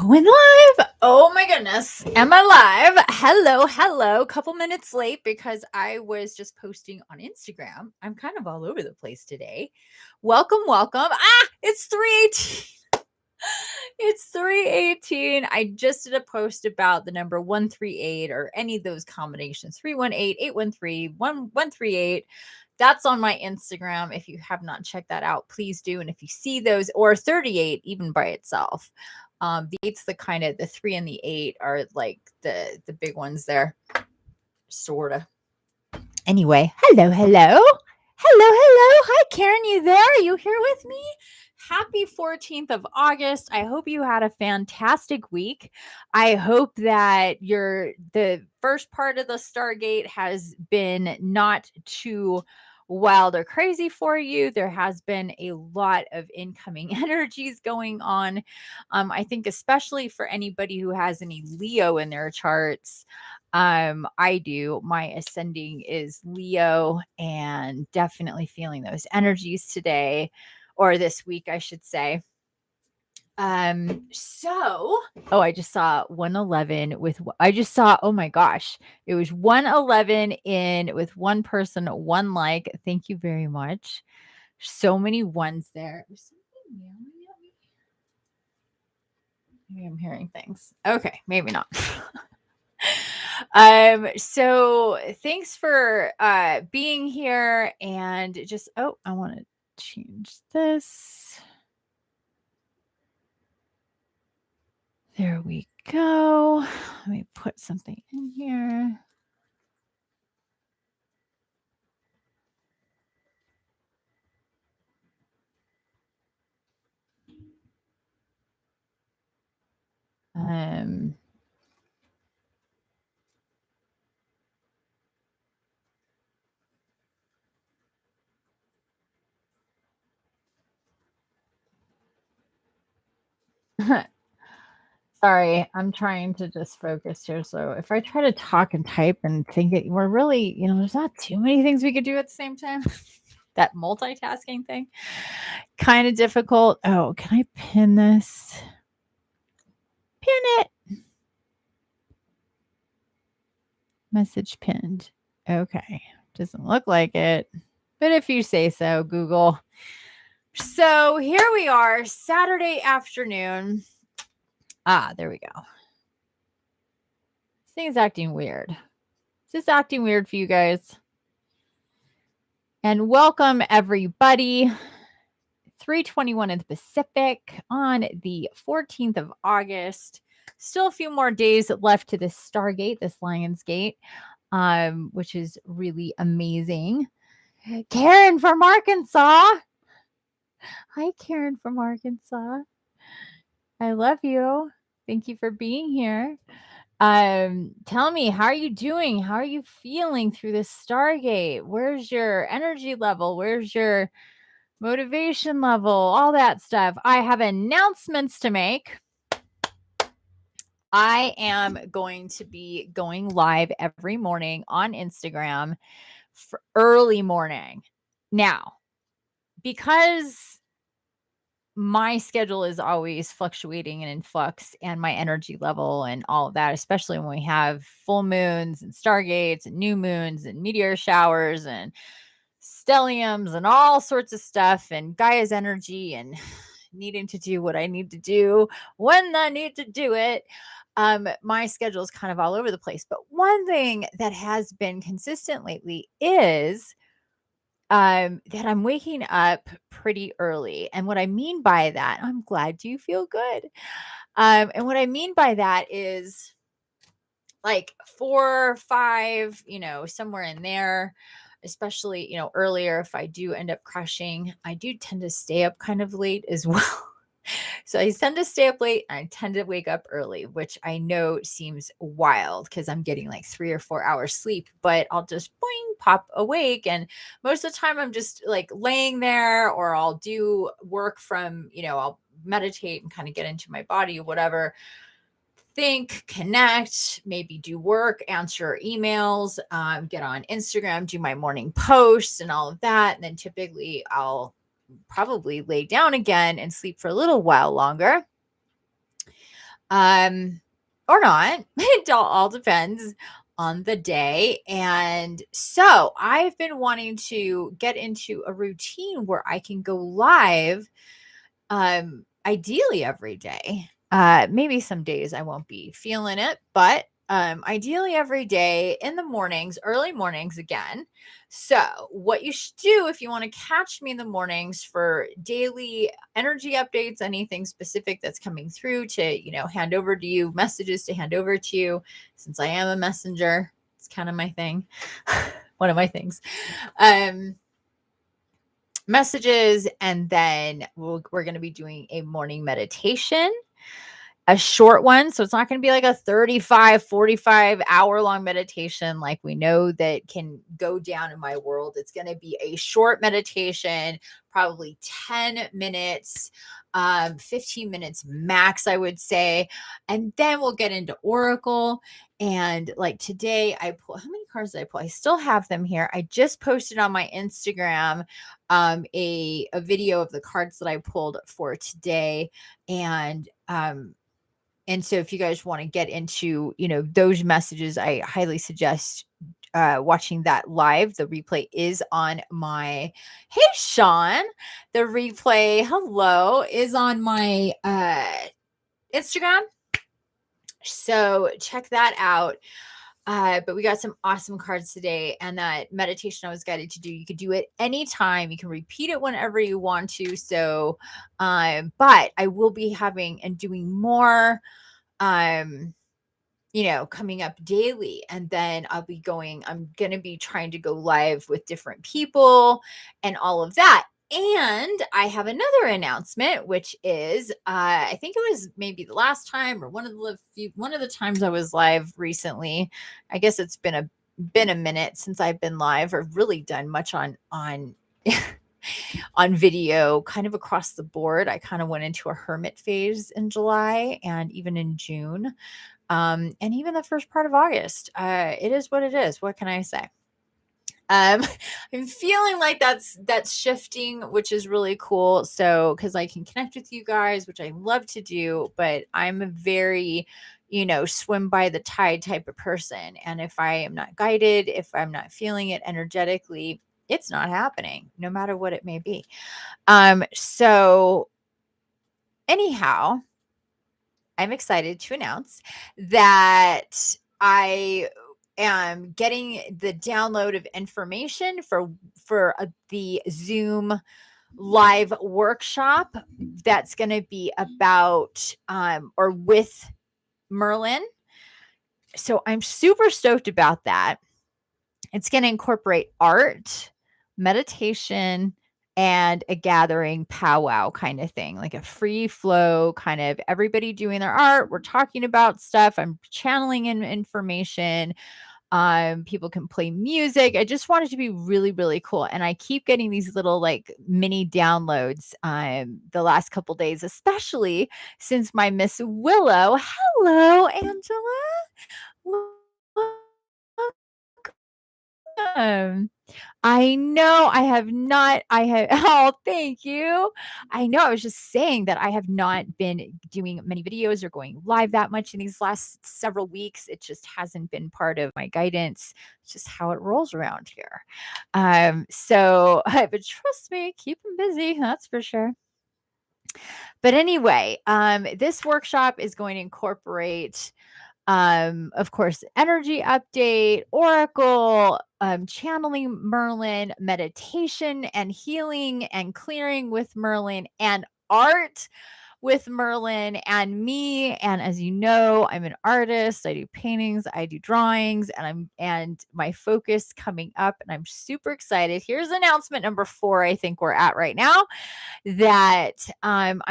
Going live. Oh my goodness. Am I live? Hello. Couple minutes late because I was just posting on Instagram. I'm kind of all over the place today. Welcome. It's 3:18. It's 3:18. I just did a post about the number 138 or any of those combinations. 318, 813, 1138. That's on my Instagram. If you have not checked that out, please do. And if you see those, or 38 even by itself, the eight's the kind of the 3 and the 8 are like the big ones there, sort of. Anyway, hello. Hi, Karen, you there? Are you here with me? Happy 14th of August. I hope you had a fantastic week. I hope that the first part of the Stargate has been not too wild or crazy for you. There has been a lot of incoming energies going on. I think especially for anybody who has any Leo in their charts. I do. My ascending is Leo, and definitely feeling those energies today, or this week, I should say. I just saw 111 oh my gosh, it was 111 in with one person, one like. Thank you very much. So many ones there. Was something yelling at me? Maybe I'm hearing things. Okay, maybe not. So thanks for being here, and just I want to change this. There we go. Let me put something in here. Sorry, I'm trying to just focus here. So if I try to talk and type and think it, we're really, there's not too many things we could do at the same time. That multitasking thing, kind of difficult. Oh, can I pin this? Pin it. Message pinned. Okay. Doesn't look like it. But if you say so, Google. So here we are, Saturday afternoon. There we go. This thing's acting weird. Is this acting weird for you guys? And welcome, everybody. 3:21 in the Pacific on the 14th of August. Still a few more days left to this Stargate, this Lion's Gate, which is really amazing. Karen from Arkansas. Hi, Karen from Arkansas. I love you. Thank you for being here. Tell me, how are you doing? How are you feeling through this Stargate? Where's your energy level? Where's your motivation level? All that stuff. I have announcements to make. I am going to be going live every morning on Instagram for early morning. Now, because my schedule is always fluctuating and in flux, and my energy level and all of that, especially when we have full moons and stargates and new moons and meteor showers and stelliums and all sorts of stuff, and Gaia's energy and needing to do what I need to do when I need to do it. My schedule is kind of all over the place. But one thing that has been consistent lately is that I'm waking up pretty early. And what I mean by that, I'm glad you feel good. And what I mean by that is like 4 or 5, somewhere in there, especially, earlier. If I do end up crashing, I do tend to stay up kind of late as well. So I tend to stay up late and I tend to wake up early, which I know seems wild because I'm getting like 3 or 4 hours sleep, but I'll just boing, pop awake. And most of the time I'm just like laying there, or I'll do work from, I'll meditate and kind of get into my body or whatever. Think, connect, maybe do work, answer emails, get on Instagram, do my morning posts and all of that. And then typically I'll probably lay down again and sleep for a little while longer. or not. It all depends on the day. And so I've been wanting to get into a routine where I can go live, ideally every day. Maybe some days I won't be feeling it, but ideally every day in the mornings, early mornings again. So, what you should do if you want to catch me in the mornings for daily energy updates, anything specific that's coming through to, hand over to you, messages to hand over to you, since I am a messenger, it's kind of my thing, one of my things. Messages, and then we're going to be doing a morning meditation, a short one. So it's not going to be like a 35, 45 hour long meditation like we know that can go down in my world. It's going to be a short meditation, probably 10 minutes, 15 minutes max, I would say. And then we'll get into Oracle. And like today, I pull, how many cards did I pull? I still have them here. I just posted on my Instagram a video of the cards that I pulled for today. And so if you guys want to get into, those messages, I highly suggest watching that live. The replay is on my, hey, Sean, the replay, hello, is on my Instagram. So check that out. But we got some awesome cards today, and that meditation I was guided to do, you could do it anytime. You can repeat it whenever you want to. So, but I will be having and doing more, coming up daily. And then I'm going to be trying to go live with different people and all of that. And I have another announcement, which is, I think it was maybe the last time or one of the times I was live recently. I guess it's been a minute since I've been live or really done much on on video, kind of across the board. I kind of went into a hermit phase in July and even in June. And even the first part of August. It is what it is. What can I say? I'm feeling like that's shifting, which is really cool. So, because I can connect with you guys, which I love to do, but I'm a very, swim by the tide type of person. And if I am not guided, if I'm not feeling it energetically, it's not happening, no matter what it may be. So anyhow, I'm excited to announce that I am getting the download of information for the Zoom live workshop that's going to be about or with Merlin. So I'm super stoked about that. It's going to incorporate art, meditation, and a gathering powwow kind of thing, like a free flow kind of everybody doing their art. We're talking about stuff. I'm channeling in information. People can play music. I just want it to be really, really cool. And I keep getting these little like mini downloads the last couple days, especially since my Miss Willow. Hello, Angela. Welcome. I know I have not. Oh, thank you. I know. I was just saying that I have not been doing many videos or going live that much in these last several weeks. It just hasn't been part of my guidance. It's just how it rolls around here. So, but trust me, keep them busy. That's for sure. But anyway, this workshop is going to incorporate of course, energy update, oracle, channeling Merlin, meditation and healing and clearing with Merlin, and art with Merlin and me. And as you know, I'm an artist. I do paintings, I do drawings, and my focus coming up, and I'm super excited. Here's announcement number 4, I think we're at right now, that I'm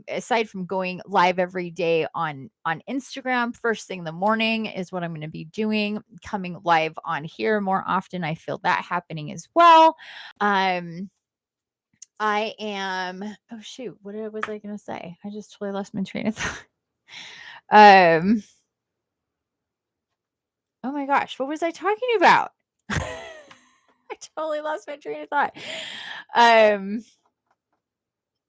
aside from going live every day on Instagram first thing in the morning is what I'm going to be doing, coming live on here more often. I feel that happening as well. I am, oh shoot, what was I going to say? I just totally lost my train of thought. Oh my gosh, what was I talking about? I totally lost my train of thought.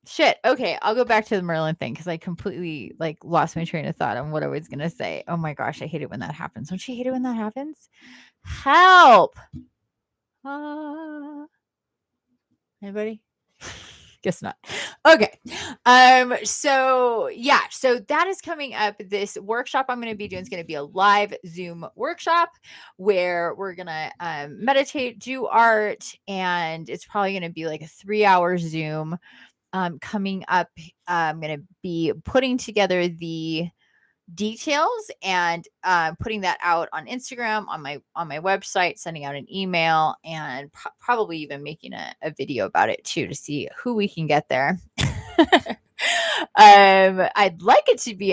Shit. Okay, I'll go back to the Merlin thing because I completely like lost my train of thought on what I was gonna say. Oh my gosh, I hate it when that happens. Don't you hate it when that happens? Help! Anybody? Guess not. Okay. So yeah, so that is coming up. This workshop I'm going to be doing is going to be a live Zoom workshop where we're going to meditate, do art, and it's probably going to be like a 3-hour Zoom. Coming up, I'm going to be putting together the details and putting that out on Instagram, on my website, sending out an email, and probably even making a video about it too to see who we can get there. I'd like it to be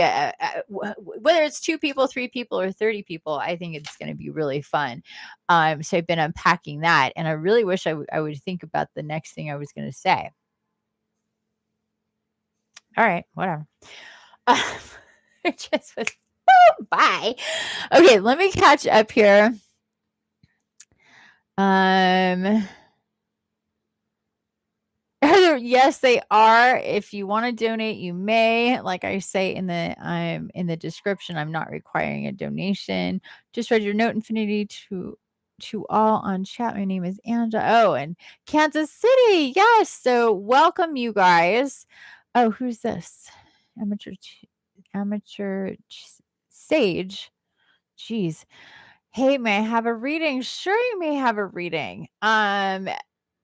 whether it's 2 people, 3 people, or 30 people. I think it's going to be really fun. So I've been unpacking that, and I really wish I would think about the next thing I was going to say. All right, whatever. It just was bye. Okay, let me catch up here. Yes, they are. If you want to donate, you may. Like I say in the description, I'm not requiring a donation. Just read your note, Infinity, to all on chat. My name is Angela. Oh, and Kansas City. Yes. So welcome, you guys. Oh, who's this? Amateur sage. Jeez. Hey, may I have a reading? Sure, you may have a reading. I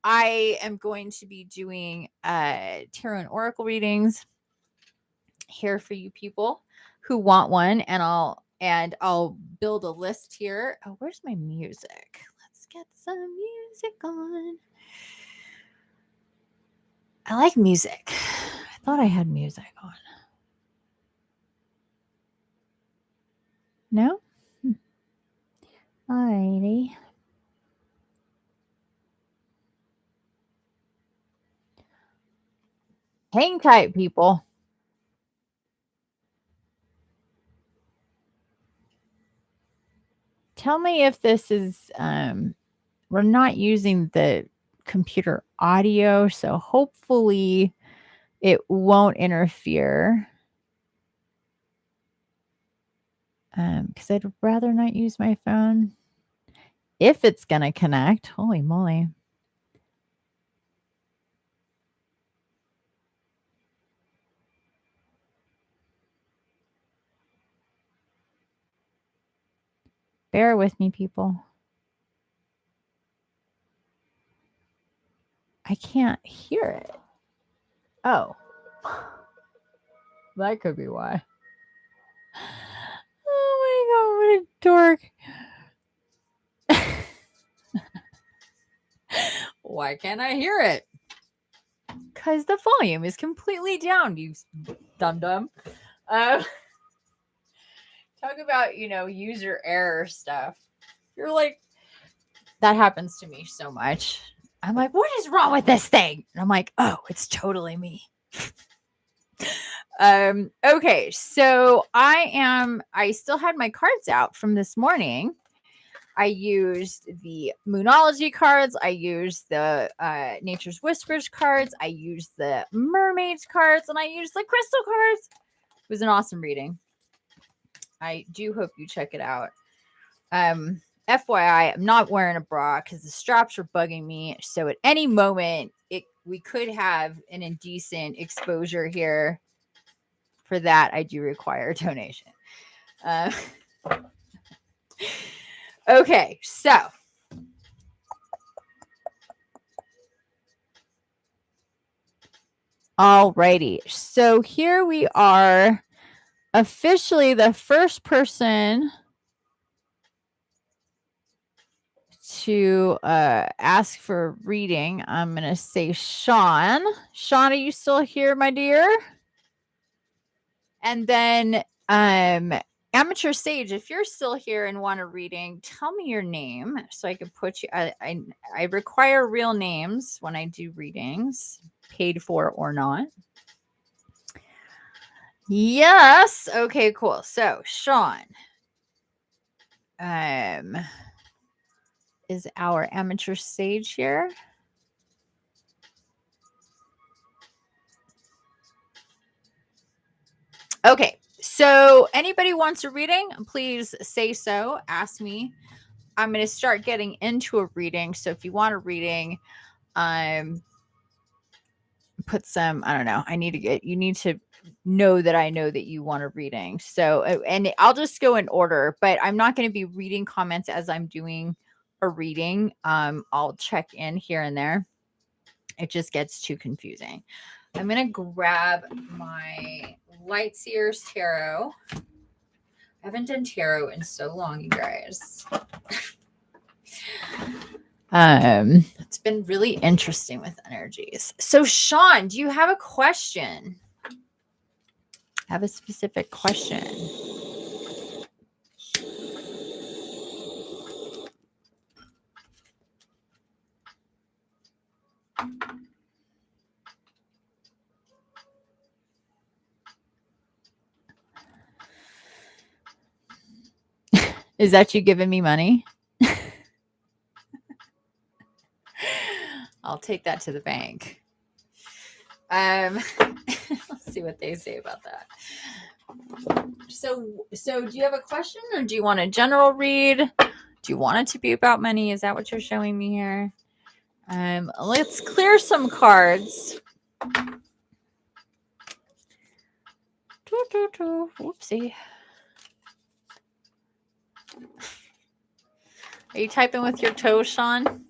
am going to be doing tarot and oracle readings here for you people who want one, and I'll build a list here. Oh, where's my music? Let's get some music on. I like music. I thought I had music on. No? Alrighty. Hang tight, people. Tell me if this is we're not using the computer audio, so hopefully it won't interfere. Because I'd rather not use my phone if it's gonna connect. Holy moly. Bear with me, people. I can't hear it. Oh. That could be why. Oh my god, what a dork. Why can't I hear it? Because the volume is completely down, you dum-dum. Talk about, user error stuff. You're like, that happens to me so much. I'm like, what is wrong with this thing? And I'm like, oh, it's totally me. Okay, so I still had my cards out from this morning. I used the Moonology cards. I used the Nature's Whispers cards. I used the Mermaids cards, and I used the Crystal cards. It was an awesome reading. I do hope you check it out. FYI, I'm not wearing a bra because the straps are bugging me. So at any moment, we could have an indecent exposure here. For that, I do require a donation. Okay, so alrighty. So here we are, officially the first person to ask for a reading. I'm gonna say Sean. Sean, are you still here, my dear? And then Amateur Sage, if you're still here and want a reading, tell me your name so I can put you. I require real names when I do readings, paid for or not. Yes. Okay, cool. So Sean is our Amateur Sage here. Okay, so anybody wants a reading, please say so. Ask me. I'm going to start getting into a reading. So if you want a reading, put some, I don't know, you need to know that I know that you want a reading. So, and I'll just go in order, but I'm not going to be reading comments as I'm doing a reading. I'll check in here and there. It just gets too confusing. I'm going to grab my Light Seers Tarot. I haven't done tarot in so long, you guys. It's been really interesting with energies. So Sean, do you have a question? Have a specific question? Is that you giving me money? I'll take that to the bank. Let's see what they say about that. So do you have a question, or do you want a general read? Do you want it to be about money? Is that what you're showing me here? Let's clear some cards. Whoopsie. Are you typing with your toes, Sean?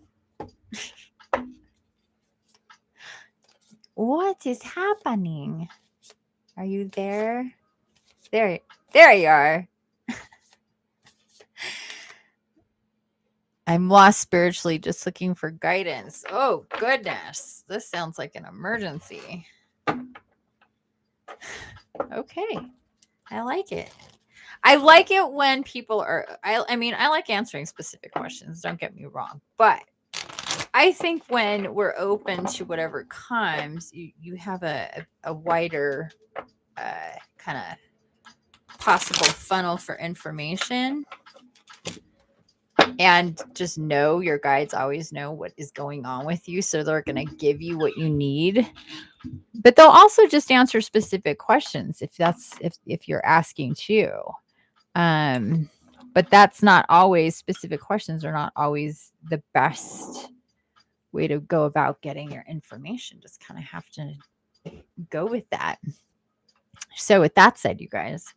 What is happening? Are you there? There you are. I'm lost spiritually, just looking for guidance. Oh, goodness. This sounds like an emergency. Okay. I like it. I like it when people are, I mean, I like answering specific questions. Don't get me wrong. But I think when we're open to whatever comes, you have a wider kind of possible funnel for information. And just know your guides always know what is going on with you. So they're going to give you what you need. But they'll also just answer specific questions if you're asking too. But that's not always, specific questions are not always the best way to go about getting your information. Just kind of have to go with that. So with that said, you guys,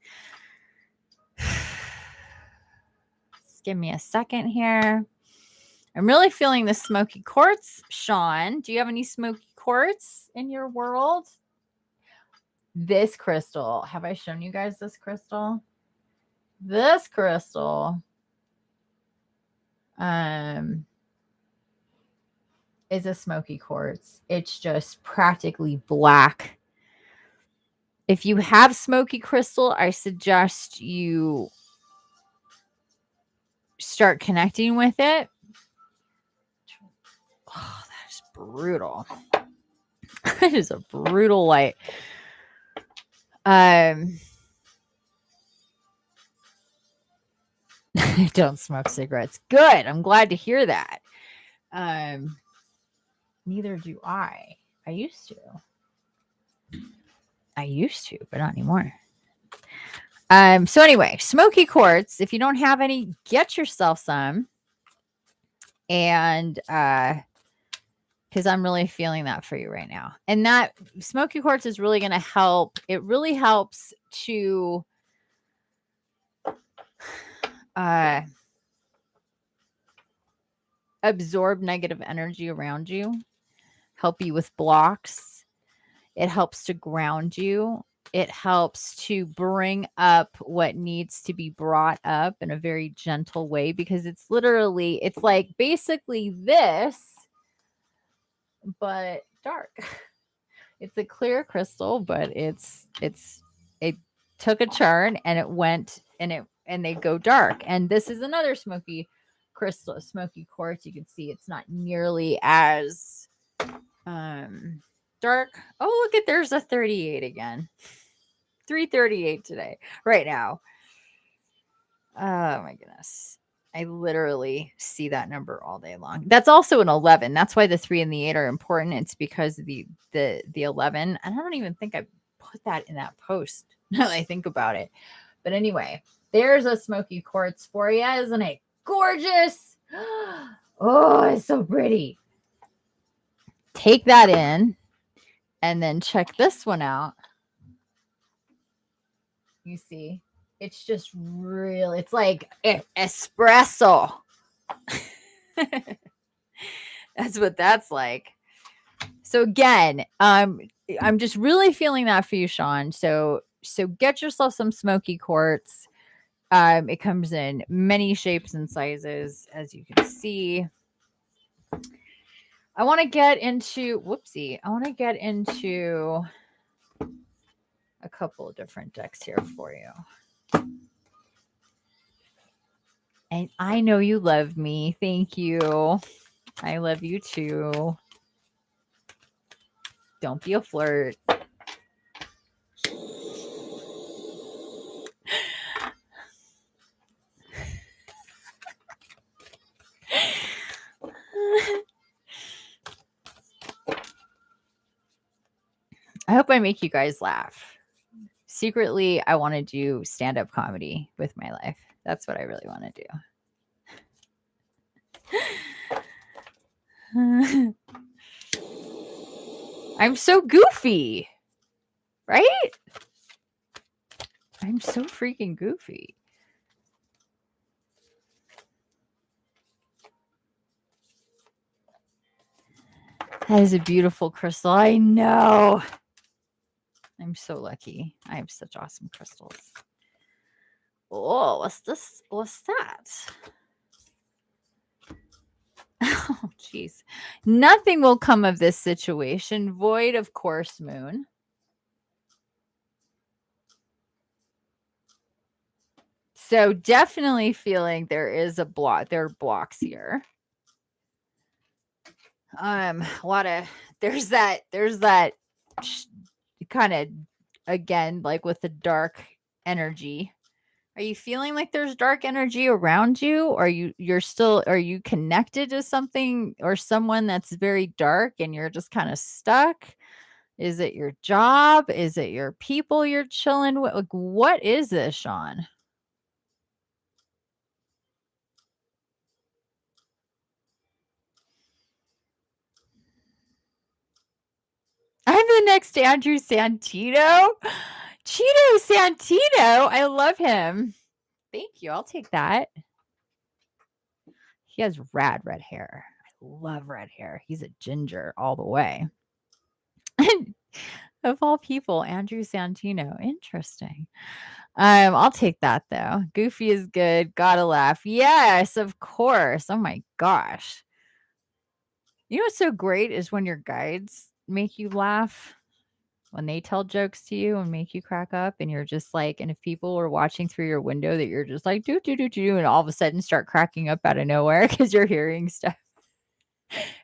just give me a second here. I'm really feeling the smoky quartz. Sean, do you have any smoky quartz in your world? This crystal. Have I shown you guys this crystal? This crystal is a smoky quartz. It's just practically black. If you have smoky crystal, I suggest you start connecting with it. Oh, that is brutal. That is a brutal light. I don't smoke cigarettes. Good. I'm glad to hear that. Neither do I. I used to, but not anymore. So anyway, smoky quartz. If you don't have any, get yourself some. And because I'm really feeling that for you right now. And that smoky quartz is really going to help. It really helps to absorb negative energy around you, help you with blocks. It helps to ground you. It helps to bring up what needs to be brought up in a very gentle way, because it's like basically this, but dark. It's a clear crystal, but it took a turn and it went and they go dark. And this is another smoky crystal, smoky quartz. You can see it's not nearly as dark. Oh, look at, there's a 38 again. 338 today, right now. Oh my goodness. I literally see that number all day long. That's also an 11. That's why the 3 and the 8 are important. It's because of the 11. And I don't even think I put that in that post. now that I think about it. But anyway, there's a smoky quartz for you. Isn't it gorgeous? Oh, it's so pretty. Take that in and then check this one out. You see, it's just real. It's like espresso. That's what that's like. So again, I'm just really feeling that for you, Sean. So get yourself some smoky quartz. It comes in many shapes and sizes, as you can see. I want to get into a couple of different decks here for you. And I know you love me. Thank you. I love you too. Don't be a flirt. I hope I make you guys laugh. Secretly, I want to do stand-up comedy with my life. That's what I really want to do. I'm so goofy, right? I'm so freaking goofy. That is a beautiful crystal. I know. I'm so lucky. I have such awesome crystals. Oh, what's this? What's that? Oh, jeez. Nothing will come of this situation. Void of course, moon. So definitely feeling there is a block. There are blocks here. A lot of there's that kind of, again, like with the dark energy. Are you feeling like there's dark energy around you? Or are you connected to something or someone that's very dark and you're just kind of stuck? Is it your job? Is it your people you're chilling with? Like, what is this, Sean? I'm the next Andrew Santino. Cheeto Santino. I love him. Thank you. I'll take that. He has rad red hair. I love red hair. He's a ginger all the way. Of all people, Andrew Santino. Interesting. I'll take that though. Goofy is good. Gotta laugh. Yes, of course. Oh my gosh. You know what's so great is when your guides make you laugh, when they tell jokes to you and make you crack up, and you're just like, and if people are watching through your window that you're just like, do, do, do, do, and all of a sudden start cracking up out of nowhere because you're hearing stuff.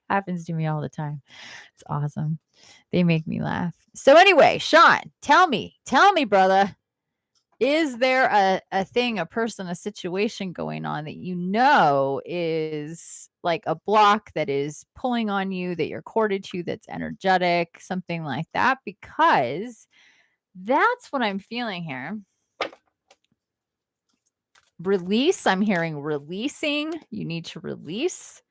Happens to me all the time. It's awesome. They make me laugh. So anyway, Sean, tell me, brother, is there a thing, a person, a situation going on that you know is like a block that is pulling on you, that you're corded to, that's energetic, something like that? Because that's what I'm feeling here. Release. I'm hearing releasing. You need to release.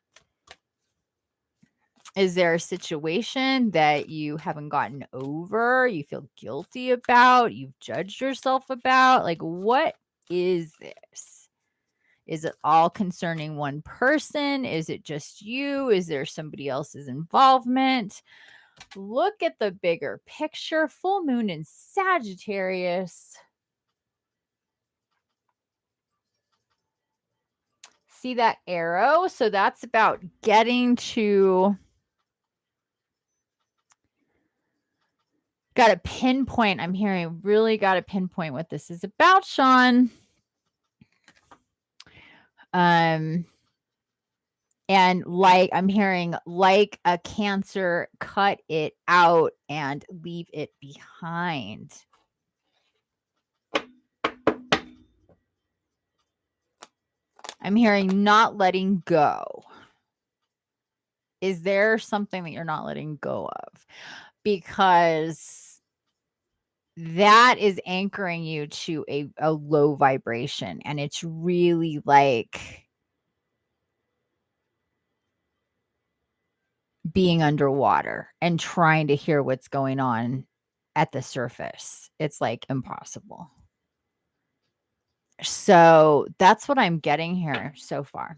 Is there a situation that you haven't gotten over, you feel guilty about, you've judged yourself about? Like, what is this? Is it all concerning one person? Is it just you? Is there somebody else's involvement? Look at the bigger picture. Full moon in Sagittarius. See that arrow? So that's about getting to... Got to pinpoint. I'm hearing really got to pinpoint what this is about, Sean. And like I'm hearing, like a Cancer, cut it out and leave it behind. I'm hearing not letting go. Is there something that you're not letting go of? Because that is anchoring you to a low vibration. And it's really like being underwater and trying to hear what's going on at the surface. It's like impossible. So that's what I'm getting here so far.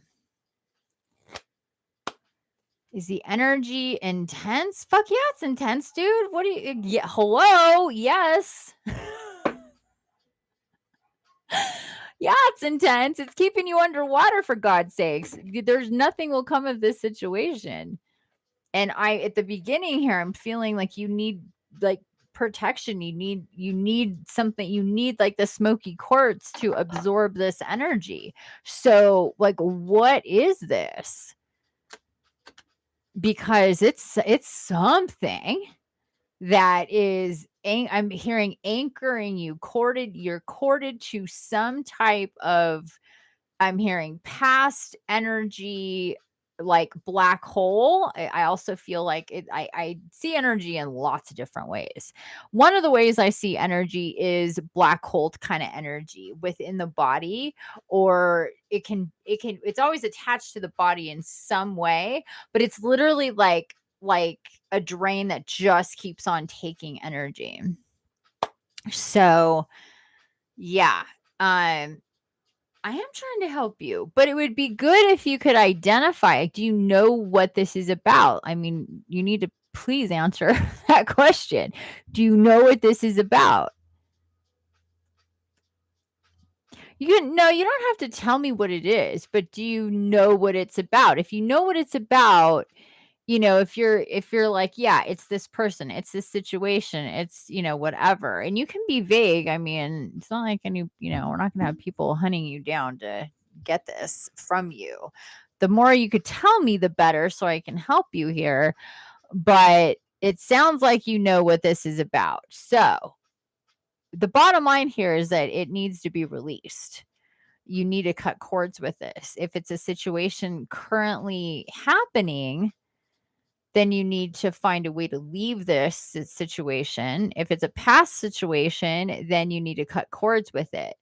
Is the energy intense? Fuck yeah, it's intense, dude. What do you, yeah, hello? Yes. Yeah, it's intense. It's keeping you underwater, for God's sakes. There's nothing will come of this situation. And at the beginning here, I'm feeling like you need like protection. You need something, you need like the smoky quartz to absorb this energy. So like, what is this? Because it's something that is, I'm hearing anchoring you, you're corded to some type of, I'm hearing past energy, like black hole. I also feel like I see energy in lots of different ways. One of the ways I see energy is black hole kind of energy within the body, or it's always attached to the body in some way, but it's literally like a drain that just keeps on taking energy. So yeah. I am trying to help you, but it would be good if you could identify. Do you know what this is about? I mean, you need to please answer that question. Do you know what this is about? No, you don't have to tell me what it is, but do you know what it's about? If you know what it's about, if you're like, yeah, it's this person, it's this situation, it's, whatever. And you can be vague. I mean, it's not like we're not going to have people hunting you down to get this from you. The more you could tell me, the better, so I can help you here. But it sounds like you know what this is about. So the bottom line here is that it needs to be released. You need to cut cords with this. If it's a situation currently happening, then you need to find a way to leave this situation. If it's a past situation, then you need to cut cords with it.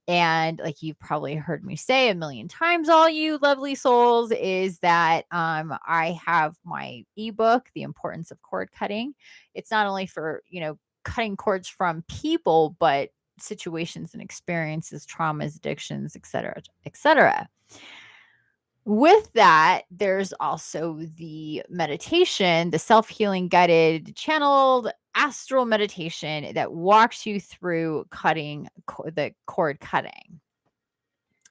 And like you've probably heard me say a million times, all you lovely souls, is that I have my ebook, The Importance of Cord Cutting. It's not only for, cutting cords from people, but situations and experiences, traumas, addictions, etc., etc. With that, there's also the meditation, the self-healing guided channeled astral meditation that walks you through cutting the cord cutting.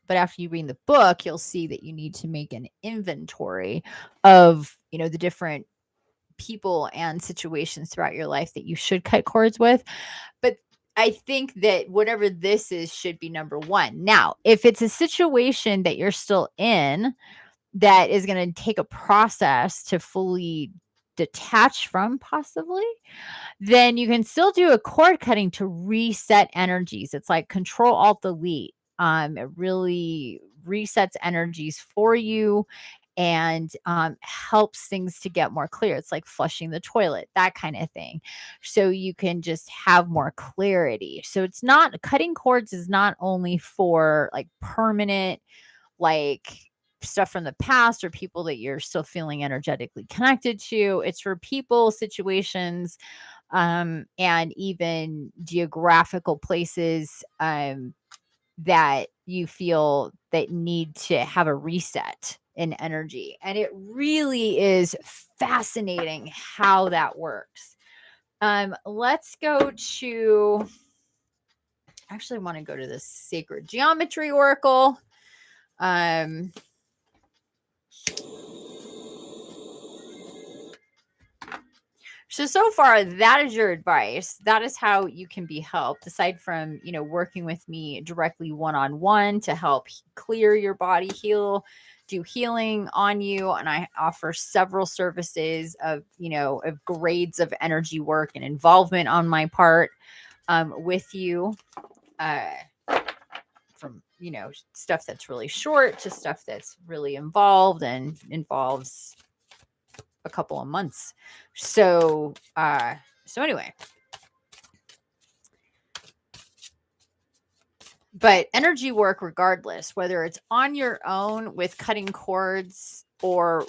But after you read the book, you'll see that you need to make an inventory of, the different people and situations throughout your life that you should cut cords with. But I think that whatever this is should be number one. Now, if it's a situation that you're still in, that is going to take a process to fully detach from, possibly, then you can still do a cord cutting to reset energies. It's like Control Alt Delete. It really resets energies for you and helps things to get more clear. It's like flushing the toilet, that kind of thing. So you can just have more clarity. So it's not, cutting cords is not only for like permanent, like stuff from the past or people that you're still feeling energetically connected to. It's for people, situations, and even geographical places that you feel that need to have a reset in energy. And it really is fascinating how that works. Let's go to, actually, I want to go to the Sacred Geometry Oracle. So far, that is your advice. That is how you can be helped, aside from, working with me directly one-on-one to help clear your body, do healing on you. And I offer several services of, of grades of energy work and involvement on my part with you. From, stuff that's really short to stuff that's really involved and involves a couple of months. So anyway, But energy work, regardless, whether it's on your own with cutting cords or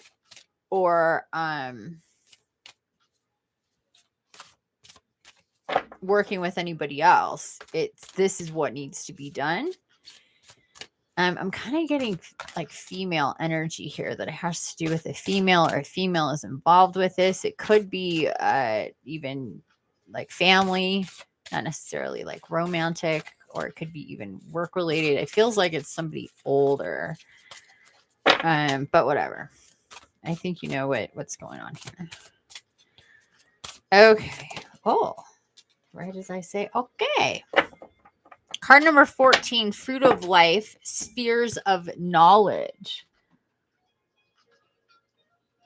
working with anybody else, this is what needs to be done. I'm kind of getting like female energy here, that it has to do with a female, or a female is involved with this. It could be even like family, not necessarily like romantic, or it could be even work related. It feels like it's somebody older, but whatever. I think you know what's going on here. Okay. Oh, right as I say, okay. Card number 14, Fruit of Life, Spheres of Knowledge.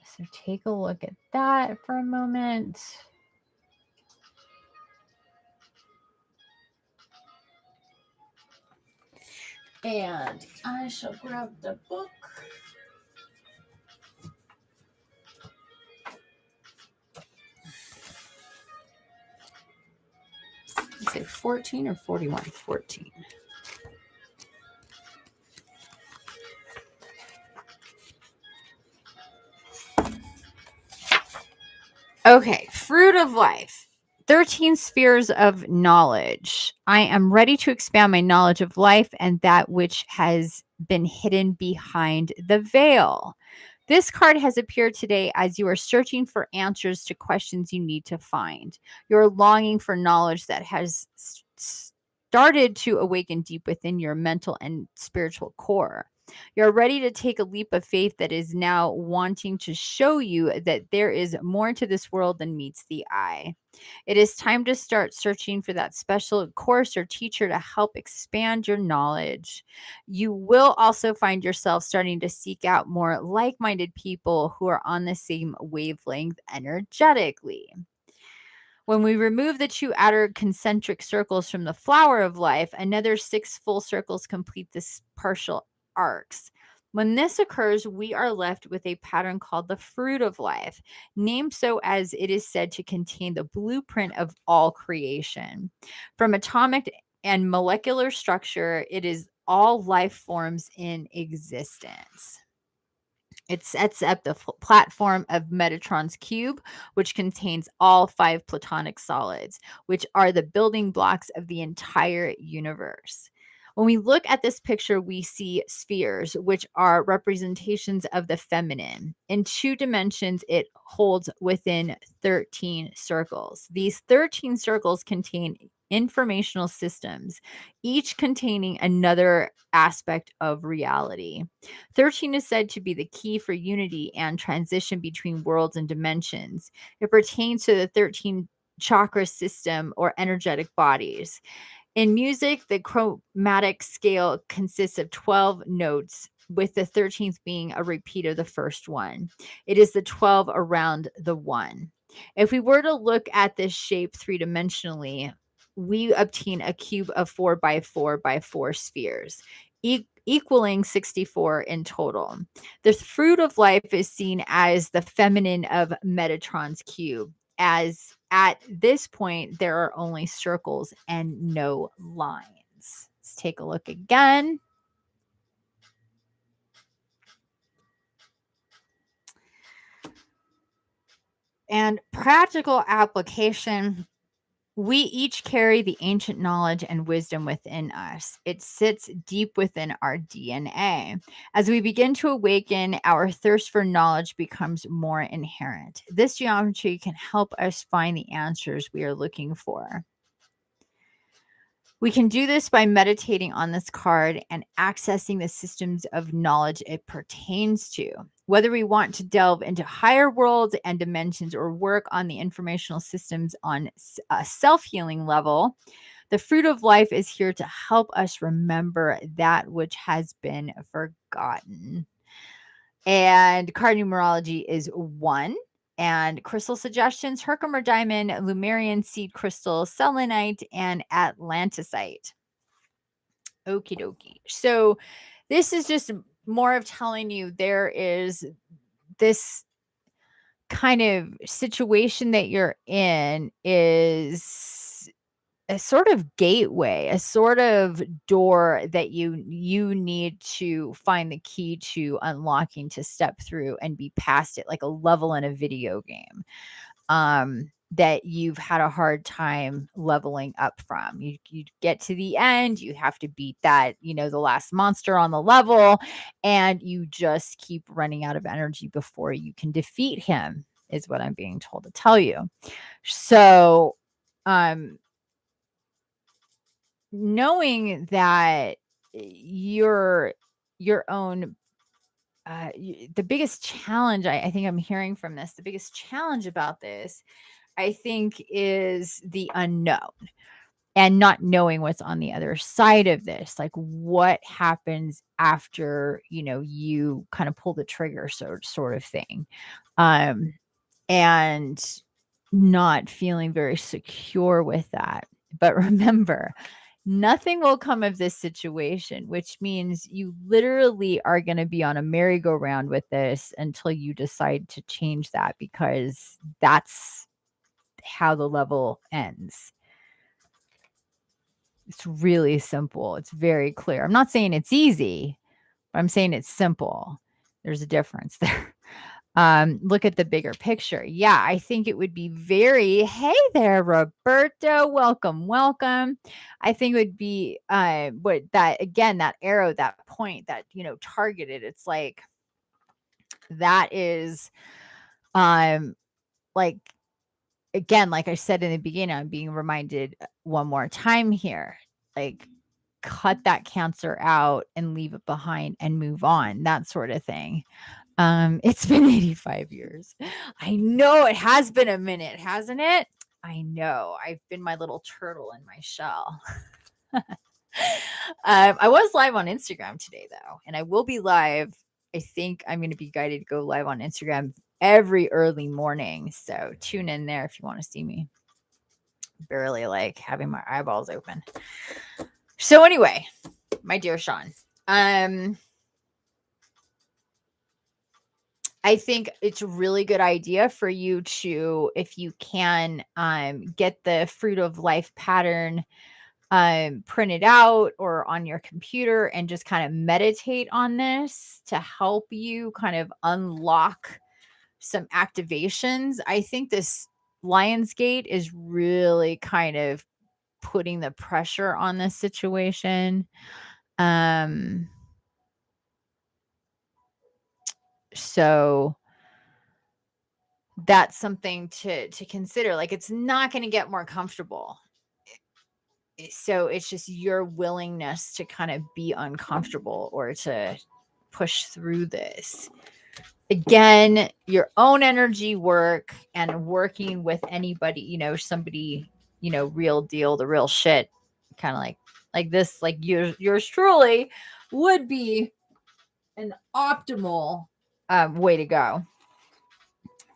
So take a look at that for a moment. And I shall grab the book. Is it 14 or 41? 14. Okay, Fruit of Life. 13 spheres of knowledge. I am ready to expand my knowledge of life and that which has been hidden behind the veil. This card has appeared today as you are searching for answers to questions you need to find. You're longing for knowledge that has started to awaken deep within your mental and spiritual core. You're ready to take a leap of faith that is now wanting to show you that there is more to this world than meets the eye. It is time to start searching for that special course or teacher to help expand your knowledge. You will also find yourself starting to seek out more like-minded people who are on the same wavelength energetically. When we remove the 2 outer concentric circles from the flower of life, another 6 full circles complete this partial arcs. When this occurs, we are left with a pattern called the fruit of life, named so as it is said to contain the blueprint of all creation. From atomic and molecular structure, it is all life forms in existence. It sets up the platform of Metatron's cube, which contains all 5 platonic solids, which are the building blocks of the entire universe. When we look at this picture, we see spheres, which are representations of the feminine. In 2 dimensions, it holds within 13 circles. These 13 circles contain informational systems, each containing another aspect of reality. 13 is said to be the key for unity and transition between worlds and dimensions. It pertains to the 13 chakra system or energetic bodies. In music, the chromatic scale consists of 12 notes, with the 13th being a repeat of the first one. It is the 12 around the 1. If we were to look at this shape 3-dimensionally, we obtain a cube of 4 by 4 by 4 spheres, equaling 64 in total. The fruit of life is seen as the feminine of Metatron's cube, as at this point there are only circles and no lines. Let's take a look again. And practical application. We each carry the ancient knowledge and wisdom within us. It sits deep within our DNA. As we begin to awaken, our thirst for knowledge becomes more inherent. This geometry can help us find the answers we are looking for. We can do this by meditating on this card and accessing the systems of knowledge it pertains to. Whether we want to delve into higher worlds and dimensions or work on the informational systems on a self-healing level, the fruit of life is here to help us remember that which has been forgotten. And card numerology is 1. And crystal suggestions: Herkimer diamond, Lumerian seed crystal, selenite, and atlantisite. Okie dokie. So this is just more of telling you there is this kind of situation that you're in is a sort of gateway, a sort of door that you need to find the key to unlocking to step through and be past it, like a level in a video game. That you've had a hard time leveling up from. You get to the end, you have to beat that, the last monster on the level, and you just keep running out of energy before you can defeat him, is what I'm being told to tell you. So, knowing that your own the biggest challenge I think I'm hearing from this, the biggest challenge about this, I think, is the unknown and not knowing what's on the other side of this. Like, what happens after, you kind of pull the trigger, sort of thing. And not feeling very secure with that. But remember, nothing will come of this situation, which means you literally are going to be on a merry-go-round with this until you decide to change that, because that's how the level ends. It's really simple. It's very clear. I'm not saying it's easy, but I'm saying it's simple. There's a difference there. Look at the bigger picture. Yeah, I think it would be hey there, Roberto. Welcome, welcome. I think it would be that arrow, that point, that, targeted. It's like, that is like, again, like I said in the beginning, I'm being reminded one more time here. Like, cut that cancer out and leave it behind and move on, that sort of thing. It's been 85 years. I know it has been a minute, hasn't it? I know. I've been my little turtle in my shell. I was live on Instagram today, though, and I will be live. I think I'm going to be guided to go live on Instagram every early morning. So tune in there if you want to see me. Barely like having my eyeballs open. So anyway, my dear Sean, I think it's a really good idea for you to, if you can, get the Fruit of Life pattern printed out or on your computer and just kind of meditate on this to help you kind of unlock some activations. I think this Lionsgate is really kind of putting the pressure on this situation. So that's something to consider. Like, it's not going to get more comfortable. So it's just your willingness to kind of be uncomfortable or to push through this. Again, your own energy work and working with anybody, somebody, real deal, the real shit, kind of like this, like yours truly would be an optimal way to go.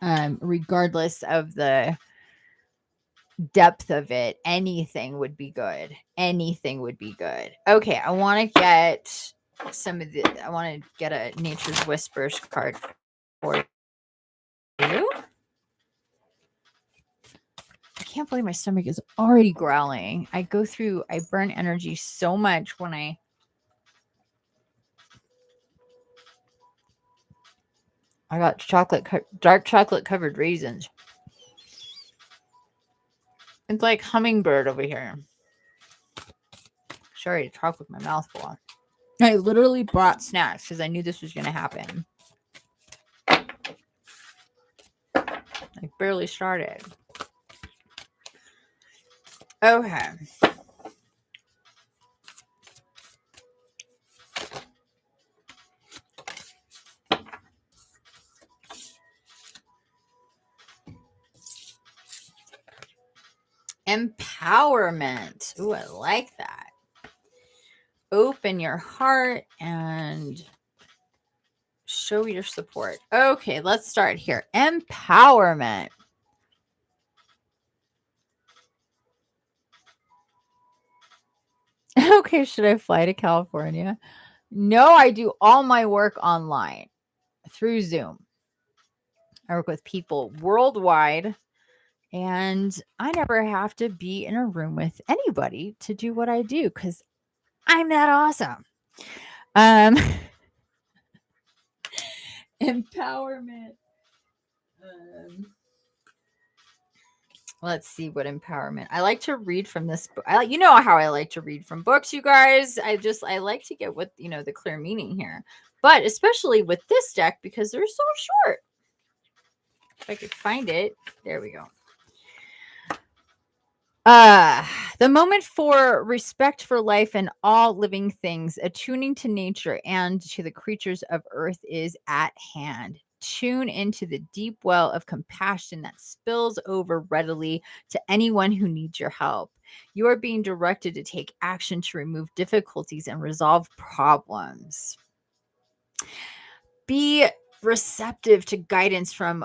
Regardless of the depth of it, anything would be good. Anything would be good. Okay, I want to get a Nature's Whispers card for you. I can't believe my stomach is already growling. I burn energy so much when I got dark chocolate covered raisins. It's like hummingbird over here. Sorry to talk with my mouth full. I literally brought snacks because I knew this was going to happen. I barely started. Okay. Empowerment. Ooh, I like that. Open your heart and show your support. Okay, let's start here. Empowerment. Okay, should I fly to California? No, I do all my work online through Zoom. I work with people worldwide And I never have to be in a room with anybody to do what I do because I'm that awesome. Empowerment. Let's see what empowerment. I like to read from this book. You know how I like to read from books, you guys. I like to get what, the clear meaning here. But especially with this deck because they're so short. If I could find it. There we go. The moment for respect for life and all living things, attuning to nature and to the creatures of earth is at hand. Tune into the deep well of compassion that spills over readily to anyone who needs your help. You are being directed to take action to remove difficulties and resolve problems. Be receptive to guidance from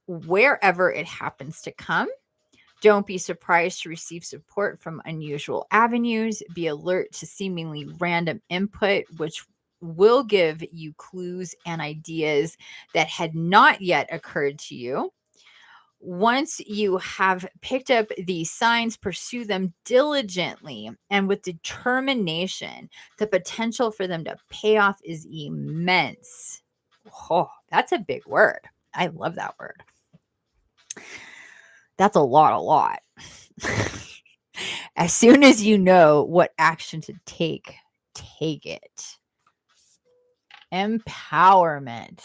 wherever it happens to come. Don't be surprised to receive support from unusual avenues. Be alert to seemingly random input, which will give you clues and ideas that had not yet occurred to you. Once you have picked up these signs, pursue them diligently and with determination. The potential for them to pay off is immense. Oh, that's a big word. I love that word. That's a lot. As soon as you know what action to take it. Empowerment.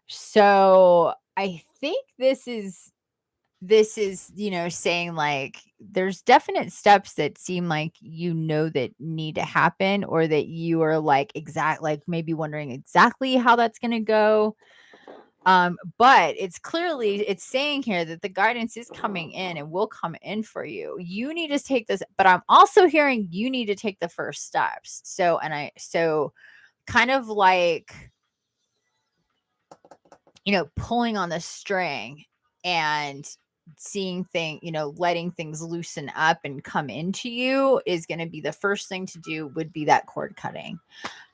So I think this is, saying like there's definite steps that seem like that need to happen, or that you are like maybe wondering exactly how that's going to go. But it's saying here that the guidance is coming in and will come in for you. You need to take this, but I'm also hearing you need to take the first steps. So kind of like, pulling on the string and seeing letting things loosen up and come into you is going to be the first thing to do, would be that cord cutting.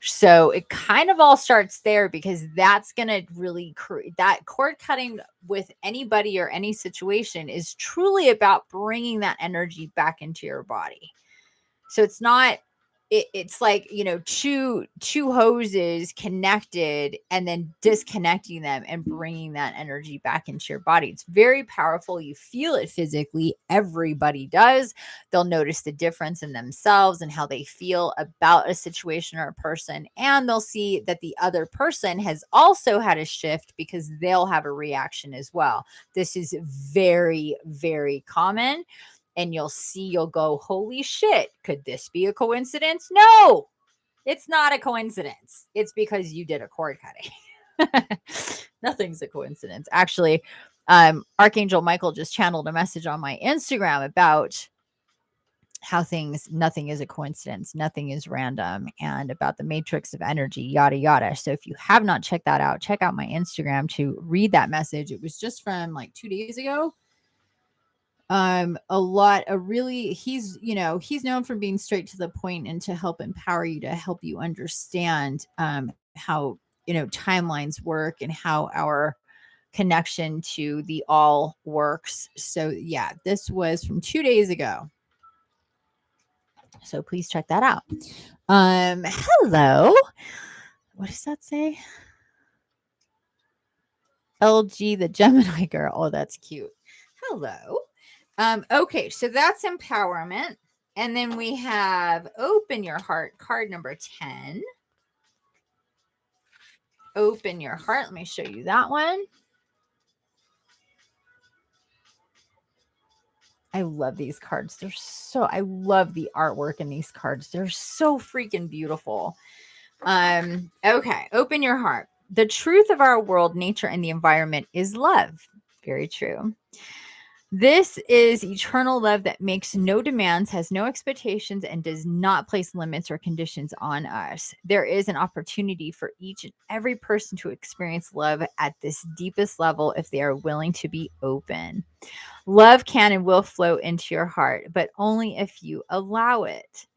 So it kind of all starts there, because that's going to really create that cord cutting with anybody or any situation is truly about bringing that energy back into your body. So it's not, it's like, two hoses connected and then disconnecting them and bringing that energy back into your body. It's very powerful. You feel it physically. Everybody does. They'll notice the difference in themselves and how they feel about a situation or a person. And they'll see that the other person has also had a shift, because they'll have a reaction as well. This is very, very common. And you'll go, holy shit, could this be a coincidence? No, it's not a coincidence. It's because you did a cord cutting. Nothing's a coincidence. Actually, Archangel Michael just channeled a message on my Instagram about how nothing is a coincidence, nothing is random, and about the matrix of energy, yada, yada. So if you have not checked that out, check out my Instagram to read that message. It was just from like 2 days ago. He's known for being straight to the point and to help empower you, to help you understand how timelines work and how our connection to the all works. So yeah, this was from 2 days ago, so please check that out. Hello, what does that say? LG the Gemini girl. Oh, that's cute. Hello. Okay, so that's empowerment. And then we have open your heart, card number 10. Open your heart. Let me show you that one. I love these cards. I love the artwork in these cards. They're so freaking beautiful. Okay, open your heart. The truth of our world, nature, and the environment is love. Very true. This is eternal love that makes no demands, has no expectations, and does not place limits or conditions on us. There is an opportunity for each and every person to experience love at this deepest level if they are willing to be open. Love can and will flow into your heart, but only if you allow it.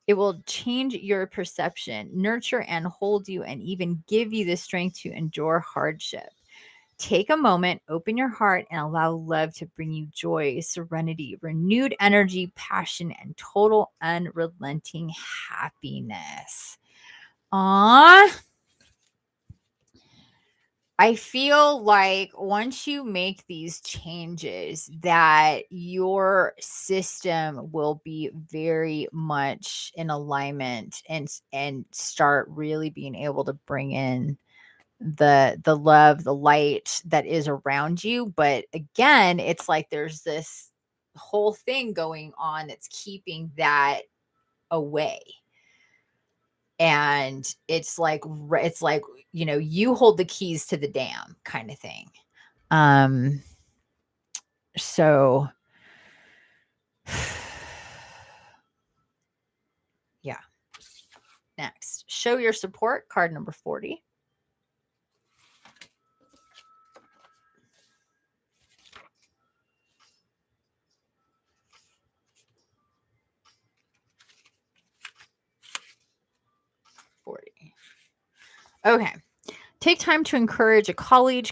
It will change your perception, nurture and hold you, and even give you the strength to endure hardship. Take a moment, open your heart, and allow love to bring you joy, serenity, renewed energy, passion, and total unrelenting happiness. Aww. I feel like once you make these changes, that your system will be very much in alignment and start really being able to bring in the love, the light that is around you. But again, it's like there's this whole thing going on that's keeping that away. And it's like you hold the keys to the dam kind of thing. So yeah. Next, show your support, card number 40. Okay. Take time to encourage a colleague,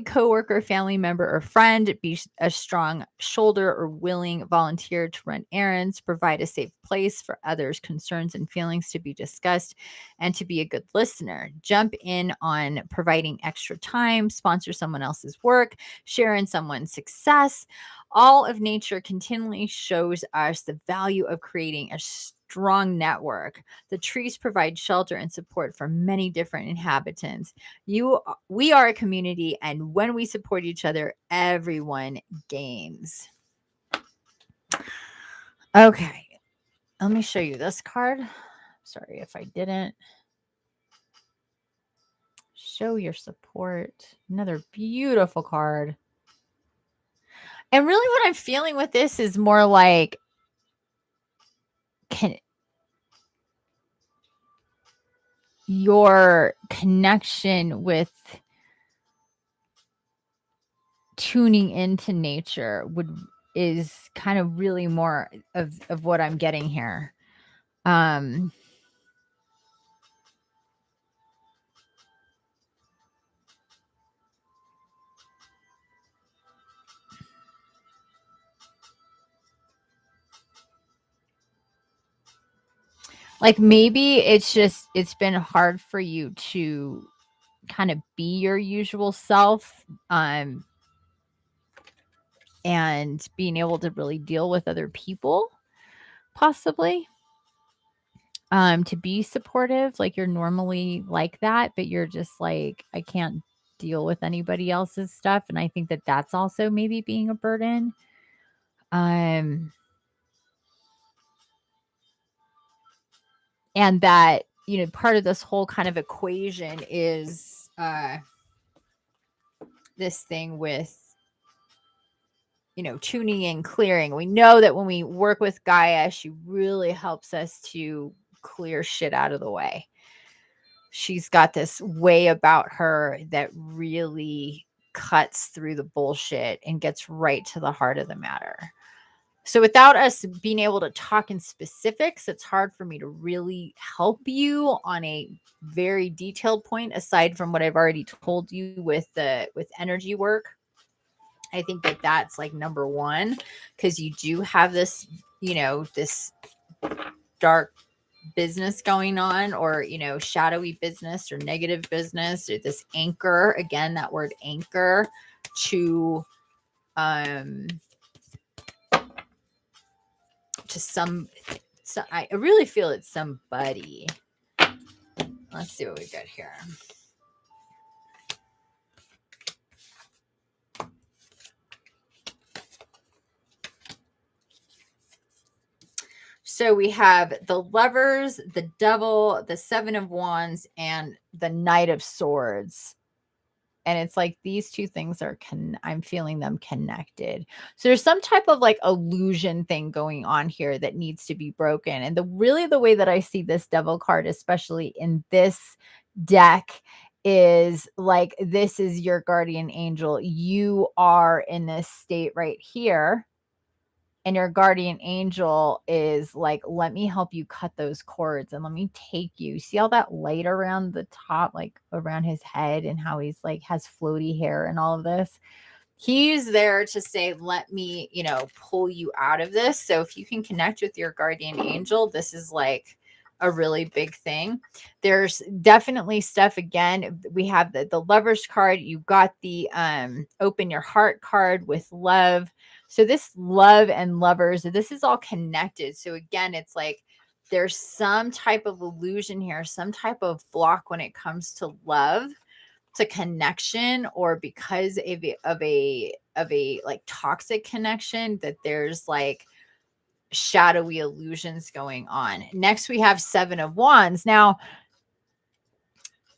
coworker, family member, or friend. Be a strong shoulder or willing volunteer to run errands. Provide a safe place for others' concerns and feelings to be discussed, and to be a good listener. Jump in on providing extra time. Sponsor someone else's work. Share in someone's success. All of nature continually shows us the value of creating a strong network. The trees provide shelter and support for many different inhabitants. We are a community, and when we support each other, everyone gains. Okay, let me show you this card. Sorry if I didn't. Show your support. Another beautiful card. And really what I'm feeling with this is more like your connection with tuning into nature is kind of really more of what I'm getting here. Like maybe it's been hard for you to kind of be your usual self, and being able to really deal with other people, possibly, to be supportive. Like you're normally like that, but you're just like, I can't deal with anybody else's stuff. And I think that that's also maybe being a burden. And that, part of this whole kind of equation is this thing with, tuning in, clearing. We know that when we work with Gaia, she really helps us to clear shit out of the way. She's got this way about her that really cuts through the bullshit and gets right to the heart of the matter. So without us being able to talk in specifics, it's hard for me to really help you on a very detailed point, aside from what I've already told you with energy work. I think that that's like number one, because you do have this, this dark business going on, or, shadowy business or negative business, or this anchor, again, that word anchor, to I really feel it's somebody. Let's see what we got here. So we have the Lovers, the Devil, the Seven of Wands, and the Knight of Swords. And it's like these two things are I'm feeling them connected. So there's some type of like illusion thing going on here that needs to be broken. And the way that I see this Devil card, especially in this deck, is like, this is your guardian angel. You are in this state right here, And your guardian angel is like, let me help you cut those cords and let me take you. See all that light around the top, like around his head, and how he's like has floaty hair and all of this? He's there to say, let me, pull you out of this. So if you can connect with your guardian angel, this is like a really big thing. There's definitely stuff. Again, we have the lovers card. You've got the open your heart card with love. So this love and lovers, this is all connected. So again, it's like there's some type of illusion here, some type of block when it comes to love, to connection, or because of a like toxic connection, that there's like shadowy illusions going on. Next, we have Seven of Wands. Now,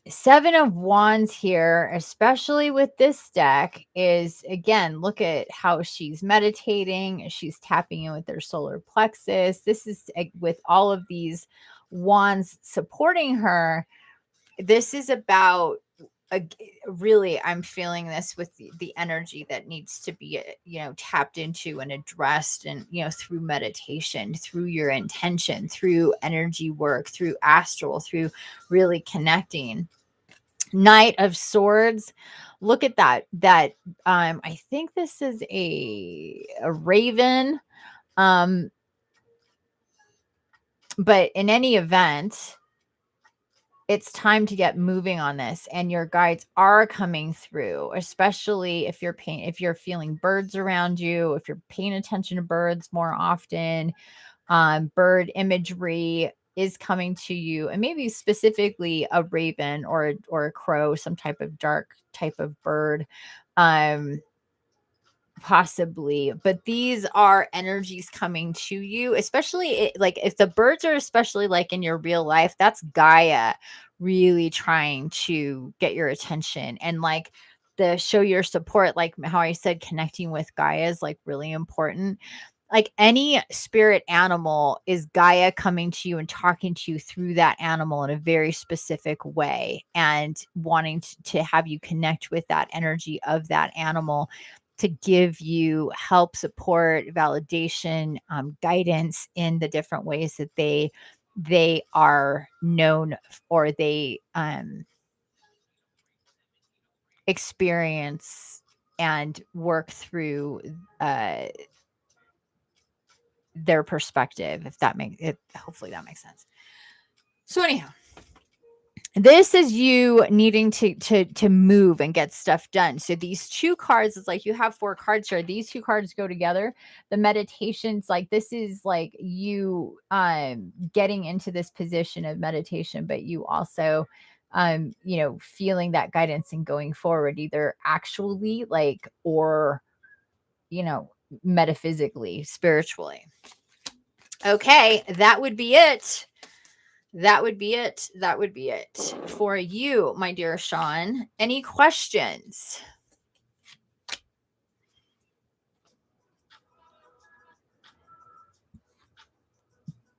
Seven of Wands here, especially with this deck, is again, look at how she's meditating. She's tapping in with their solar plexus. This is with all of these wands supporting her. This is about really, I'm feeling this with the energy that needs to be, tapped into and addressed, and, through meditation, through your intention, through energy work, through astral, through really connecting. Knight of Swords. Look at that. I think this is a raven. But in any event, it's time to get moving on this, and your guides are coming through, especially if you're feeling birds around you, if you're paying attention to birds more often. Bird imagery is coming to you, and maybe specifically a raven or a crow, some type of dark type of bird. Possibly, but these are energies coming to you, especially like if the birds are especially like in your real life, that's Gaia really trying to get your attention, and like the show your support, like how I said, connecting with Gaia is like really important. Like any spirit animal is Gaia coming to you and talking to you through that animal in a very specific way, and wanting to have you connect with that energy of that animal, to give you help, support, validation, guidance in the different ways that they are known, or they experience and work through their perspective, if that makes it, hopefully that makes sense. So anyhow, this is you needing to move and get stuff done. So these two cards, it's like you have 4 cards here. These 2 cards go together. The meditations, like this is like you getting into this position of meditation, but you also feeling that guidance and going forward, either actually like, or metaphysically, spiritually. Okay, that would be it. That would be it for you, my dear Sean. Any questions?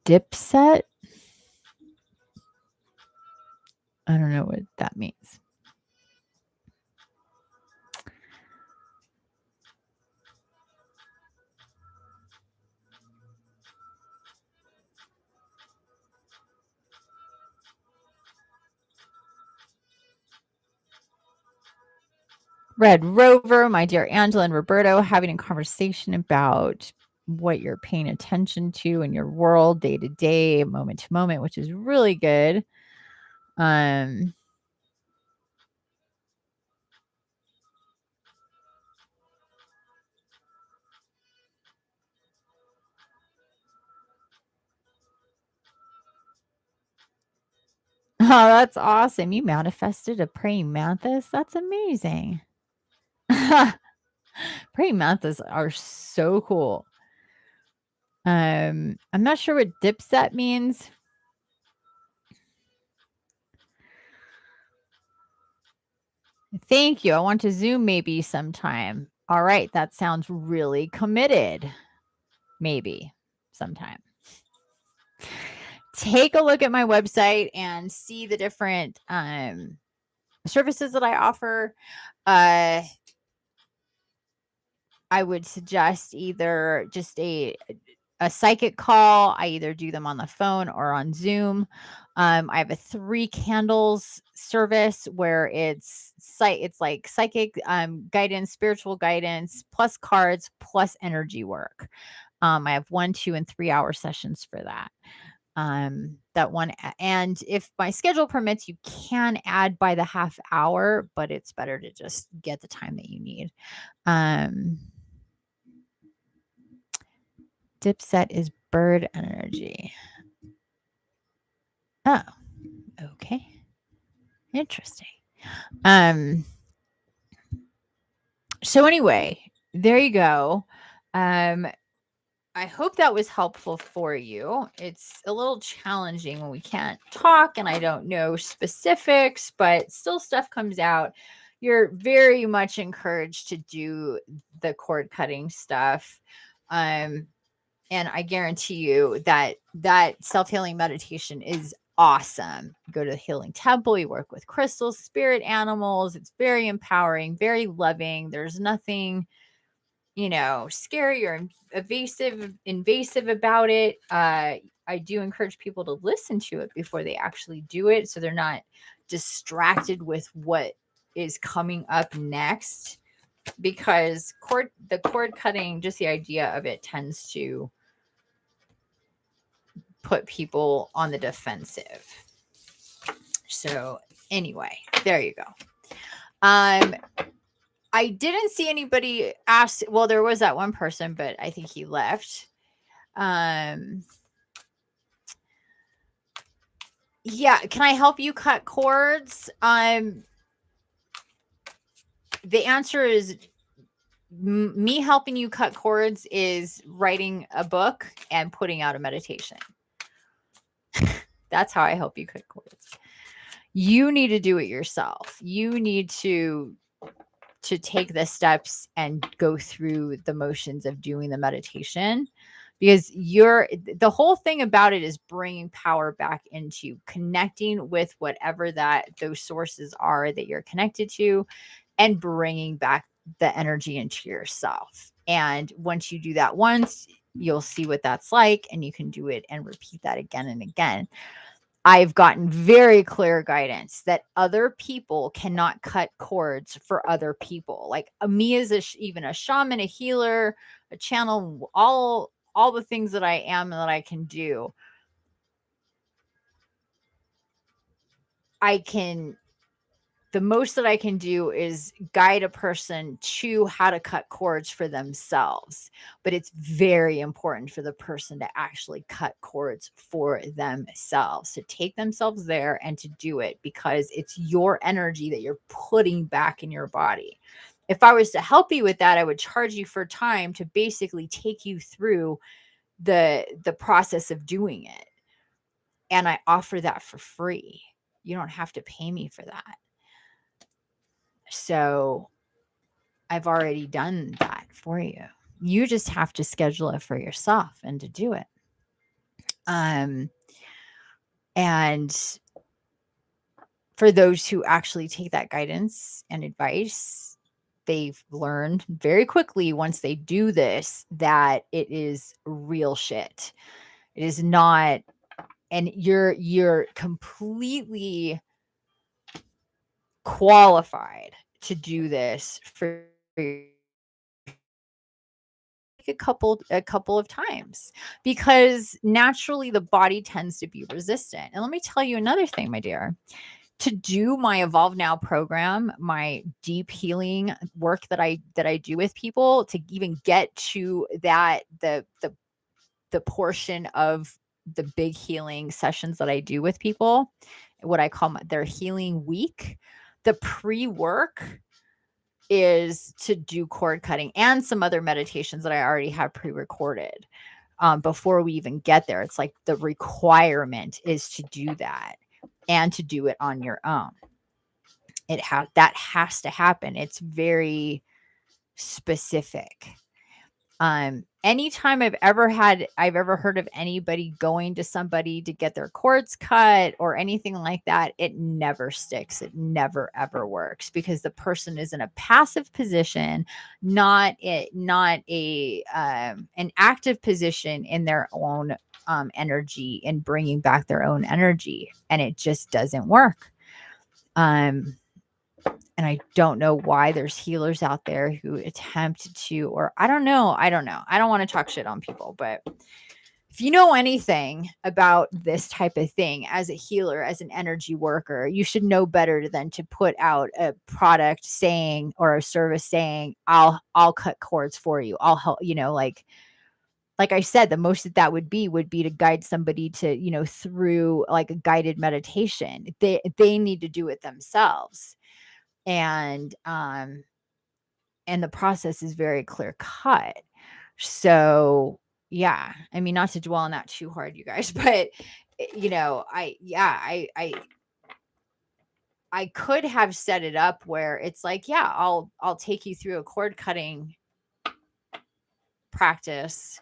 Dipset? I don't know what that means. Red Rover, my dear Angela and Roberto, having a conversation about what you're paying attention to in your world, day to day, moment to moment, which is really good. Oh, that's awesome. You manifested a praying mantis. That's amazing. Praying mantis are so cool. I'm not sure what dipset means. Thank you. I want to Zoom maybe sometime. All right. That sounds really committed. Maybe sometime. Take a look at my website and see the different services that I offer. I would suggest either just a psychic call. I either do them on the phone or on Zoom. I have a 3 candles service where it's like psychic guidance, spiritual guidance, plus cards, plus energy work. I have 1, 2, and 3 hour sessions for that. That one, and if my schedule permits, you can add by the half hour, but it's better to just get the time that you need. Dipset is bird energy. Oh, okay. Interesting. So anyway, there you go. I hope that was helpful for you. It's a little challenging when we can't talk and I don't know specifics, but still stuff comes out. You're very much encouraged to do the cord cutting stuff. And I guarantee you that self-healing meditation is awesome. You go to the healing temple, you work with crystals, spirit animals. It's very empowering, very loving. There's nothing, scary or invasive about it. I do encourage people to listen to it before they actually do it, so they're not distracted with what is coming up next, because the cord cutting, just the idea of it tends to put people on the defensive. So anyway, there you go. I didn't see anybody ask. Well, there was that one person, but I think he left. Yeah, can I help you cut cords? The answer is me helping you cut cords is writing a book and putting out a meditation. That's how I help you cut cords. You need to do it yourself. You need to take the steps and go through the motions of doing the meditation, because the whole thing about it is bringing power back into connecting with whatever those sources are that you're connected to, and bringing back the energy into yourself. And once you do that once, you'll see what that's like, and you can do it and repeat that again and again. I've gotten very clear guidance that other people cannot cut cords for other people. Like me as even a shaman, a healer, a channel, all the things that I am and that I can do. The most that I can do is guide a person to how to cut cords for themselves. But it's very important for the person to actually cut cords for themselves, to take themselves there and to do it, because it's your energy that you're putting back in your body. If I was to help you with that, I would charge you for time to basically take you through the process of doing it. And I offer that for free. You don't have to pay me for that. So I've already done that for you. You just have to schedule it for yourself and to do it. And for those who actually take that guidance and advice, they've learned very quickly once they do this that it is real shit. It is not, and you're completely qualified to do this for a couple of times, because naturally the body tends to be resistant. And let me tell you another thing, my dear. To do my Evolve Now program, my deep healing work that I do with people, to even get to that the portion of the big healing sessions that I do with people, what I call their healing week, the pre-work is to do cord cutting and some other meditations that I already have pre-recorded. Before we even get there, it's like the requirement is to do that and to do it on your own. That has to happen. It's very specific. Anytime I've ever heard of anybody going to somebody to get their cords cut or anything like that, it never sticks. It never ever works because the person is in a passive position, not a an active position in their own energy and bringing back their own energy, and it just doesn't work. And I don't know why there's healers out there who attempt to, or I don't know. I don't want to talk shit on people, but if you know anything about this type of thing as a healer, as an energy worker, you should know better than to put out a product saying, or a service saying, I'll cut cords for you. I'll help, like I said, the most that would be to guide somebody to, through like a guided meditation. They need to do it themselves. And the process is very clear cut. So yeah, I mean, not to dwell on that too hard, you guys, but I could have set it up where it's like, yeah, I'll take you through a cord cutting practice,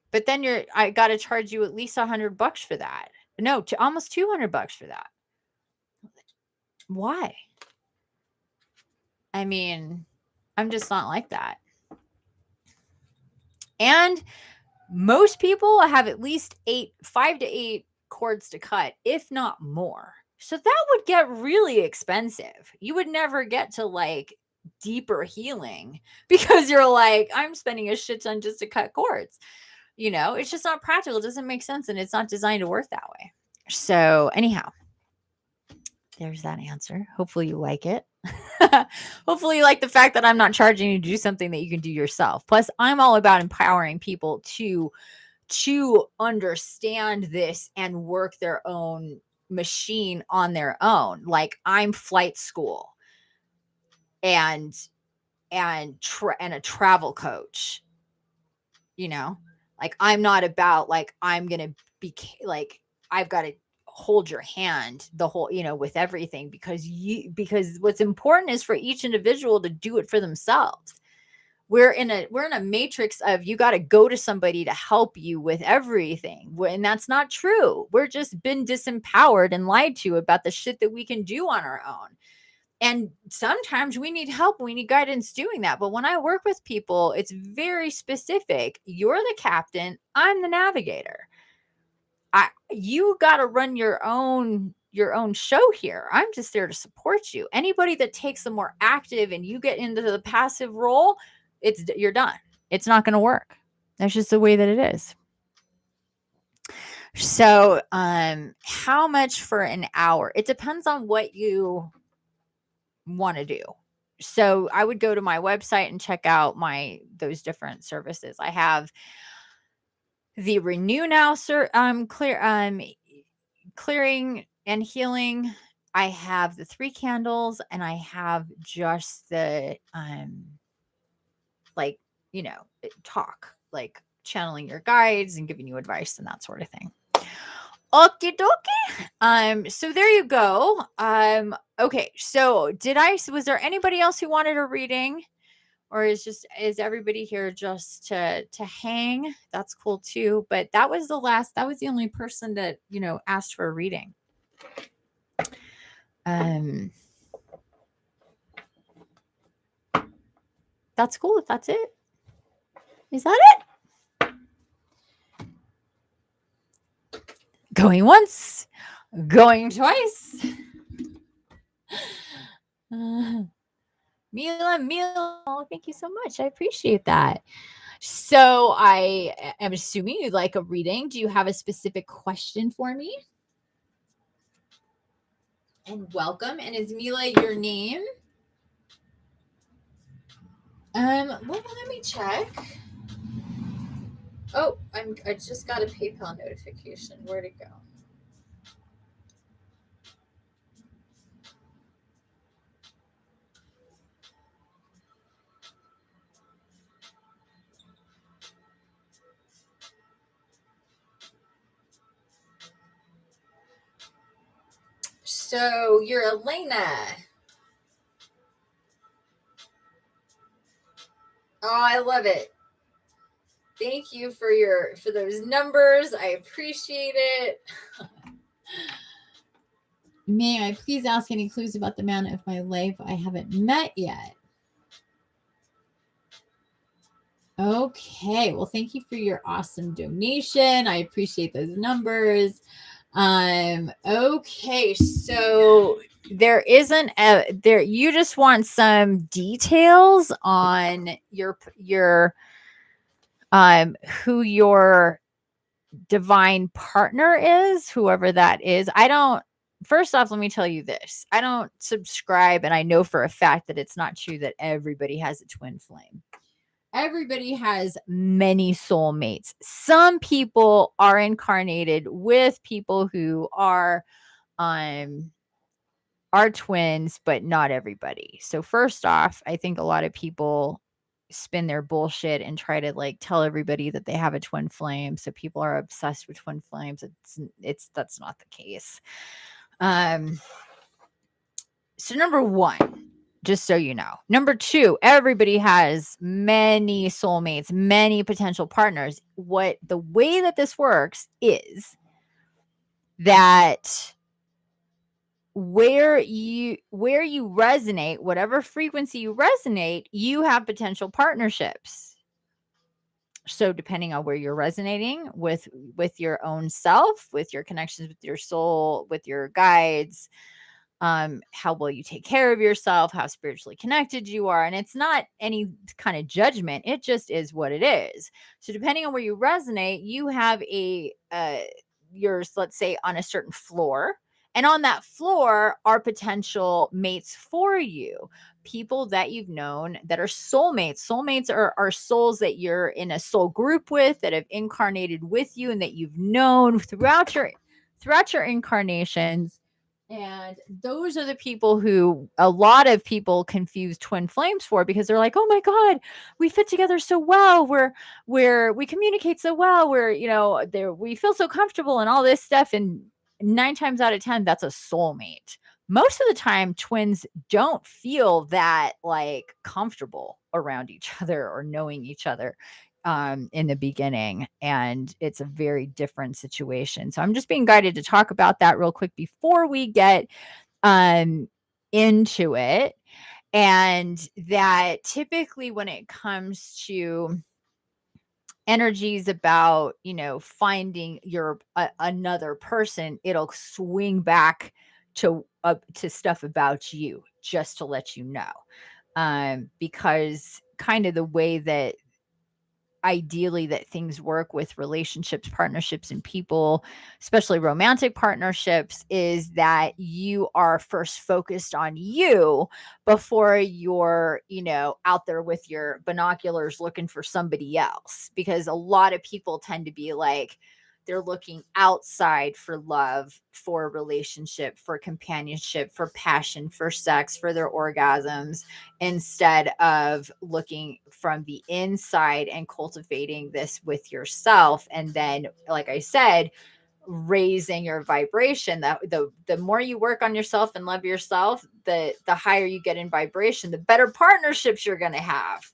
but then I got to charge you at least $100 for that. No, to almost $200 for that. Why? I mean, I'm just not like that. And most people have at least 5 to 8 cords to cut, if not more. So that would get really expensive. You would never get to like deeper healing because you're like, I'm spending a shit ton just to cut cords. It's just not practical. It doesn't make sense. And it's not designed to work that way. So anyhow, there's that answer. Hopefully you like it. Hopefully you like the fact that I'm not charging you to do something that you can do yourself. Plus, I'm all about empowering people to understand this and work their own machine on their own. Like I'm flight school and a travel coach. Like I'm not about like I'm gonna be like I've got to hold your hand the whole with everything, because what's important is for each individual to do it for themselves. We're in a matrix of you got to go to somebody to help you with everything, and that's not true. We're just been disempowered and lied to about the shit that we can do on our own. And sometimes we need help. We need guidance doing that. But when I work with people, it's very specific. You're the captain. I'm the navigator. You got to run your own show here. I'm just there to support you. Anybody that takes the more active and you get into the passive role, you're done. It's not going to work. That's just the way that it is. So, how much for an hour? It depends on what you want to do. So I would go to my website and check out those different services. I have the Renew Now, clearing and healing. I have the 3 candles, and I have just the talk, like channeling your guides and giving you advice and that sort of thing. Okie dokie. So there you go. Okay. So was there anybody else who wanted a reading, or is everybody here just to hang? That's cool too. But that was the only person that, asked for a reading. That's cool if that's it. Is that it? Going once, going twice. Mila, thank you so much. I appreciate that. So I am assuming you'd like a reading. Do you have a specific question for me? And welcome. And is Mila your name? Well, let me check. Oh, I just got a PayPal notification. Where'd it go? So you're Elena. Oh, I love it. Thank you for those numbers. I appreciate it. May I please ask any clues about the man of my life I haven't met yet? Okay, well, thank you for your awesome donation. I appreciate those numbers. Okay, so there isn't a there. You just want some details on your who your divine partner is, whoever that is. First off, let me tell you this. I don't subscribe, and I know for a fact that it's not true that everybody has a twin flame. Everybody has many soulmates. Some people are incarnated with people who are twins, but not everybody. So first off, I think a lot of people spin their bullshit and try to like tell everybody that they have a twin flame. So people are obsessed with twin flames. That's not the case. So number one, just so you know. Number two, everybody has many soulmates, many potential partners. The way that this works is that where you resonate, whatever frequency you resonate, you have potential partnerships. So depending on where you're resonating with your own self, with your connections with your soul, with your guides, how well you take care of yourself, how spiritually connected you are. And it's not any kind of judgment. It just is what it is. So depending on where you resonate, you have yours, let's say, on a certain floor. And on that floor are potential mates for you, people that you've known that are soulmates. Soulmates are souls that you're in a soul group with, that have incarnated with you and that you've known throughout your incarnations. And those are the people who a lot of people confuse twin flames for, because they're like, oh my God, we fit together so well. We communicate so well. We feel so comfortable and all this stuff. And 9 times out of 10, that's a soulmate. Most of the time, twins don't feel that like comfortable around each other or knowing each other in the beginning, and it's a very different situation. So I'm just being guided to talk about that real quick before we get into it. And that typically when it comes to energies about finding another person, it'll swing back to stuff about you, just to let you know, because kind of the way that ideally that things work with relationships, partnerships, and people, especially romantic partnerships, is that you are first focused on you before you're, out there with your binoculars looking for somebody else. Because a lot of people tend to be like, they're looking outside for love, for a relationship, for companionship, for passion, for sex, for their orgasms, instead of looking from the inside and cultivating this with yourself. And then, like I said, raising your vibration. The more you work on yourself and love yourself, the higher you get in vibration, the better partnerships you're going to have.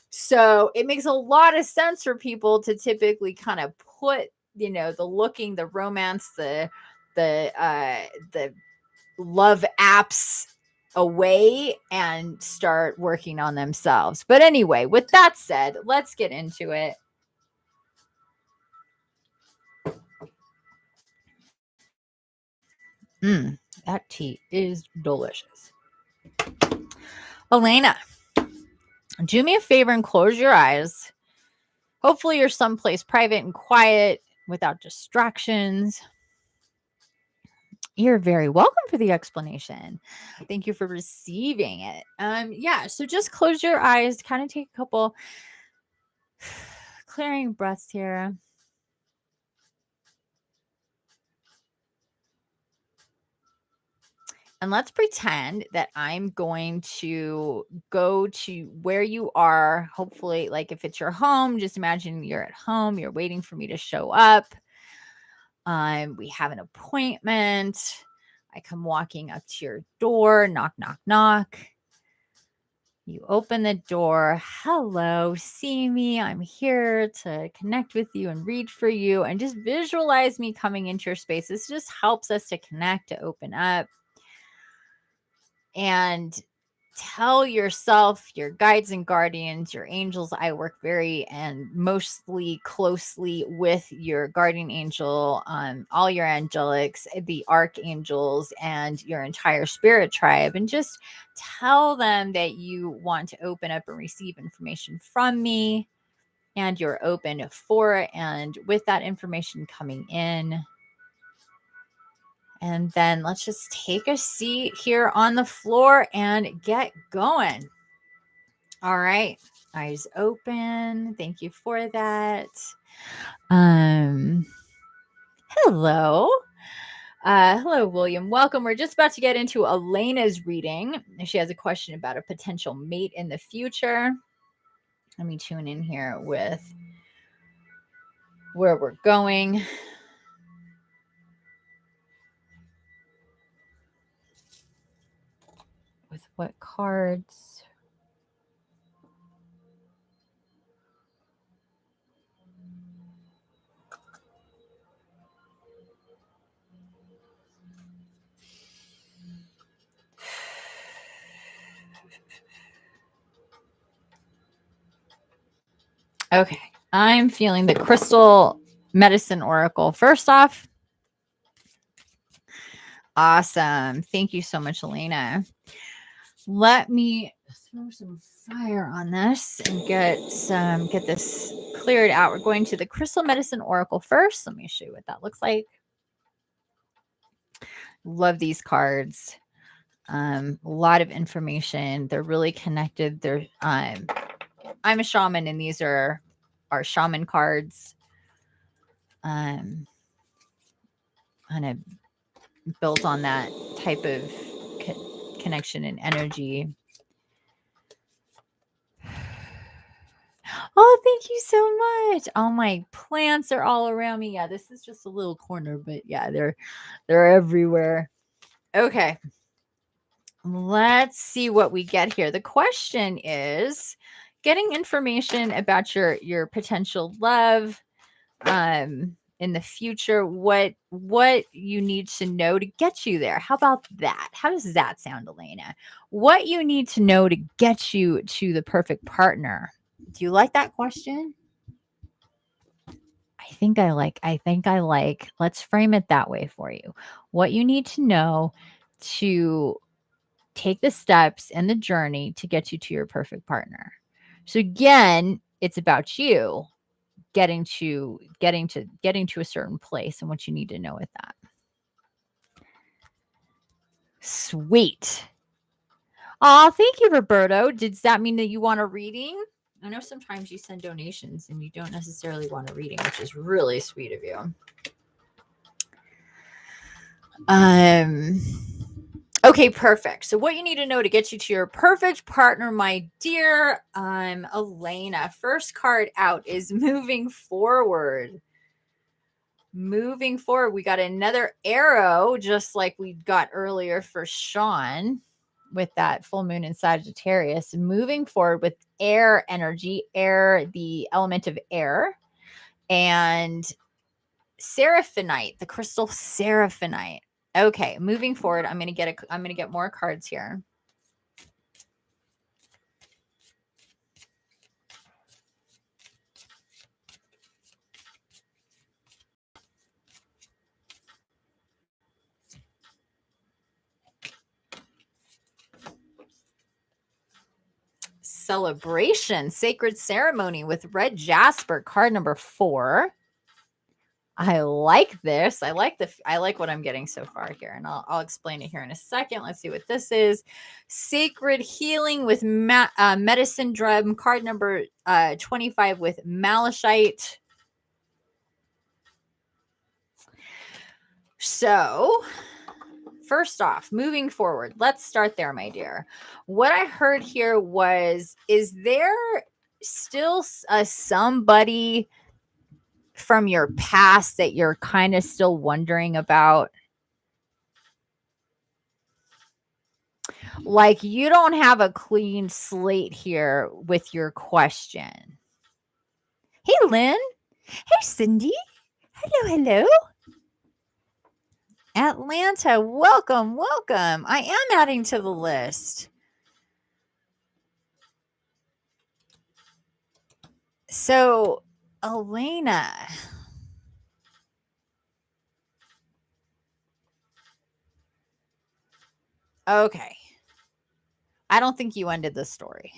So it makes a lot of sense for people to typically kind of put, the romance, the love apps away and start working on themselves. But anyway, with that said, let's get into it. That tea is delicious. Elena, do me a favor and close your eyes. Hopefully you're someplace private and quiet without distractions. You're very welcome for the explanation. Thank you for receiving it. So just close your eyes, kind of take a couple clearing breaths here. And let's pretend that I'm going to go to where you are. Hopefully, like if it's your home, just imagine you're at home, you're waiting for me to show up. We have an appointment. I come walking up to your door, knock, knock, knock. You open the door. Hello, see me. I'm here to connect with you and read for you. And just visualize me coming into your space. This just helps us to connect, to open up. And tell yourself, your guides and guardians, your angels. I work very and mostly closely with your guardian angel, all your angelics, the archangels, and your entire spirit tribe, and just tell them that you want to open up and receive information from me, and you're open for it. And with that information coming in, and then let's just take a seat here on the floor and get going. All right. Eyes open. Thank you for that. Hello. Hello, William. Welcome. We're just about to get into Elena's reading. She has a question about a potential mate in the future. Let me tune in here with where we're going. With what cards? Okay. I'm feeling the Crystal Medicine Oracle. First off, awesome. Thank you so much, Elena. Let me throw some fire on this and get this cleared out. We're going to the Crystal Medicine Oracle first. Let me show you what that looks like. Love these cards. A lot of information. They're really connected. They're I'm a shaman, and these are our shaman cards. Kind of built on that type of connection and energy. Oh, thank you so much. All my plants are all around me. Yeah, this is just a little corner, but yeah, they're everywhere. Okay. Let's see what we get here. The question is getting information about your potential love in the future, what you need to know to get you there. How about that? How does that sound, Elena? What you need to know to get you to the perfect partner. Do you like that question? I think I like. Let's frame it that way for you. What you need to know to take the steps and the journey to get you to your perfect partner. So again, it's about you getting to a certain place and what you need to know with that. Sweet. Oh, thank you, Roberto. Does that mean that you want a reading? I know sometimes you send donations and you don't necessarily want a reading, which is really sweet of you. Okay, perfect. So what you need to know to get you to your perfect partner, my dear Elena, first card out is moving forward. Moving forward, we got another arrow, just like we got earlier for Sean with that full moon in Sagittarius. Moving forward with air energy, air, the element of air, and Seraphinite, the crystal Seraphinite. Okay, moving forward, I'm gonna get more cards here. Celebration, sacred ceremony with red jasper, card number 4. I like this. I like what I'm getting so far here, and I'll explain it here in a second. Let's see what this is. Sacred healing with medicine drum, card number 25 with malachite. So, first off, moving forward, let's start there, my dear. What I heard here was, is there still somebody from your past that you're kind of still wondering about? Like you don't have a clean slate here with your question. Hey, Lynn. Hey, Cindy. Hello, hello. Atlanta, welcome, welcome. I am adding to the list. So, Elena. Okay. I don't think you ended the story.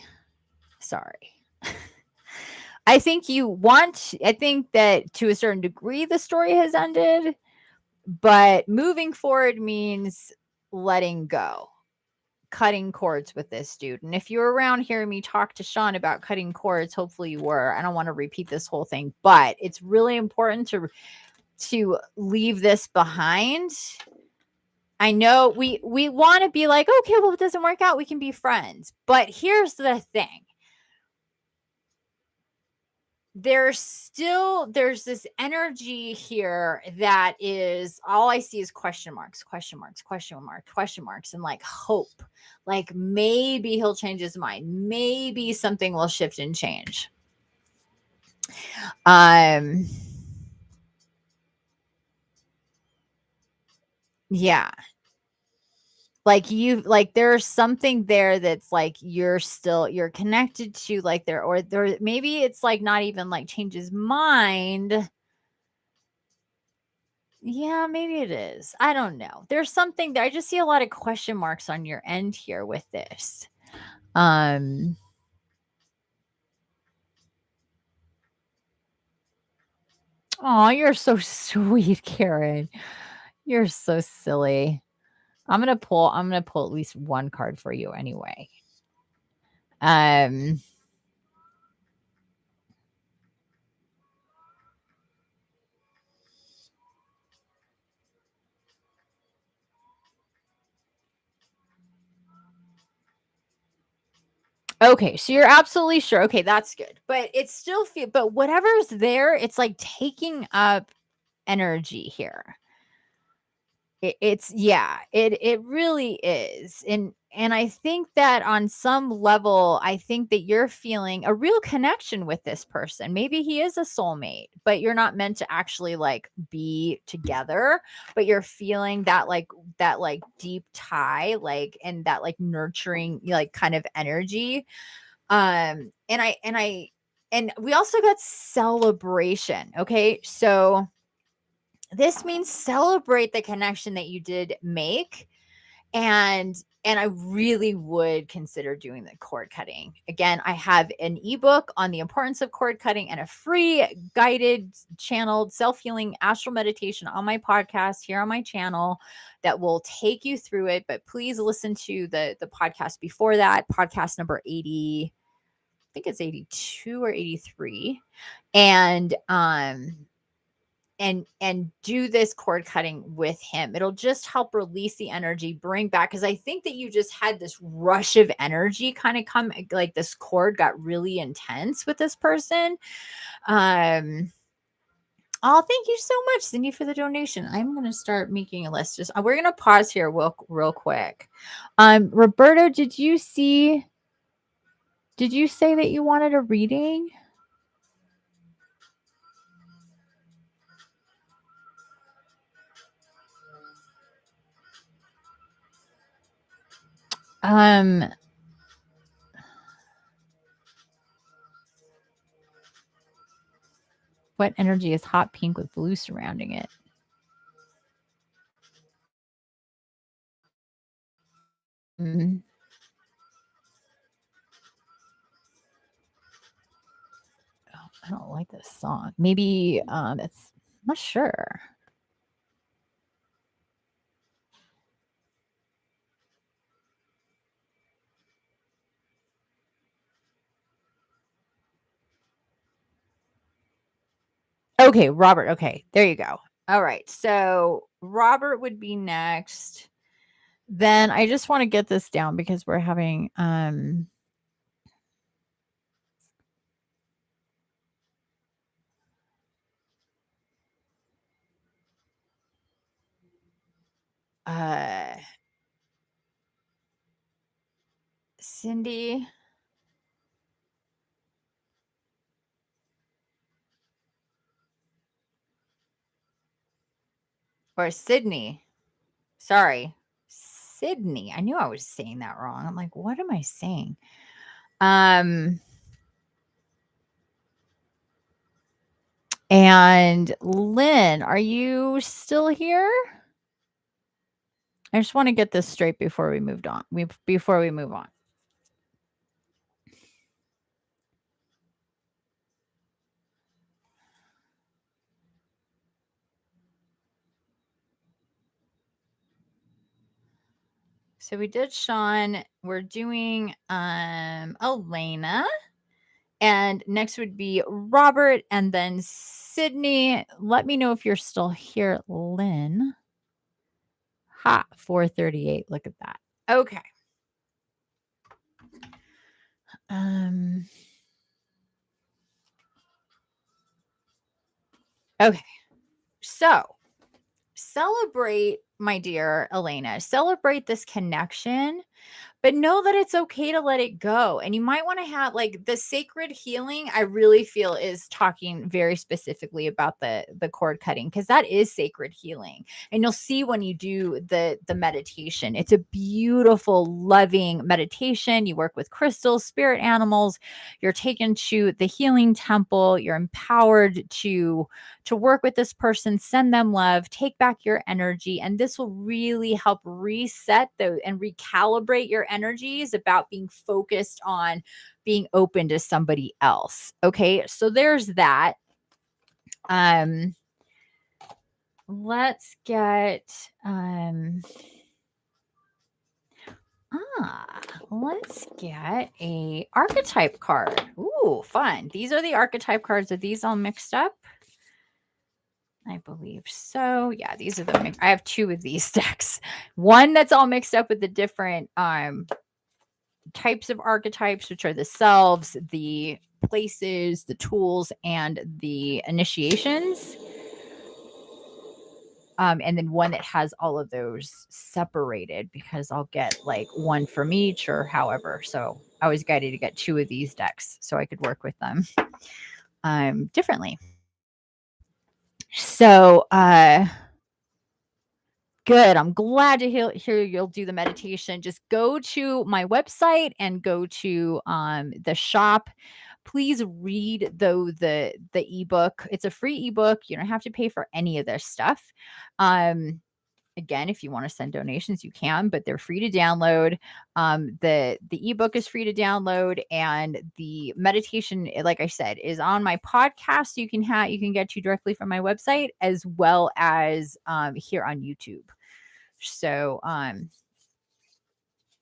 Sorry. I think that to a certain degree the story has ended, but moving forward means letting go, cutting cords with this dude. And if you're around hearing me talk to Sean about cutting cords, hopefully you were. I don't want to repeat this whole thing, but it's really important to leave this behind. I know we want to be like, okay, well, it doesn't work out, we can be friends. But here's the thing. There's this energy here that is all I see is question marks, question marks, question marks, question marks, and like hope. Like maybe he'll change his mind. Maybe something will shift and change. Yeah. Like there's something there that's like you're connected to, like there, or there maybe it's like not even like change his mind. Yeah, maybe it is. I don't know. There's something there. I just see a lot of question marks on your end here with this. Oh, you're so sweet, Karen. You're so silly. I'm gonna pull at least one card for you anyway. Um Okay, so you're absolutely sure. Okay, that's good. But it's still but whatever's there, it's like taking up energy here. It really is. And I think that on some level, I think that you're feeling a real connection with this person. Maybe he is a soulmate, but you're not meant to actually like be together, but you're feeling that like deep tie, like, and that like nurturing like kind of energy. And we also got celebration. Okay, so this means celebrate the connection that you did make, and I really would consider doing the cord cutting. Again, I have an ebook on the importance of cord cutting and a free guided channeled self-healing astral meditation on my podcast here on my channel that will take you through it. But please listen to the podcast before that, podcast number 80. I think it's 82 or 83. And do this cord cutting with him. It'll just help release the energy, bring back, because I think that you just had this rush of energy kind of come, like this cord got really intense with this person. Oh, thank you so much, Cindy, for the donation. I'm going to start making a list. Just we're going to pause here real quick. Roberto, did you say that you wanted a reading? What energy is hot pink with blue surrounding it? Mm. Oh, I don't like this song. Maybe it's I'm not sure. Okay, Robert. Okay, there you go. All right. So Robert would be next. Then I just want to get this down because we're having Cindy. Or Sydney. Sorry. Sydney. I knew I was saying that wrong. I'm like, what am I saying? And Lynn, are you still here? I just want to get this straight before we moved on. Before we move on. So we did Sean. We're doing Elena. And next would be Robert and then Sydney. Let me know if you're still here, Lynn. Ha, 4:38. Look at that. Okay. Okay. So celebrate, my dear Elena, celebrate this connection, but know that it's okay to let it go. And you might want to have like the sacred healing. I really feel is talking very specifically about the cord cutting, because that is sacred healing. And you'll see when you do the meditation, it's a beautiful, loving meditation. You work with crystals, spirit animals. You're taken to the healing temple. You're empowered to work with this person, send them love, take back your energy, and this will really help reset and recalibrate your energies about being focused on being open to somebody else. Okay, so there's that. Let's get let's get a archetype card. Ooh, fun. These are the archetype cards. Are these all mixed up? I believe so. Yeah, these are the I have two of these decks. One that's all mixed up with the different types of archetypes, which are the selves, the places, the tools, and the initiations. And then one that has all of those separated, because I'll get like one from each or however. So I was guided to get two of these decks so I could work with them differently. So good. I'm glad to hear you'll do the meditation. Just go to my website and go to the shop. Please read though the ebook. It's a free ebook. You don't have to pay for any of this stuff. Again, if you want to send donations, you can, but they're free to download. The ebook is free to download, and the meditation, like I said, is on my podcast. You can get to directly from my website, as well as here on YouTube. So and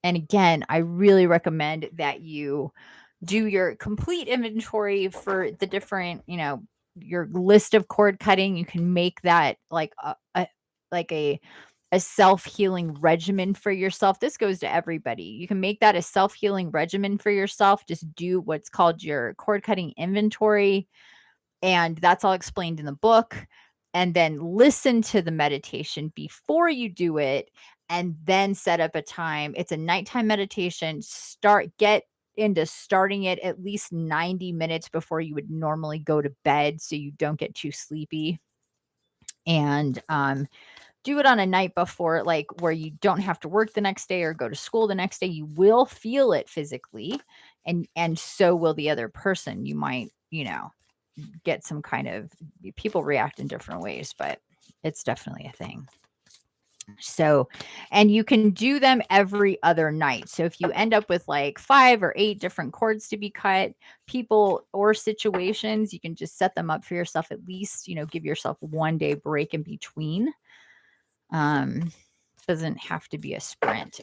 again, I really recommend that you do your complete inventory for the different, your list of cord cutting. You can make that like a self-healing regimen for yourself. This goes to everybody. You can make that a self-healing regimen for yourself. Just do what's called your cord cutting inventory. And that's all explained in the book. And then listen to the meditation before you do it, and then set up a time. It's a nighttime meditation. Get into starting it at least 90 minutes before you would normally go to bed, so you don't get too sleepy. And do it on a night before, like where you don't have to work the next day or go to school the next day. You will feel it physically, and so will the other person. You might, get some kind of, people react in different ways, but it's definitely a thing. So, and you can do them every other night. So if you end up with like 5 or 8 different cords to be cut, people or situations, you can just set them up for yourself. At least, give yourself one day break in between. Doesn't have to be a sprint.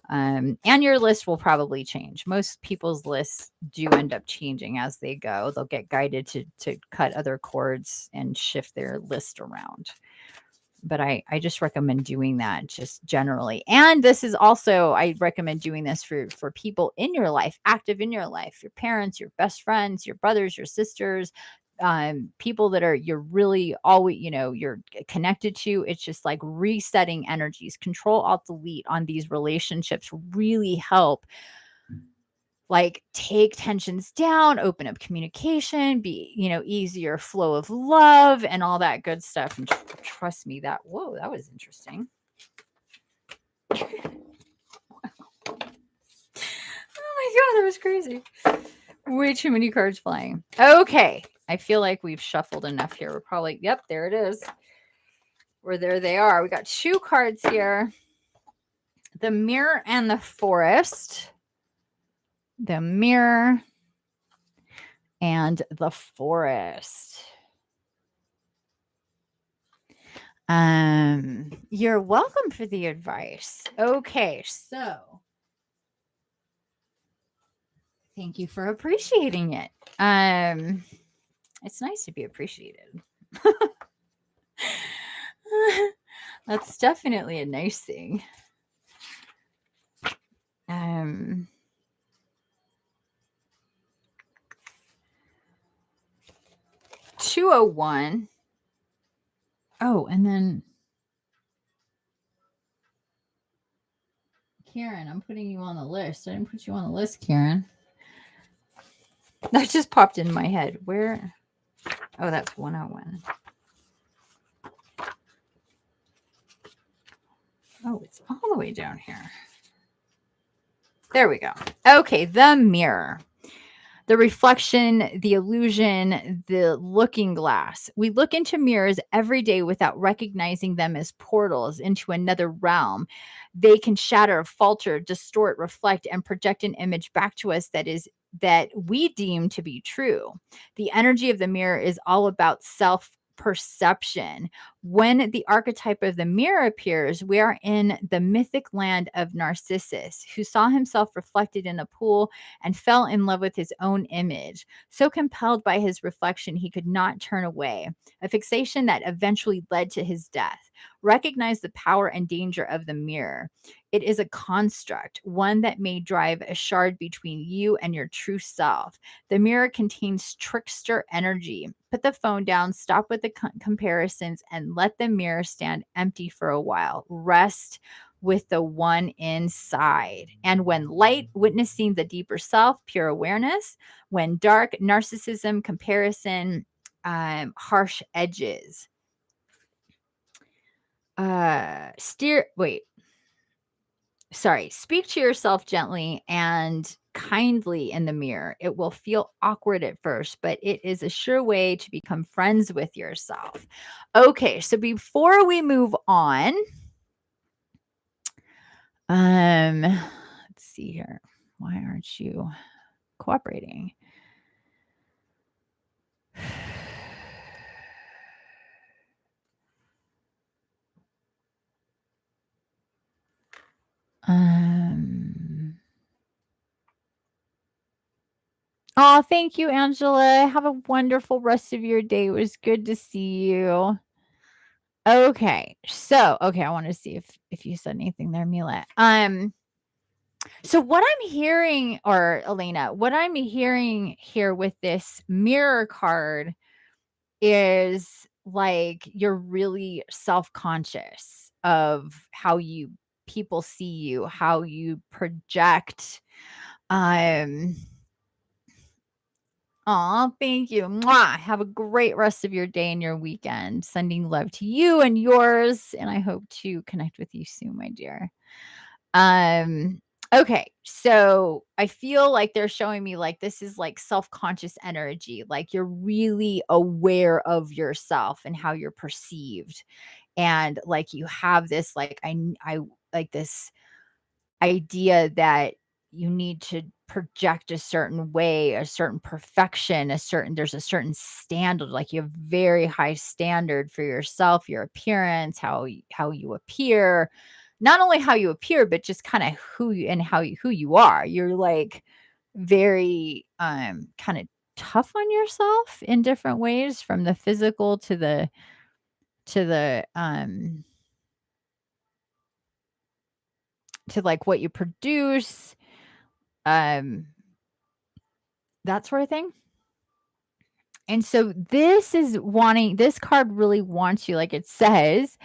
And your list will probably change. Most people's lists do end up changing as they go. They'll get guided to cut other cords and shift their list around. But I just recommend doing that just generally. And this is also, I recommend doing this for people in your life, active in your life, your parents, your best friends, your brothers, your sisters, people that you're really always, you're connected to. It's just like resetting energies. Control Alt Delete on these relationships really help like take tensions down, open up communication, be, easier flow of love and all that good stuff. And trust me, that was interesting. Oh my God, that was crazy. Way too many cards flying. Okay. I feel like we've shuffled enough here. We're probably, yep, there it is. Or there they are. We got 2 cards here. The Mirror and the Forest. The Mirror and the Forest. You're welcome for the advice. Okay, so thank you for appreciating it. It's nice to be appreciated. That's definitely a nice thing. 201. Oh, and then Karen, I'm putting you on the list. I didn't put you on the list, Karen. That just popped in my head. Where? Oh, that's 101. Oh, it's all the way down here. There we go. Okay, the mirror. The reflection, the illusion, the looking glass. We look into mirrors every day without recognizing them as portals into another realm. They can shatter, falter, distort, reflect, and project an image back to us that we deem to be true. The energy of the mirror is all about self perception. When the archetype of the mirror appears, we are in the mythic land of Narcissus, who saw himself reflected in a pool and fell in love with his own image. So compelled by his reflection, he could not turn away, a fixation that eventually led to his death. Recognize the power and danger of the mirror. It is a construct, one that may drive a shard between you and your true self. The mirror contains trickster energy. Put the phone down, stop with the comparisons, and let the mirror stand empty for a while. Rest with the one inside. And when light, witnessing the deeper self, pure awareness. When dark, narcissism, comparison, harsh edges. Speak to yourself gently and kindly in the mirror. It will feel awkward at first, but it is a sure way to become friends with yourself. Okay, so before we move on, let's see here. Why aren't you cooperating? Oh, thank you, Angela. Have a wonderful rest of your day. It was good to see you. Okay. So, I want to see if you said anything there, Mila. So what I'm hearing, or Elena, what I'm hearing here with this mirror card is like you're really self-conscious of how people see you, how you project. Aw, thank you. Mwah. Have a great rest of your day and your weekend. Sending love to you and yours, and I hope to connect with you soon, my dear. Okay, so I feel like they're showing me like this is like self-conscious energy, like you're really aware of yourself and how you're perceived. And like you have this like I like this idea that you need to project a certain way, a certain perfection, there's a certain standard, like you have very high standard for yourself, your appearance, how you appear, not only how you appear, but just kind of who you are. You're like very kind of tough on yourself in different ways, from the physical to the to like what you produce, that sort of thing. And so this card really wants you, like it says,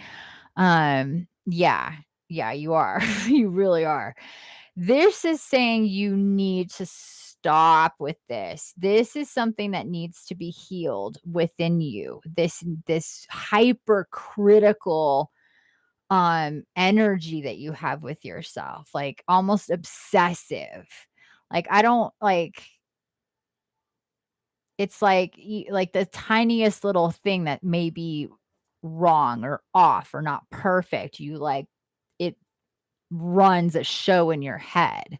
yeah, you are. You really are. This is saying you need to stop with this. This is something that needs to be healed within you. This hypercritical energy that you have with yourself, like almost obsessive. Like I don't like it's like the tiniest little thing that may be wrong or off or not perfect, you like it runs a show in your head.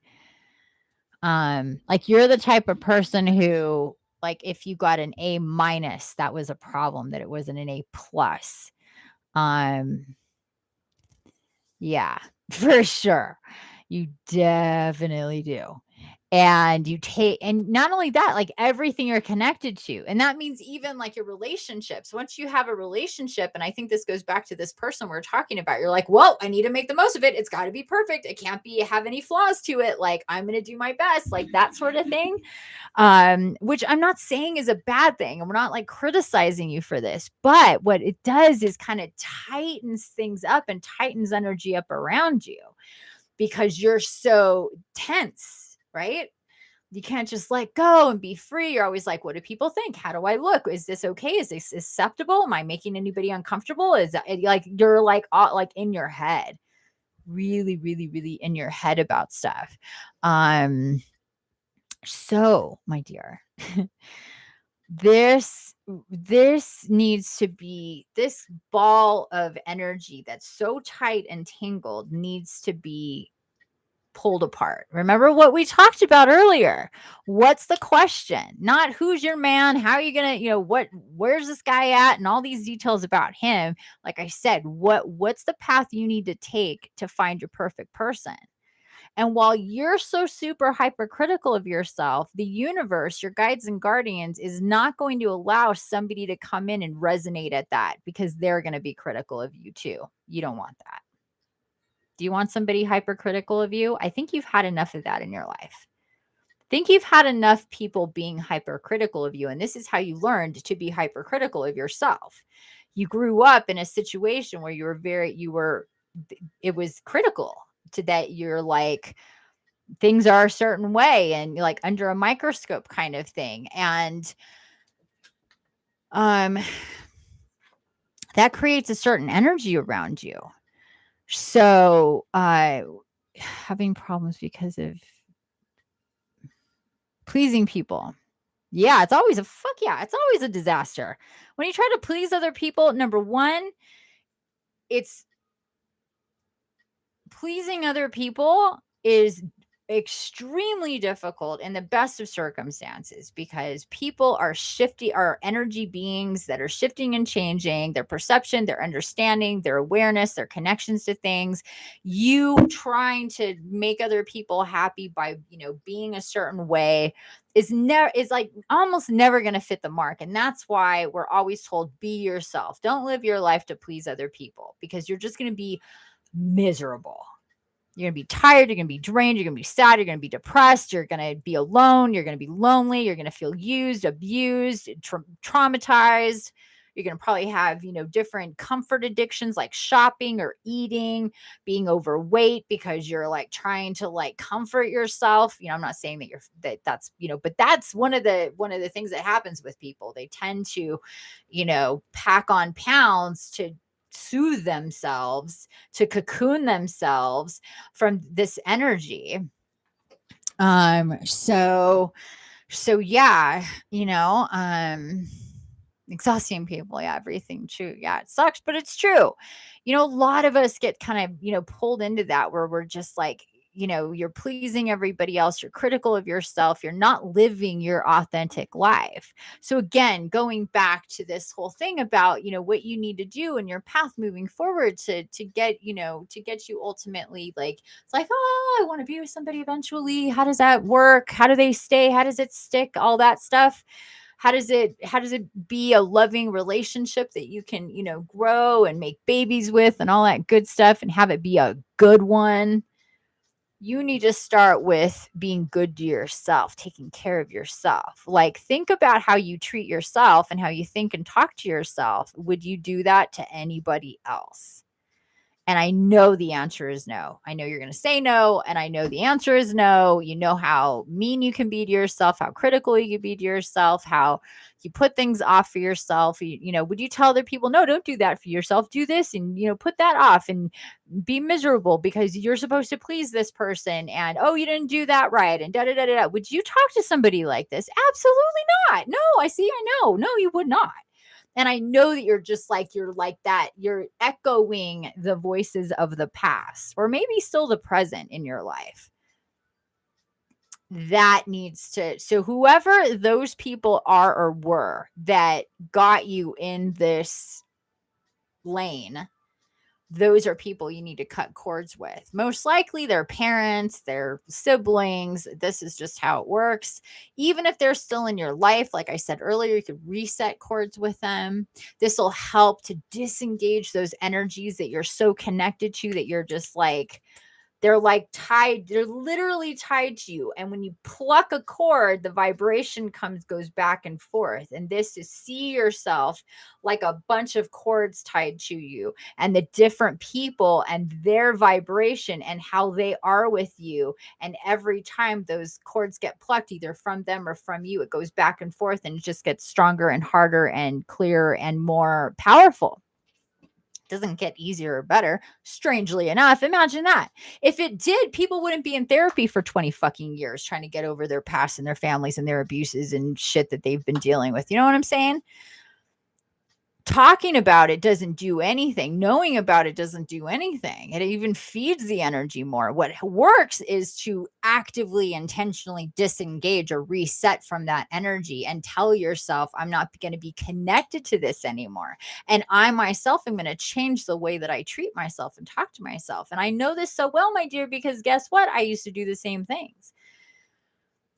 Like you're the type of person who, like, if you got an A minus, that was a problem, that it wasn't an A plus. Um, yeah, for sure. You definitely do. And you take, and not only that, like everything you're connected to. And that means even like your relationships. Once you have a relationship, and I think this goes back to this person we're talking about, you're like, well, I need to make the most of it. It's got to be perfect. It can't be have any flaws to it. Like I'm going to do my best, like that sort of thing. Which I'm not saying is a bad thing. And we're not like criticizing you for this, but what it does is kind of tightens things up and tightens energy up around you because you're so tense, right? You can't just let go and be free. You're always like, what do people think? How do I look? Is this okay? Is this acceptable? Am I making anybody uncomfortable? Is that like you're like in your head, really, really, really in your head about stuff. So, my dear, this needs to be, this ball of energy that's so tight and tangled needs to be pulled apart. Remember what we talked about earlier. What's the question? Not who's your man, how are you gonna, where's this guy at, and all these details about him. Like I said, what's the path you need to take to find your perfect person? And while you're so super hypercritical of yourself, the universe, your guides and guardians, is not going to allow somebody to come in and resonate at that, because they're going to be critical of you too. You don't want that. Do you want somebody hypercritical of you? I think you've had enough of that in your life. I think you've had enough people being hypercritical of you. And this is how you learned to be hypercritical of yourself. You grew up in a situation where it was critical to that. You're like, things are a certain way and like under a microscope kind of thing. And that creates a certain energy around you. So having problems because of pleasing people. Yeah, it's always a disaster. When you try to please other people, number one, it's pleasing other people is extremely difficult in the best of circumstances, because people are energy beings that are shifting and changing their perception, their understanding, their awareness, their connections to things. You trying to make other people happy by, being a certain way is like almost never going to fit the mark. And that's why we're always told, be yourself. Don't live your life to please other people, because you're just going to be miserable. You're going to be tired. You're going to be drained. You're going to be sad. You're going to be depressed. You're going to be alone. You're going to be lonely. You're going to feel used, abused, traumatized. You're going to probably have, different comfort addictions like shopping or eating, being overweight because you're like trying to like comfort yourself. I'm not saying that's, but that's one of the things that happens with people. They tend to, pack on pounds to soothe themselves, to cocoon themselves from this energy. So yeah, exhausting people. Yeah, everything true. Yeah, it sucks, but it's true. A lot of us get kind of, pulled into that where we're just like, you're pleasing everybody else. You're critical of yourself. You're not living your authentic life. So again, going back to this whole thing about, what you need to do in your path moving forward to get, to get you ultimately, like, it's like, oh, I want to be with somebody eventually. How does that work? How do they stay? How does it stick? All that stuff. How does it be a loving relationship that you can, grow and make babies with and all that good stuff and have it be a good one? You need to start with being good to yourself, taking care of yourself. Like, think about how you treat yourself and how you think and talk to yourself. Would you do that to anybody else? And I know the answer is no. I know you're going to say no. And I know the answer is no. You know how mean you can be to yourself, how critical you can be to yourself, how you put things off for yourself. Would you tell other people, no, don't do that for yourself. Do this and, put that off and be miserable because you're supposed to please this person. And, oh, you didn't do that right. And da da da da. Would you talk to somebody like this? Absolutely not. No, I know. No, you would not. And I know that you're like that. You're echoing the voices of the past or maybe still the present in your life. That needs to, so whoever those people are or were that got you in this lane, those are people you need to cut cords with. Most likely their parents, their siblings. This is just how it works. Even if they're still in your life, like I said earlier, you could reset cords with them. This will help to disengage those energies that you're so connected to that you're just like, they're like tied, they're literally tied to you. And when you pluck a cord, the vibration goes back and forth. And this is see yourself like a bunch of cords tied to you and the different people and their vibration and how they are with you. And every time those cords get plucked, either from them or from you, it goes back and forth and it just gets stronger and harder and clearer and more powerful. Doesn't get easier or better. Strangely enough, imagine that. If it did, people wouldn't be in therapy for 20 fucking years trying to get over their past and their families and their abuses and shit that they've been dealing with. You know what I'm saying? Talking about it doesn't do anything. Knowing about it doesn't do anything. It even feeds the energy more. What works is to actively, intentionally disengage or reset from that energy and tell yourself, I'm not going to be connected to this anymore. And I myself am going to change the way that I treat myself and talk to myself. And I know this so well, my dear, because guess what? I used to do the same things.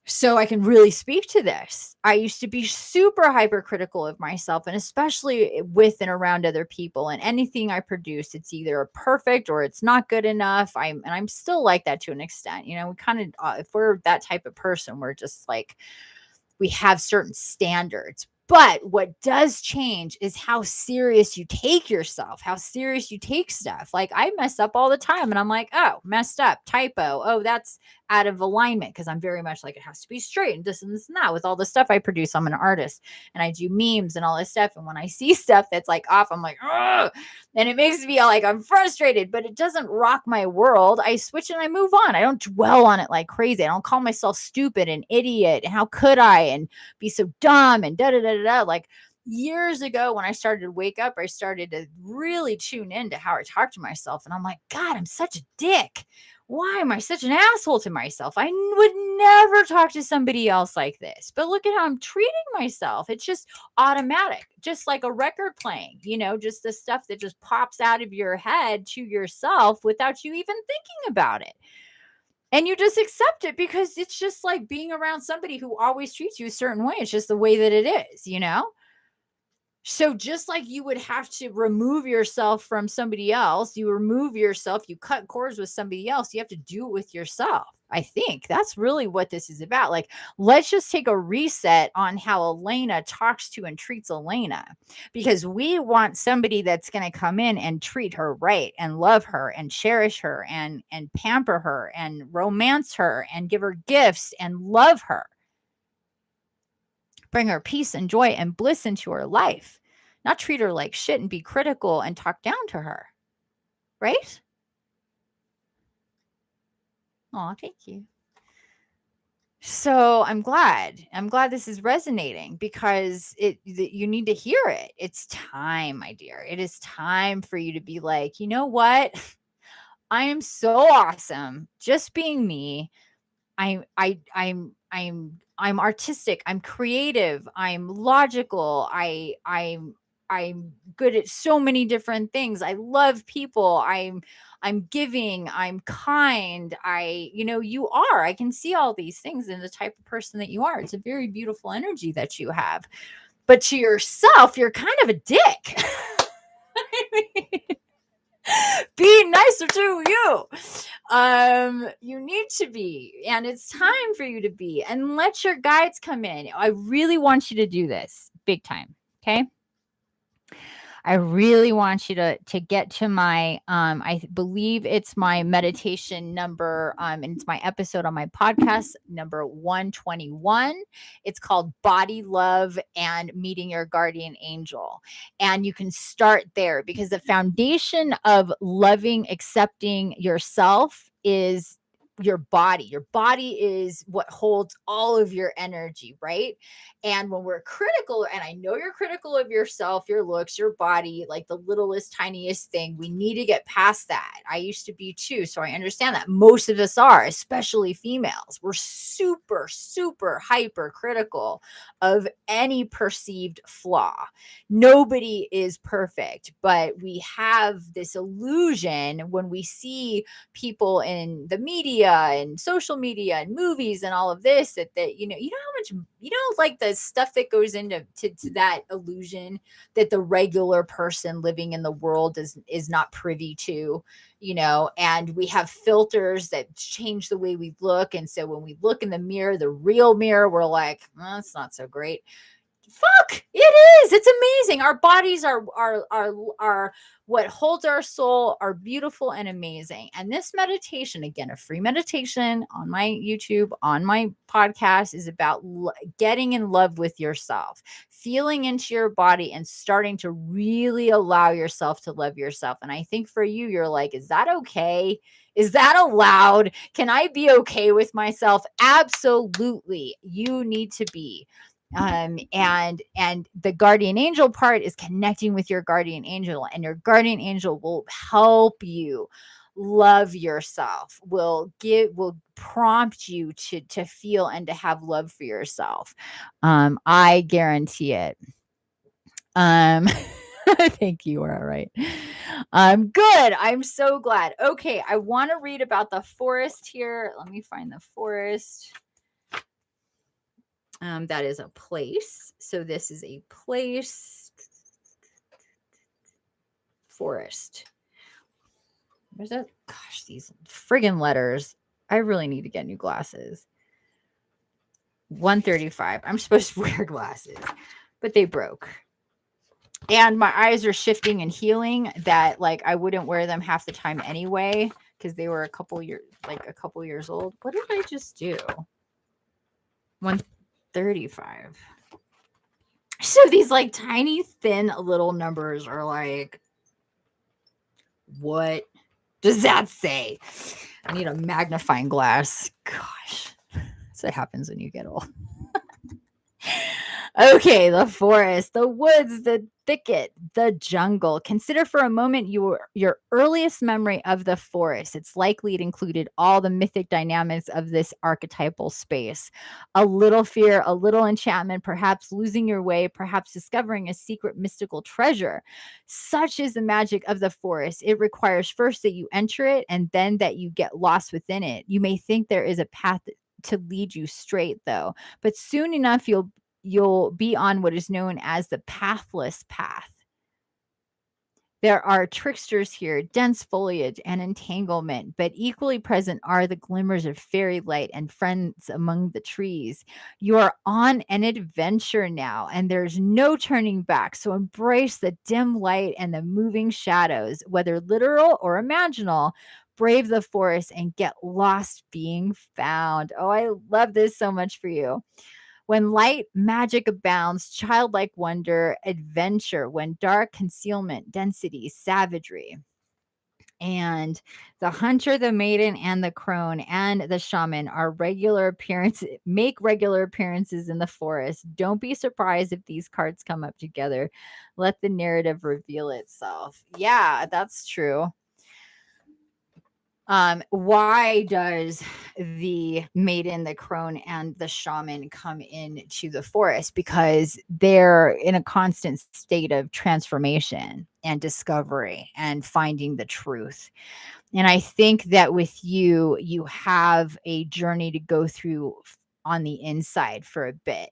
So I can really speak to this. I used to be super hypercritical of myself, and especially with and around other people. And anything I produce, it's either perfect or it's not good enough. I'm still like that to an extent. We kind of, if we're that type of person, we're just like, we have certain standards. But what does change is how serious you take yourself, how serious you take stuff. Like I mess up all the time and I'm like, oh, messed up, typo. Oh, that's out of alignment because I'm very much like it has to be straight and this and this and that. With all the stuff I produce, I'm an artist and I do memes and all this stuff. And when I see stuff that's like off, I'm like, oh, and it makes me like I'm frustrated, but it doesn't rock my world. I switch and I move on. I don't dwell on it like crazy. I don't call myself stupid and idiot. And how could I? And be so dumb and da da da da. Like years ago when I started to wake up, I started to really tune into how I talk to myself. And I'm like, God, I'm such a dick. Why am I such an asshole to myself? I would never talk to somebody else like this. But look at how I'm treating myself. It's just automatic, just like a record playing, just the stuff that just pops out of your head to yourself without you even thinking about it. And you just accept it because it's just like being around somebody who always treats you a certain way. It's just the way that it is, So just like you would have to remove yourself from somebody else, you remove yourself, you cut cords with somebody else, you have to do it with yourself. I think that's really what this is about. Like, let's just take a reset on how Elena talks to and treats Elena, because we want somebody that's going to come in and treat her right and love her and cherish her and pamper her and romance her and give her gifts and love her. Bring her peace and joy and bliss into her life, not treat her like shit and be critical and talk down to her. Right? Oh, thank you. So I'm glad this is resonating because you need to hear it. It's time, my dear. It is time for you to be like, you know what? I am so awesome. Just being me. I'm artistic. I'm creative. I'm logical. I'm good at so many different things. I love people. I'm giving. I'm kind. You are. I can see all these things in the type of person that you are. It's a very beautiful energy that you have. But to yourself, you're kind of a dick. Be nicer to you. You need to be, and it's time for you to be, and let your guides come in. I really want you to do this big time. Okay. I really want you to get to my I believe it's my meditation number and it's my episode on my podcast number 121. It's called Body Love and Meeting Your Guardian Angel. And you can start there because the foundation of loving, accepting yourself is your body. Your body is what holds all of your energy, right? And when we're critical, and I know you're critical of yourself, your looks, your body, like the littlest, tiniest thing, we need to get past that. I used to be too. So I understand that most of us are, especially females. We're super, super hyper critical of any perceived flaw. Nobody is perfect, but we have this illusion when we see people in the media and social media and movies and all of this that you know how much like the stuff that goes into to that illusion that the regular person living in the world is not privy to, and we have filters that change the way we look, and so when we look in the mirror, the real mirror, we're like, well, it's not so great. Fuck, it is. It's amazing. Our bodies are what holds our soul, are beautiful and amazing. And this meditation, again, a free meditation on my YouTube, on my podcast, is about getting in love with yourself, feeling into your body and starting to really allow yourself to love yourself. And I think for you, you're like, is that okay? Is that allowed? Can I be okay with myself? Absolutely. You need to be. And the guardian angel part is connecting with your guardian angel, and your guardian angel will help you love yourself, will prompt you to feel and to have love for yourself. I guarantee it. I think you are right. Good. I'm so glad. Okay, I want to read about the forest here. Let me find the forest. That is a place. So this is a place. Forest. Where's that? Gosh, these friggin' letters. I really need to get new glasses. 135. I'm supposed to wear glasses, but they broke. And my eyes are shifting and healing that like I wouldn't wear them half the time anyway, because they were a couple years old. What did I just do? 135. So these like tiny, thin little numbers are like, what does that say? I need a magnifying glass. Gosh, that's what happens when you get old. Okay, the forest, the woods, the thicket, the jungle. Consider for a moment your earliest memory of the forest. It's likely it included all the mythic dynamics of this archetypal space. A little fear, a little enchantment, perhaps losing your way, perhaps discovering a secret mystical treasure. Such is the magic of the forest. It requires first that you enter it and then that you get lost within it. You may think there is a path to lead you straight, though, but soon enough you'll be on what is known as the pathless path. There are tricksters here, dense foliage and entanglement, but equally present are the glimmers of fairy light and friends among the trees. You are on an adventure now, and there's no turning back. So embrace the dim light and the moving shadows, whether literal or imaginal. Brave the forest and get lost being found. Oh, I love this so much for you. When light, magic abounds, childlike wonder, adventure, when dark, concealment, density, savagery. And the hunter, the maiden, and the crone and the shaman make regular appearances in the forest. Don't be surprised if these cards come up together. Let the narrative reveal itself. Yeah, that's true. Why does the maiden, the crone, and the shaman come into the forest? Because they're in a constant state of transformation and discovery and finding the truth. And I think that with you, you have a journey to go through on the inside for a bit.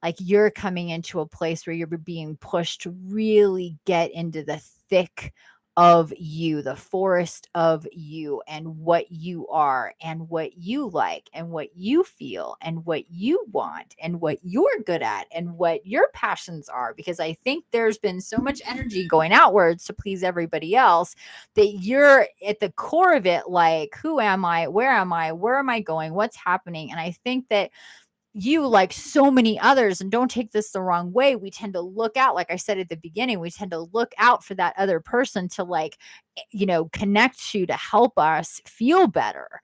Like you're coming into a place where you're being pushed to really get into the thick of you, the forest of you, and what you are, and what you like, and what you feel, and what you want, and what you're good at, and what your passions are. Because I think there's been so much energy going outwards to please everybody else that you're at the core of it, like, who am I? Where am I? Where am I going? What's happening? And I think that you, like so many others, and don't take this the wrong way, we tend to look out, like I said at the beginning, we tend to look out for that other person to, like, connect to help us feel better.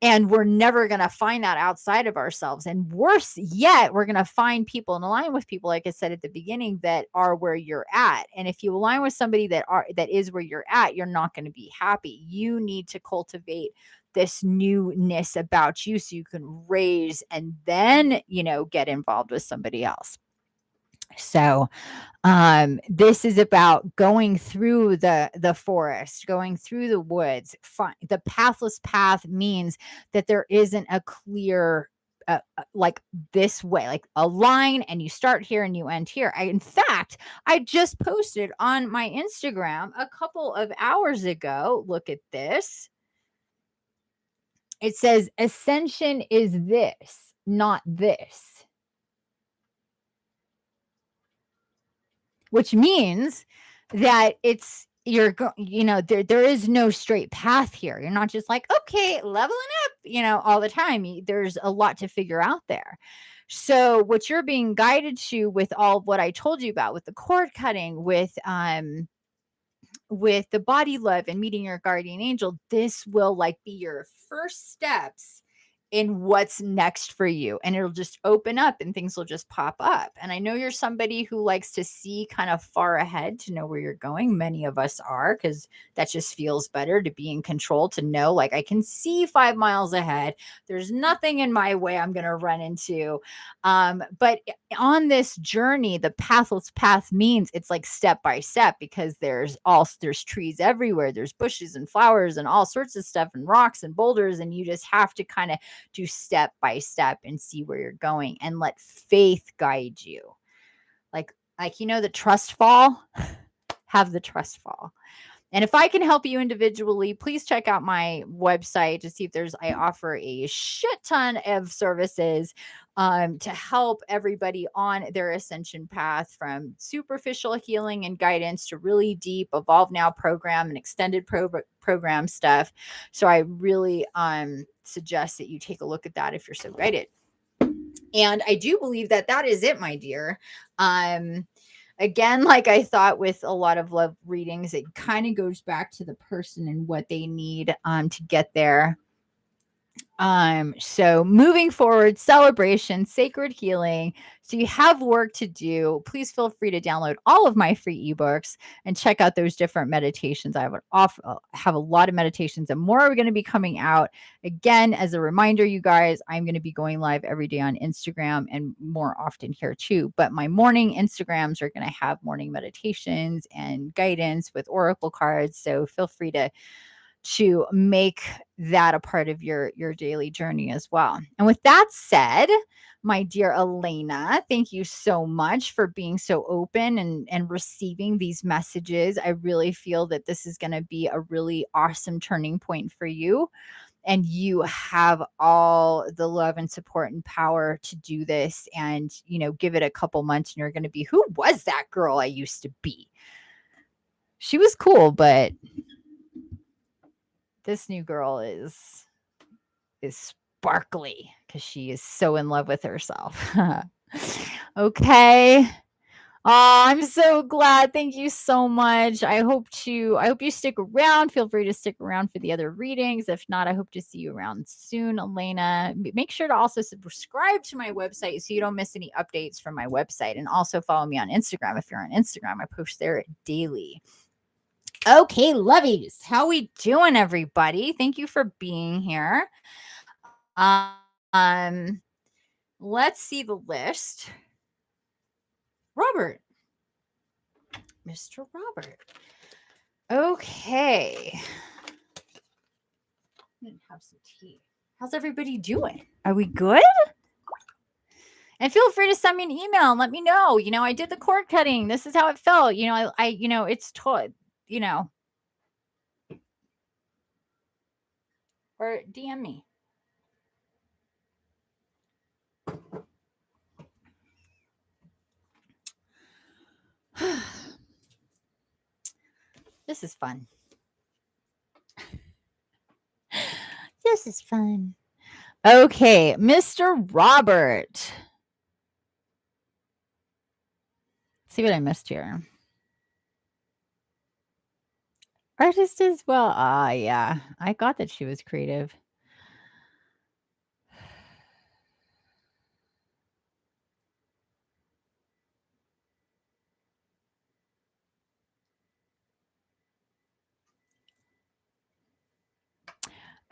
And we're never going to find that outside of ourselves. And worse yet, we're going to find people and align with people, like I said at the beginning, that are where you're at. And if you align with somebody that is where you're at, you're not going to be happy. You need to cultivate this newness about you so you can raise and then, get involved with somebody else. So this is about going through the forest, going through the woods. The pathless path means that there isn't a clear like this way, like a line, and you start here and you end here. In fact, I just posted on my Instagram a couple of hours ago. Look at this. It says ascension is this, not this. Which means that there is no straight path here. You're not just like, okay, leveling up, all the time. There's a lot to figure out there. So what you're being guided to with all of what I told you about, with the cord cutting, with the body love and meeting your guardian angel, this will like be your first steps in what's next for you. And it'll just open up and things will just pop up. And I know you're somebody who likes to see kind of far ahead to know where you're going. Many of us are, because that just feels better to be in control, to know, like, I can see 5 miles ahead. There's nothing in my way I'm going to run into. But on this journey, the pathless path means it's like step by step, because there's trees everywhere. There's bushes and flowers and all sorts of stuff, and rocks and boulders. And you just have to kind of do step by step and see where you're going, and let faith guide you. Like the trust fall, have the trust fall. And if I can help you individually, please check out my website to see if I offer a shit ton of services to help everybody on their ascension path, from superficial healing and guidance to really deep Evolve Now program and extended program stuff. So I really suggest that you take a look at that if you're so guided. And I do believe that is it, my dear. Again, like I thought with a lot of love readings, it kind of goes back to the person and what they need to get there. So moving forward, celebration, sacred healing. So you have work to do. Please feel free to download all of my free ebooks and check out those different meditations. I would have a lot of meditations, and more are going to be coming out. Again, as a reminder, you guys, I'm going to be going live every day on Instagram and more often here too. But my morning Instagrams are going to have morning meditations and guidance with oracle cards. So feel free to make that a part of your daily journey as well. And with that said, my dear Elena, thank you so much for being so open and receiving these messages. I really feel that this is going to be a really awesome turning point for you. And you have all the love and support and power to do this. And, give it a couple months and you're going to be, who was that girl I used to be? She was cool, but this new girl is sparkly because she is so in love with herself. Okay. Oh, I'm so glad. Thank you so much. I hope you stick around. Feel free to stick around for the other readings. If not, I hope to see you around soon, Elena. Make sure to also subscribe to my website so you don't miss any updates from my website. And also follow me on Instagram. If you're on Instagram, I post there daily. Okay, lovies, how we doing, everybody? Thank you for being here. Let's see the list. Robert. Mr. Robert. Okay. I'm gonna have some tea. How's everybody doing? Are we good? And feel free to send me an email and let me know. I did the cord cutting. This is how it felt. It's taught, or DM me. This is fun. This is fun. Okay, Mr. Robert. Let's see what I missed here. Artist as well. Ah, yeah. I got that she was creative.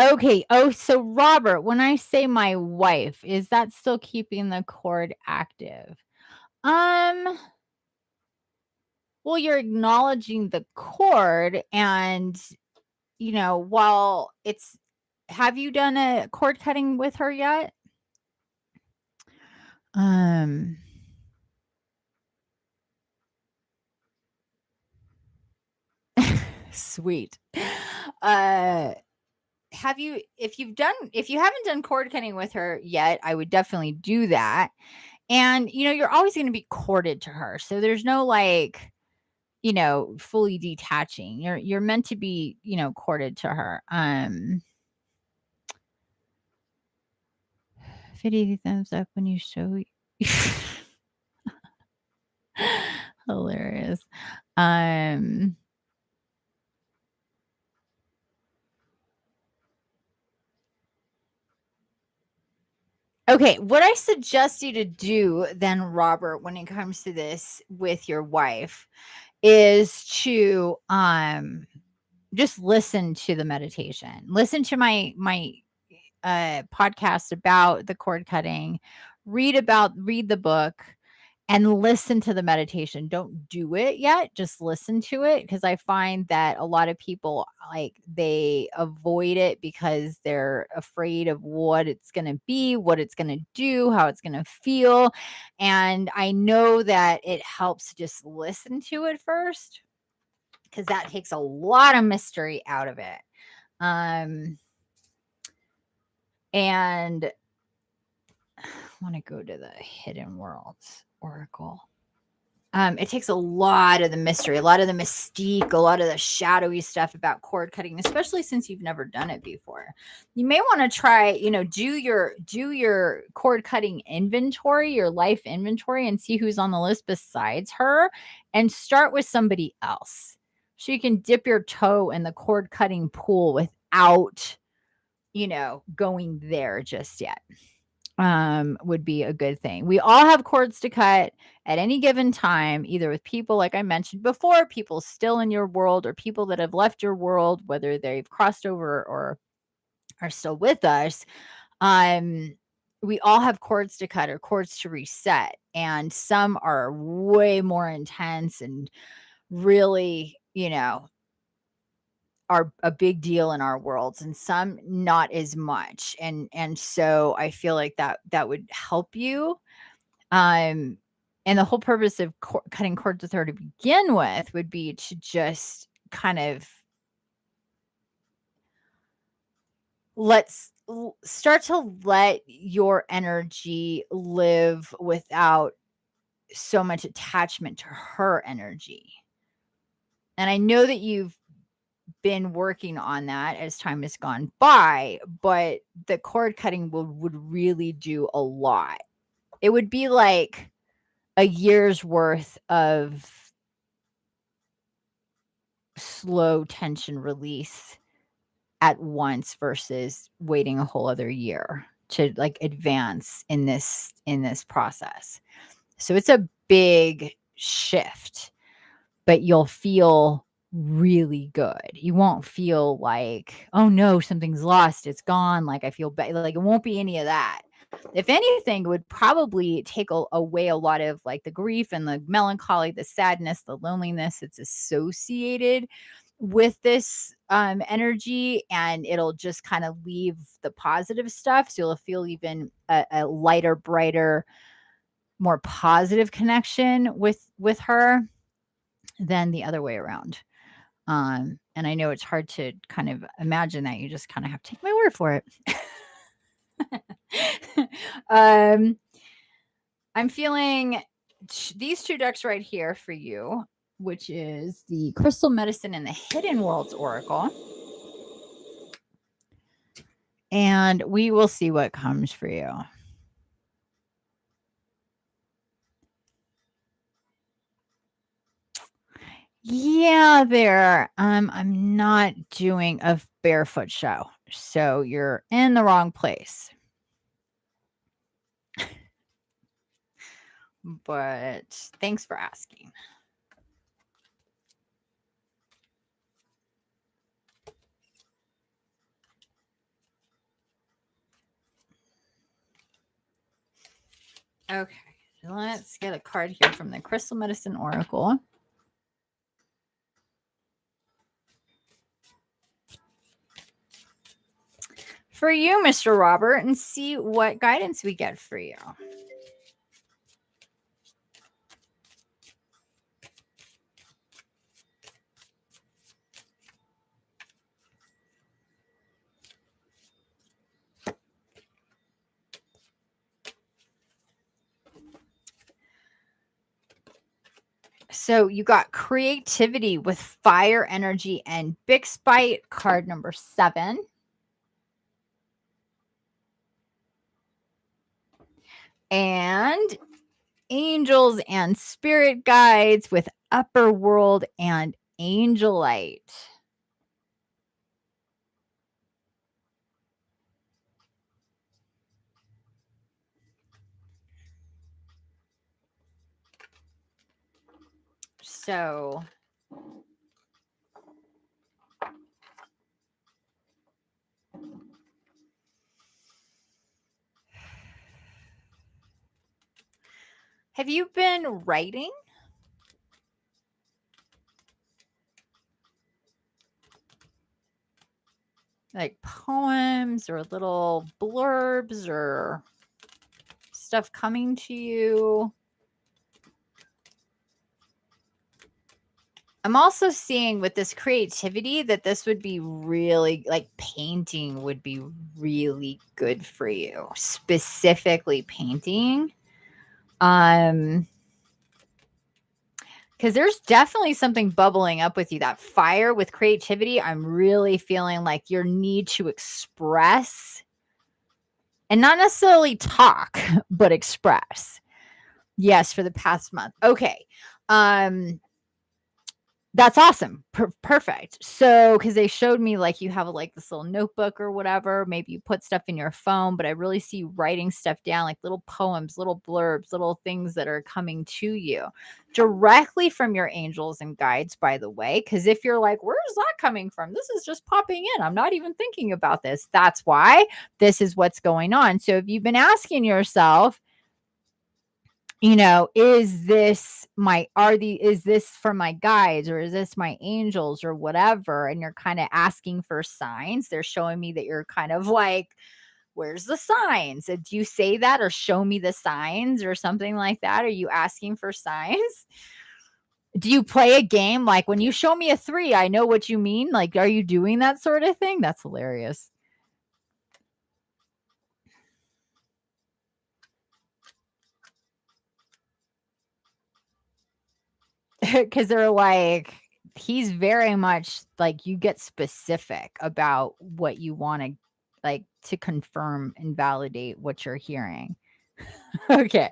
Okay. Oh, so Robert, when I say my wife, is that still keeping the cord active? Well, you're acknowledging the cord, and while it's, have you done a cord cutting with her yet? Sweet. Have you, if you haven't done cord cutting with her yet, I would definitely do that. And you're always going to be corded to her, so there's no like fully detaching. You're meant to be corded to her. 50 thumbs up when you show. Hilarious. Okay, what I suggest you to do then, Robert, when it comes to this with your wife, is to just listen to the meditation. Listen to my podcast about the cord cutting. Read the book and listen to the meditation. Don't do it yet, just listen to it, because I find that a lot of people, like, they avoid it because they're afraid of what it's going to be, what it's going to do, how it's going to feel. And I know that it helps to just listen to it first, because that takes a lot of mystery out of it. And I want to go to the Hidden Worlds Oracle. It takes a lot of the mystery, a lot of the mystique, a lot of the shadowy stuff about cord cutting, especially since you've never done it before. You may want to try, do your cord cutting inventory, your life inventory, and see who's on the list besides her, and start with somebody else, so you can dip your toe in the cord cutting pool without, going there just yet. Would be a good thing. We all have cords to cut at any given time, either with people, like I mentioned before, people still in your world, or people that have left your world, whether they've crossed over or are still with us. We all have cords to cut or cords to reset, and some are way more intense and really, are a big deal in our worlds, and some not as much. And so I feel like that would help you. And the whole purpose of cutting cords with her to begin with would be to just kind of start to let your energy live without so much attachment to her energy. And I know that you've been working on that as time has gone by, but the cord cutting would really do a lot. It would be like a year's worth of slow tension release at once versus waiting a whole other year to like advance in this process. So it's a big shift, but you'll feel really good. You won't feel like, oh no, something's lost, it's gone, like I feel bad. Like, it won't be any of that. If anything, it would probably take away a lot of like the grief and the melancholy, the sadness, the loneliness that's associated with this energy, and it'll just kind of leave the positive stuff. So you'll feel even a lighter, brighter, more positive connection with her than the other way around. And I know it's hard to kind of imagine that. You just kind of have to take my word for it. I'm feeling these two decks right here for you, which is the Crystal Medicine and the Hidden Worlds Oracle. And we will see what comes for you. Yeah, there. I'm not doing a barefoot show, so you're in the wrong place. But thanks for asking. Okay, let's get a card here from the Crystal Medicine Oracle. For you, Mr. Robert, and see what guidance we get for you. So you got creativity with fire energy and big spite, card number 7. And angels and spirit guides with upper world and angelite. So have you been writing? Like poems or little blurbs or stuff coming to you? I'm also seeing with this creativity that this would be really, like, painting would be really good for you, specifically painting. Because there's definitely something bubbling up with you. That fire with creativity, I'm really feeling like your need to express and not necessarily talk, but express. Yes, for the past month. Okay. That's awesome. Perfect. So, because they showed me like you have like this little notebook or whatever. Maybe you put stuff in your phone, but I really see writing stuff down, like little poems, little blurbs, little things that are coming to you directly from your angels and guides, by the way. Because if you're like, where's that coming from? This is just popping in. I'm not even thinking about this. That's why this is what's going on. So, if you've been asking yourself, is this is this for my guides, or is this my angels or whatever? And you're kind of asking for signs. They're showing me that you're kind of like, where's the signs? Do you say that, or show me the signs or something like that? Are you asking for signs? Do you play a game like, when you show me a 3, I know what you mean? Like, are you doing that sort of thing? That's hilarious. Because they're like, he's very much like, you get specific about what you want to, like, to confirm and validate what you're hearing. Okay.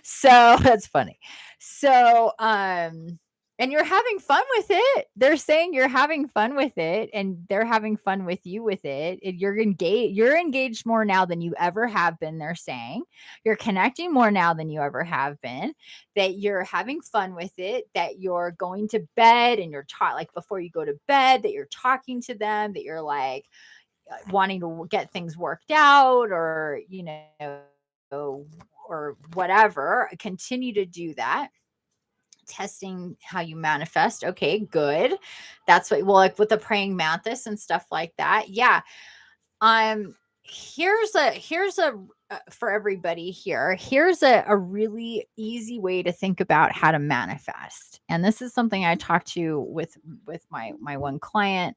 So that's funny. So, and you're having fun with it. They're saying you're having fun with it, and they're having fun with you with it. You're engaged more now than you ever have been. They're saying you're connecting more now than you ever have been, that you're having fun with it, that you're going to bed and you're like, before you go to bed, that you're talking to them, that you're like wanting to get things worked out, or, or whatever. Continue to do that. Testing how you manifest. Okay, good. That's what, well, like with the praying mantis and stuff like that. Yeah. here's a for everybody here, here's a really easy way to think about how to manifest. And this is something I talked to with my one client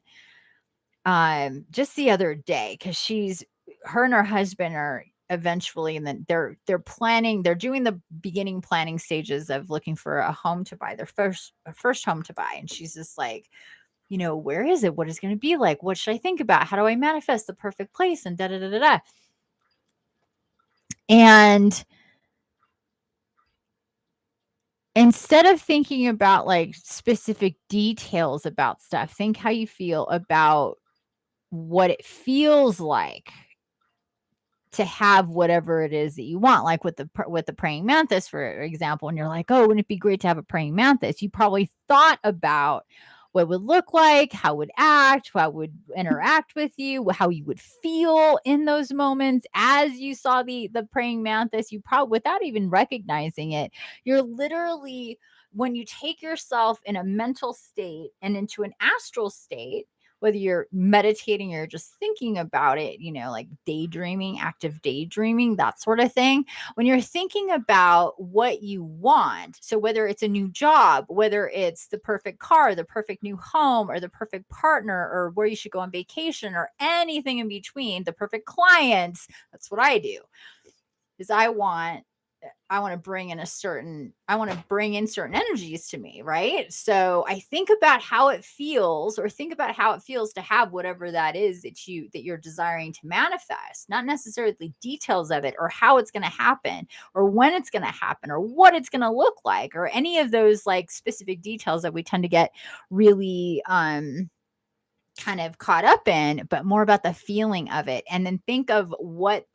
just the other day, because her and her husband are eventually, and then they're planning, they're doing the beginning planning stages of looking for a home to buy, their first home to buy. And she's just like, where is it? What is going to be like? What should I think about? How do I manifest the perfect place? And da da da da da. And instead of thinking about like specific details about stuff, think how you feel about what it feels like to have whatever it is that you want. Like with the praying mantis, for example, and you're like, oh, wouldn't it be great to have a praying mantis? You probably thought about what it would look like, how it would act, how it would interact with you, how you would feel in those moments as you saw the praying mantis. You probably, without even recognizing it, you're literally, when you take yourself in a mental state and into an astral state, whether you're meditating or just thinking about it, like daydreaming, active daydreaming, that sort of thing. When you're thinking about what you want, so whether it's a new job, whether it's the perfect car, the perfect new home, or the perfect partner, or where you should go on vacation, or anything in between, the perfect clients, that's what I do. Is I want to bring in certain energies to me, right? So I think about how it feels, or think about how it feels to have whatever that is that you're desiring to manifest, not necessarily the details of it, or how it's going to happen, or when it's going to happen, or what it's going to look like, or any of those like specific details that we tend to get really kind of caught up in, but more about the feeling of it. And then think of what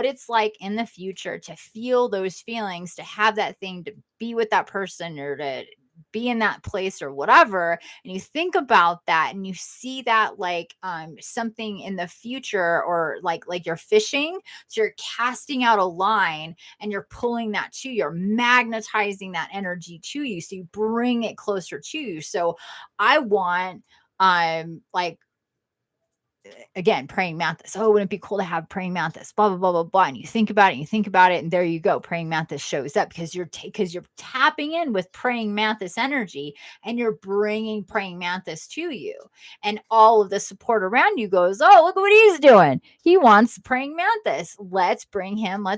it's like in the future to feel those feelings, to have that thing, to be with that person, or to be in that place, or whatever. And you think about that, and you see that like something in the future, or like you're fishing, so you're casting out a line and you're pulling that to you, you're magnetizing that energy to you, so you bring it closer to you. So I want like, again, praying mantis. Oh, wouldn't it be cool to have praying mantis? Blah blah blah blah blah. And you think about it, and you think about it, and there you go. Praying mantis shows up, because you're tapping in with praying mantis energy, and you're bringing praying mantis to you. And all of the support around you goes, oh, look at what he's doing. He wants praying mantis. Let's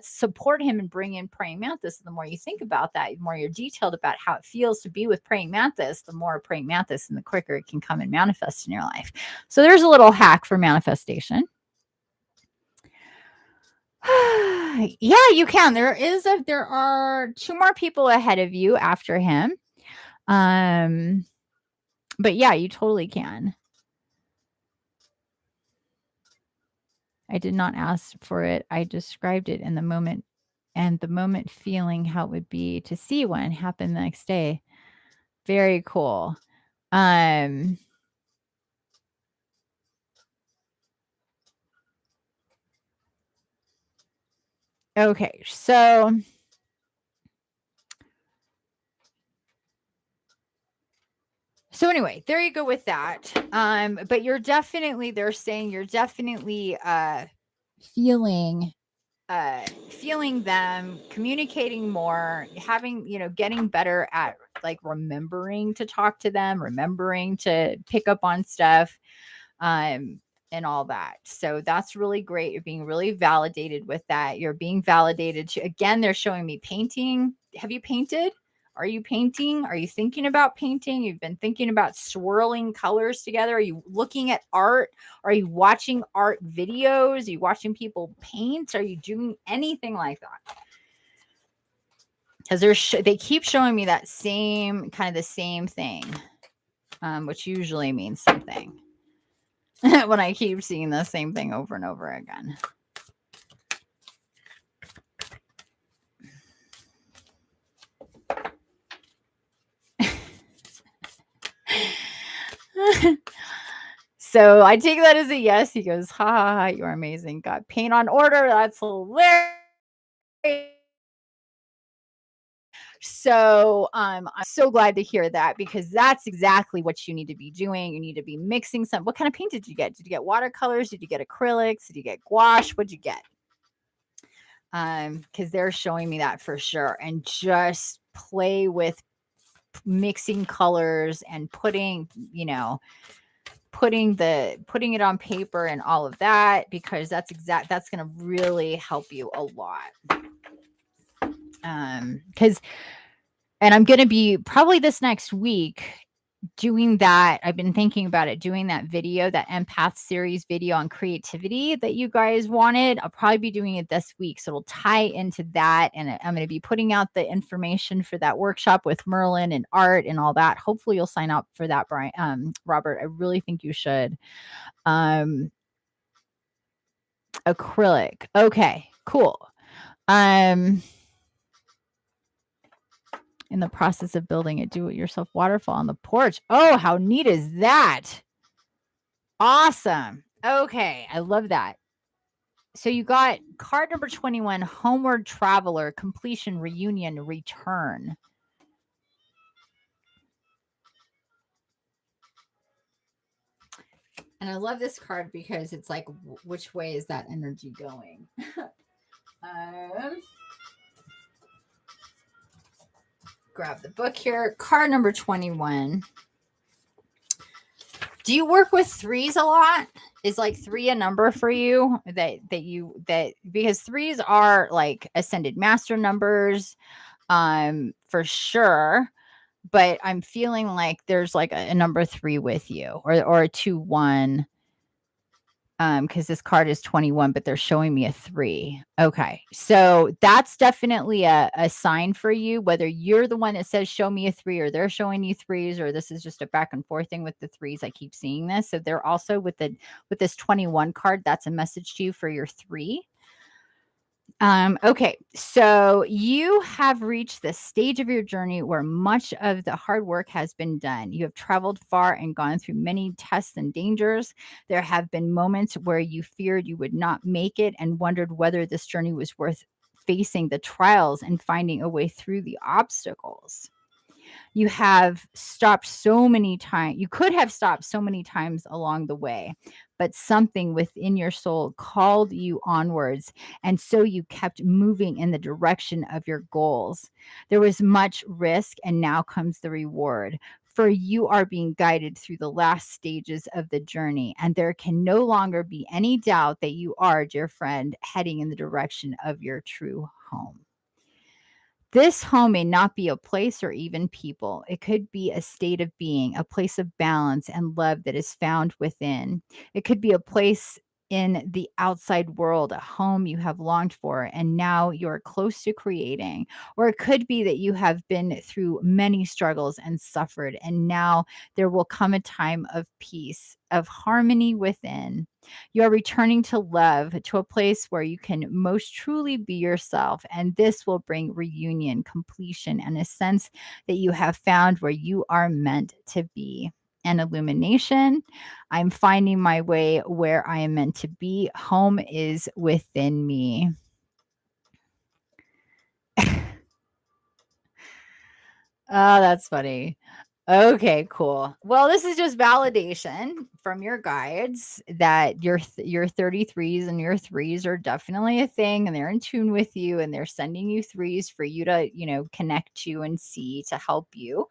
support him and bring in praying mantis. And the more you think about that, the more you're detailed about how it feels to be with praying mantis, the more praying mantis, and the quicker it can come and manifest in your life. So there's a little hack for manifestation. Yeah, you can. There are 2 more people ahead of you after him. But yeah, you totally can. I did not ask for it. I described it in the moment, and the moment feeling how it would be to see one happen the next day. Very cool. Okay, so anyway, there you go with that. But they're saying you're definitely feeling them, communicating more, having, getting better at like remembering to talk to them, remembering to pick up on stuff, and all that. So that's really great. You're being really validated with that. You're being validated to, again, they're showing me painting. Have you painted? Are you painting? Are you thinking about painting? You've been thinking about swirling colors together. Are you looking at art? Are you watching art videos? Are you watching people paint? Are you doing anything like that? Because they keep showing me that the same thing, which usually means something. When I keep seeing the same thing over and over again. So I take that as a yes. He goes, ha ha ha, you're amazing. Got paint on order. That's hilarious. So I'm so glad to hear that, because that's exactly what you need to be doing. You need to be mixing some. What kind of paint did you get? Did you get watercolors? Did you get acrylics? Did you get gouache? What'd you get? Because they're showing me that for sure. And just play with mixing colors and putting it on paper and all of that, because that's going to really help you a lot. Because and I'm going to be probably this next week doing that. I've been thinking about it, doing that video, that Empath series video on creativity that you guys wanted. I'll probably be doing it this week, so it'll tie into that. And I'm going to be putting out the information for that workshop with Merlin and art and all that. Hopefully you'll sign up for that, Brian. Robert, I really think you should. Acrylic. Okay, cool. In the process of building a do-it-yourself waterfall on the porch. Oh, how neat is that? Awesome. Okay, I love that. So you got card number 21, Homeward Traveler, Completion, Reunion, Return. And I love this card because it's like, which way is that energy going? Grab the book here. Card number 21. Do you work with threes a lot? Is like 3 a number for you because threes are like ascended master numbers, for sure. But I'm feeling like there's like a number 3 with you, or a 2-1. Because this card is 21, but they're showing me a 3. Okay. So that's definitely a sign for you, whether you're the one that says, show me a 3, or they're showing you 3s, or this is just a back and forth thing with the 3s. I keep seeing this. So they're also with this 21 card. That's a message to you for your 3. Okay, so you have reached the stage of your journey where much of the hard work has been done. You have traveled far and gone through many tests and dangers. There have been moments where you feared you would not make it and wondered whether this journey was worth facing the trials and finding a way through the obstacles. You have stopped so many times. You could have stopped so many times along the way, but something within your soul called you onwards. And so you kept moving in the direction of your goals. There was much risk, and now comes the reward. For you are being guided through the last stages of the journey, and there can no longer be any doubt that you are, dear friend, heading in the direction of your true home. This home may not be a place or even people. It could be a state of being, a place of balance and love that is found within. It could be a place in the outside world, a home you have longed for and now you're close to creating. Or it could be that you have been through many struggles and suffered, and now there will come a time of peace, of harmony within. You are returning to love, to a place where you can most truly be yourself. And this will bring reunion, completion, and a sense that you have found where you are meant to be. And illumination. I'm finding my way where I am meant to be. Home is within me. Oh, that's funny. Okay, cool. Well, this is just validation from your guides that your 33s and your 3s are definitely a thing, and they're in tune with you, and they're sending you 3s for you to, connect to and see to help you.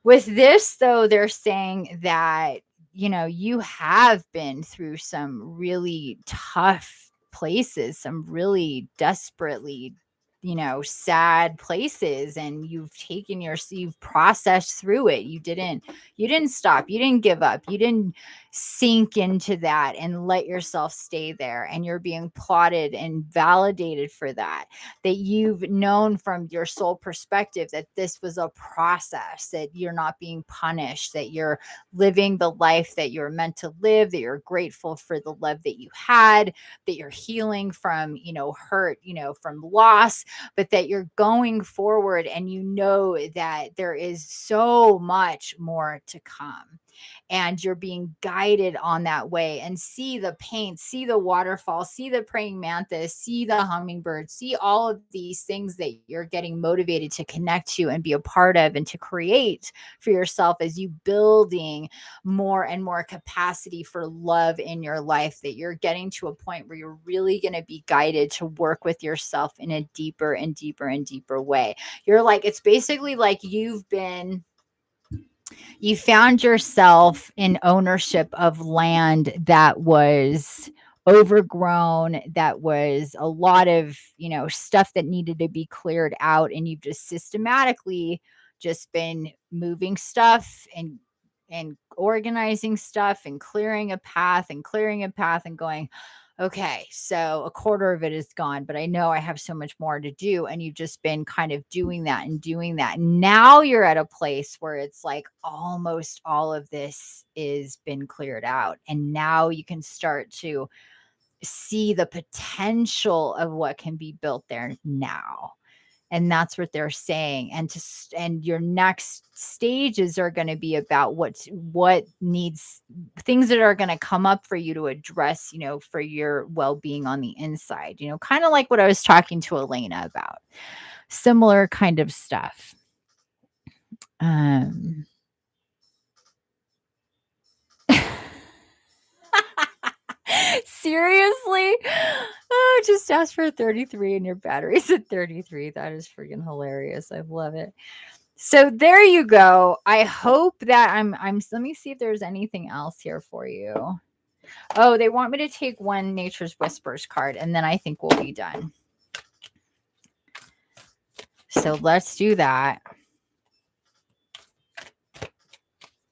With this, though, they're saying that, you have been through some really tough places, some really desperately, sad places, and you've processed through it. You didn't stop. You didn't give up. You didn't sink into that and let yourself stay there. And you're being plotted and validated for that you've known from your soul perspective that this was a process, that you're not being punished, that you're living the life that you're meant to live, that you're grateful for the love that you had, that you're healing from, hurt, from loss, but that you're going forward and you know that there is so much more to come. and you're being guided on that way, and see the paint, see the waterfall, see the praying mantis, see the hummingbird, see all of these things that you're getting motivated to connect to and be a part of and to create for yourself as you building more and more capacity for love in your life, that you're getting to a point where you're really going to be guided to work with yourself in a deeper and deeper and deeper way. You're like, it's basically like you found yourself in ownership of land that was overgrown, that was a lot of, stuff that needed to be cleared out. And you've just systematically just been moving stuff and organizing stuff and clearing a path and going, okay, so a quarter of it is gone, but I know I have so much more to do. And you've just been kind of doing that and doing that. Now you're at a place where it's like almost all of this is been cleared out. And now you can start to see the potential of what can be built there now. And that's what they're saying. And your next stages are going to be about what needs, things that are going to come up for you to address, for your well-being on the inside, kind of like what I was talking to Elena about, similar kind of stuff. Seriously? Oh, just ask for 33 and your battery's at 33. That is freaking hilarious. I love it. So there you go. I hope that I'm let me see if there's anything else here for you. Oh, they want me to take one Nature's Whispers card, and then I think we'll be done. So let's do that.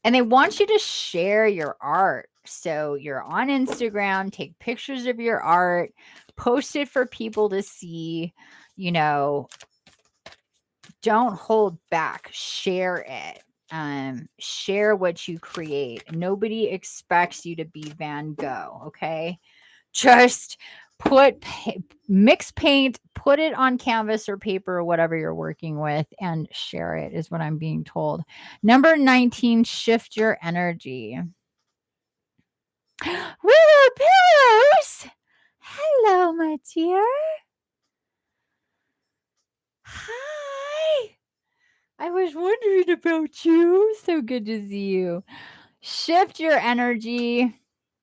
And they want you to share your art. So you're on Instagram, take pictures of your art, post it for people to see, don't hold back, share it. Share what you create. Nobody expects you to be Van Gogh. Okay. Just mix paint, put it on canvas or paper or whatever you're working with, and share it, is what I'm being told. Number 19, shift your energy. Willow Pillows! Hello, my dear. Hi. I was wondering about you. So good to see you. Shift your energy.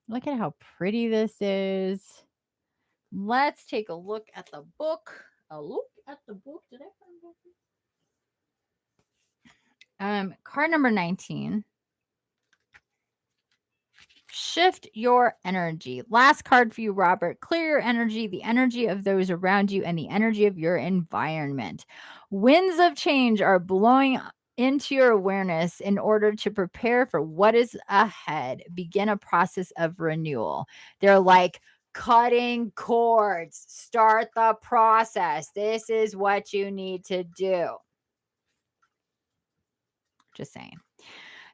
Look at how pretty this is. Let's take a look at the book. A look at the book. Did I find it? Card number 19. Shift your energy. Last card for you, Robert. Clear your energy, the energy of those around you, and the energy of your environment. Winds of change are blowing into your awareness in order to prepare for what is ahead. Begin a process of renewal. They're like cutting cords. Start the process. This is what you need to do. Just saying.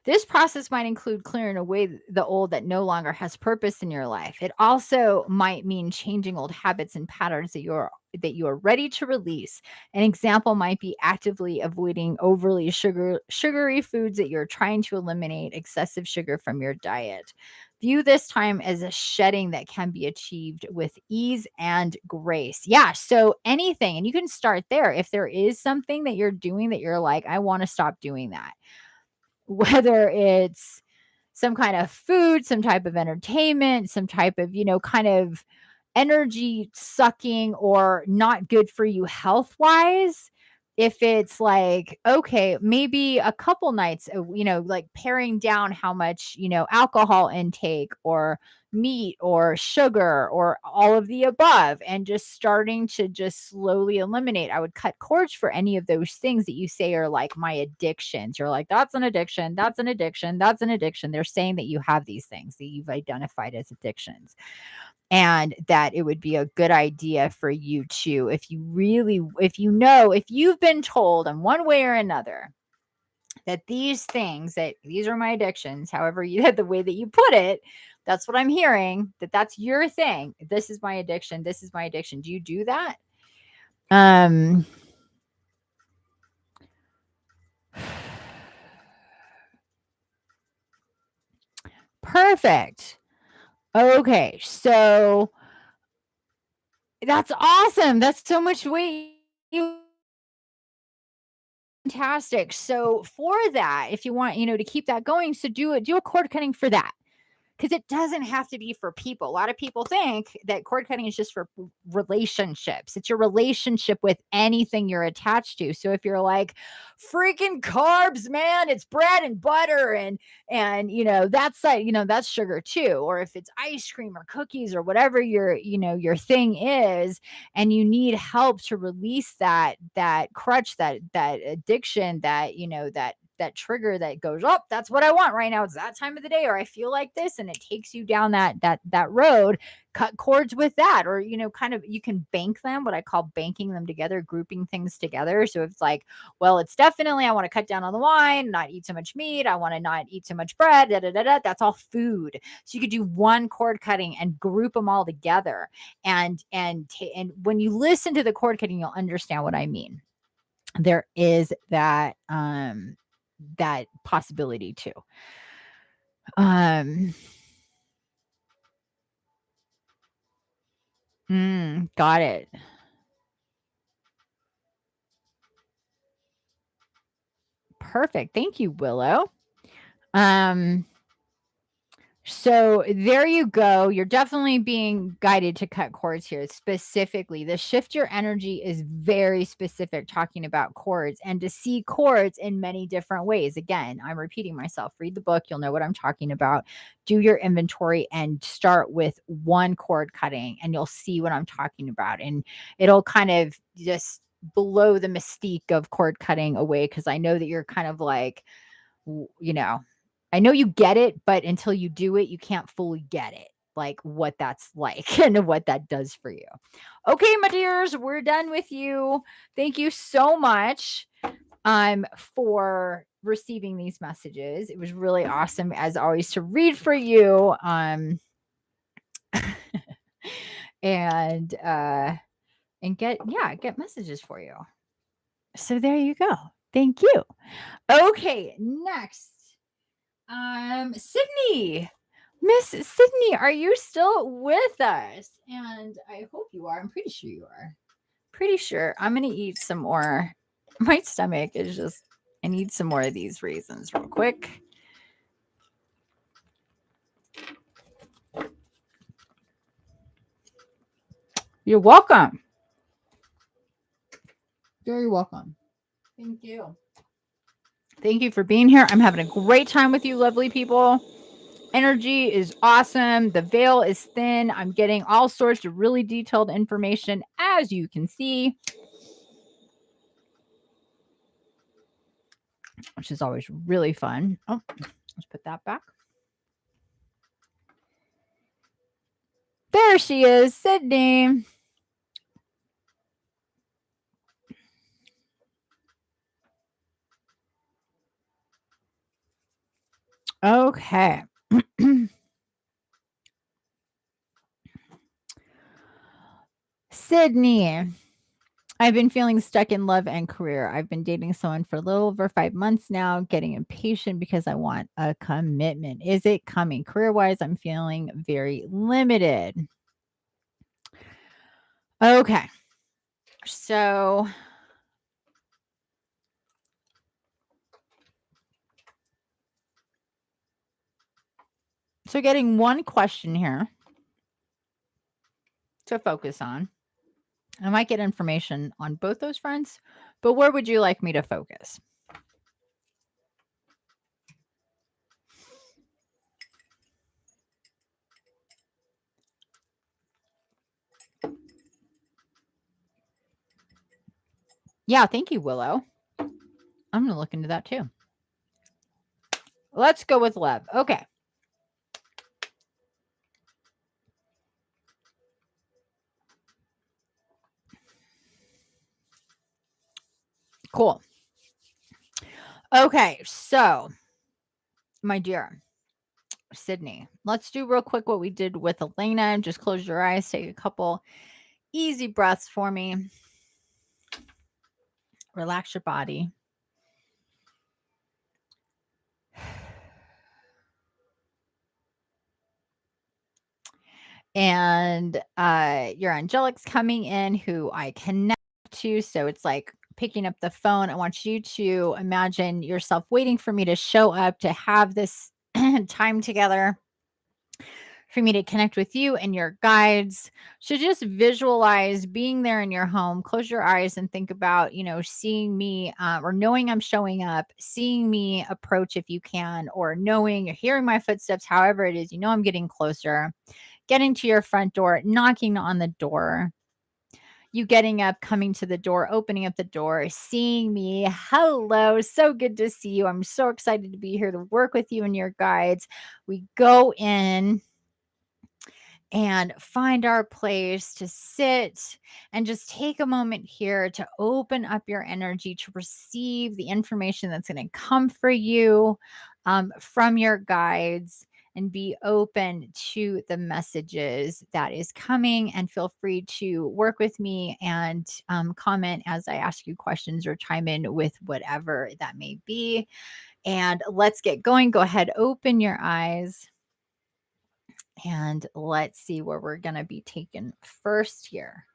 This process might include clearing away the old that no longer has purpose in your life. It also might mean changing old habits and patterns that you are ready to release. An example might be actively avoiding overly sugary foods that you're trying to eliminate excessive sugar from your diet. View this time as a shedding that can be achieved with ease and grace. Yeah, so anything, and you can start there. If there is something that you're doing that you're like, I want to stop doing that. Whether it's some kind of food, some type of entertainment, some type of, kind of energy sucking or not good for you health wise. If it's like, okay, maybe a couple nights, like paring down how much, alcohol intake or meat or sugar or all of the above, and just starting to just slowly eliminate. I would cut cords for any of those things that you say are like my addictions. You're like, that's an addiction. That's an addiction. That's an addiction. They're saying that you have these things that you've identified as addictions. And that it would be a good idea for you to, if you've been told in one way or another that these are my addictions, however the way that you put it, that's what I'm hearing, that's your thing. This is my addiction. This is my addiction. Do you do that? Perfect. Okay, so that's awesome. That's so much weight. Fantastic. So for that, if you want, to keep that going, so do a cord cutting for that. Because it doesn't have to be for people. A lot of people think that cord cutting is just for relationships. It's your relationship with anything you're attached to. So if you're like, freaking carbs, man, it's bread and butter and that's like, that's sugar too. Or if it's ice cream or cookies or whatever your thing is, and you need help to release that crutch, that addiction, that trigger that goes, oh, that's what I want right now. It's that time of the day, or I feel like this, and it takes you down that road. Cut cords with that, or kind of, you can bank them, what I call banking them together, grouping things together. So if it's like, well, it's definitely, I want to cut down on the wine, not eat so much meat, I want to not eat so much bread, that's all food. So you could do one cord cutting and group them all together, and when you listen to the cord cutting, you'll understand what I mean. There is that possibility too. Got it. Perfect. Thank you, Willow. So there you go. You're definitely being guided to cut cords here. Specifically, the shift your energy is very specific, talking about cords, and to see cords in many different ways. Again, I'm repeating myself. Read the book. You'll know what I'm talking about. Do your inventory and start with one cord cutting, and you'll see what I'm talking about. And it'll kind of just blow the mystique of cord cutting away, because I know that you're kind of like, I know you get it, but until you do it, you can't fully get it, like what that's like and what that does for you. Okay, my dears, we're done with you. Thank you so much for receiving these messages. It was really awesome, as always, to read for you. And get messages for you. So there you go. Thank you. Okay, next. Sydney. Miss Sydney, are you still with us? And I hope you are. I'm pretty sure you are. Pretty sure. I'm going to eat some more. My stomach is just, I need some more of these raisins real quick. You're welcome. Very welcome. Thank you. Thank you for being here. I'm having a great time with you, lovely people. Energy is awesome. The veil is thin. I'm getting all sorts of really detailed information, as you can see, which is always really fun. Oh, let's put that back. There she is, Sydney. Okay. Sydney, I've been feeling stuck in love and career. I've been dating someone for a little over 5 months now, getting impatient because I want a commitment. Is it coming? Career-wise, I'm feeling very limited. Okay. So getting one question here to focus on. I might get information on both those fronts, but where would you like me to focus? Yeah, thank you, Willow. I'm going to look into that too. Let's go with love. Okay. Cool. Okay, so my dear Sydney, let's do real quick what we did with Elena. Just close your eyes, take a couple easy breaths for me. Relax your body. And your angelic's coming in who I connect to. So it's like picking up the phone. I want you to imagine yourself waiting for me to show up to have this time together for me to connect with you and your guides. So just visualize being there in your home. Close your eyes and think about, seeing me or knowing I'm showing up, seeing me approach if you can, or knowing or hearing my footsteps, however it is, I'm getting closer, getting to your front door, knocking on the door. You getting up, coming to the door, opening up the door, seeing me. Hello, so good to see you. I'm so excited to be here to work with you and your guides. We go in and find our place to sit and just take a moment here to open up your energy to receive the information that's going to come for you from your guides, and be open to the messages that is coming. And feel free to work with me and comment as I ask you questions or chime in with whatever that may be. And let's get going. Go ahead, open your eyes. And let's see where we're going to be taken first here.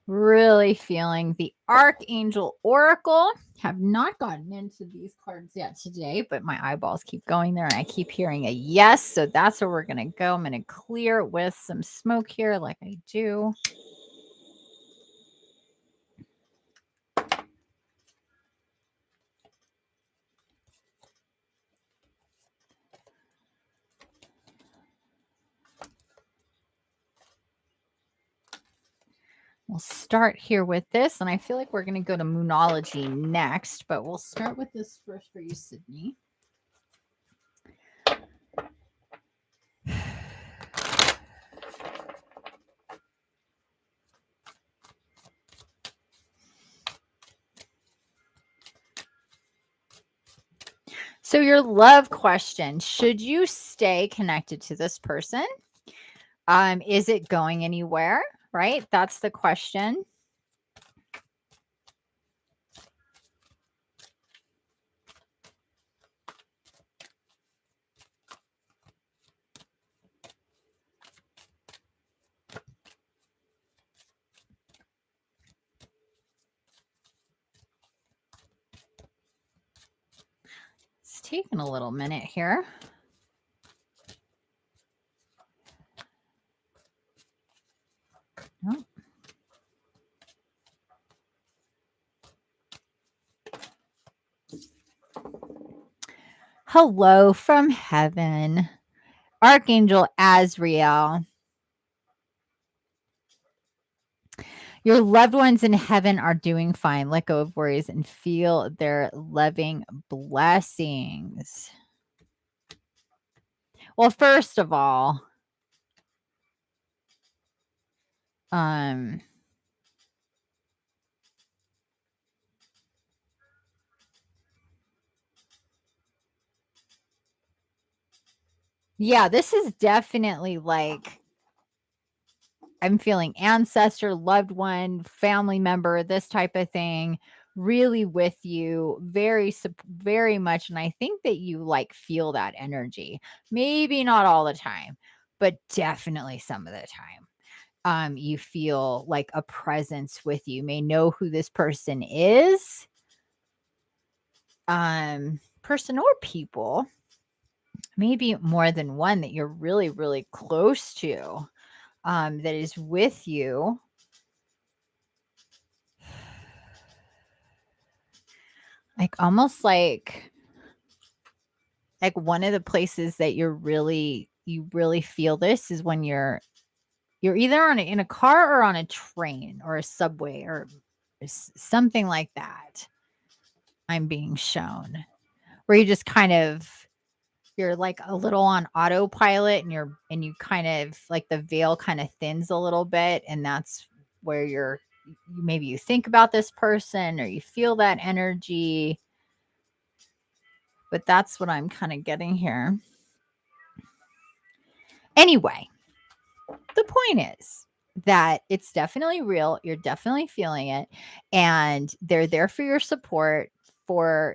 Really feeling the Archangel Oracle. Have not gotten into these cards yet today, but my eyeballs keep going there and I keep hearing a yes. So that's where we're going to go. I'm going to clear with some smoke here like I do. We'll start here with this, and I feel like we're going to go to Moonology next, but we'll start with this first for you, Sydney. So your love question, should you stay connected to this person? Is it going anywhere? Right? That's the question. It's taking a little minute here. Oh. Hello from heaven, Archangel Azrael. Your loved ones in heaven are doing fine. Let go of worries and feel their loving blessings. Well, first of all, yeah, this is definitely like I'm feeling ancestor, loved one, family member, this type of thing, really with you, very much. And I think that you like feel that energy. Maybe not all the time, but definitely some of the time. You feel like a presence with you. May know who this person is, person or people, maybe more than one that you're really, really close to. That is with you. Like almost like one of the places that you really feel this is when you're either in a car or on a train or a subway or something like that. I'm being shown where you just kind of you're like a little on autopilot and you kind of like the veil kind of thins a little bit, and that's where maybe you think about this person or you feel that energy. But that's what I'm kind of getting here. Anyway, the point is that it's definitely real. You're definitely feeling it, and they're there for your support so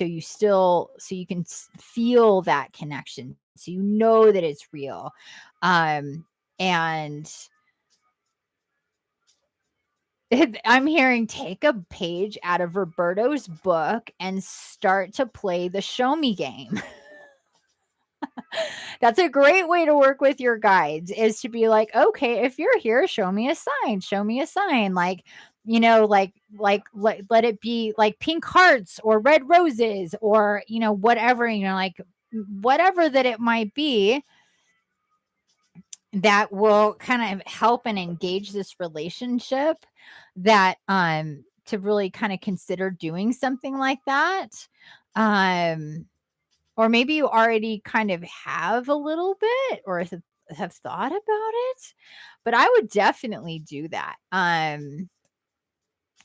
you can feel that connection, so you know that it's real. And I'm hearing take a page out of Roberto's book and start to play the show me game. That's a great way to work with your guides, is to be like, okay, if you're here, show me a sign, show me a sign. Like, let it be like pink hearts or red roses or, whatever, like whatever that it might be that will kind of help and engage this relationship, that, to really kind of consider doing something like that. Or maybe you already kind of have a little bit, or have thought about it, but I would definitely do that.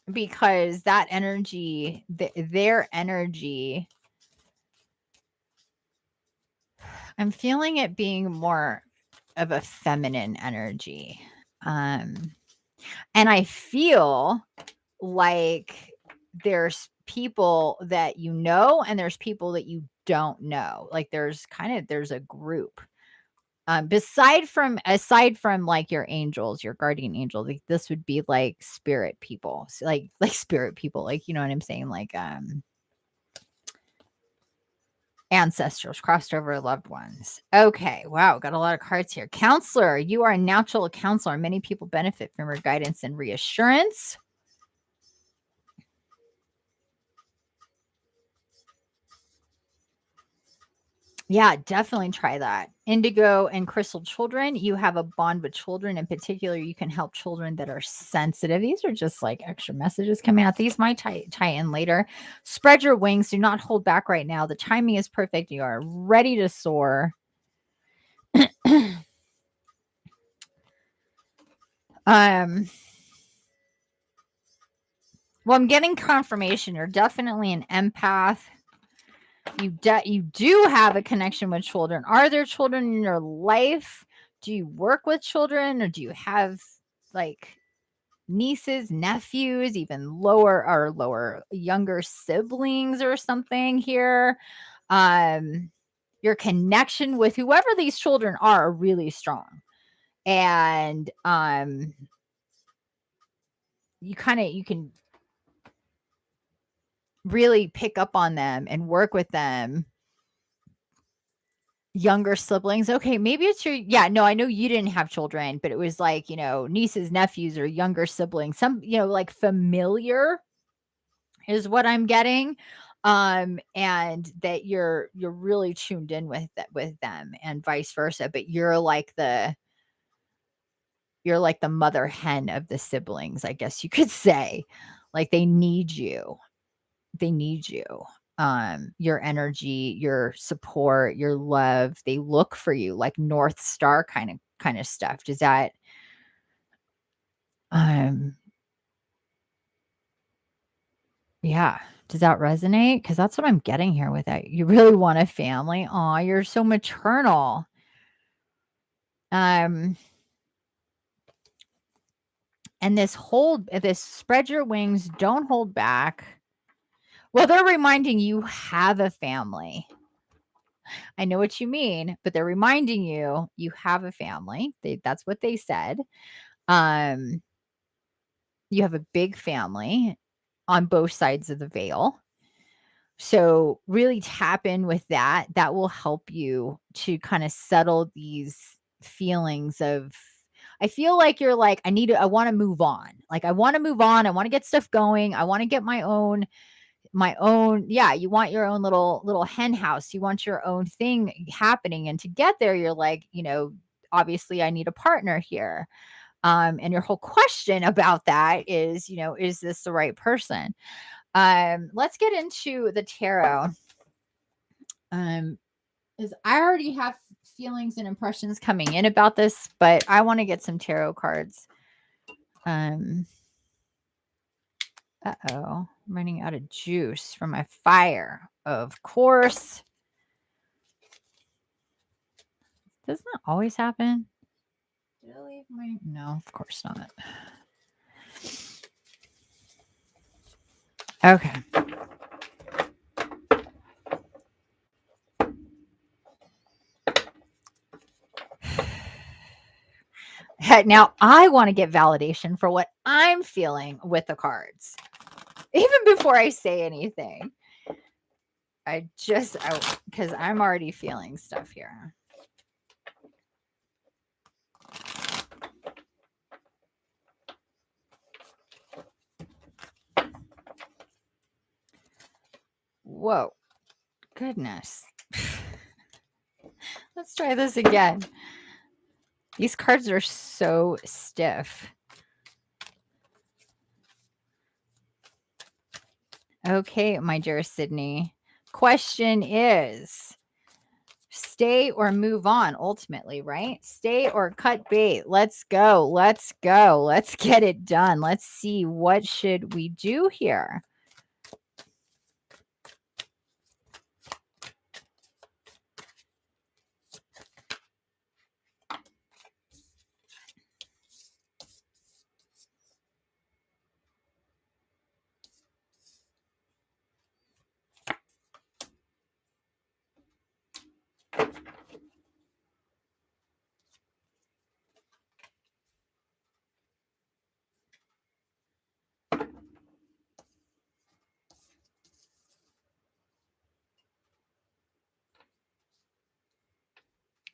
Because that energy, their energy, I'm feeling it being more of a feminine energy. And I feel like there's people that and there's people that you don't know. Like there's a group. Aside from like your angels, your guardian angel, like this would be like spirit people. So like spirit people, like, you know what I'm saying? Like ancestors, crossed over loved ones. Okay. Wow. Got a lot of cards here. Counselor, you are a natural counselor. Many people benefit from your guidance and reassurance. Yeah, definitely try that. Indigo and crystal children, you have a bond with children. In particular, you can help children that are sensitive. These are just like extra messages coming out. These might tie in later. Spread your wings. Do not hold back right now. The timing is perfect. You are ready to soar. Well, I'm getting confirmation. You're definitely an empath. You do have a connection with children. Are there children in your life? Do you work with children, or do you have like nieces, nephews, even lower younger siblings or something here? Your connection with whoever these children are really strong. And you can really pick up on them and work with them. Younger siblings. Okay, maybe it's no, I know you didn't have children, but it was like, nieces, nephews, or younger siblings. Some, like familiar is what I'm getting. And that you're really tuned in with them, and vice versa. But you're like the mother hen of the siblings, I guess you could say. Like they need you. Your energy, your support, your love. They look for you, like North Star kind of stuff. Does that yeah, does that resonate? Because that's what I'm getting here with that. You really want a family. Aw, you're so maternal. And this spread your wings, don't hold back. Well, they're reminding you have a family. I know what you mean, but they're reminding you have a family. That's what they said. Um, you have a big family on both sides of the veil. So really tap in with that. That will help you to kind of settle these feelings of, I feel like you're like, I want to move on. Like I want to move on. I want to get stuff going. I want to get yeah, you want your own little hen house. You want your own thing happening. And to get there, you're like, obviously I need a partner here. And your whole question about that is, is this the right person? Let's get into the tarot. Is I already have feelings and impressions coming in about this, but I want to get some tarot cards. Uh-oh, I'm running out of juice from my fire. Of course. Doesn't that always happen? Did I leave my... No, of course not. Okay. Now I want to get validation for what I'm feeling with the cards. Even before I say anything. Because I'm already feeling stuff here. Whoa. Goodness. Let's try this again. These cards are so stiff. Okay, my dear Sydney. Question is, stay or move on ultimately, right? Stay or cut bait. Let's go. Let's go. Let's get it done. Let's see, what should we do here?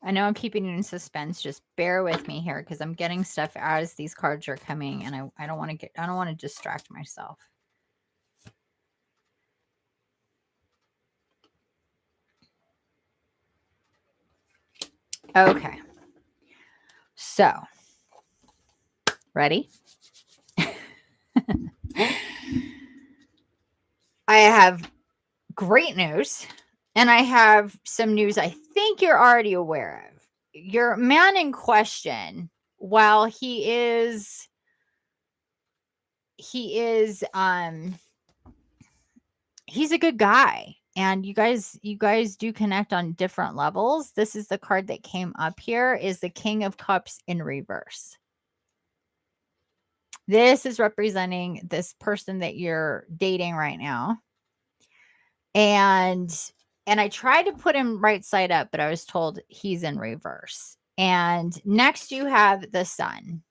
I know I'm keeping you in suspense. Just bear with me here because I'm getting stuff as these cards are coming, and I don't want to distract myself. Okay. So, ready? I have great news, and I have some news I think you're already aware of. Your man in question, while he's a good guy, and you guys do connect on different levels. This is the card that came up here, is the King of Cups in reverse. This is representing this person that you're dating right now. And I tried to put him right side up, but I was told he's in reverse. And next you have the sun.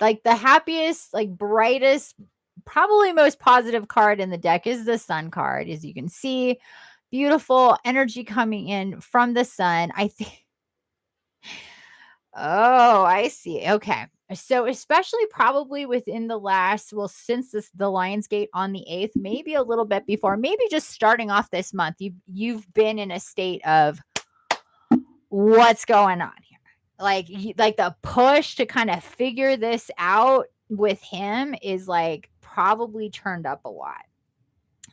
Like the happiest, like brightest, probably most positive card in the deck is the sun card. As you can see, beautiful energy coming in from the sun. I think. Oh, I see. Okay. So especially probably within the last, well, since the Lionsgate on the 8th, maybe a little bit before, maybe just starting off this month, you've been in a state of what's going on here. Like the push to kind of figure this out with him is like probably turned up a lot.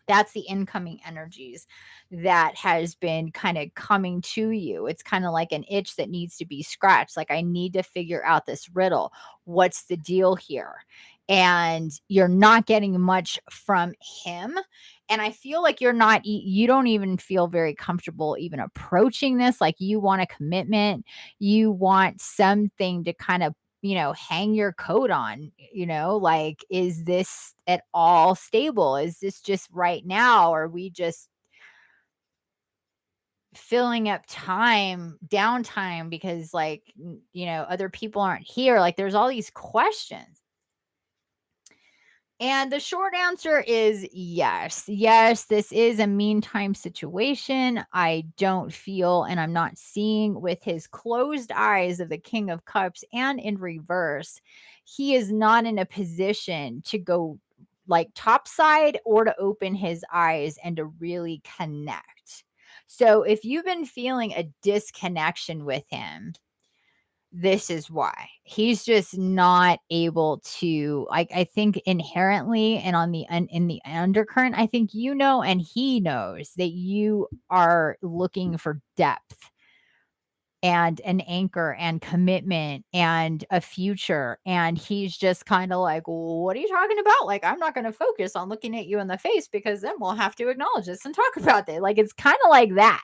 That's the incoming energies that has been kind of coming to you. It's kind of like an itch that needs to be scratched. Like, I need to figure out this riddle. What's the deal here? And you're not getting much from him. And I feel like you don't even feel very comfortable even approaching this. Like, you want a commitment. You want something to kind of, hang your coat on, like, is this at all stable? Is this just right now? Or are we just filling up downtime because, like, other people aren't here? Like, there's all these questions. And the short answer is yes. Yes, this is a meantime situation. I don't feel, and I'm not seeing with his closed eyes of the King of Cups and in reverse, he is not in a position to go like topside or to open his eyes and to really connect. So if you've been feeling a disconnection with him, this is why. He's just not able to, like, I think inherently, and in the undercurrent, I think and he knows that you are looking for depth and an anchor and commitment and a future, and he's just kind of like, well, what are you talking about? Like, I'm not going to focus on looking at you in the face because then we'll have to acknowledge this and talk about it. Like, it's kind of like that.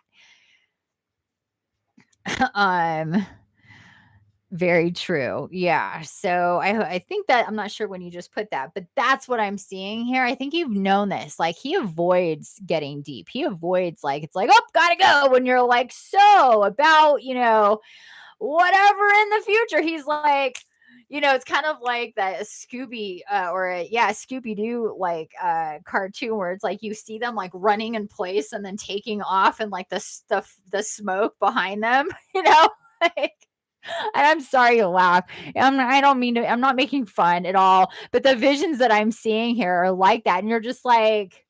Very true. Yeah. So I think that I'm not sure when you just put that, but that's what I'm seeing here. I think you've known this. Like he avoids getting deep. He avoids like it's like, oh, gotta go. When you're like, so about, whatever in the future. He's like, it's kind of like that Scooby Scooby Doo like cartoon where it's like you see them like running in place and then taking off and like the stuff the smoke behind them, like and I'm sorry to laugh. I don't mean to, I'm not making fun at all, but the visions that I'm seeing here are like that. And you're just like,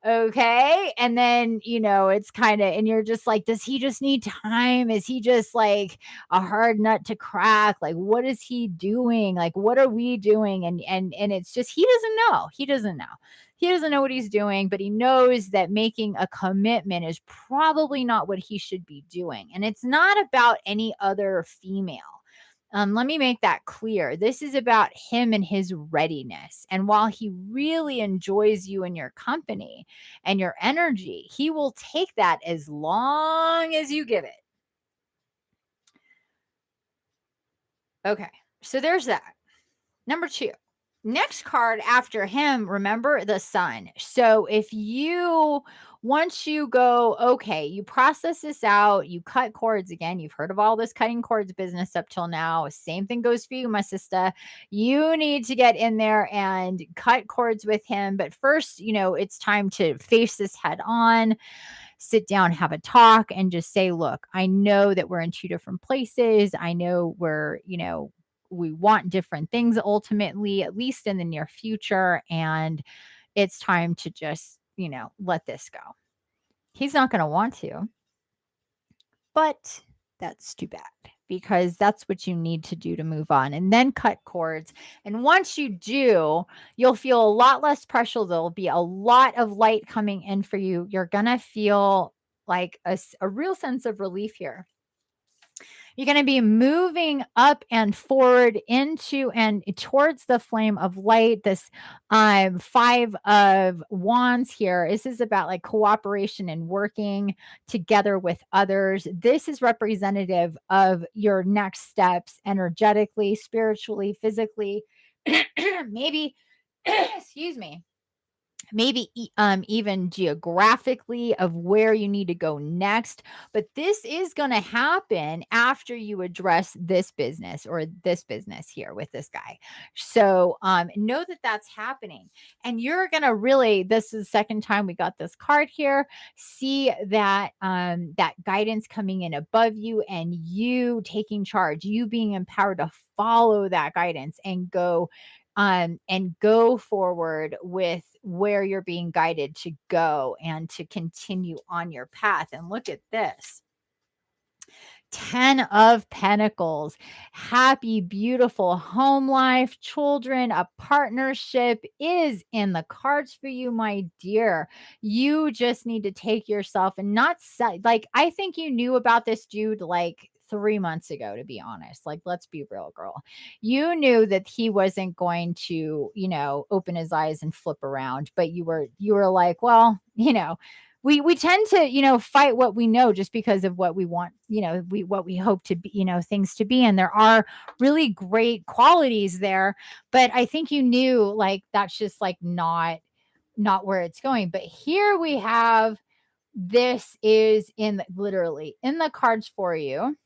okay. And then, it's kind of, and you're just like, does he just need time? Is he just like a hard nut to crack? Like, what is he doing? Like, what are we doing? And it's just, he doesn't know. He doesn't know. He doesn't know what he's doing, but he knows that making a commitment is probably not what he should be doing. And it's not about any other female. Let me make that clear. This is about him and his readiness. And while he really enjoys you and your company and your energy, he will take that as long as you give it. Okay. So there's that. Number 2. Next card after him, remember the sun. So once you go, okay, you process this out, you cut cords again. You've heard of all this cutting cords business up till now. Same thing goes for you, my sister. You need to get in there and cut cords with him. But first, it's time to face this head on, sit down, have a talk, and just say, look, I know that we're in 2 different places. I know we want different things ultimately, at least in the near future. And it's time to just, let this go. He's not going to want to, but that's too bad because that's what you need to do to move on and then cut cords. And once you do, you'll feel a lot less pressure. There'll be a lot of light coming in for you. You're going to feel like a real sense of relief here. You're going to be moving up and forward into and towards the flame of light. This 5 of wands here. This is about like cooperation and working together with others. This is representative of your next steps energetically, spiritually, physically, maybe, excuse me, maybe even geographically of where you need to go next. But this is going to happen after you address this business or this business here with this guy. So know that that's happening. And you're going to really, this is the second time we got this card here, see that that guidance coming in above you and you taking charge, you being empowered to follow that guidance and go forward with where you're being guided to go and to continue on your path. And look at this. 10 of Pentacles, happy, beautiful home life, children, a partnership is in the cards for you, my dear. You just need to take yourself and not like, I think you knew about this dude like 3 months ago, to be honest. Like, let's be real, girl. You knew that he wasn't going to, open his eyes and flip around, but you were like, well, we tend to, fight what we know just because of what we want, what we hope to be, things to be. And there are really great qualities there, but I think you knew like, that's just like not where it's going. But here we have, this is literally in the cards for you.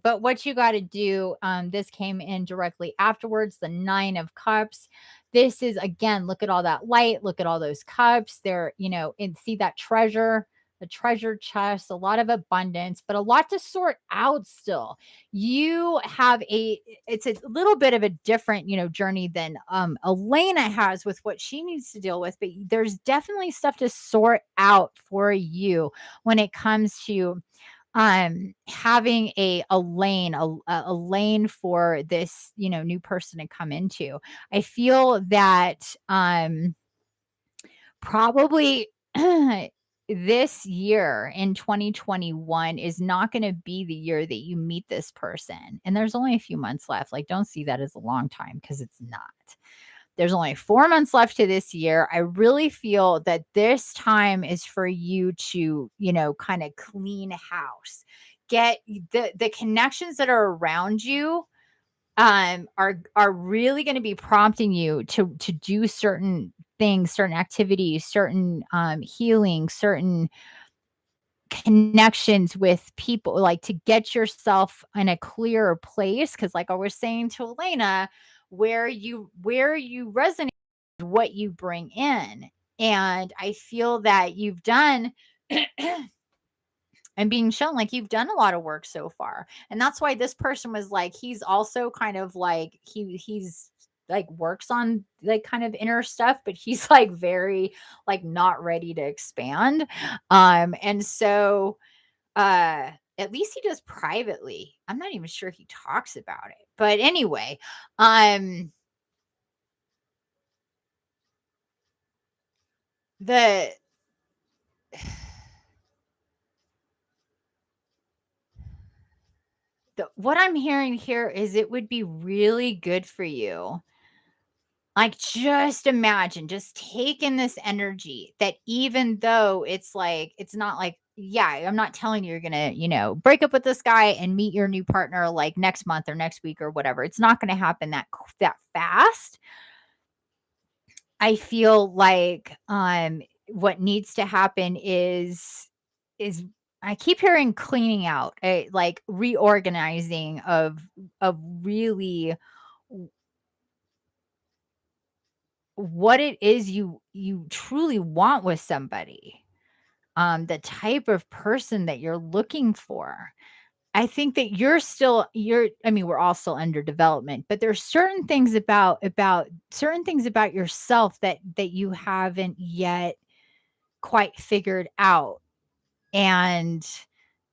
But what you got to do, this came in directly afterwards, the 9 of Cups. This is, again, look at all that light, look at all those cups there, and see that treasure, the treasure chest, a lot of abundance, but a lot to sort out still. You have it's a little bit of a different, journey than Elena has with what she needs to deal with, but there's definitely stuff to sort out for you when it comes to having a lane for this new person to come into. I feel that probably this year in 2021 is not going to be the year that you meet this person, and there's only a few months left. Like, don't see that as a long time, because it's not. There's only 4 months left to this year. I really feel that this time is for you to, kind of clean house, get the connections that are around you are really going to be prompting you to do certain things, certain activities, certain healing, certain connections with people, like to get yourself in a clearer place. Because like I was saying to Elena, where you resonate, what you bring in. And I feel that you've done and being shown like you've done a lot of work so far. And that's why this person was like, he's also kind of like he's like works on like kind of inner stuff, but he's like very like not ready to expand. And so at least he does privately. I'm not even sure he talks about it. But anyway, the what I'm hearing here is it would be really good for you. Like, just imagine just taking this energy that even though it's like, it's not like, yeah, I'm not telling you you're going to, break up with this guy and meet your new partner like next month or next week or whatever. It's not going to happen that fast. I feel like what needs to happen is I keep hearing cleaning out, like reorganizing of really what it is you truly want with somebody, the type of person that you're looking for. I think that I mean, we're all still under development, but there's certain things about certain things about yourself that you haven't yet quite figured out. And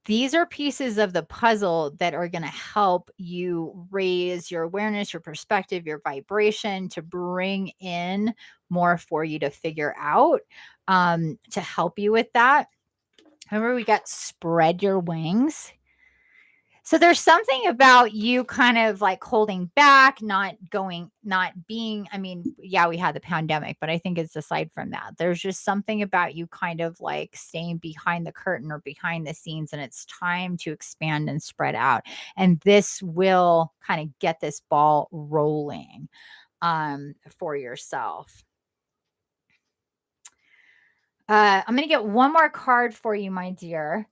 these are pieces of the puzzle that are going to help you raise your awareness, your perspective, your vibration, to bring in more for you to figure out, to help you with that. Remember, we got spread your wings. So there's something about you kind of like holding back, not being, I mean, yeah, we had the pandemic, but I think it's aside from that. There's just something about you kind of like staying behind the curtain or behind the scenes, and it's time to expand and spread out. And this will kind of get this ball rolling for yourself. I'm going to get one more card for you, my dear.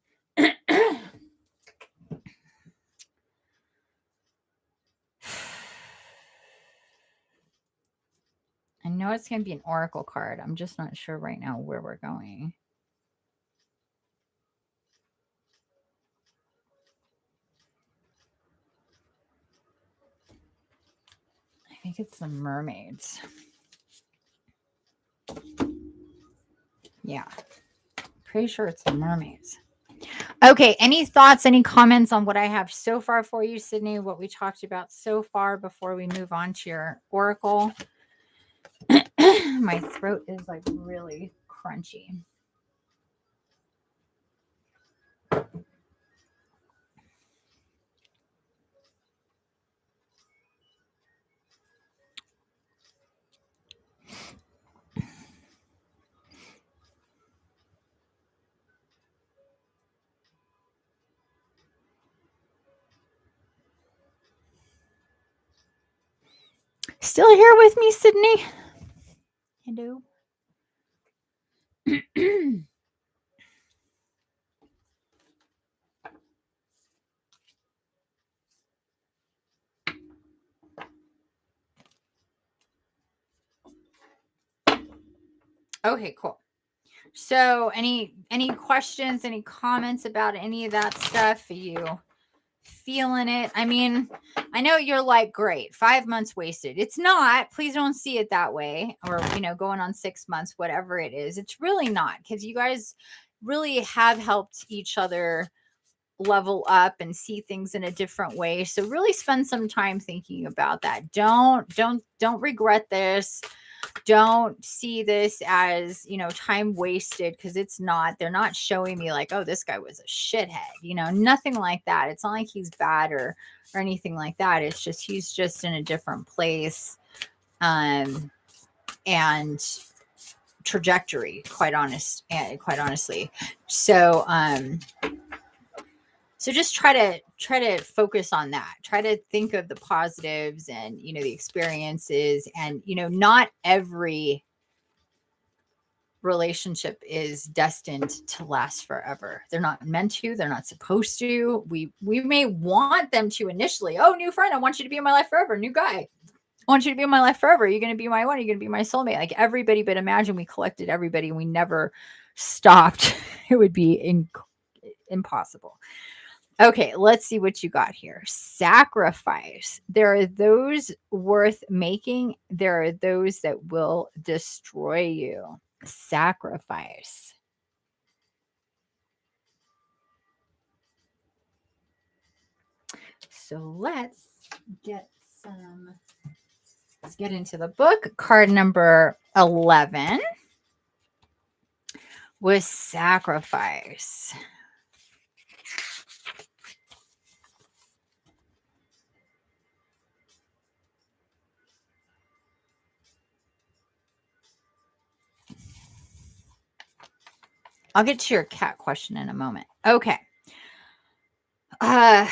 I know it's going to be an oracle card. I'm just not sure right now where we're going. I think it's the mermaids. Yeah. Pretty sure it's the mermaids. Okay. Any thoughts, any comments on what I have so far for you, Sydney? What we talked about so far before we move on to your oracle? My throat is like really crunchy. Still here with me, Sydney? Hello. Okay, cool. So any questions, any comments about any of that stuff? Are you feeling it? I mean, I know you're like, great, 5 months wasted. It's not. Please don't see it that way. Or, going on 6 months, whatever it is. It's really not, because you guys really have helped each other level up and see things in a different way. So really spend some time thinking about that. Don't regret this. Don't see this as, time wasted, because it's not. They're not showing me like, oh, this guy was a shithead, nothing like that. It's not like he's bad or anything like that. It's just, he's just in a different place and trajectory, quite honestly. So So just try to focus on that. Try to think of the positives and, the experiences, and, not every relationship is destined to last forever. They're not meant to, they're not supposed to. We may want them to initially. Oh, new friend, I want you to be in my life forever. New guy, I want you to be in my life forever. You're going to be my one. You're going to be my soulmate. Like everybody, but imagine we collected everybody and we never stopped. It would be impossible. Okay, let's see what you got here. Sacrifice. There are those worth making. There are those that will destroy you. Sacrifice. So let's get into the book. Card number 11 was sacrifice. I'll get to your cat question in a moment. Okay. The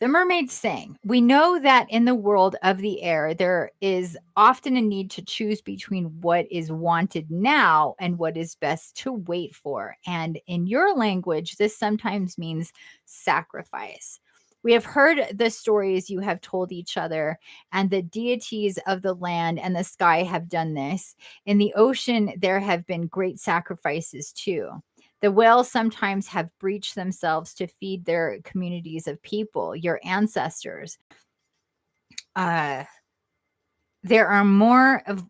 mermaids sing. We know that in the world of the air, there is often a need to choose between what is wanted now and what is best to wait for. And in your language, this sometimes means sacrifice. We have heard the stories you have told each other, and the deities of the land and the sky have done this. In the ocean, there have been great sacrifices too. The whales sometimes have breached themselves to feed their communities of people, your ancestors. There are more of,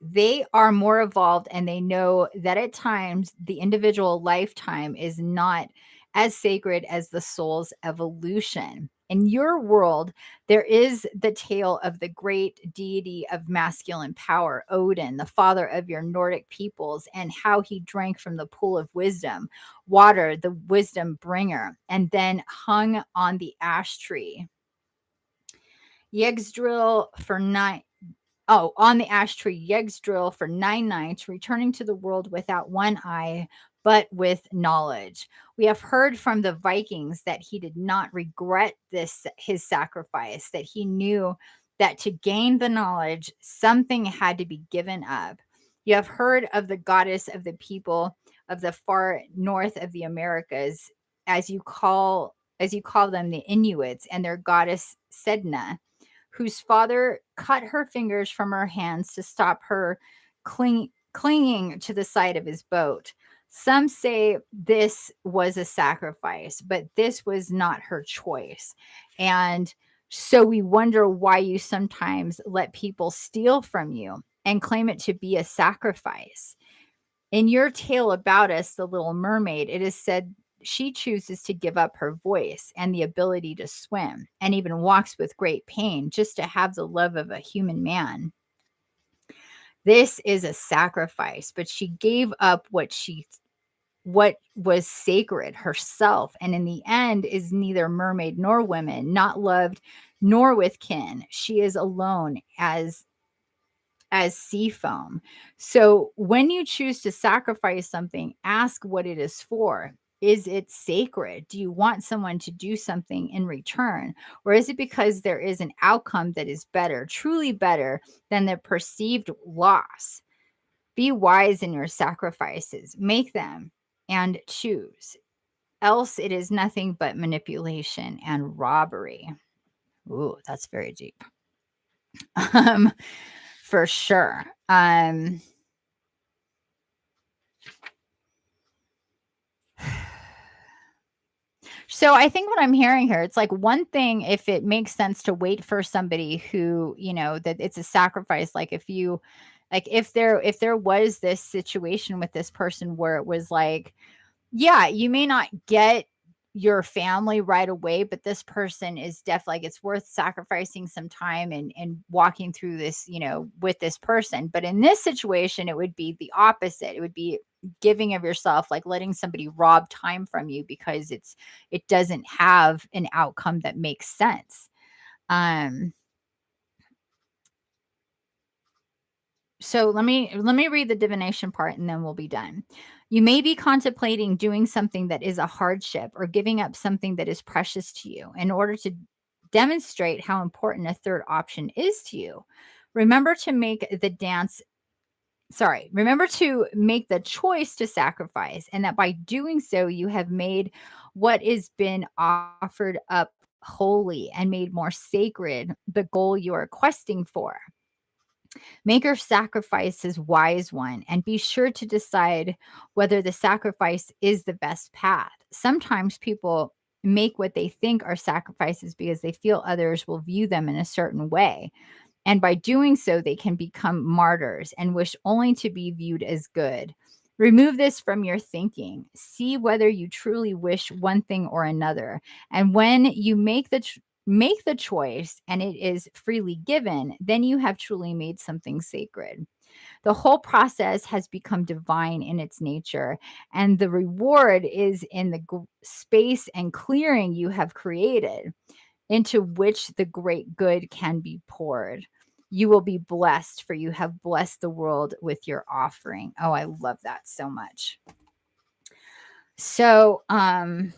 they are more evolved, and they know that at times the individual lifetime is not as sacred as the soul's evolution. In your world, there is the tale of the great deity of masculine power, Odin, the father of your Nordic peoples, and how he drank from the pool of wisdom, water, the wisdom bringer, and then hung on the ash tree. Yggdrasil for on the ash tree, Yggdrasil for 9 nights, returning to the world without one eye, but with knowledge. We have heard from the Vikings that he did not regret his sacrifice, that he knew that to gain the knowledge, something had to be given up. You have heard of the goddess of the people of the far north of the Americas, as you call them, the Inuits, and their goddess Sedna, whose father cut her fingers from her hands to stop her clinging to the side of his boat. Some say this was a sacrifice, but this was not her choice. And so we wonder why you sometimes let people steal from you and claim it to be a sacrifice. In your tale about us, the Little Mermaid, it is said she chooses to give up her voice and the ability to swim, and even walks with great pain just to have the love of a human man. This is a sacrifice, but she gave up what was sacred, herself, and in the end is neither mermaid nor woman, not loved nor with kin. She is alone as sea foam. So when you choose to sacrifice something, ask what it is for. Is it sacred? Do you want someone to do something in return? Or is it because there is an outcome that is better, truly better than the perceived loss? Be wise in your sacrifices. Make them and choose. Else it is nothing but manipulation and robbery. Ooh, that's very deep. For sure. So I think what I'm hearing here, it's like one thing if it makes sense to wait for somebody who, that it's a sacrifice. Like if there was this situation with this person where it was like, yeah, you may not get your family right away, but this person is definitely like, it's worth sacrificing some time and walking through this, with this person. But in this situation, it would be the opposite. It would be giving of yourself, like letting somebody rob time from you because it doesn't have an outcome that makes sense. So let me read the divination part and then we'll be done. You may be contemplating doing something that is a hardship or giving up something that is precious to you in order to demonstrate how important a third option is to you. Remember to make the dance remember to make the choice to sacrifice, and that by doing so, you have made what is been offered up holy and made more sacred the goal you are questing for. Make your sacrifices wise one and be sure to decide whether the sacrifice is the best path. Sometimes people make what they think are sacrifices because they feel others will view them in a certain way. And by doing so, they can become martyrs and wish only to be viewed as good. Remove this from your thinking. See whether you truly wish one thing or another. And when you make the choice and it is freely given, then you have truly made something sacred. The whole process has become divine in its nature, and the reward is in the space and clearing you have created, into which the great good can be poured. You will be blessed, for you have blessed the world with your offering. Oh, I love that so much. So, and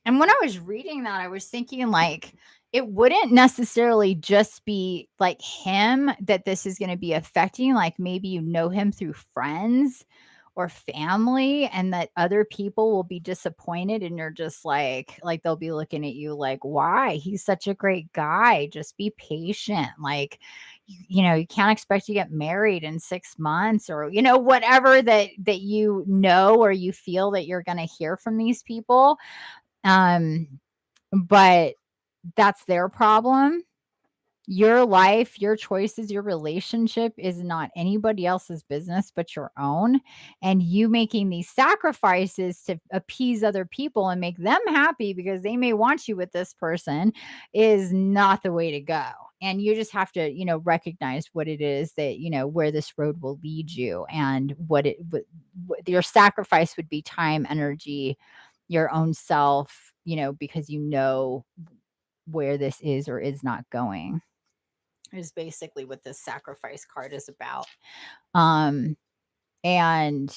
when I was reading that, I was thinking like it wouldn't necessarily just be like him that this is going to be affecting. Like maybe you know him through friends or family, and that other people will be disappointed, and you're just like they'll be looking at you like, why? He's such a great guy. Just be patient. Like, you know, you can't expect to get married in 6 months, or whatever that or you feel that you're going to hear from these people. um but that's their problem. Your life, your choices, your relationship is not anybody else's business but your own. And you making these sacrifices to appease other people and make them happy because they may want you with this person is not the way to go. And you just have to, recognize what it is that, where this road will lead you, and what your sacrifice would be: time, energy, your own self, because where this is or is not going, is basically what this sacrifice card is about. Um, and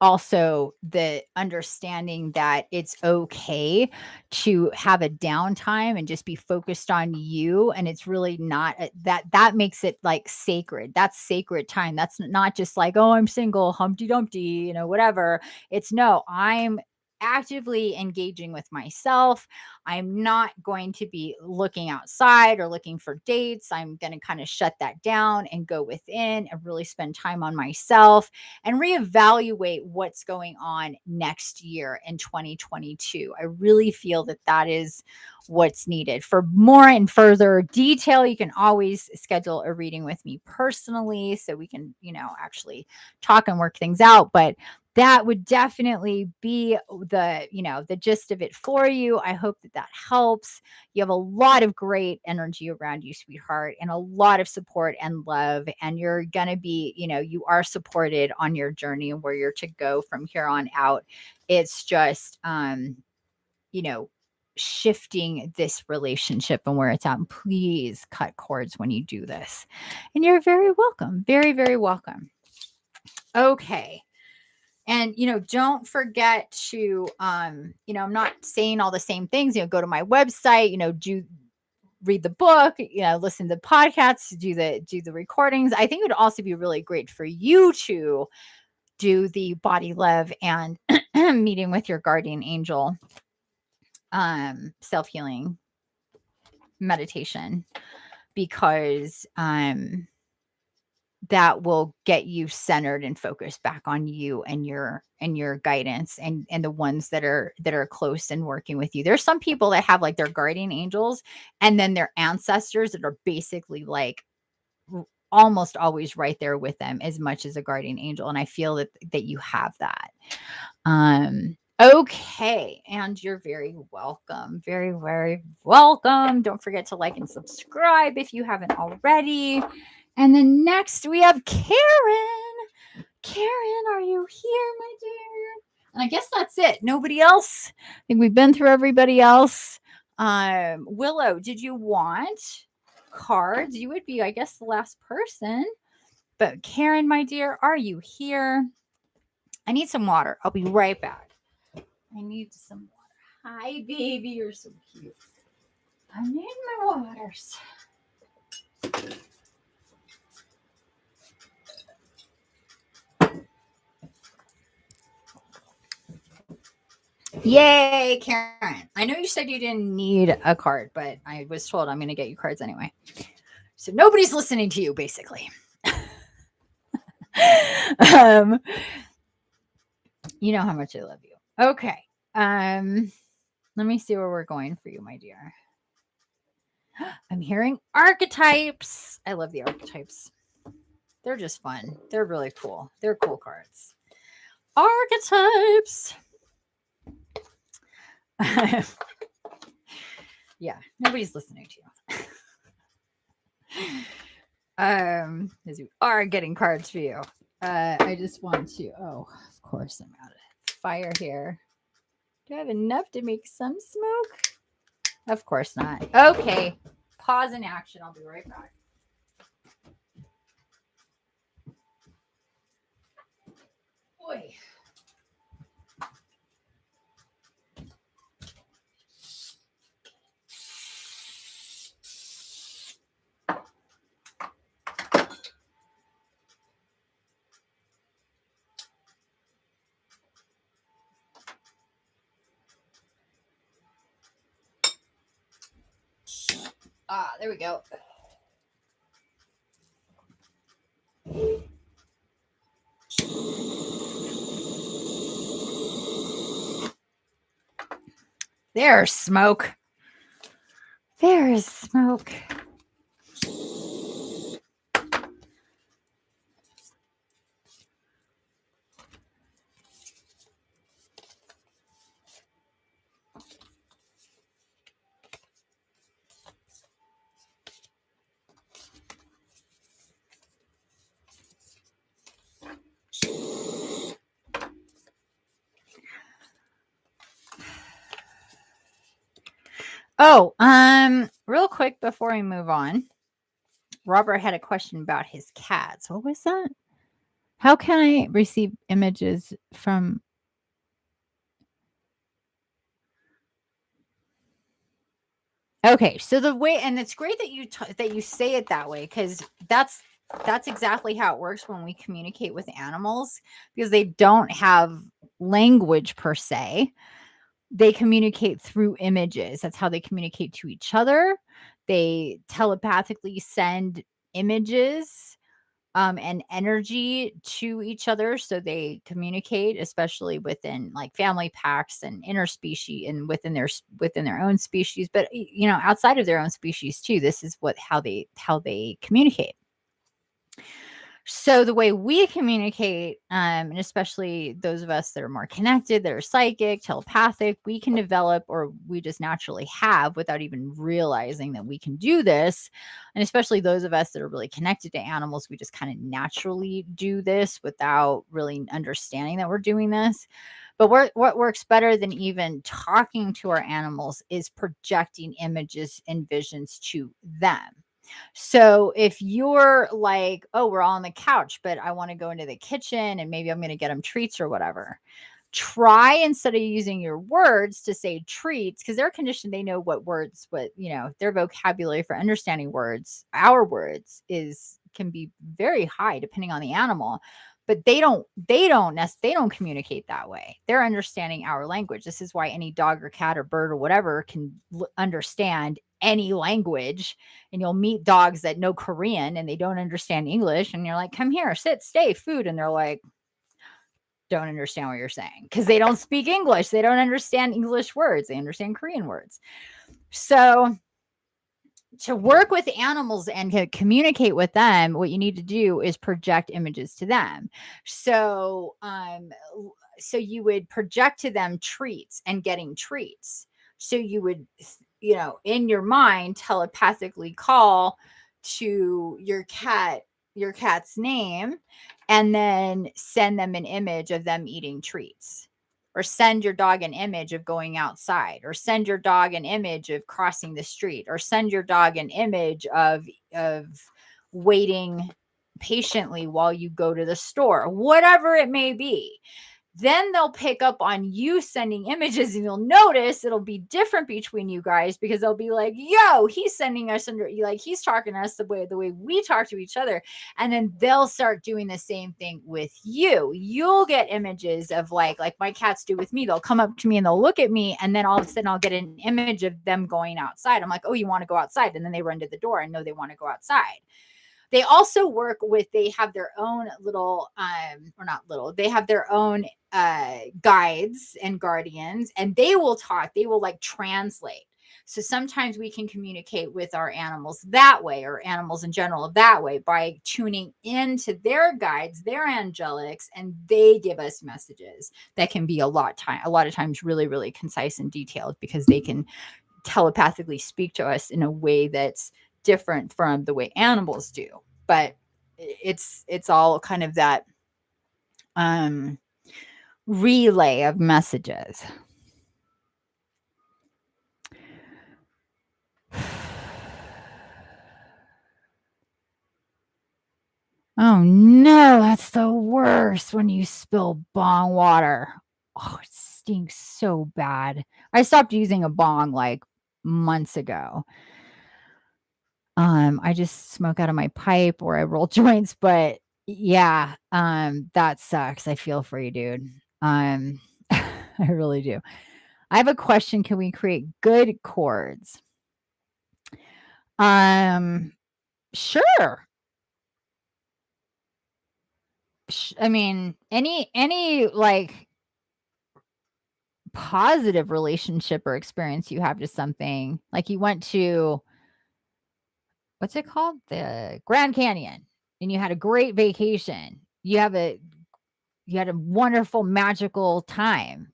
also the understanding that it's okay to have a downtime and just be focused on you. And it's really not that makes it like sacred. That's sacred time. That's not just like, oh, I'm single, Humpty Dumpty, whatever. It's no, I'm actively engaging with myself. I'm not going to be looking outside or looking for dates. I'm going to kind of shut that down and go within and really spend time on myself and reevaluate what's going on next year in 2022. I really feel that that is what's needed. For more and further detail, you can always schedule a reading with me personally so we can, actually talk and work things out. But that would definitely be the gist of it for you. I hope that helps. You have a lot of great energy around you, sweetheart, and a lot of support and love. And you're going to be, you are supported on your journey and where you're to go from here on out. It's just, shifting this relationship and where it's at. And please cut cords when you do this. And you're very welcome. Very, very welcome. Okay. And, don't forget to, I'm not saying all the same things, go to my website, read the book, listen to the podcasts, do the recordings. I think it would also be really great for you to do the body love and meeting with your guardian angel, self-healing meditation, because, that will get you centered and focused back on you and your guidance and the ones that are close and working with you. There's some people that have like their guardian angels and then their ancestors that are basically like almost always right there with them as much as a guardian angel. And I feel that you have that. Okay. And you're very welcome. Very, very welcome. Don't forget to like and subscribe if you haven't already. And then next we have Karen. Karen, are you here, my dear? And I guess that's it. Nobody else. I think we've been through everybody else. Willow, did you want cards. You would be, I guess, the last person. But Karen, my dear, are you here? I need some water. I'll be right back. I need some water. Hi, baby. You're so cute. I need my waters. Yay, Karen. I know you said you didn't need a card, but I was told I'm going to get you cards anyway. So nobody's listening to you, basically. You know how much I love you. Okay. Let me see where we're going for you, my dear. I'm hearing archetypes. I love the archetypes. They're just fun. They're really cool. They're cool cards. Archetypes. Yeah, nobody's listening to you. As we are getting cards for you. I just want to, of course I'm out of fire here. Do I have enough to make some smoke? Of course not. Okay. Pause in action. I'll be right back. Boy. There we go. There's smoke. There is smoke. Oh, real quick before we move on, Robert had a question about his cats. What was that? How can I receive images from? Okay, so the way, and it's great that you say it that way, because that's exactly how it works when we communicate with animals, because they don't have language per se. They communicate through images. That's how they communicate to each other. They telepathically send images and energy to each other, so they communicate, especially within like family packs and interspecies and within their own species, but outside of their own species too. This is how they communicate. So the way we communicate, and especially those of us that are more connected, that are psychic, telepathic, we can develop, or we just naturally have, without even realizing that we can do this. And especially those of us that are really connected to animals, we just kind of naturally do this without really understanding that we're doing this. But what works better than even talking to our animals is projecting images and visions to them. So if you're like, oh, we're all on the couch, but I want to go into the kitchen and maybe I'm going to get them treats or whatever, try, instead of using your words, to say treats, because they're conditioned. They know their vocabulary for understanding words, our words, can be very high depending on the animal. But they don't communicate that way. They're understanding our language. This is why any dog or cat or bird or whatever can understand any language. And you'll meet dogs that know Korean and they don't understand English, and you're like, come here, sit, stay, food, and they're like, don't understand what you're saying, because they don't speak English. They don't understand English words. They understand Korean words. So to work with animals and to communicate with them, what you need to do is project images to them. So you would project to them treats and getting treats. So you would, in your mind, telepathically call to your cat's name, and then send them an image of them eating treats, or send your dog an image of going outside, or send your dog an image of crossing the street, or send your dog an image of waiting patiently while you go to the store, whatever it may be. Then they'll pick up on you sending images, and you'll notice it'll be different between you guys, because they'll be like, yo, he's sending us under, like, he's talking to us the way we talk to each other. And then they'll start doing the same thing with you. You'll get images of like my cats do with me. They'll come up to me and they'll look at me, and then all of a sudden I'll get an image of them going outside. I'm like, oh, you want to go outside? And then they run to the door and know they want to go outside. They also work with, they have their own little, or not little, they have their own guides and guardians, and they will talk, they will like translate. So sometimes we can communicate with our animals that way, or animals in general that way, by tuning into their guides, their angelics, and they give us messages that can be a lot of times really, really concise and detailed, because they can telepathically speak to us in a way that's different from the way animals do. But it's all kind of that relay of messages. Oh no, that's the worst when you spill bong water. Oh, it stinks so bad. I stopped using a bong like months ago. I just smoke out of my pipe, or I roll joints, but yeah, that sucks. I feel for you, dude. I really do. I have a question. Can we create good chords? Sure. I mean, any like positive relationship or experience you have to something, like you went to, what's it called? The Grand Canyon, and you had a great vacation. You had a wonderful magical time.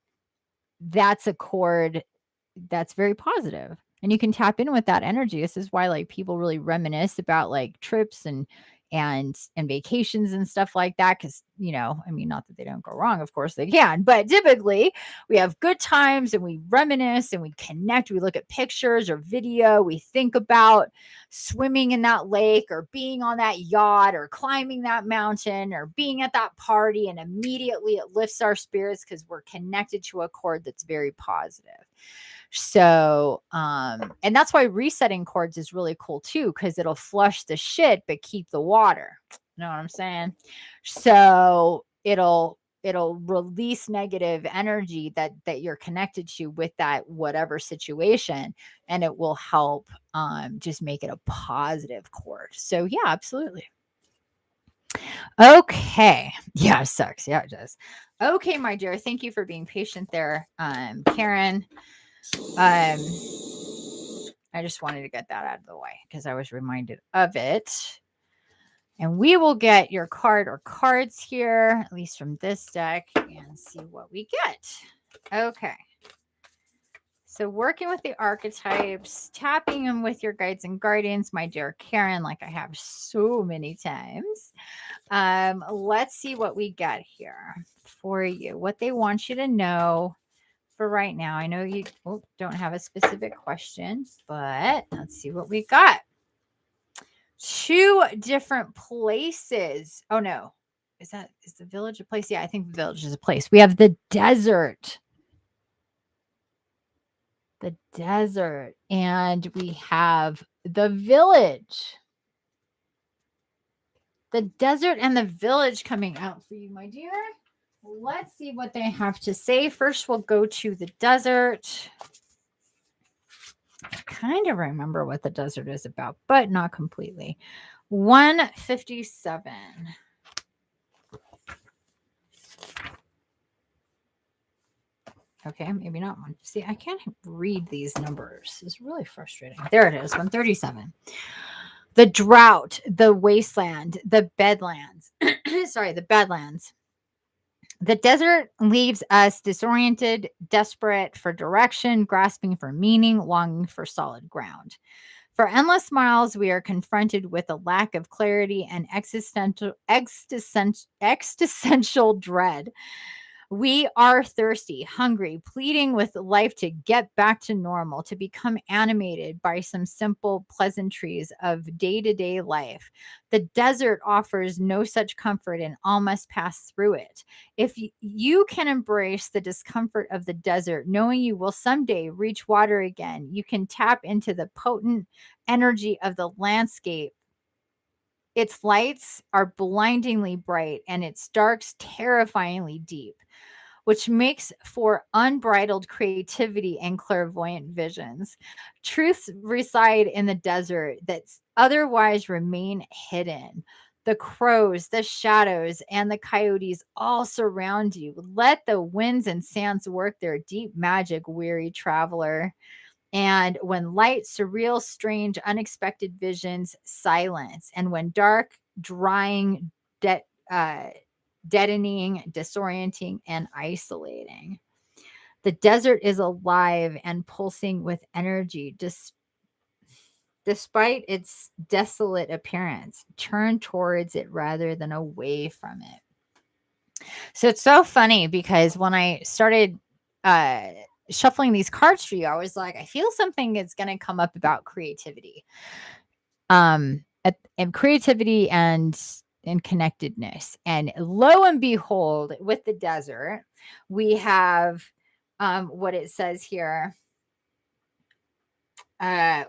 That's a chord that's very positive, and you can tap in with that energy. This is why like people really reminisce about like trips and vacations and stuff like that, because I mean, not that they don't go wrong, of course they can, but typically we have good times and we reminisce and we connect. We look at pictures or video, we think about swimming in that lake, or being on that yacht, or climbing that mountain, or being at that party, and immediately it lifts our spirits because we're connected to a chord that's very positive. So, and that's why resetting chords is really cool too, because it'll flush the shit but keep the water. You know what I'm saying? So it'll release negative energy that you're connected to with that whatever situation, and it will help just make it a positive chord. So yeah, absolutely. Okay. Yeah, it sucks. Yeah, it does. Okay, my dear. Thank you for being patient there, Karen. I just wanted to get that out of the way because I was reminded of it. And we will get your card or cards here, at least from this deck, and see what we get. Okay. So working with the archetypes, tapping them with your guides and guardians, my dear Karen, like I have so many times. Let's see what we got here for you, what they want you to know for right now. I know you don't have a specific question, but let's see what we got. 2 different places. Oh no. Is the village a place? Yeah, I think the village is a place. We have the desert. The desert. And we have the village. The desert and the village coming out for you, my dear. Let's see what they have to say. First, we'll go to the desert. I kind of remember what the desert is about, but not completely. 157. Okay, maybe not one. See, I can't read these numbers. It's really frustrating. There it is, 137. The drought, the wasteland, the bedlands. Sorry, the bedlands. The desert leaves us disoriented, desperate for direction, grasping for meaning, longing for solid ground. For endless miles, we are confronted with a lack of clarity and existential dread. We are thirsty, hungry, pleading with life to get back to normal, to become animated by some simple pleasantries of day to day life. The desert offers no such comfort, and all must pass through it. If you can embrace the discomfort of the desert, knowing you will someday reach water again, you can tap into the potent energy of the landscape. Its lights are blindingly bright and its darks terrifyingly deep, which makes for unbridled creativity and clairvoyant visions. Truths reside in the desert that otherwise remain hidden. The crows, the shadows, and the coyotes all surround you. Let the winds and sands work their deep magic, weary traveler. And when light, surreal, strange, unexpected visions silence, and when dark, drying, uh, deadening, disorienting, and isolating. The desert is alive and pulsing with energy, despite its desolate appearance. Turn towards it rather than away from it. So it's so funny because when I started uh, shuffling these cards for you, I was like, I feel something is going to come up about creativity. And creativity and connectedness. And lo and behold, with the desert, we have what it says here,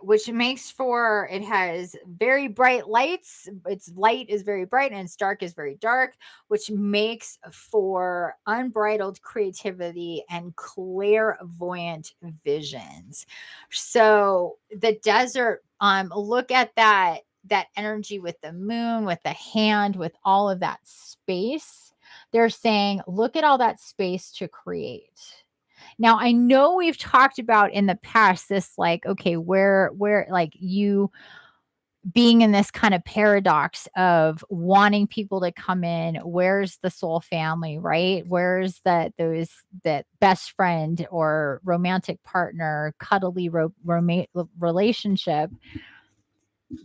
which makes for, it has very bright lights. Its light is very bright and its dark is very dark, which makes for unbridled creativity and clairvoyant visions. So the desert, look at that energy with the moon, with the hand, with all of that space. They're saying, look at all that space to create. Now, I know we've talked about in the past this, like, okay, where like you being in this kind of paradox of wanting people to come in. Where's the soul family, right? Where's that best friend or romantic partner, cuddly relationship,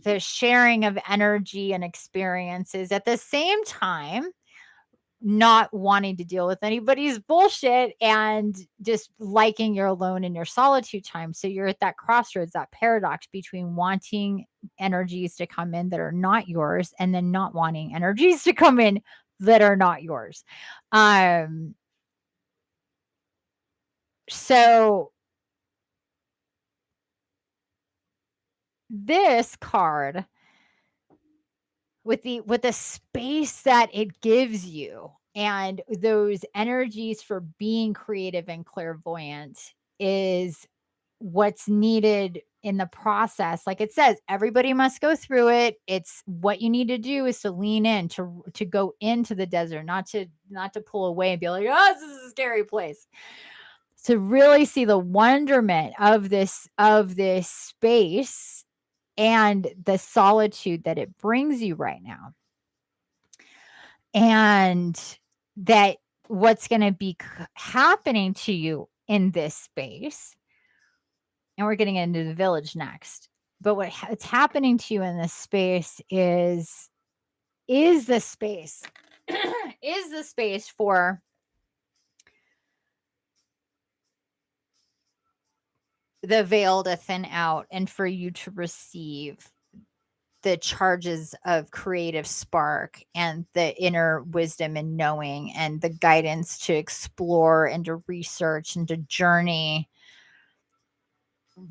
the sharing of energy and experiences at the same time, not wanting to deal with anybody's bullshit and just liking your alone in your solitude time. So you're at that crossroads, that paradox between wanting energies to come in that are not yours and then not wanting energies to come in that are not yours. So this card, with the space that it gives you and those energies for being creative and clairvoyant, is what's needed in the process. Like it says, everybody must go through it. It's what you need to do is to lean in, to go into the desert, not to pull away and be like, oh, this is a scary place. To really see the wonderment of this space and the solitude that it brings you right now. And that what's going to be happening to you in this space, and we're getting into the village next, but what's happening to you in this space is the space is the space for the veil to thin out and for you to receive the charges of creative spark and the inner wisdom and knowing and the guidance to explore and to research and to journey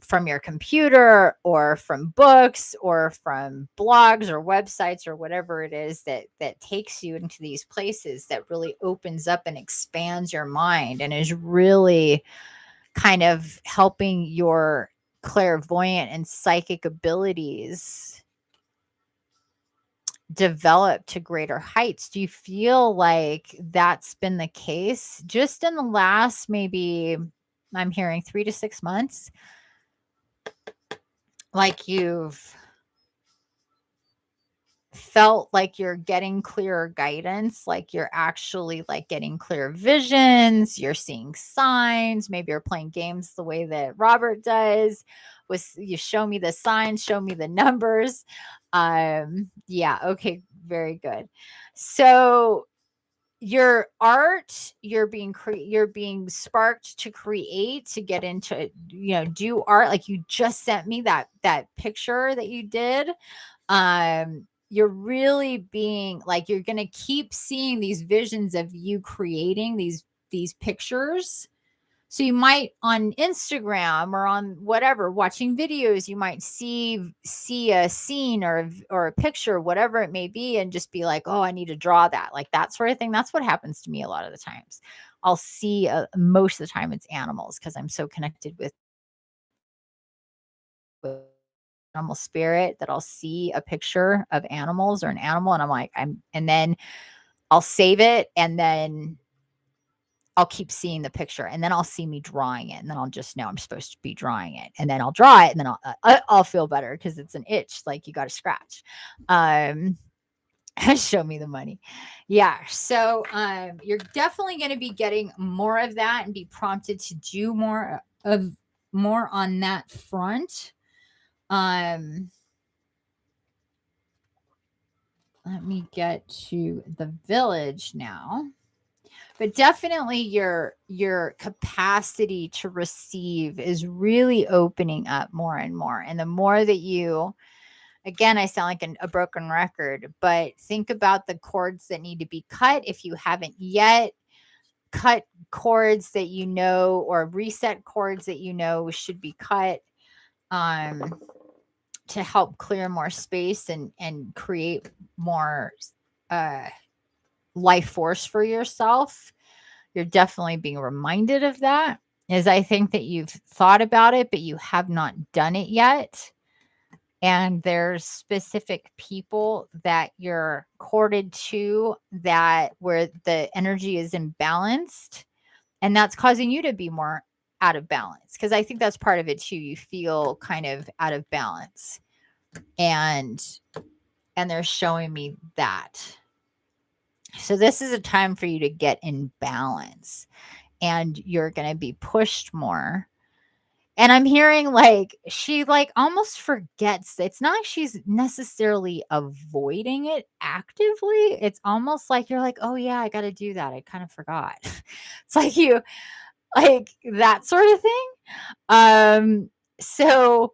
from your computer or from books or from blogs or websites or whatever it is that takes you into these places, that really opens up and expands your mind and is really kind of helping your clairvoyant and psychic abilities develop to greater heights. Do you feel like that's been the case just in the last, maybe, I'm hearing 3 to 6 months? Like you've felt like you're getting clearer guidance, like you're actually like getting clear visions, you're seeing signs, maybe you're playing games the way that Robert does, with you show me the signs, show me the numbers. Yeah, okay, very good. So your art, you're being sparked to create, to get into, do art. Like you just sent me that picture that you did. You're really being like, you're going to keep seeing these visions of you creating these pictures. So you might on Instagram or on whatever, watching videos, you might see a scene or a picture, whatever it may be, and just be like, oh, I need to draw that, like that sort of thing. That's what happens to me a lot of the times. I'll see most of the time it's animals, because I'm so connected with animal spirit that I'll see a picture of animals or an animal, and I'm like, and then I'll save it, and then I'll keep seeing the picture, and then I'll see me drawing it, and then I'll just know I'm supposed to be drawing it, and then I'll draw it, and then I'll feel better, because it's an itch, like you got to scratch. Show me the money. Yeah. So you're definitely going to be getting more of that and be prompted to do more on that front. Let me get to the village now. But definitely your capacity to receive is really opening up more and more. And the more that you, again, I sound like a broken record, but think about the cords that need to be cut. If you haven't yet, cut cords that you know, or reset cords that you know should be cut, to help clear more space and create more life force for yourself. You're definitely being reminded of that, as I think that you've thought about it, but you have not done it yet. And there's specific people that you're corded to, that where the energy is imbalanced, and that's causing you to be more out of balance. Because I think that's part of it too. You feel kind of out of balance, and they're showing me that. So this is a time for you to get in balance, and you're going to be pushed more. And I'm hearing like she like almost forgets. It's not like she's necessarily avoiding it actively. It's almost like you're like, oh yeah, I got to do that. I kind of forgot. It's like you, like that sort of thing. So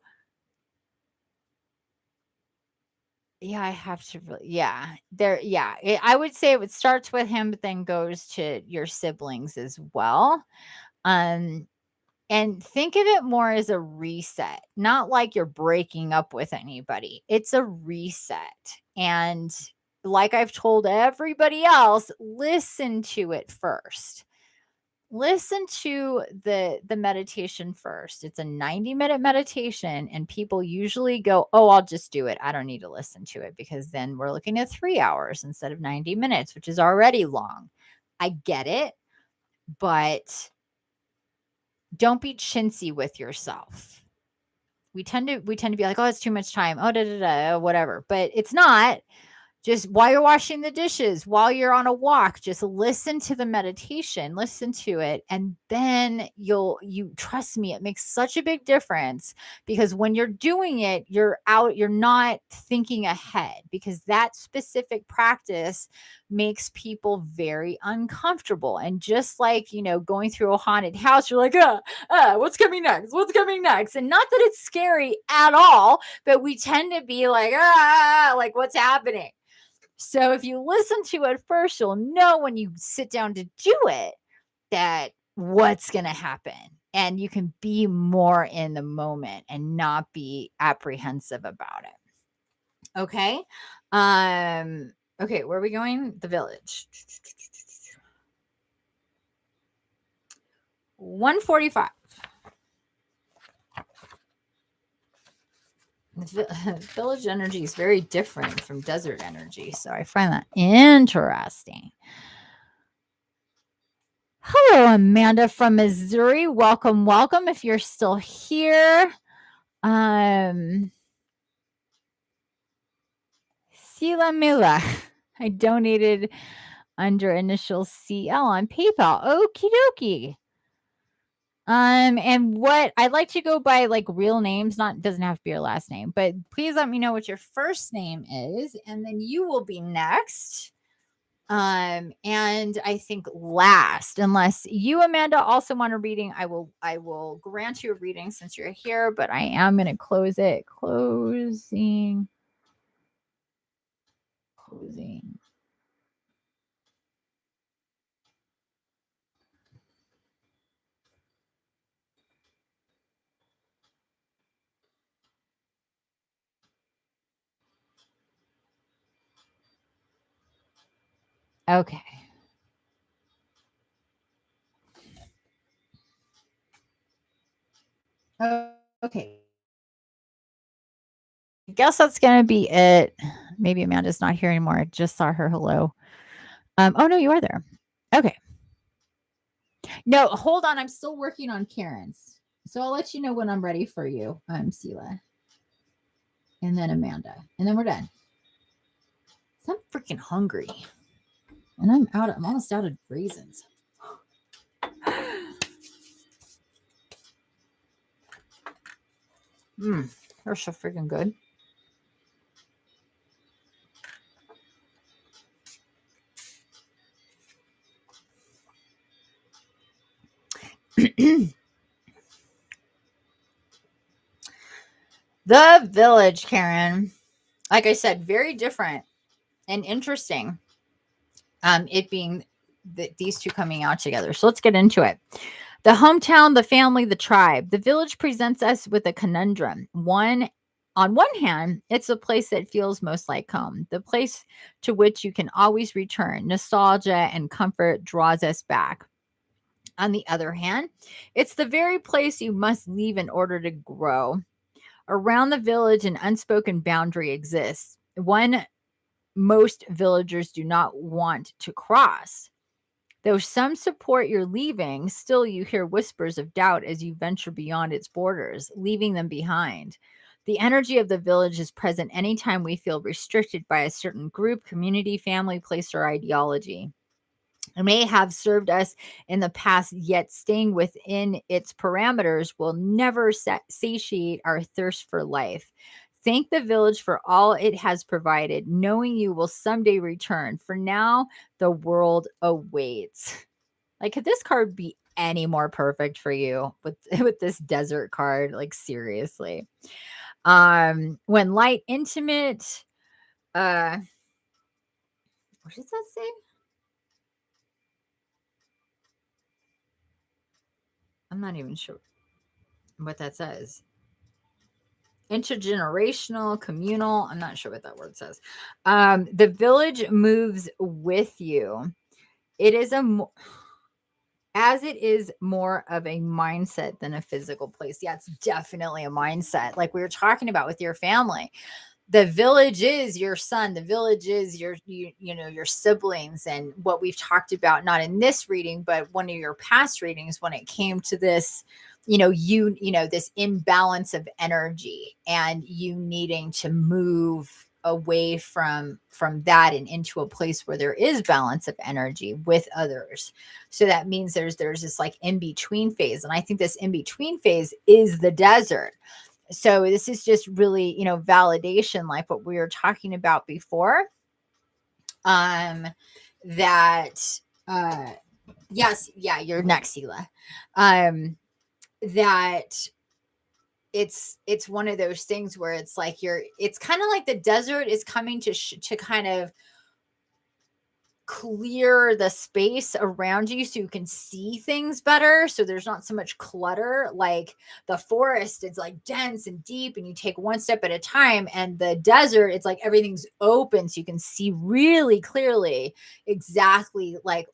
yeah, I have to really, yeah, there, yeah. I would say it starts with him, but then goes to your siblings as well. Um, and think of it more as a reset, not like you're breaking up with anybody. It's a reset. And like I've told everybody else, listen to it first. Listen to the meditation first. It's a 90-minute meditation, and people usually go, oh, I'll just do it. I don't need to listen to it, because then we're looking at 3 hours instead of 90 minutes, which is already long. I get it, but don't be chintzy with yourself. We tend to be like, oh, it's too much time. Oh, whatever. But it's not. Just while you're washing the dishes, while you're on a walk, just listen to the meditation, listen to it. And then you trust me, it makes such a big difference, because when you're doing it, you're not thinking ahead, because that specific practice makes people very uncomfortable. And just like, going through a haunted house, you're like, what's coming next? What's coming next? And not that it's scary at all, but we tend to be like, like what's happening? So if you listen to it first, you'll know when you sit down to do it that what's going to happen. And you can be more in the moment and not be apprehensive about it. Okay. Okay, where are we going? The village. 145. Village energy is very different from desert energy, so I find that interesting. Hello, Amanda from Missouri. Welcome. If you're still here. Sila Mila. I donated under initial CL on PayPal. Okie dokie. And what I'd like to go by like real names, doesn't have to be your last name, but please let me know what your first name is, and then you will be next. And I think last, unless you, Amanda, also want a reading, I will grant you a reading since you're here, but I am going to close it. Closing. Okay. Okay. I guess that's going to be it. Maybe Amanda's not here anymore. I just saw her hello. Oh no, you are there. Okay. No, hold on. I'm still working on Karen's. So I'll let you know when I'm ready for you, Sela. And then Amanda. And then we're done. So I'm freaking hungry. And I'm almost out of raisins. They're so freaking good. The Village, Karen. Like I said, very different and interesting. It being these two coming out together. So let's get into it. The hometown, the family, the tribe. The village presents us with a conundrum. On one hand, it's a place that feels most like home, the place to which you can always return. Nostalgia and comfort draws us back. On the other hand, it's the very place you must leave in order to grow. Around the village, an unspoken boundary exists, one most villagers do not want to cross. Though some support your leaving, still you hear whispers of doubt as you venture beyond its borders, leaving them behind. The energy of the village is present anytime we feel restricted by a certain group, community, family, place, or ideology. It may have served us in the past, yet staying within its parameters will never satiate our thirst for life. Thank the village for all it has provided, knowing you will someday return. For now, the world awaits. Like, could this card be any more perfect for you with with this desert card? Like, seriously. When light, intimate, what does that say? I'm not even sure what that says. Intergenerational, communal. I'm not sure what that word says. The village moves with you. It is as it is more of a mindset than a physical place. Yeah, it's definitely a mindset. Like we were talking about with your family. The village is your son, the village is your siblings, and what we've talked about, not in this reading but one of your past readings, when it came to this, this imbalance of energy and you needing to move away from that and into a place where there is balance of energy with others. So that means there's this like in between phase, and I think this in between phase is the desert. So this is just really, validation, like what we were talking about before. That yes, yeah, you're next, Sela. That it's one of those things where it's like it's kind of like the desert is coming to kind of clear the space around you so you can see things better, so there's not so much clutter. Like the forest, it's like dense and deep and you take one step at a time, and the desert, it's like everything's open so you can see really clearly exactly like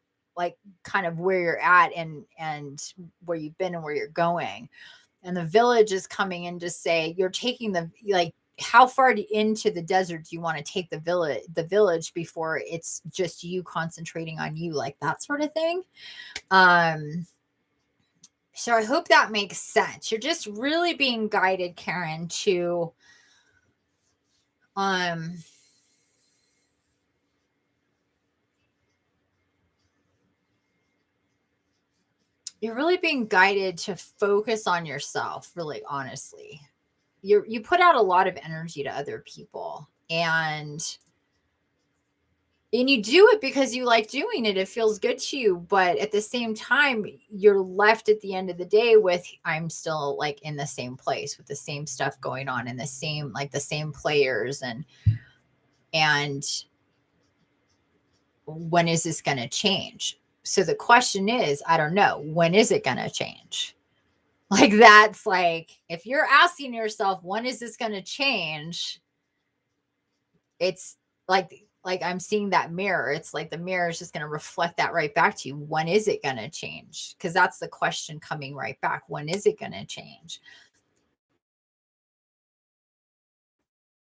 kind of where you're at and where you've been and where you're going. And the village is coming in to say you're taking the, like, how far into the desert do you want to take the village before it's just you concentrating on you, like that sort of thing. So I hope that makes sense. You're just really being guided, Karen, to you're really being guided to focus on yourself, really honestly. You put out a lot of energy to other people, and And you do it because you like doing it. It feels good to you. But at the same time, you're left at the end of the day with, I'm still like in the same place with the same stuff going on and the same players. And when is this going to change? So the question is, I don't know. When is it going to change? Like, that's like, if you're asking yourself, when is this going to change? It's like I'm seeing that mirror. It's like the mirror is just going to reflect that right back to you. When is it going to change? Because that's the question coming right back. When is it going to change?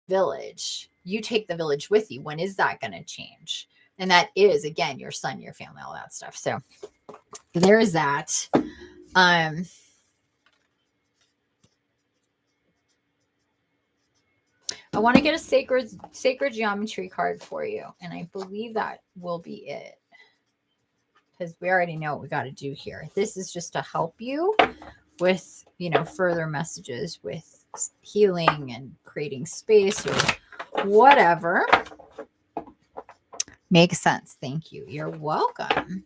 Village. You take the village with you. When is that going to change? And that is, again, your son, your family, all that stuff. So there is that. I want to get a sacred geometry card for you. And I believe that will be it. Because we already know what we got to do here. This is just to help you with, further messages with healing and creating space or whatever. Makes sense. Thank you. You're welcome.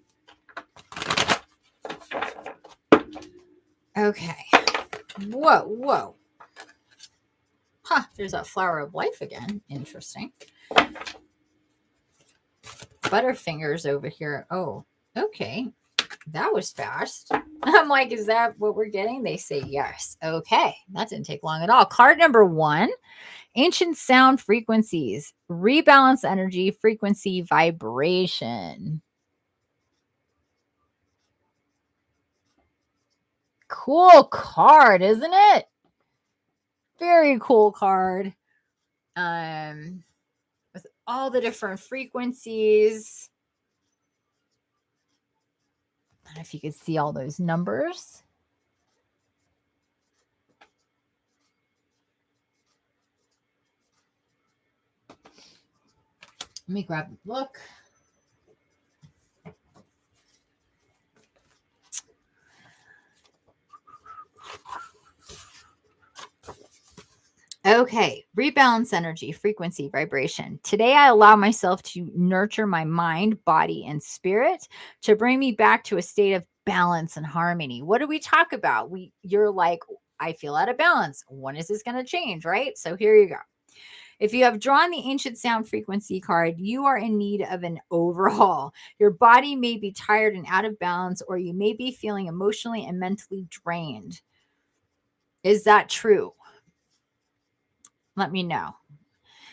Okay. Whoa. Huh, there's that flower of life again. Interesting. Butterfingers over here. Oh, okay. That was fast. I'm like, is that what we're getting? They say yes. Okay. That didn't take long at all. Card number 1, ancient sound frequencies, rebalance energy, frequency, vibration. Cool card, isn't it? Very cool card. With all the different frequencies. I don't know if you could see all those numbers. Let me grab a look. Okay, rebalance energy, frequency, vibration. Today, I allow myself to nurture my mind, body, and spirit to bring me back to a state of balance and harmony. What do we talk about? You're like, I feel out of balance. When is this going to change, right? So here you go. If you have drawn the ancient sound frequency card, you are in need of an overhaul. Your body may be tired and out of balance, or you may be feeling emotionally and mentally drained. Is that true? Let me know.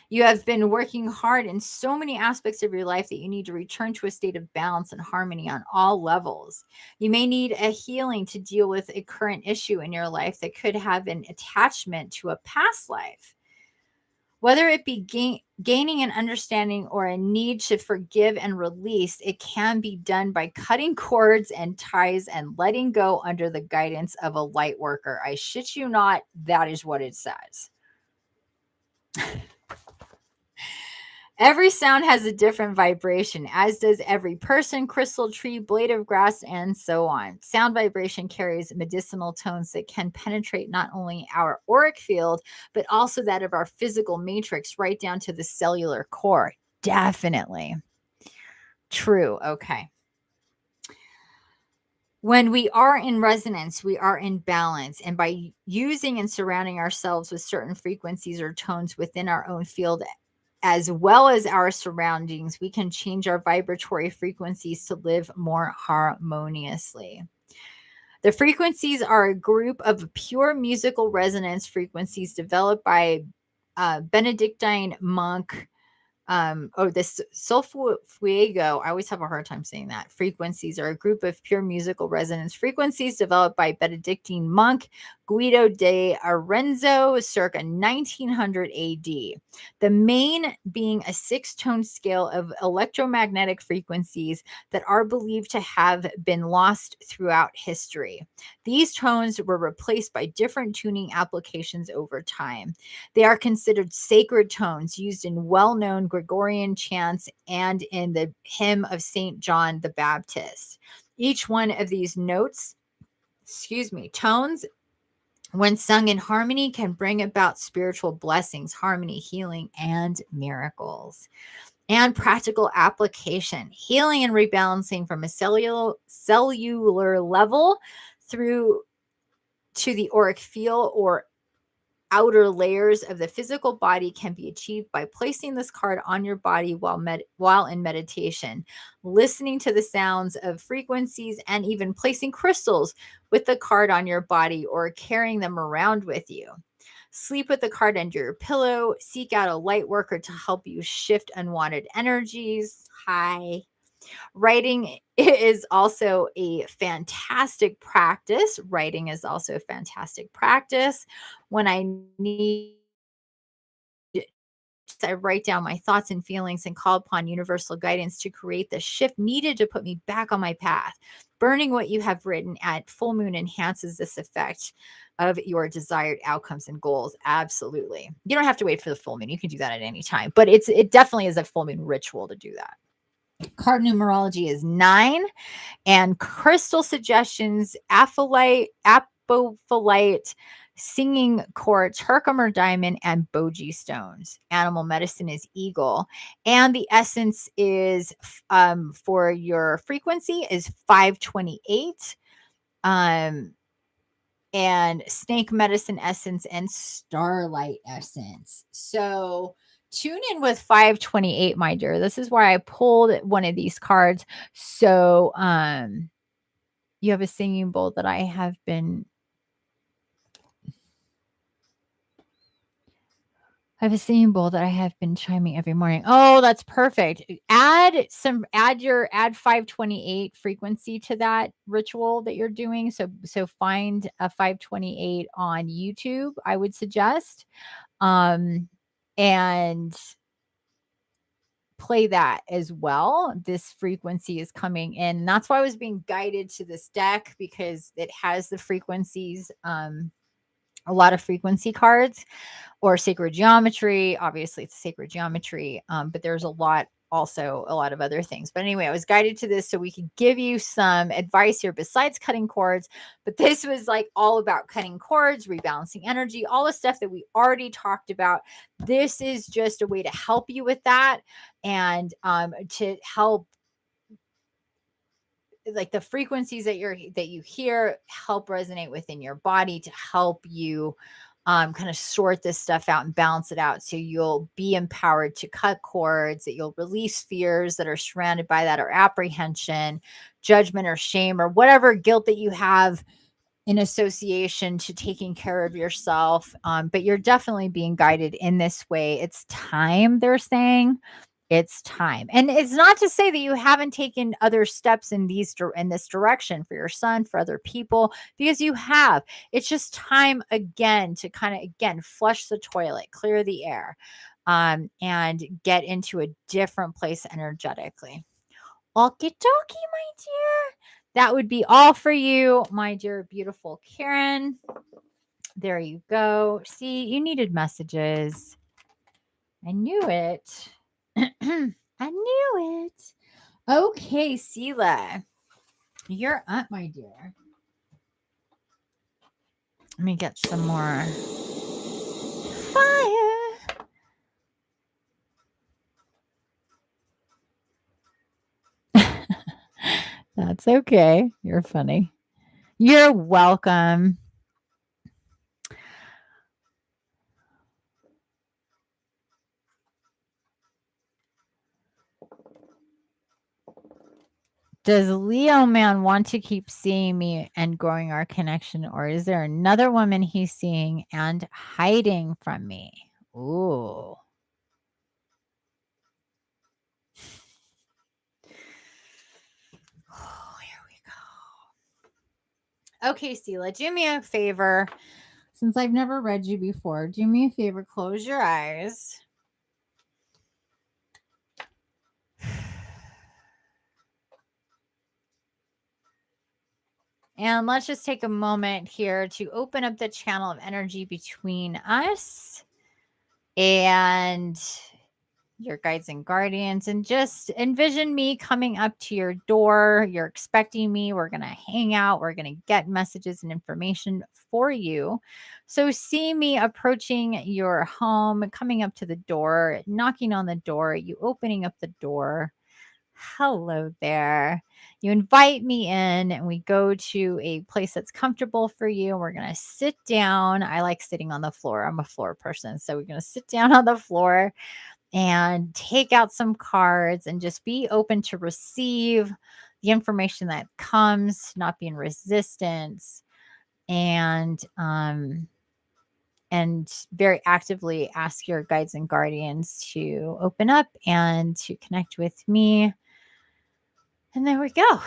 You have been working hard in so many aspects of your life that you need to return to a state of balance and harmony on all levels. You may need a healing to deal with a current issue in your life that could have an attachment to a past life. Whether it be gaining an understanding or a need to forgive and release, it can be done by cutting cords and ties and letting go under the guidance of a light worker. I shit you not, that is what it says. Every sound has a different vibration, as does every person, crystal, tree, blade of grass, and so on. Sound vibration carries medicinal tones that can penetrate not only our auric field, but also that of our physical matrix, right down to the cellular core. Definitely. True. Okay. When we are in resonance, we are in balance. And by using and surrounding ourselves with certain frequencies or tones within our own field, as well as our surroundings, we can change our vibratory frequencies to live more harmoniously. The frequencies are a group of pure musical resonance frequencies developed by Benedictine monk. This Solfuego, I always have a hard time saying that. Frequencies are a group of pure musical resonance frequencies developed by Benedictine monk Guido de Arenzo circa 1900 AD. The main being a 6-tone scale of electromagnetic frequencies that are believed to have been lost throughout history. These tones were replaced by different tuning applications over time. They are considered sacred tones used in well-known Gregorian chants and in the hymn of St. John the Baptist. Each one of these tones, when sung in harmony, can bring about spiritual blessings, harmony, healing, and miracles. and practical application, healing and rebalancing from a cellular level through to the auric field or outer layers of the physical body can be achieved by placing this card on your body while in meditation, listening to the sounds of frequencies, and even placing crystals with the card on your body or carrying them around with you. Sleep with the card under your pillow. Seek out a light worker to help you shift unwanted energies. Hi. Writing is also a fantastic practice. Writing is also a fantastic practice. When I need, I write down my thoughts and feelings and call upon universal guidance to create the shift needed to put me back on my path. Burning what you have written at full moon enhances this effect of your desired outcomes and goals. Absolutely. You don't have to wait for the full moon. You can do that at any time, but it definitely is a full moon ritual to do that. Card numerology is 9, and crystal suggestions: apophyllite, singing quartz, Herkimer diamond, and boji stones. Animal medicine is eagle, and the essence is for your frequency is 528. And snake medicine essence and starlight essence. So tune in with 528, my dear. This is why I pulled one of these cards. So you have a singing bowl that I have been chiming every morning. Oh, that's perfect. Add 528 frequency to that ritual that you're doing. So find a 528 on YouTube, I would suggest. And play that as well. This frequency is coming in. That's why I was being guided to this deck, because it has the frequencies, a lot of frequency cards, or sacred geometry. Obviously, it's sacred geometry, but there's a lot of other things. But anyway, I was guided to this so we could give you some advice here besides cutting cords. But this was like all about cutting cords, rebalancing energy, all the stuff that we already talked about. This is just a way to help you with that, and to help, like, the frequencies that you hear help resonate within your body, to help you kind of sort this stuff out and balance it out, so you'll be empowered to cut cords, that you'll release fears that are surrounded by that, or apprehension, judgment, or shame, or whatever guilt that you have in association to taking care of yourself. But you're definitely being guided in this way. It's time, they're saying. It's time. And it's not to say that you haven't taken other steps in this direction for your son, for other people, because you have. It's just time again to kind of flush the toilet, clear the air, and get into a different place energetically. Okie dokie, my dear. That would be all for you, my dear, beautiful Karen. There you go. See, you needed messages. I knew it. I knew it. Okay, Sela, you're up, my dear. Let me get some more fire. That's okay. You're funny. You're welcome. Does Leo man want to keep seeing me and growing our connection, or is there another woman he's seeing and hiding from me? Ooh. Oh, here we go. Okay, Sela, do me a favor. Since I've never read you before, do me a favor. Close your eyes. And let's just take a moment here to open up the channel of energy between us and your guides and guardians, and just envision me coming up to your door. You're expecting me. We're going to hang out. We're going to get messages and information for you. So see me approaching your home, coming up to the door, knocking on the door, you opening up the door. Hello there. You invite me in, and we go to a place that's comfortable for you. We're going to sit down. I like sitting on the floor. I'm a floor person. So we're going to sit down on the floor and take out some cards and just be open to receive the information that comes, not be in resistance, and very actively ask your guides and guardians to open up and to connect with me. And there we go.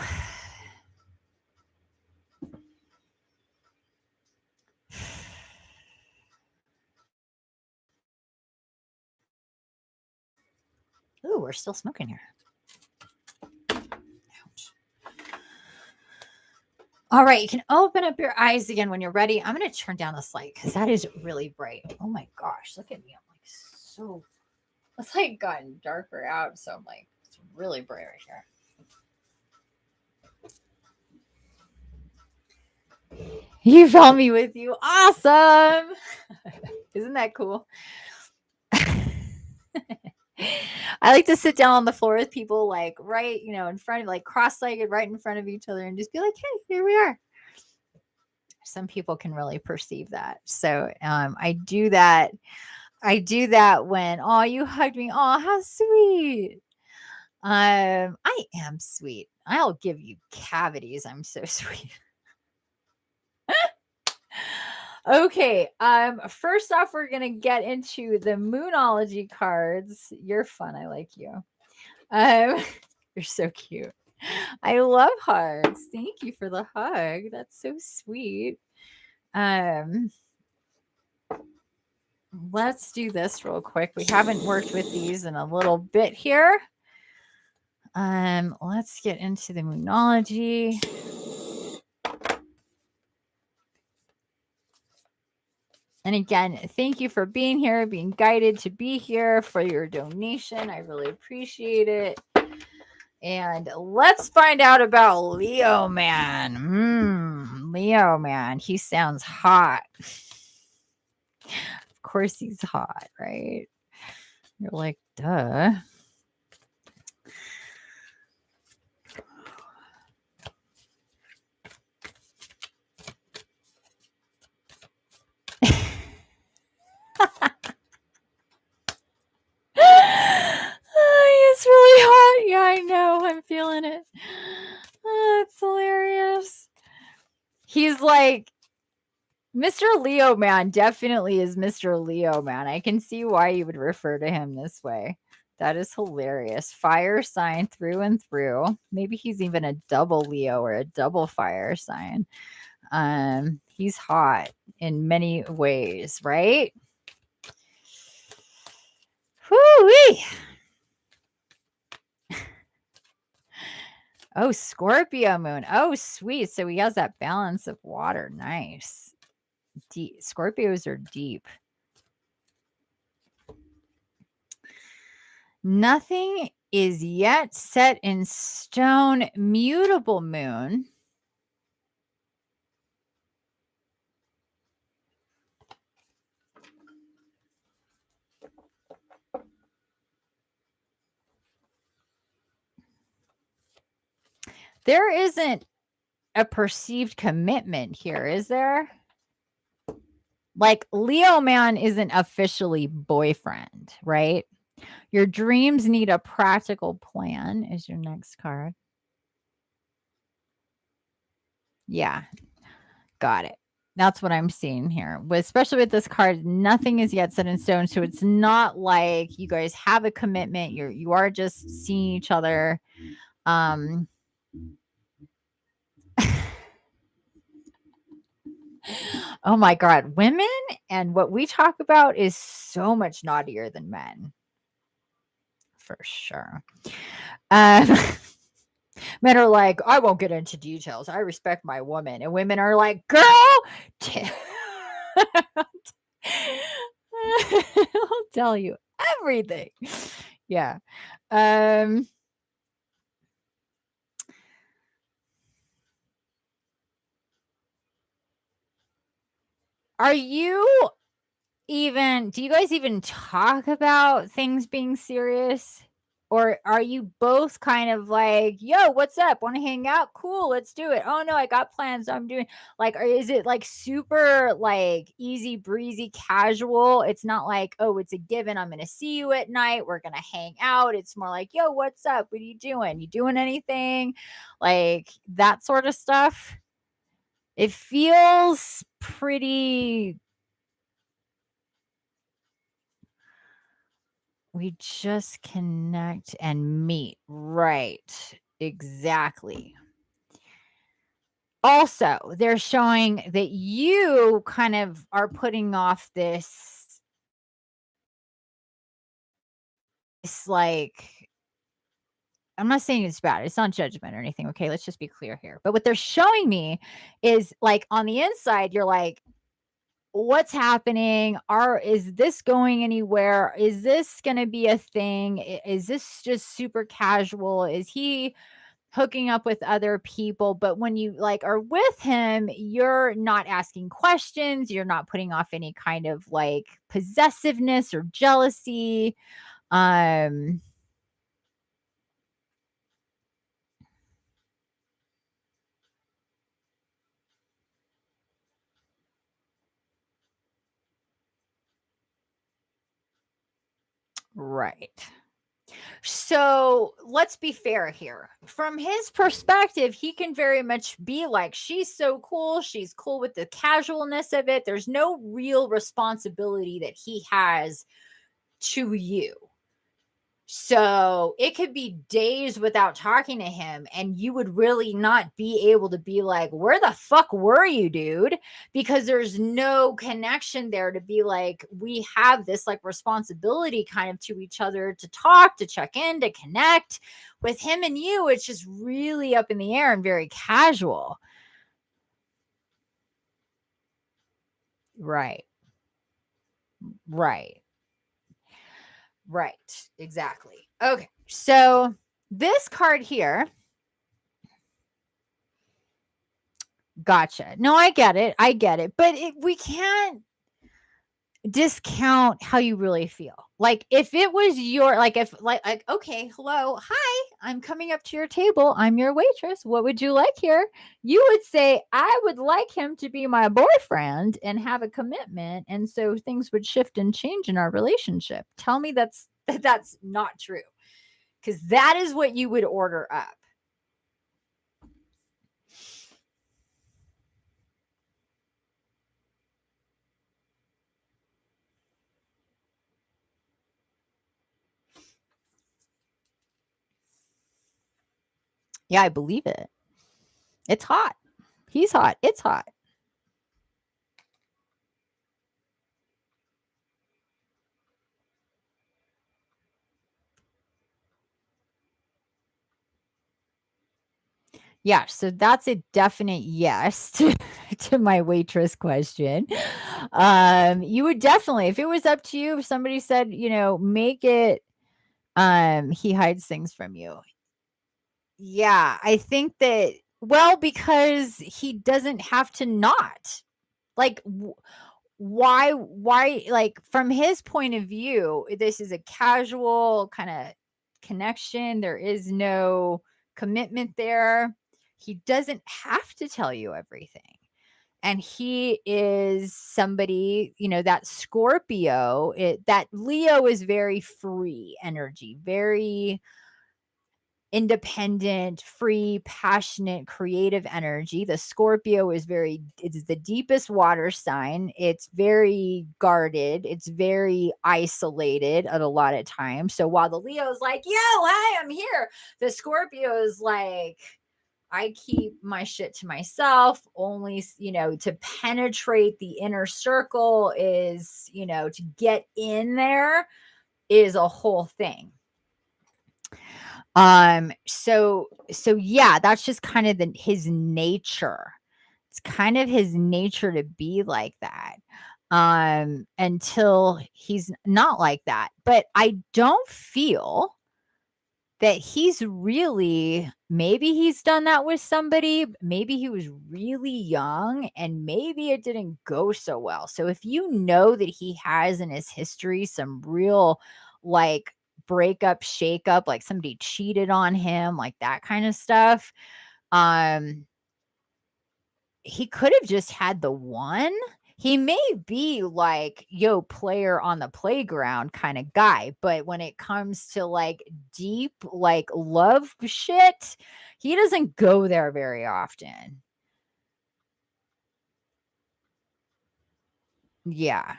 Ooh, we're still smoking here. Ouch. All right, you can open up your eyes again when you're ready. I'm going to turn down this light because that is really bright. Oh my gosh, look at me. I'm like so, it's like gotten darker out. So I'm like, it's really bright right here. You found me with you. Awesome. Isn't that cool? I like to sit down on the floor with people like right, in front of, like cross-legged right in front of each other, and just be like, hey, here we are. Some people can really perceive that. So I do that. I do that when, oh, you hugged me. Oh, how sweet. I am sweet. I'll give you cavities. I'm so sweet. Okay. First off, we're gonna get into the Moonology cards. You're fun. I like you. You're so cute. I love hugs. Thank you for the hug. That's so sweet. Let's do this real quick. We haven't worked with these in a little bit here. Let's get into the Moonology. And again, thank you for being here, being guided to be here, for your donation. I really appreciate it. And let's find out about Leo Man. Leo Man. He sounds hot. Of course he's hot, right? You're like, duh. It's really hot. Yeah, I know. I'm feeling it. Oh, it's hilarious. He's like, Mr. Leo Man definitely is Mr. Leo Man. I can see why you would refer to him this way. That is hilarious. Fire sign through and through. Maybe he's even a double Leo or a double fire sign. He's hot in many ways, right? Whoo-wee. Oh, Scorpio moon. Oh, sweet. So he has that balance of water. Nice. Deep. Scorpios are deep. Nothing is yet set in stone. Mutable moon. There isn't a perceived commitment here, is there? Like Leo Man isn't officially boyfriend, right? Your dreams need a practical plan is your next card. Yeah, got it. That's what I'm seeing here. Especially with this card, nothing is yet set in stone. So it's not like you guys have a commitment. You are just seeing each other. Oh my God. Women and what we talk about is so much naughtier than men. For sure. Men are like, I won't get into details. I respect my woman. And women are like, girl, I'll tell you everything. Yeah. Are you do you guys even talk about things being serious? Or are you both kind of like, yo, what's up? Want to hang out? Cool, let's do it. Oh no, I got plans. I'm doing like, or is it like super like easy breezy casual? It's not like, oh, it's a given. I'm gonna see you at night. We're gonna hang out. It's more like, yo, what's up? What are you doing? You doing anything? Like that sort of stuff. It feels pretty. We just connect and meet. Right. Exactly. Also, they're showing that you kind of are putting off this like, I'm not saying it's bad. It's not judgment or anything. Okay. Let's just be clear here. But what they're showing me is like on the inside, you're like, what's happening? Is this going anywhere? Is this going to be a thing? Is this just super casual? Is he hooking up with other people? But when you like are with him, you're not asking questions, you're not putting off any kind of like possessiveness or jealousy. um right. So let's be fair here. From his perspective, he can very much be like, she's so cool. She's cool with the casualness of it. There's no real responsibility that he has to you. So it could be days without talking to him, and you would really not be able to be like, where the fuck were you, dude? Because there's no connection there to be like, we have this like responsibility kind of to each other to talk, to check in, to connect. With him and you, it's just really up in the air and very casual. Right. Right. Right. Exactly. Okay. So this card here. Gotcha. No, I get it. I get it. But we can't discount how you really feel. Like if it was your if like okay, hello, hi, I'm coming up to your table. I'm your waitress. What would you like here? You would say, I would like him to be my boyfriend and have a commitment. And so things would shift and change in our relationship. Tell me that's not true. Because that is what you would order up. Yeah, I believe it. It's hot. He's hot. It's hot. Yeah, so that's a definite yes to my waitress question. You would definitely, if it was up to you, if somebody said, make it, he hides things from you. Yeah, I think that, well, because he doesn't have to not. Like, why, like, from his point of view, this is a casual kind of connection. There is no commitment there. He doesn't have to tell you everything. And he is somebody, that Scorpio, that Leo is very free energy, very independent, free, passionate, creative energy. The Scorpio it's the deepest water sign. It's very guarded. It's very isolated at a lot of times. So while the Leo is like, yo, hi, I'm here, the Scorpio is like, I keep my shit to myself. Only, to penetrate the inner circle is, to get in there is a whole thing. So yeah, that's just kind of his nature. It's kind of his nature to be like that. until he's not like that. But I don't feel that he's really, maybe he's done that with somebody, maybe he was really young and maybe it didn't go so well. So if you know that he has in his history some real like breakup, shake up, like somebody cheated on him, like that kind of stuff, he could have just had the one. He may be like, yo, player on the playground kind of guy, but when it comes to like deep, like love shit, he doesn't go there very often. Yeah.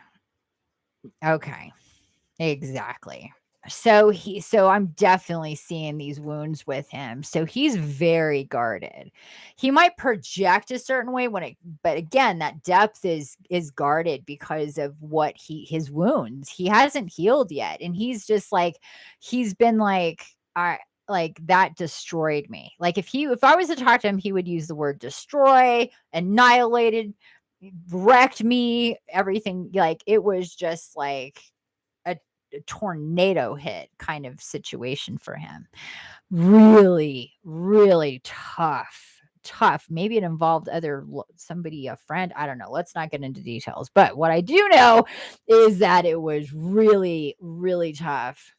Okay. Exactly. So I'm definitely seeing these wounds with him. So he's very guarded. He might project a certain way but again, that depth is guarded because of what his wounds. He hasn't healed yet. And he's just like, he's been like, I like that destroyed me. Like if I was to talk to him, he would use the word destroy, annihilated, wrecked me, everything. Like it was just like a tornado hit kind of situation for him. Really, really tough. Maybe it involved somebody, a friend. I don't know. Let's not get into details. But what I do know is that it was really, really tough.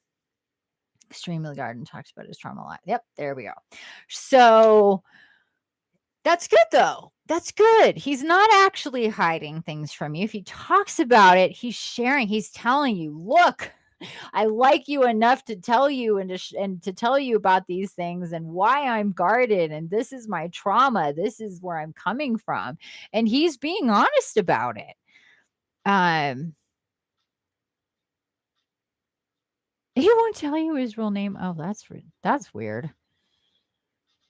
Extremely Garden talks about his trauma a lot. Yep, there we go. So that's good though. That's good. He's not actually hiding things from you. If he talks about it, he's sharing, he's telling you, look, I like you enough to tell you and to tell you about these things and why I'm guarded and this is my trauma. This is where I'm coming from. And he's being honest about it. He won't tell you his real name. Oh, that's weird.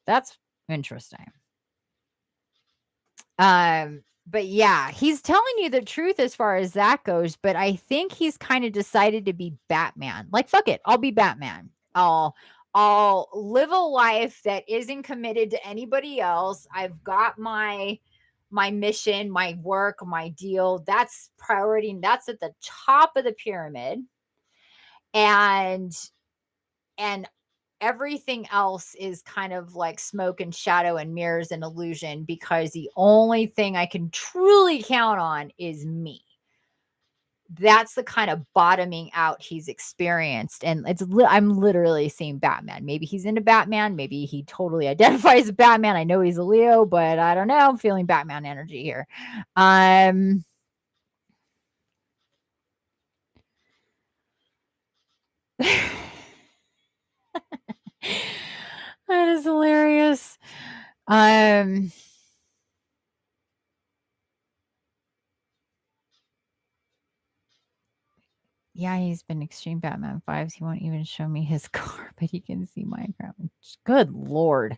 That's interesting. But yeah, he's telling you the truth as far as that goes, but I think he's kind of decided to be Batman. Like, fuck it, I'll be Batman. I'll live a life that isn't committed to anybody else. I've got my mission, my work, my deal. That's priority. And that's at the top of the pyramid. And everything else is kind of like smoke and shadow and mirrors and illusion because the only thing I can truly count on is me. That's the kind of bottoming out he's experienced. And I'm literally seeing Batman. Maybe he's into Batman. Maybe he totally identifies as Batman. I know he's a Leo, but I don't know. I'm feeling Batman energy here. That is hilarious. Yeah, he's been extreme Batman vibes. He won't even show me his car, but he can see Minecraft. Good Lord.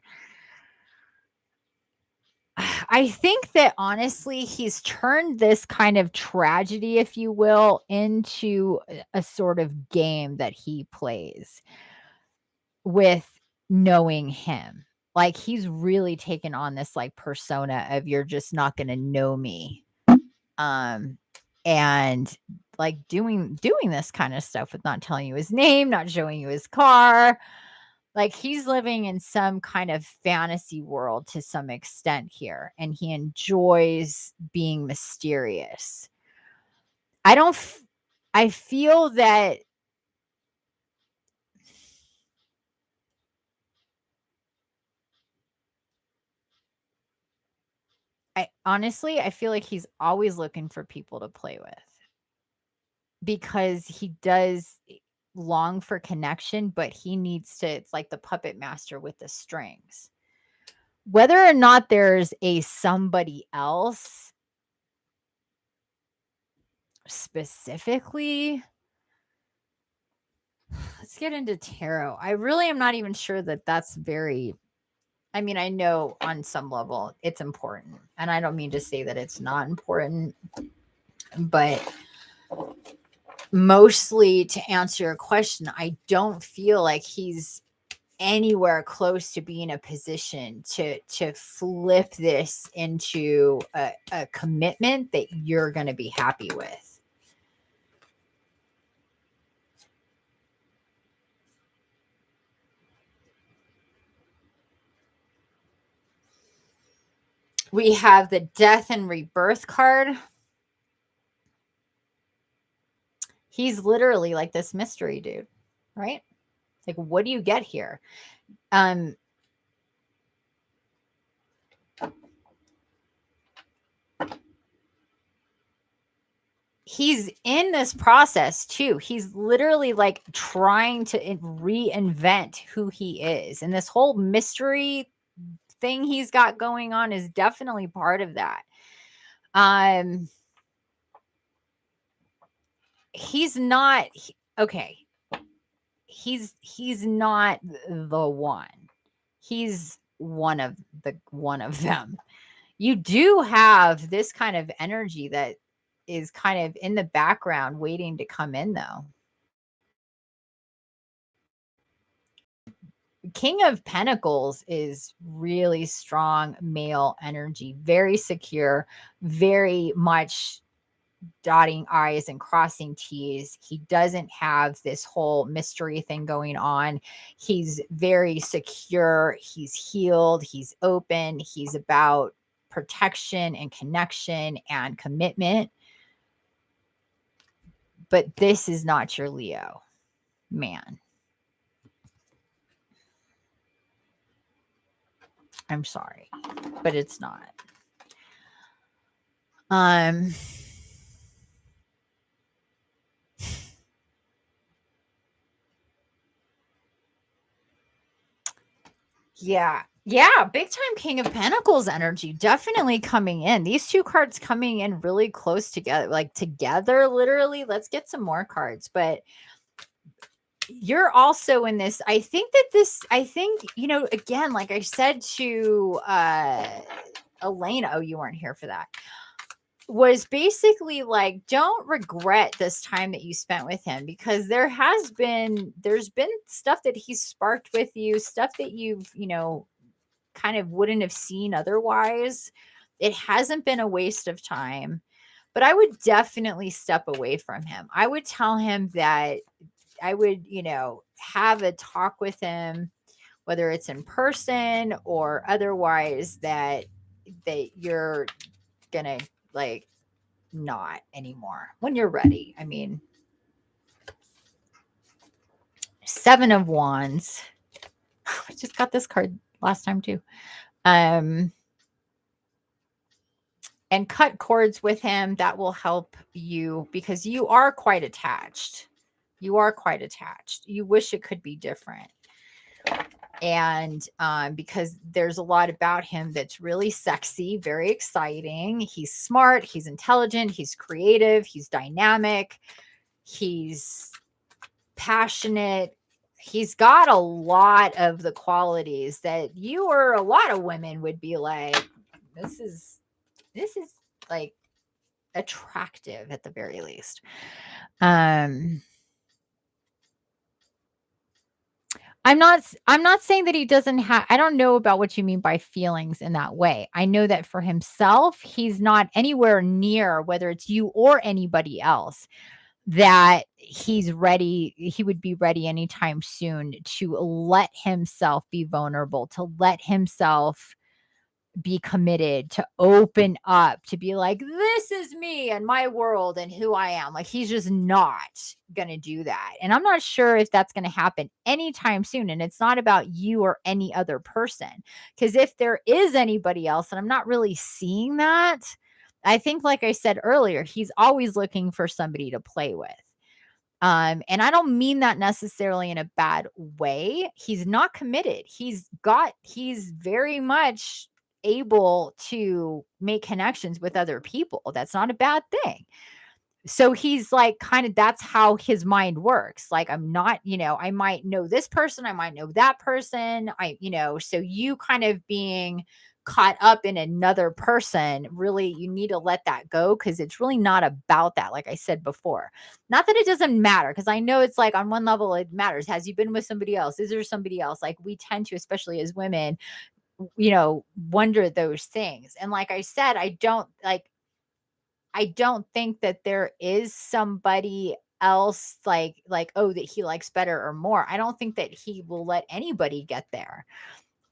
I think that honestly, he's turned this kind of tragedy, if you will, into a sort of game that he plays with knowing him. Like he's really taken on this like persona of you're just not going to know me. And like doing this kind of stuff with not telling you his name, not showing you his car. Like he's living in some kind of fantasy world to some extent here, and he enjoys being mysterious. I feel that I feel like he's always looking for people to play with because he does long for connection, but he needs to, it's like the puppet master with the strings. Whether or not there's a somebody else specifically, let's get into tarot. I really am not even sure that that's very, I mean, I know on some level it's important, and I don't mean to say that it's not important, but mostly to answer your question, I don't feel like he's anywhere close to being in a position to flip this into a commitment that you're going to be happy with. We have the Death and Rebirth card. He's literally like this mystery dude, right? Like, what do you get here? He's in this process too. He's literally like trying to reinvent who he is. And this whole mystery thing he's got going on is definitely part of that. He's not okay. He's not the one. He's one of them. You do have this kind of energy that is kind of in the background waiting to come in, though. King of Pentacles is really strong male energy, very secure, very much dotting I's and crossing T's. He doesn't have this whole mystery thing going on. He's very secure. He's healed. He's open. He's about protection and connection and commitment. But this is not your Leo man. I'm sorry, but it's not. Yeah, big time King of Pentacles energy definitely coming in. These two cards coming in really close together, like together, literally. Let's get some more cards, but you're also in this. I think, you know, again, like I said to Elena, oh, you weren't here for that, was basically like, don't regret this time that you spent with him, because there's been stuff that he's sparked with you, stuff that you've, you know, kind of wouldn't have seen otherwise. It hasn't been a waste of time, but I would definitely step away from him. I would tell him that I would, you know, have a talk with him, whether it's in person or otherwise, that you're gonna like not anymore when you're ready. I mean, 7 of Wands. I just got this card last time too. And cut cords with him. That will help you, because you are quite attached. You wish it could be different. And because there's a lot about him that's really sexy, very exciting. He's smart, he's intelligent, he's creative, he's dynamic, he's passionate. He's got a lot of the qualities that you or a lot of women would be like, this is like attractive at the very least. I'm not saying that he doesn't have, I don't know about what you mean by feelings in that way. I know that for himself, he's not anywhere near, whether it's you or anybody else, that he's ready. He would be ready anytime soon to let himself be vulnerable, to let himself be committed, to open up, to be like, this is me and my world and who I am. Like, he's just not going to do that. And I'm not sure if that's going to happen anytime soon. And it's not about you or any other person. Because if there is anybody else, and I'm not really seeing that, I think, like I said earlier, he's always looking for somebody to play with. And I don't mean that necessarily in a bad way. He's not committed. He's very much able to make connections with other people. That's not a bad thing. So he's like, kind of, that's how his mind works. Like, I'm not, you know, I might know this person, I might know that person. So you kind of being caught up in another person, really, you need to let that go, because it's really not about that. Like I said before, not that it doesn't matter, because I know it's like on one level it matters. Has you been with somebody else? Is there somebody else? Like we tend to, especially as women, wonder those things. And like I said, I don't think that there is somebody else like, oh, that he likes better or more. I don't think that he will let anybody get there.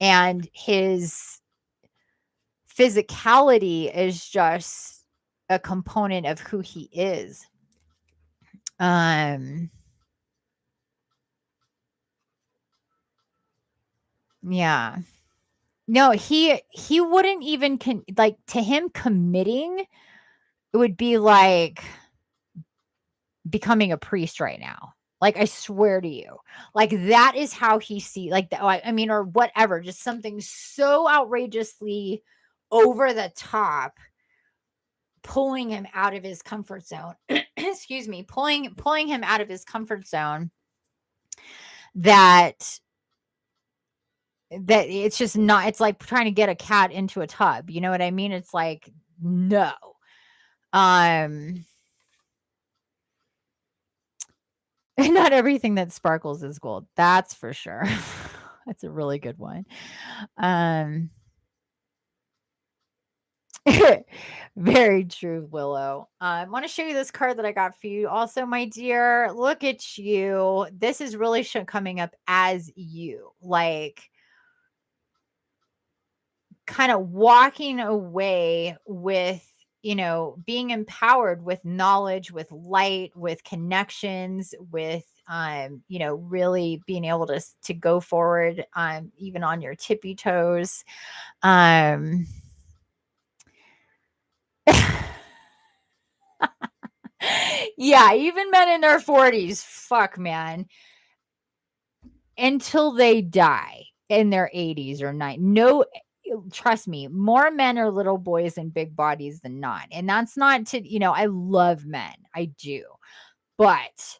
And his physicality is just a component of who he is. Yeah. No, he wouldn't even like, to him committing, it would be like becoming a priest right now. Like, I swear to you. Like, that is how he like, I mean, or whatever, just something so outrageously over the top, pulling him out of his comfort zone. Excuse me, pulling him out of his comfort zone, that it's just not, it's like trying to get a cat into a tub. You know what I mean? It's like, no. Not everything that sparkles is gold. That's for sure. That's a really good one. Very true, Willow. I want to show you this card that I got for you. Also, my dear, look at you. This is really coming up as you, like, kind of walking away with, being empowered with knowledge, with light, with connections, with really being able to go forward, even on your tippy toes. Yeah, even men in their 40s, fuck, man, until they die in their 80s or 90s. No, trust me, more men are little boys in big bodies than not. And that's not I love men. I do. But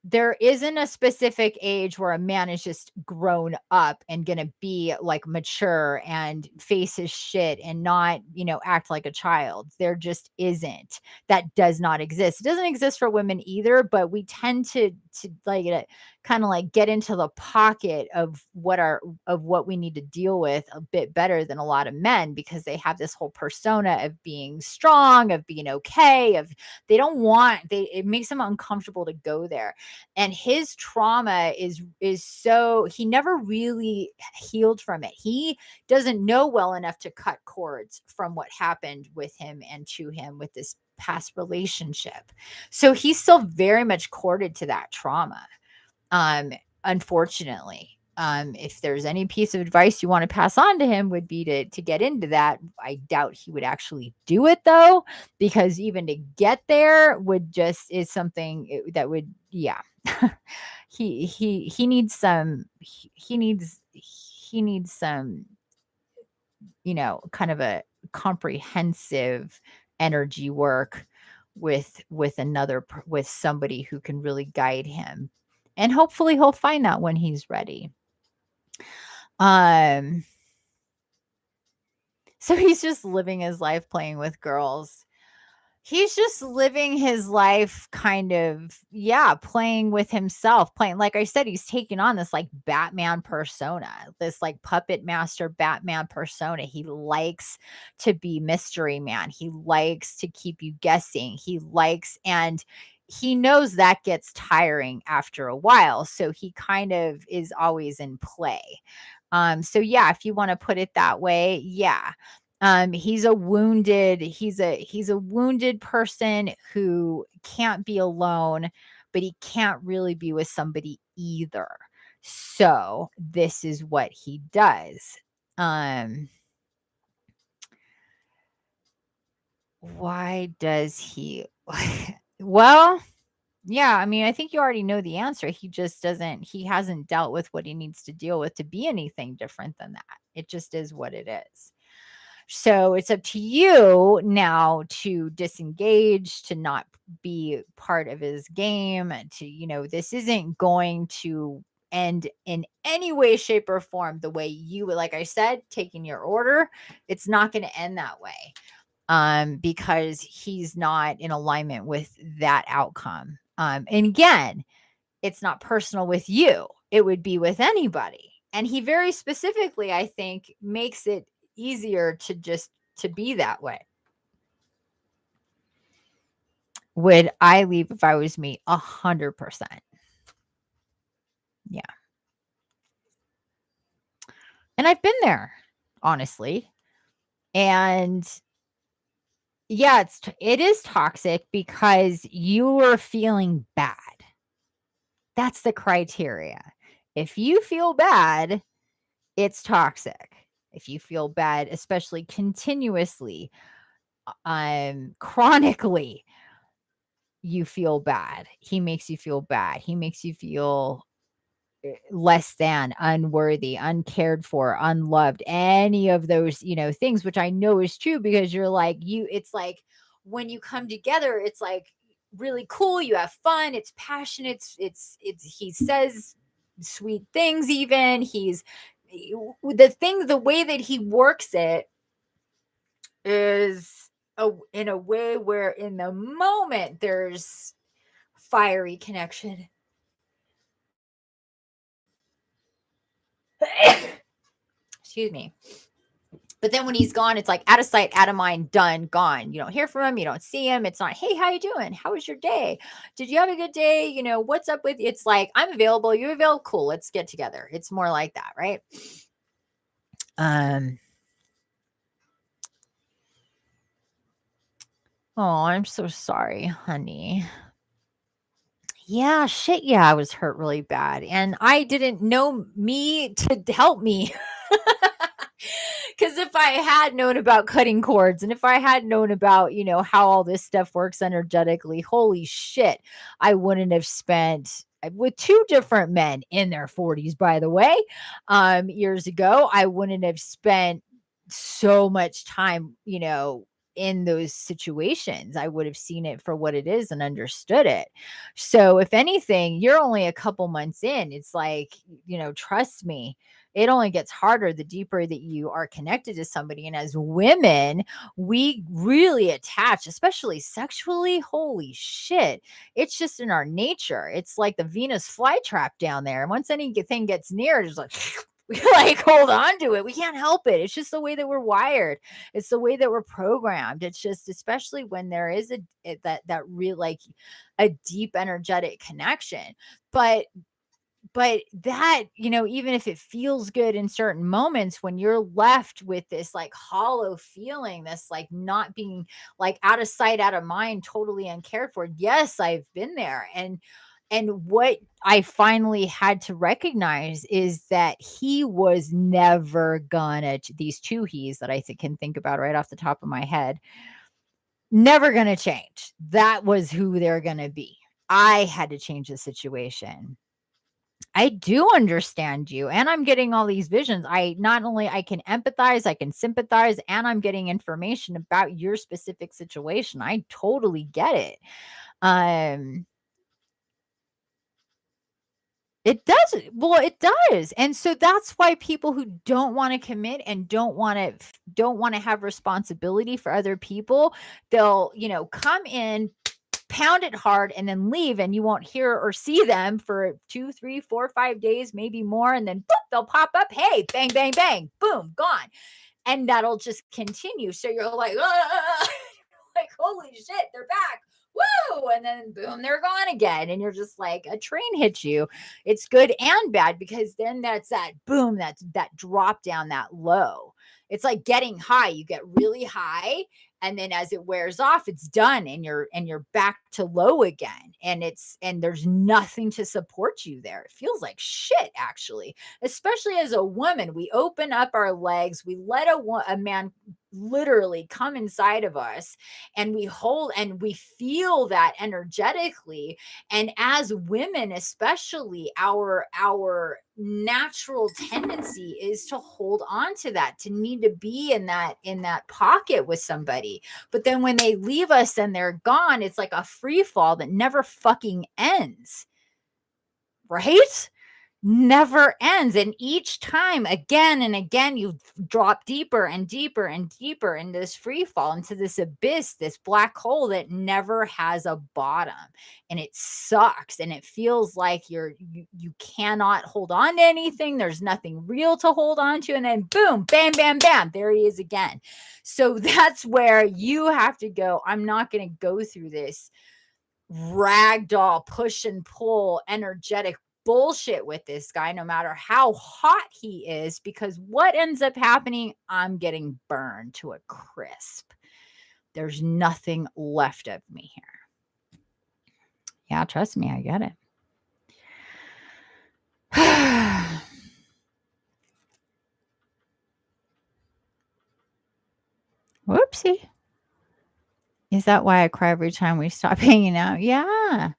there isn't a specific age where a man is just grown up and gonna be like mature and face his shit and not, act like a child. There just isn't. That does not exist. It doesn't exist for women either, but we tend to like kind of like get into the pocket of what we need to deal with a bit better than a lot of men, because they have this whole persona of being strong, of being okay, of it makes them uncomfortable to go there. And his trauma is so, he never really healed from it. He doesn't know well enough to cut cords from what happened with him and to him with this past relationship. So he's still very much corded to that trauma. Unfortunately, if there's any piece of advice you want to pass on to him, would be to get into that. I doubt he would actually do it though, because even to get there is something that would, yeah. he needs some, he needs some, kind of a comprehensive energy work with with somebody who can really guide him. And hopefully he'll find that when he's ready. So he's just living his life playing with girls. He's just living his life kind of, yeah, playing with himself, playing, like I said, he's taking on this like Batman persona, this like puppet master Batman persona. He likes to be mystery man. He likes to keep you guessing. And he knows that gets tiring after a while. So he kind of is always in play. So yeah, if you want to put it that way, yeah. He's a wounded person who can't be alone, but he can't really be with somebody either. So this is what he does. Why does he? Well, yeah, I mean, I think you already know the answer. He hasn't dealt with what he needs to deal with to be anything different than that. It just is what it is. So it's up to you now to disengage, to not be part of his game, this isn't going to end in any way, shape, or form the way you would. Like I said, taking your order, it's not going to end that way, because he's not in alignment with that outcome. And again, it's not personal with you. It would be with anybody. And he very specifically, I think, makes it easier to just to be that way. Would I leave if I was me? 100%. Yeah. And I've been there, honestly. And yeah, it is toxic because you are feeling bad. That's the criteria. If you feel bad, it's toxic. If you feel bad, especially continuously, chronically, you feel bad. He makes you feel bad. He makes you feel less than, unworthy, uncared for, unloved, any of those, things, which I know is true because you're like, it's like when you come together, it's like really cool. You have fun. It's passionate. He says sweet things, even the way that he works it is in a way where in the moment there's fiery connection. Excuse me. But then when he's gone, it's like out of sight, out of mind, done, gone. You don't hear from him. You don't see him. It's not, hey, how you doing? How was your day? Did you have a good day? What's up with you? It's like, I'm available. You available? Cool. Let's get together. It's more like that, right? Oh, I'm so sorry, honey. Yeah, shit. Yeah, I was hurt really bad. And I didn't know me to help me. Because if I had known about cutting cords and if I had known about, how all this stuff works energetically, holy shit, I wouldn't have spent with two different men in their 40s, by the way, years ago. I wouldn't have spent so much time, in those situations. I would have seen it for what it is and understood it. So if anything, you're only a couple months in. It's like, trust me, it only gets harder the deeper that you are connected to somebody. And as women, we really attach, especially sexually. Holy shit. It's just in our nature. It's like the Venus flytrap down there. And once anything gets near, it's like, we like hold on to it. We can't help it. It's just the way that we're wired. It's the way that we're programmed. It's just, especially when there is that real, like a deep energetic connection. But that, even if it feels good in certain moments, when you're left with this like hollow feeling, this like not being like out of sight, out of mind, totally uncared for. Yes, I've been there. And what I finally had to recognize is that he was never gonna, these two he's that I can think about right off the top of my head, never gonna change. That was who they're gonna be. I had to change the situation. I do understand you, and I'm getting all these visions. Not only I can empathize, I can sympathize, and I'm getting information about your specific situation. I totally get it. Um It does. Well, it does. And so that's why people who don't want to commit and don't want to have responsibility for other people, they'll, come in, pound it hard and then leave, and you won't hear or see them for 2, 3, 4, 5 days, maybe more, and then boop, they'll pop up, hey, bang, bang, bang, boom, gone. And that'll just continue. So you're like, ah! Like, holy shit, they're back. Woo! And then boom, they're gone again. And you're just like, a train hits you. It's good and bad, because then that's that boom, that's that drop down, that low. It's like getting high. You get really high, and then as it wears off, it's done, and you're back to low again. And there's nothing to support you there. It feels like shit, actually, especially as a woman. We open up our legs, we let a man literally come inside of us, and we hold and we feel that energetically. And as women, especially, our natural tendency is to hold on to that, to need to be in that pocket with somebody. But then when they leave us and they're gone, it's like a free fall that never fucking ends, right? never ends. And each time, again and again, you drop deeper and deeper and deeper into this free fall, into this abyss, this black hole that never has a bottom. And it sucks. And it feels like you cannot hold on to anything. There's nothing real to hold on to. And then boom, bam, bam, bam, there he is again. So that's where you have to go. I'm not going to go through this ragdoll push and pull energetic bullshit with this guy, no matter how hot he is, because what ends up happening, I'm getting burned to a crisp. There's nothing left of me here. Yeah, trust me, I get it. Whoopsie. Is that why I cry every time we stop hanging out? Yeah.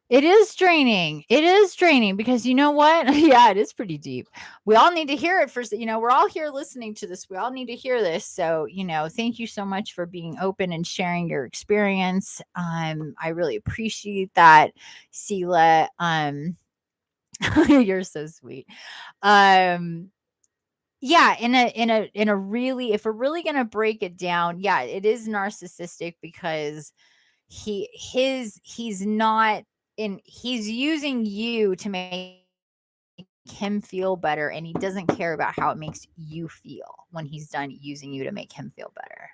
It is draining. It is draining because you know what? Yeah, it is pretty deep. We all need to hear it first. We're all here listening to this. We all need to hear this. So, thank you so much for being open and sharing your experience. I really appreciate that, Sela. You're so sweet. Yeah, in a really, if we're really gonna break it down, yeah, it is narcissistic because he's not in, he's using you to make him feel better, and he doesn't care about how it makes you feel when he's done using you to make him feel better.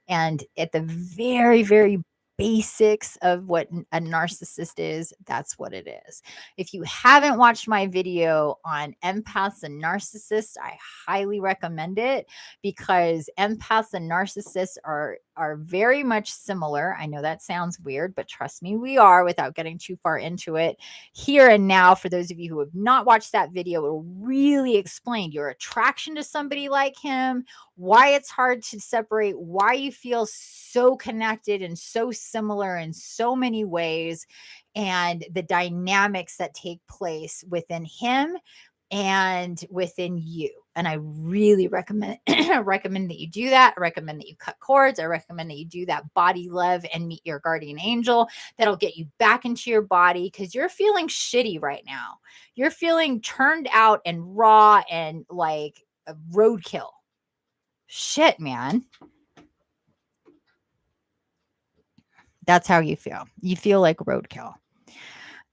And at the very, very basics of what a narcissist is, that's what it is. If you haven't watched my video on empaths and narcissists, I highly recommend it, because empaths and narcissists are very much similar. I know that sounds weird, but trust me, we are, without getting too far into it. Here and now, for those of you who have not watched that video, it will really explain your attraction to somebody like him, why it's hard to separate, why you feel so connected and so similar in so many ways, and the dynamics that take place within him and within you. And I really recommend recommend that you do that. I recommend that you cut cords. I recommend that you do that body love and meet your guardian angel. That'll get you back into your body, because you're feeling shitty right now. You're feeling turned out and raw and like a roadkill. Shit, man. That's how you feel. You feel like roadkill.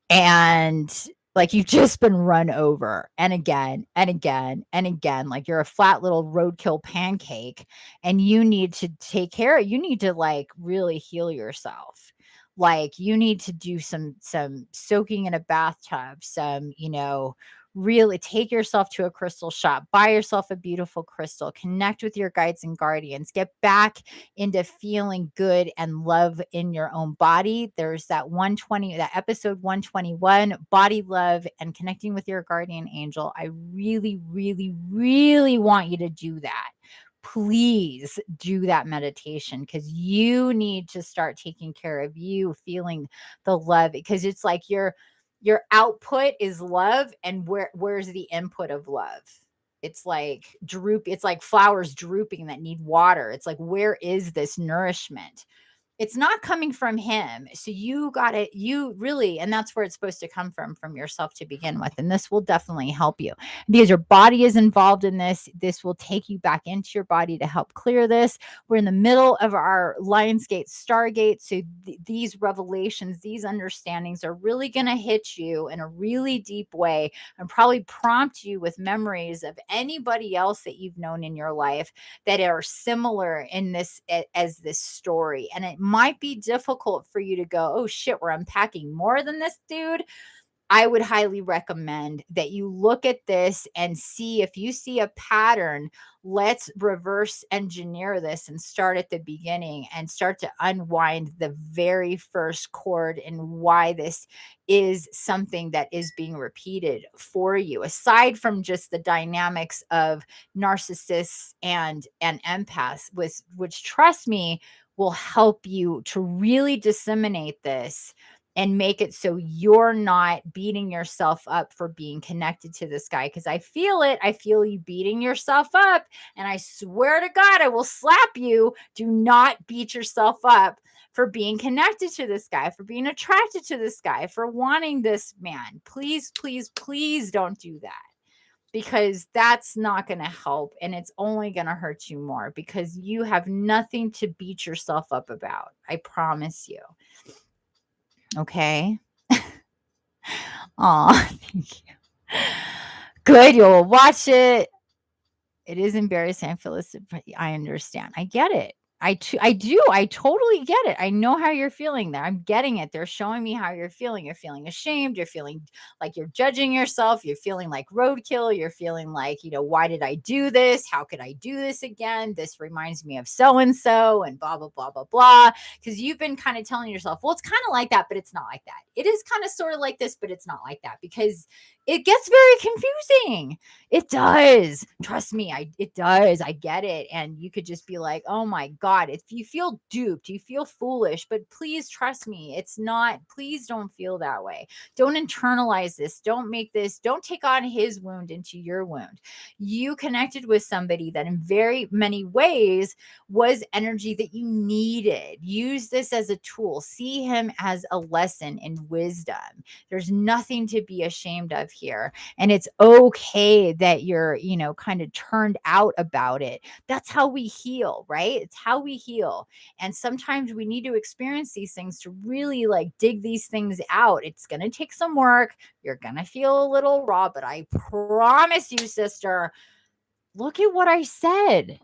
And like you've just been run over, and again and again and again, like you're a flat little roadkill pancake, and you need to take care. You need to like really heal yourself. Like you need to do some soaking in a bathtub, some, really take yourself to a crystal shop, buy yourself a beautiful crystal, connect with your guides and guardians, get back into feeling good and love in your own body. There's that episode 121, body love and connecting with your guardian angel. I really, really, really want you to do that. Please do that meditation, because you need to start taking care of you, feeling the love, because it's like your output is love, and where's the input of love? It's like it's like flowers drooping that need water. It's like, where is this nourishment? It's not coming from him. So you got it. You really, and that's where it's supposed to come from yourself to begin with. And this will definitely help you, because your body is involved in this. This will take you back into your body to help clear this. We're in the middle of our Lionsgate Stargate. So these revelations, these understandings are really going to hit you in a really deep way, and probably prompt you with memories of anybody else that you've known in your life that are similar in this, as this story. And it might be difficult for you to go, oh shit, we're unpacking more than this dude. I would highly recommend that you look at this and see if you see a pattern. Let's reverse engineer this and start at the beginning and start to unwind the very first chord, and why this is something that is being repeated for you, aside from just the dynamics of narcissists and empaths, which trust me, will help you to really disseminate this and make it so you're not beating yourself up for being connected to this guy. Because I feel it. I feel you beating yourself up. And I swear to God, I will slap you. Do not beat yourself up for being connected to this guy, for being attracted to this guy, for wanting this man. Please, please, please don't do that, because that's not going to help, and it's only going to hurt you more, because you have nothing to beat yourself up about. I promise you. Okay. Aw, thank you. Good. You'll watch it. It is embarrassing. I feel this. I understand. I get it. I do. I totally get it. I know how you're feeling there. I'm getting it. They're showing me how you're feeling. You're feeling ashamed. You're feeling like you're judging yourself. You're feeling like roadkill. You're feeling like, why did I do this? How could I do this again? This reminds me of so-and-so and blah, blah, blah, blah, blah. Because you've been kind of telling yourself, well, it's kind of like that, but it's not like that. It is kind of sort of like this, but it's not like that, because it gets very confusing. It does. Trust me, it does. I get it. And you could just be like, oh my God, if you feel duped, you feel foolish, but please trust me. It's not, please don't feel that way. Don't internalize this. Don't take on his wound into your wound. You connected with somebody that in very many ways was energy that you needed. Use this as a tool. See him as a lesson in wisdom. There's nothing to be ashamed of here. And it's okay that you're, kind of turned out about it. That's how we heal, right? It's how we heal. And sometimes we need to experience these things to really dig these things out. It's going to take some work. You're going to feel a little raw, but I promise you, sister, look at what I said.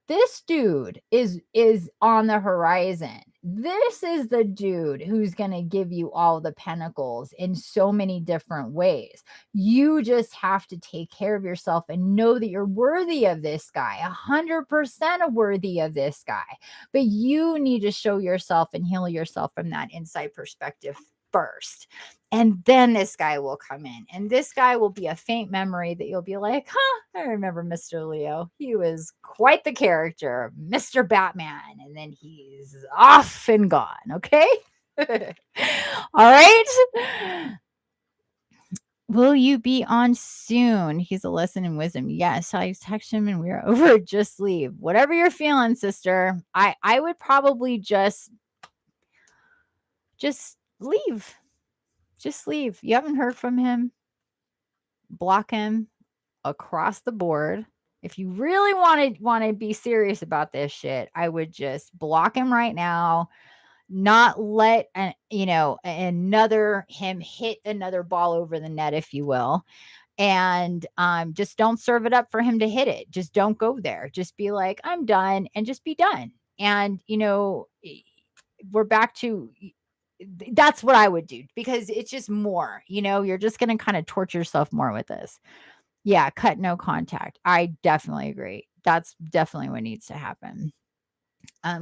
This dude is on the horizon. This is the dude who's going to give you all the pentacles in so many different ways. You just have to take care of yourself and know that you're worthy of this guy, 100% worthy of this guy. But you need to show yourself and heal yourself from that inside perspective first. And then this guy will come in, and this guy will be a faint memory that you'll be like, I remember Mr. Leo. He was quite the character, Mr. Batman. And then he's off and gone. Okay. All right. Will you be on soon? He's a lesson in wisdom. Yes. I text him and we're over. Just leave. Whatever you're feeling, sister. I would probably just leave. Just leave. You haven't heard from him. Block him across the board. If you really want to be serious about this shit, I would just block him right now. Not let him hit another ball over the net, if you will. And just don't serve it up for him to hit it. Just don't go there. Just be like, I'm done, and just be done. And we're back to, that's what I would do, because it's just more, you're just going to kind of torture yourself more with this. Yeah, cut no contact. I definitely agree. That's definitely what needs to happen.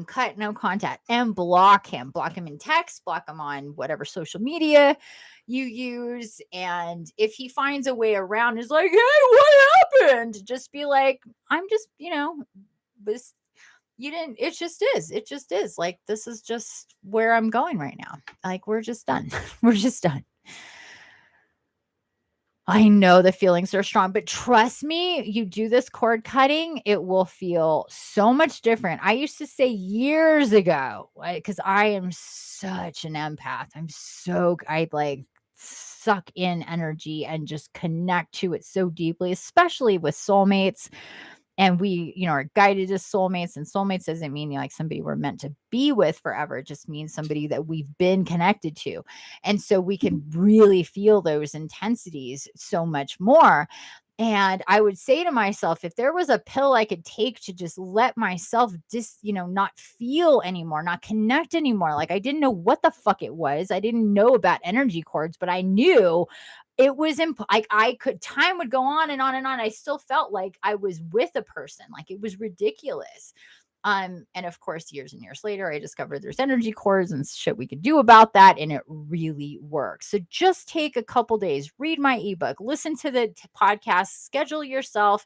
Cut no contact and block him. Block him in text, block him on whatever social media you use. And if he finds a way around, is like, hey, what happened? Just be like, I'm just, this, you didn't, it just is like, this is just where I'm going right now. Like, we're just done. We're just done. I know the feelings are strong, but trust me, you do this cord cutting, it will feel so much different. I used to say years ago, because I am such an empath. I suck in energy and just connect to it so deeply, especially with soulmates. And we, are guided as soulmates, and soulmates doesn't mean somebody we're meant to be with forever. It just means somebody that we've been connected to. And so we can really feel those intensities so much more. And I would say to myself, if there was a pill I could take to just let myself not feel anymore, not connect anymore. Like, I didn't know what the fuck it was. I didn't know about energy cords, but I knew it was time would go on and on and on. I still felt like I was with a person. Like, it was ridiculous. And of course, years and years later, I discovered there's energy cords and shit we could do about that. And it really works. So just take a couple days, read my ebook, listen to the podcast, schedule yourself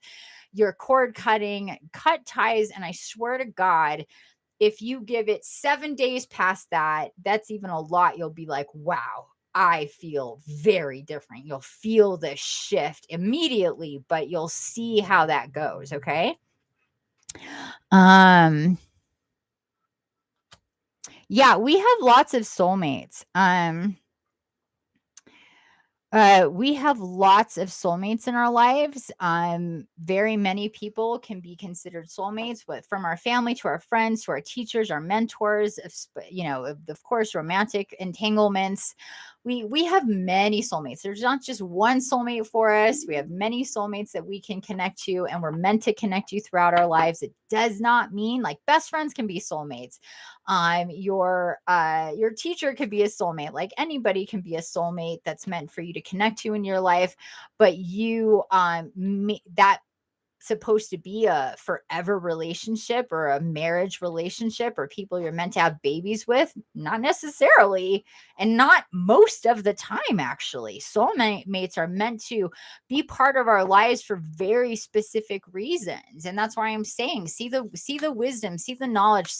your cord cutting, cut ties. And I swear to God, if you give it 7 days past that, that's even a lot. You'll be like, wow, I feel very different. You'll feel the shift immediately, but you'll see how that goes. Okay. Yeah, we have lots of soulmates. We have lots of soulmates in our lives. Very many people can be considered soulmates, but from our family to our friends to our teachers, our mentors, of course, romantic entanglements. We have many soulmates. There's not just one soulmate for us. We have many soulmates that we can connect to, and we're meant to connect you throughout our lives. It does not mean like best friends can be soulmates. Your teacher could be a soulmate. Like anybody can be a soulmate that's meant for you to connect to in your life, but that supposed to be a forever relationship or a marriage relationship or people you're meant to have babies with, not necessarily, and not most of the time. Actually, soulmates are meant to be part of our lives for very specific reasons, and that's why I'm saying see the wisdom, see the knowledge,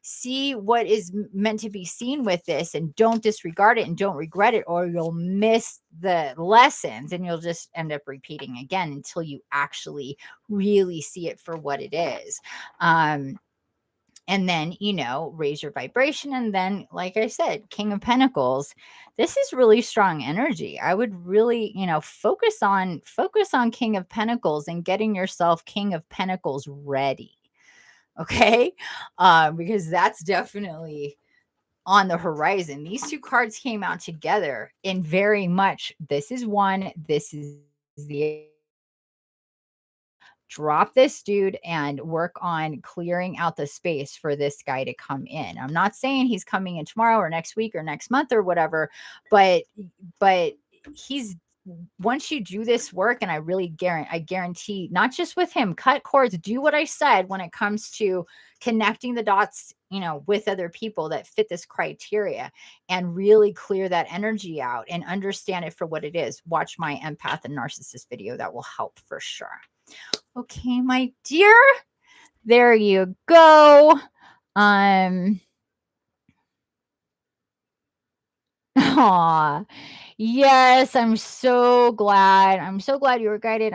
see what is meant to be seen with this, and don't disregard it and don't regret it, or you'll miss the lessons and you'll just end up repeating again until you actually really see it for what it is. And then, raise your vibration. And then, like I said, King of Pentacles, this is really strong energy. I would really, focus on King of Pentacles and getting yourself King of Pentacles ready. Okay. Because that's definitely on the horizon. These two cards came out together in very much, this is one, this is the drop this dude and work on clearing out the space for this guy to come in. I'm not saying he's coming in tomorrow or next week or next month or whatever, but he's once you do this work, and I guarantee not just with him, cut cords, do what I said when it comes to connecting the dots, with other people that fit this criteria, and really clear that energy out and understand it for what it is. Watch my empath and narcissist video. That will help for sure. Okay, my dear. There you go. Aw. Yes, I'm so glad. I'm so glad you were guided.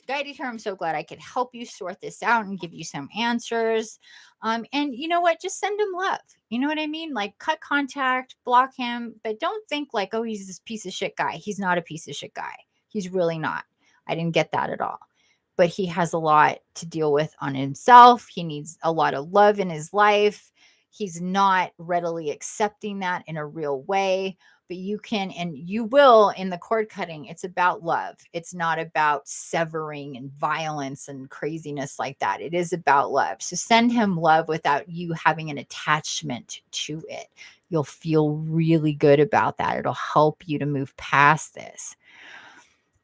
Guided here. I'm so glad I could help you sort this out and give you some answers. And you know what? Just send him love. You know what I mean? Like cut contact, block him, but don't think like, oh, he's this piece of shit guy. He's not a piece of shit guy. He's really not. I didn't get that at all. But he has a lot to deal with on himself. He needs a lot of love in his life. He's not readily accepting that in a real way, but you can, and you will in the cord cutting. It's about love. It's not about severing and violence and craziness like that. It is about love. So send him love without you having an attachment to it. You'll feel really good about that. It'll help you to move past this.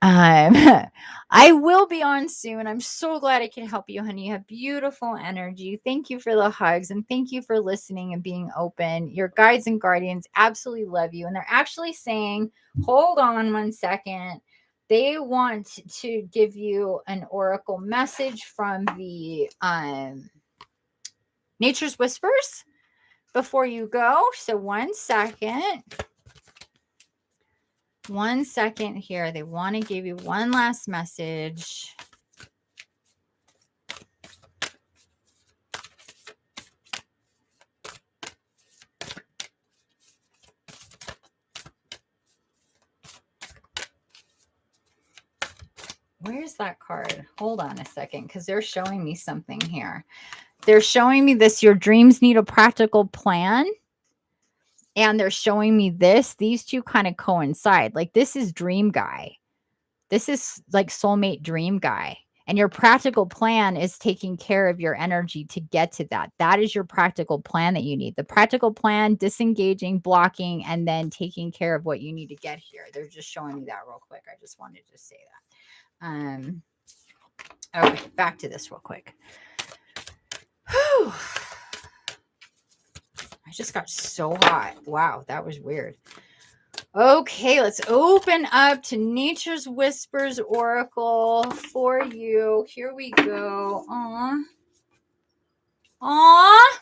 I will be on soon. I'm so glad I can help you, honey. You have beautiful energy. Thank you for the hugs and thank you for listening and being open. Your guides and guardians absolutely love you. And they're actually saying, hold on one second. They want to give you an oracle message from the Nature's Whispers before you go. So 1 second. 1 second here. They want to give you one last message. Where's that card? Hold on a second, because they're showing me something here. They're showing me this. Your dreams need a practical plan. And they're showing me this. These two kind of coincide. Like this is dream guy. This is like soulmate dream guy. And your practical plan is taking care of your energy to get to that. That is your practical plan that you need. The practical plan, disengaging, blocking, and then taking care of what you need to get here. They're just showing me that real quick. I just wanted to say that. Okay, back to this real quick. Whew. I just got so hot. Wow, that was weird. Okay, let's open up to Nature's Whispers Oracle for you. Here we go. Aw. Aw.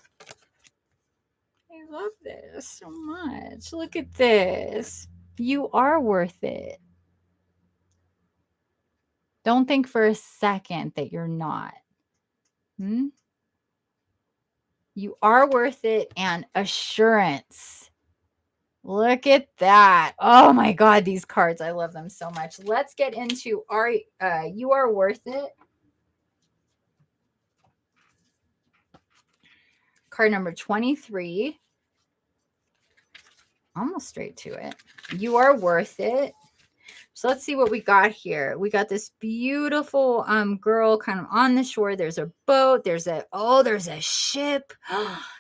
I love this so much. Look at this. You are worth it. Don't think for a second that you're not. You are worth it, and assurance. Look at that. Oh my God, these cards. I love them so much. Let's get into our you are worth it. Card number 23. Almost straight to it. You are worth it. So let's see what we got here. We got this beautiful girl kind of on the shore. There's a boat. There's a ship.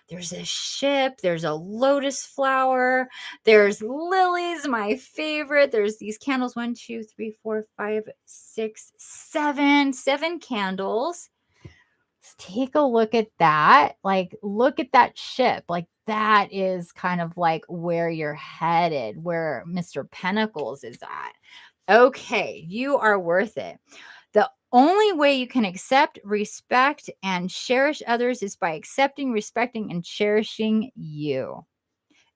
There's a ship. There's a lotus flower. There's lilies, my favorite. There's these candles. 1, 2, 3, 4, 5, 6, 7. 7 candles. Let's take a look at that. Like, look at that ship. Like, that is kind of like where you're headed, where Mr. Pentacles is at. Okay, you are worth it. The only way you can accept, respect, and cherish others is by accepting, respecting, and cherishing you.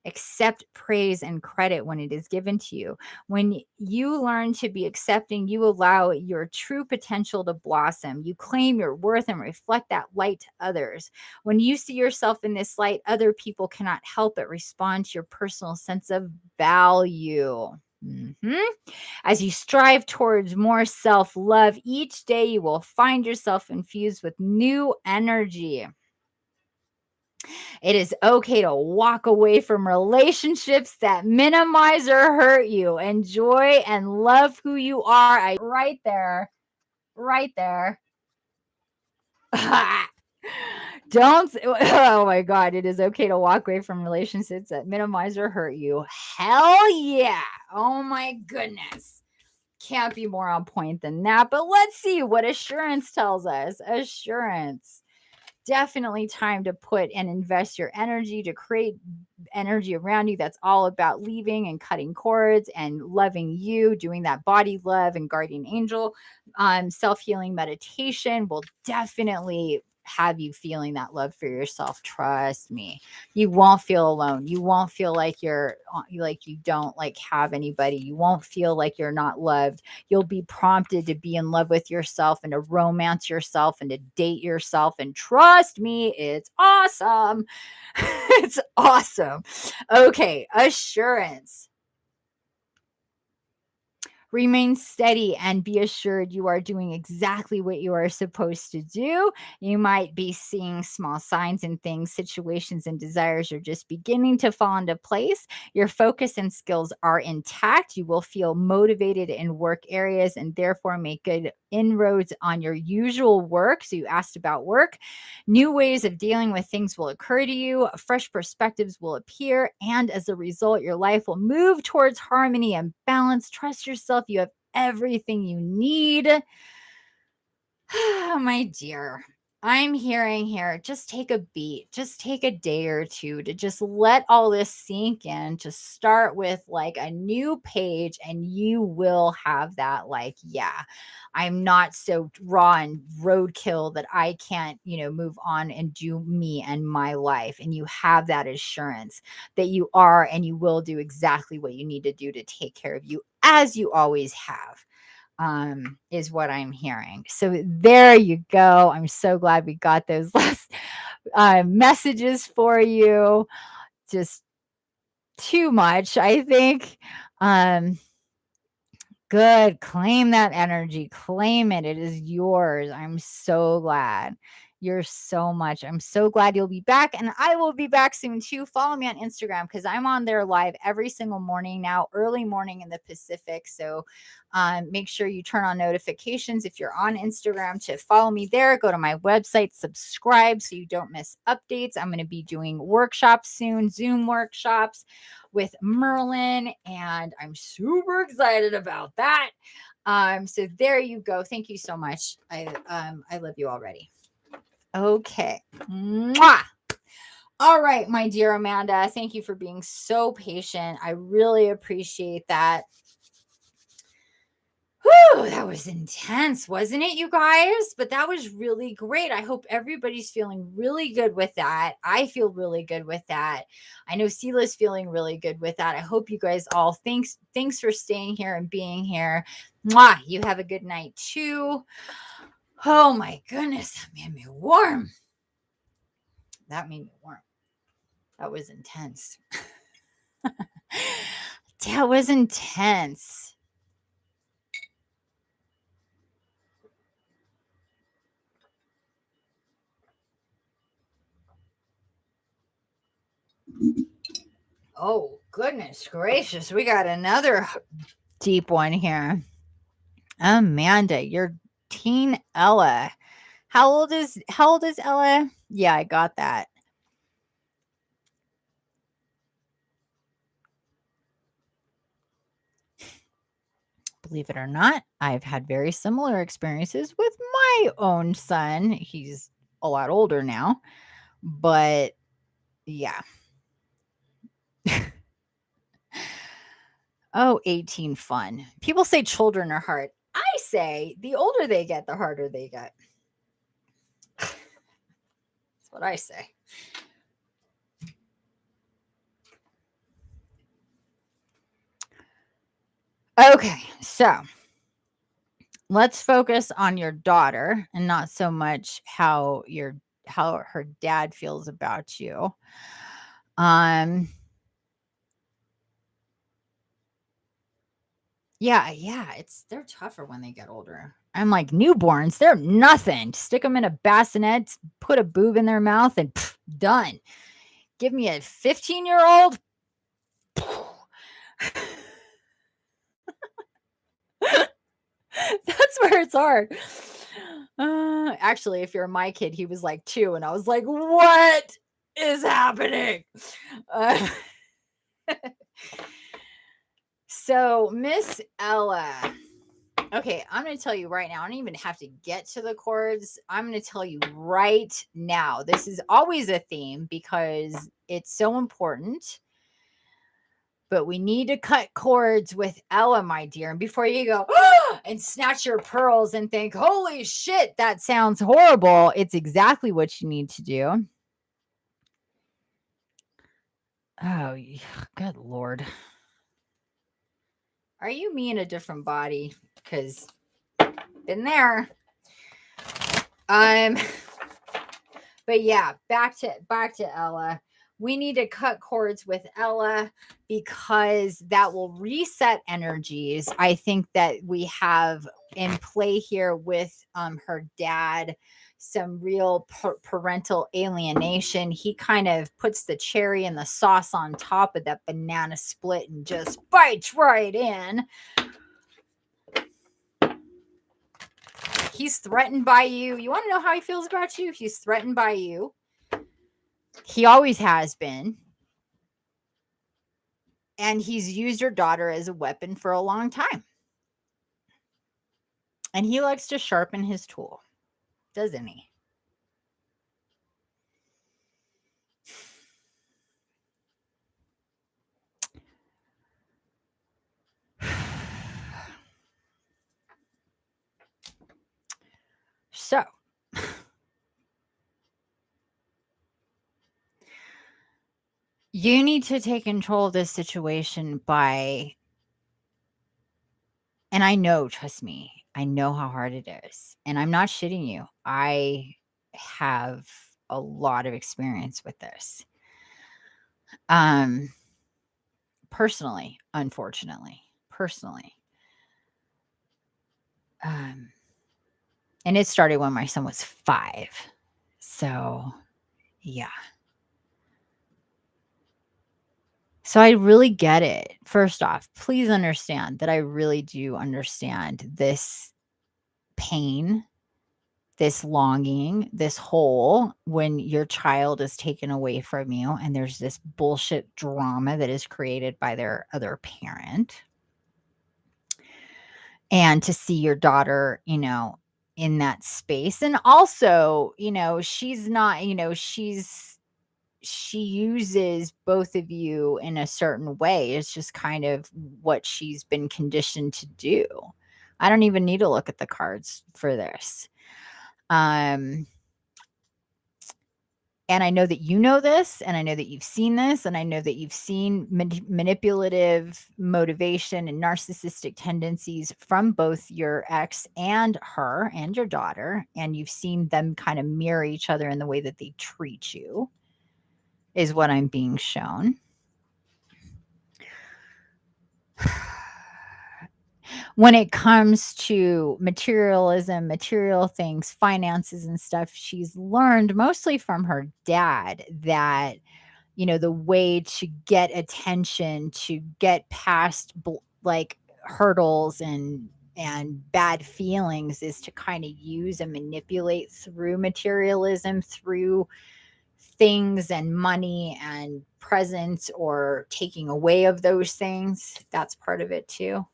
Accept praise and credit when it is given to you. When you learn to be accepting, you allow your true potential to blossom. You claim your worth and reflect that light to others. When you see yourself in this light, other people cannot help but respond to your personal sense of value. As you strive towards more self-love, each day you will find yourself infused with new energy. It is okay to walk away from relationships that minimize or hurt you. Enjoy and love who you are. Right there. Right there. Don't. Oh my God. It is okay to walk away from relationships that minimize or hurt you. Hell yeah. Oh my goodness. Can't be more on point than that. But let's see what assurance tells us. Assurance. Definitely time to put and invest your energy to create energy around you that's all about leaving and cutting cords and loving you, doing that body love and guardian angel. Self-healing meditation will definitely have you feeling that love for yourself. Trust me, you won't feel alone. You won't feel like you're like you don't like have anybody. You won't feel like you're not loved. You'll be prompted to be in love with yourself and to romance yourself and to date yourself. And trust me, it's awesome. It's awesome. Okay, assurance. Remain steady and be assured you are doing exactly what you are supposed to do. You might be seeing small signs and things, situations, and desires are just beginning to fall into place. Your focus and skills are intact. You will feel motivated in work areas and therefore make good inroads on your usual work. So you asked about work. New ways of dealing with things will occur to you. Fresh perspectives will appear. And as a result, your life will move towards harmony and balance. Trust yourself. You have everything you need. My dear, I'm hearing here, just take a beat, just take a day or two to just let all this sink in, to start with like a new page, and you will have that, like, yeah, I'm not so raw and roadkill that I can't, move on and do me and my life. And you have that assurance that you are and you will do exactly what you need to do to take care of you, as you always have. Is what I'm hearing. So there you go. I'm so glad we got those last messages for you. Just too much, I think. Good. Claim that energy. Claim it. It is yours. I'm so glad. You're so much. I'm so glad you'll be back. And I will be back soon too. Follow me on Instagram because I'm on there live every single morning now, early morning in the Pacific. So make sure you turn on notifications if you're on Instagram to follow me there. Go to my website, subscribe so you don't miss updates. I'm going to be doing workshops soon, Zoom workshops with Merlin, and I'm super excited about that. So there you go. Thank you so much. I love you already. Okay. Mwah! All right, my dear Amanda, thank you for being so patient. I really appreciate that. Whew, that was intense, wasn't it, you guys? But that was really great. I hope everybody's feeling really good with that. I feel really good with that. I know Sela's feeling really good with that. I hope you guys all, thanks for staying here and being here. Mwah, you have a good night too. Oh my goodness, that made me warm. that made me warm. That was intense. That was intense. Oh, goodness gracious. We got another deep one here. Amanda, your teen Ella. How old is Ella? Yeah, I got that. Believe it or not, I've had very similar experiences with my own son. He's a lot older now, but yeah. Oh, 18 fun. People say children are hard. I say the older they get, the harder they get. That's what I say. Okay, so let's focus on your daughter and not so much how her dad feels about you. Yeah, they're tougher when they get older. I'm like, newborns, they're nothing. Stick them in a bassinet, put a boob in their mouth, and done. Give me a 15-year-old. That's where it's hard. Actually, if you're my kid, he was like 2, and I was like, what is happening? So, Miss Ella. Okay, I'm going to tell you right now. I don't even have to get to the chords. I'm going to tell you right now. This is always a theme because it's so important. But we need to cut cords with Ella, my dear. And before you go and snatch your pearls and think, holy shit, that sounds horrible, it's exactly what you need to do. Oh, good Lord. Are you me in a different body? Because been there. But yeah, back to Ella. We need to cut cords with Ella because that will reset energies. I think that we have in play here with her dad some real parental alienation. He kind of puts the cherry and the sauce on top of that banana split and just bites right in. He's threatened by you. You want to know how he feels about you? He's threatened by you. He always has been. And he's used your daughter as a weapon for a long time. And he likes to sharpen his tool, doesn't he? So, you need to take control of this situation by, and I know, trust me, I know how hard it is. And I'm not shitting you. I have a lot of experience with this. Personally, unfortunately, and it started when my son was 5. So, yeah. So I really get it. First off, please understand that I really do understand this pain, this longing, this hole when your child is taken away from you and there's this bullshit drama that is created by their other parent. And to see your daughter, in that space. And also, she's not, she uses both of you in a certain way. It's just kind of what she's been conditioned to do. I don't even need to look at the cards for this. And I know that you know this, and I know that you've seen this, and I know that you've seen manipulative motivation and narcissistic tendencies from both your ex and her and your daughter, and you've seen them kind of mirror each other in the way that they treat you. is what I'm being shown. When it comes to materialism, material things, finances and stuff, she's learned mostly from her dad that, you know, the way to get attention, to get past like hurdles and bad feelings is to kind of use and manipulate through materialism, through things and money and presents, or taking away of those things. That's part of it too.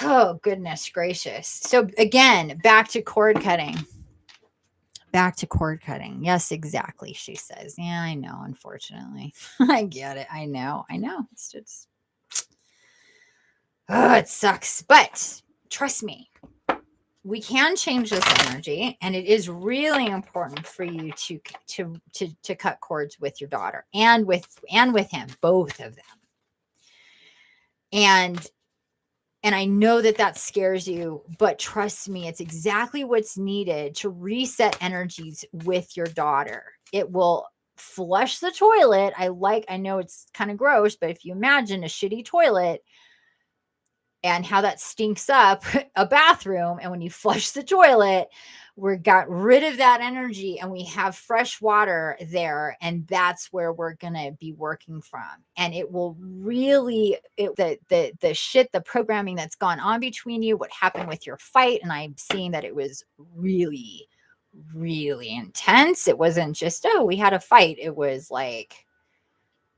Oh, goodness gracious. So again, back to cord cutting. Back to cord cutting. Yes, exactly. She says, yeah, I know. Unfortunately, I get it. I know. It's just, oh, it sucks. But trust me, we can change this energy, and it is really important for you to cut cords with your daughter and with him, both of them. And I know that scares you, but trust me, it's exactly what's needed to reset energies with your daughter. It will flush the toilet. I know it's kind of gross, but if you imagine a shitty toilet and how that stinks up a bathroom, and when you flush the toilet, we got rid of that energy and we have fresh water there, and that's where we're gonna be working from. And it will really, the shit, the programming that's gone on between you, what happened with your fight, and I'm seeing that it was really, really intense. It wasn't just, oh, we had a fight. It was like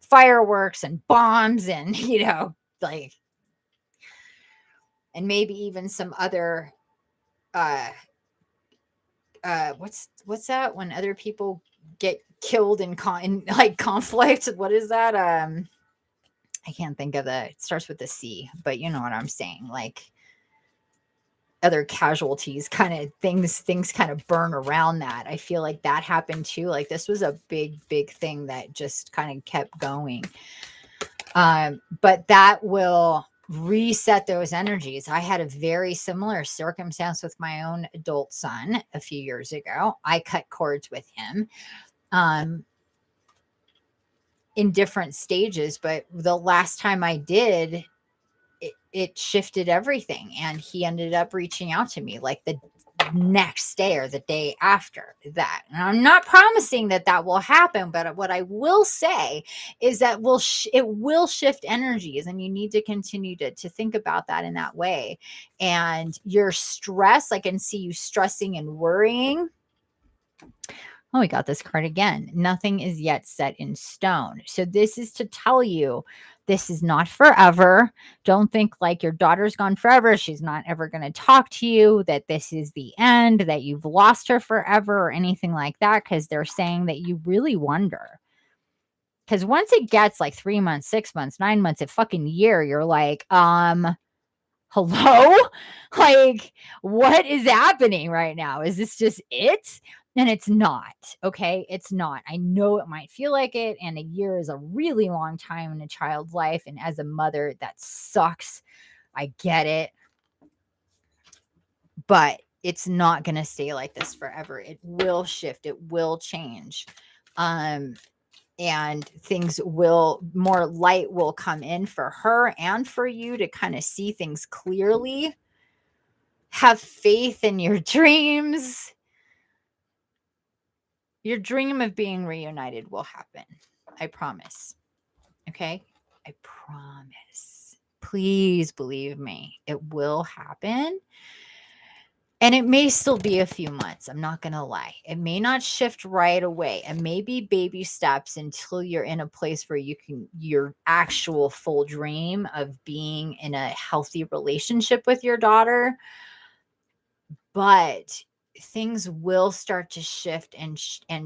fireworks and bombs and like, and maybe even some other what's that when other people get killed in like conflict? What is that? I can't think of it starts with the C, but you know what I'm saying, like other casualties, kind of things kind of burn around that. I feel like that happened too. Like this was a big thing that just kind of kept going. But that will reset those energies. I had a very similar circumstance with my own adult son a few years ago. I cut cords with him in different stages, but the last time I did, it shifted everything, and he ended up reaching out to me like the next day or the day after that. And I'm not promising that will happen, but what I will say is that it will shift energies, and you need to continue to think about that in that way. And your stress, I can see you stressing and worrying. Oh, we got this card again. Nothing is yet set in stone. So this is to tell you this is not forever. Don't think like your daughter's gone forever. She's not ever going to talk to you, that this is the end, that you've lost her forever or anything like that, because they're saying that you really wonder. Because once it gets like 3 months, 6 months, 9 months, a fucking year, you're like, hello? Like, what is happening right now? Is this just it? And it's not. Okay. It's not. I know it might feel like it. And a year is a really long time in a child's life. And as a mother, that sucks. I get it. But it's not going to stay like this forever. It will shift. It will change. And more light will come in for her and for you to kind of see things clearly. Have faith in your dreams. Your dream of being reunited will happen. I promise. Okay? I promise. Please believe me. It will happen. And it may still be a few months. I'm not going to lie. It may not shift right away. It may be baby steps until you're in a place where your actual full dream of being in a healthy relationship with your daughter. But things will start to shift and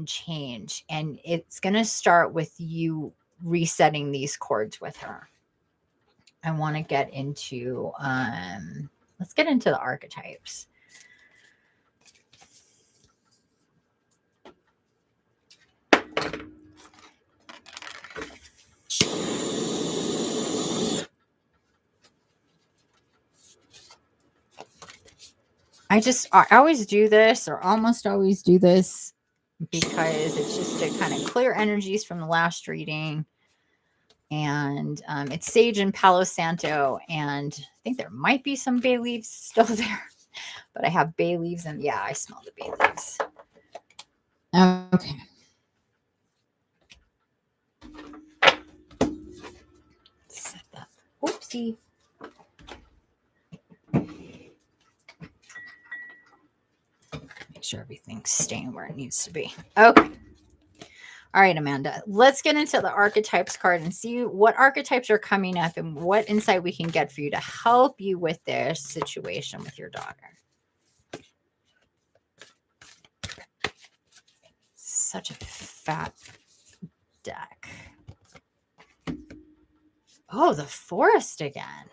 change. And it's going to start with you resetting these cords with her. I want to get into, let's get into the archetypes. I always do this, or almost always do this because it's just to kind of clear energies from the last reading. And it's sage and Palo Santo, and I think there might be some bay leaves still there, but I have bay leaves, and yeah, I smell the bay leaves. Okay. Set that. Oopsie. Make sure everything's staying where it needs to be. Okay. All right, Amanda, let's get into the archetypes card and see what archetypes are coming up and what insight we can get for you to help you with this situation with your daughter. Such a fat deck. Oh, the forest again.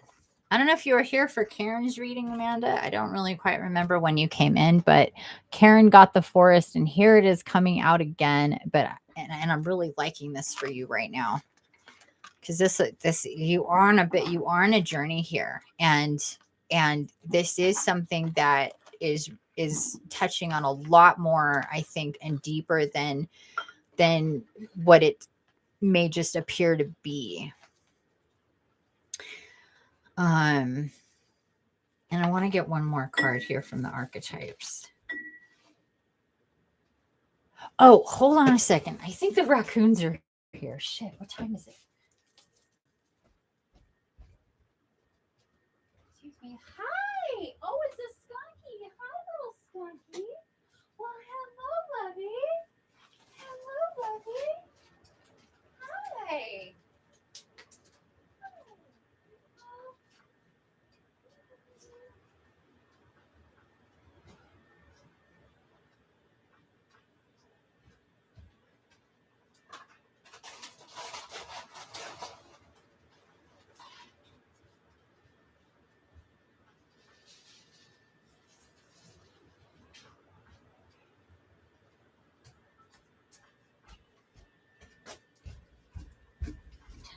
I don't know if you were here for Karen's reading, Amanda. I don't really quite remember when you came in, but Karen got the forest, and here it is coming out again. But and I'm really liking this for you right now, because this you are on a journey here, and this is something that is touching on a lot more, I think, and deeper than what it may just appear to be. And I want to get one more card here from the archetypes. Oh, hold on a second. I think the raccoons are here. Shit, what time is it? Excuse me. Hi. Oh, it's a skunky. Hi, little skunky. Well, hello, lovey. Hello, lovey. Hi.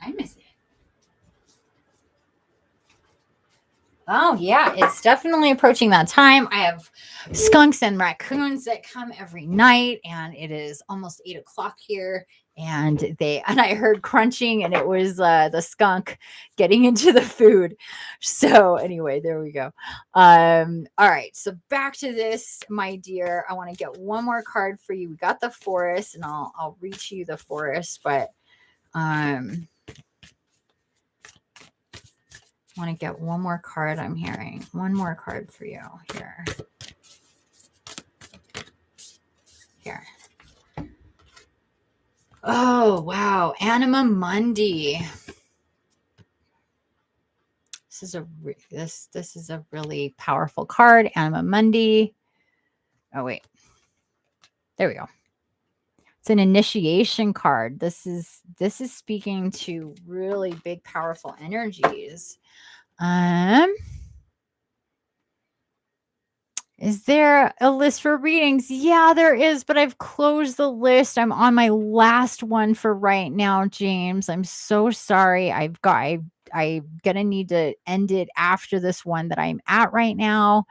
Time is it? Oh, yeah, it's definitely approaching that time. I have skunks and raccoons that come every night, and it is almost 8 o'clock here. And I heard crunching, and it was the skunk getting into the food. So anyway, there we go. All right, so back to this, my dear. I want to get one more card for you. We got the forest, and I'll read to you the forest, but want to get one more card. I'm hearing one more card for you here. Oh, wow. Anima Mundi. This is a really powerful card. Anima Mundi. Oh, wait. There we go. It's an initiation card. This is speaking to really big, powerful energies. Is there a list for readings? Yeah, there is, but I've closed the list. I'm on my last one for right now, James. I'm so sorry. I'm gonna need to end it after this one that I'm at right now.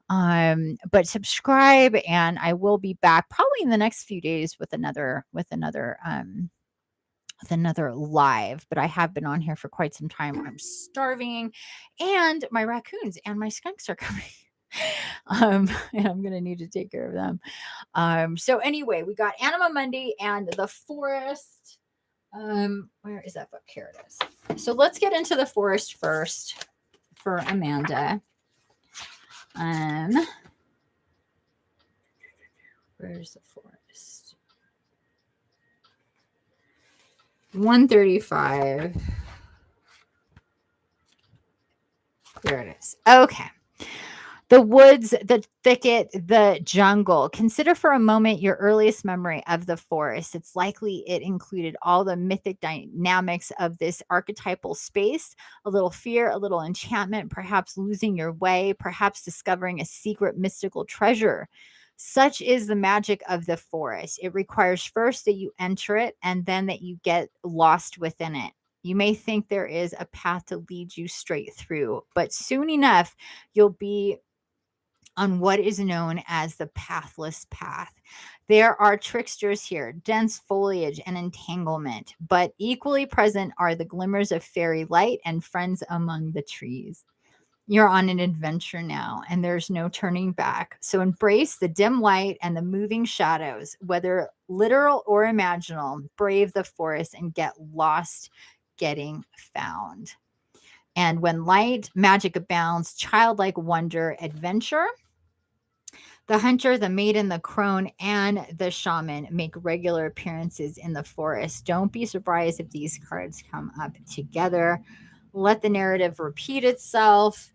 But subscribe, and I will be back probably in the next few days with another live. But I have been on here for quite some time. I'm starving, and my raccoons and my skunks are coming. And I'm gonna need to take care of them. So anyway, we got Anima Mundi and the forest. Where is that book? Here it is. So let's get into the forest first for Amanda. Where's the forest? 135. There it is. Okay. The woods, the thicket, the jungle. Consider for a moment your earliest memory of the forest. It's likely it included all the mythic dynamics of this archetypal space, a little fear, a little enchantment, perhaps losing your way, perhaps discovering a secret mystical treasure. Such is the magic of the forest. It requires first that you enter it and then that you get lost within it. You may think there is a path to lead you straight through, but soon enough, you'll be on what is known as the pathless path. There are tricksters here, dense foliage and entanglement, but equally present are the glimmers of fairy light and friends among the trees. You're on an adventure now, and there's no turning back. So embrace the dim light and the moving shadows, whether literal or imaginal. Brave the forest and get lost getting found. And when light, magic abounds, childlike wonder, adventure, the hunter, the maiden, the crone, and the shaman make regular appearances in the forest. Don't be surprised if these cards come up together. Let the narrative repeat itself.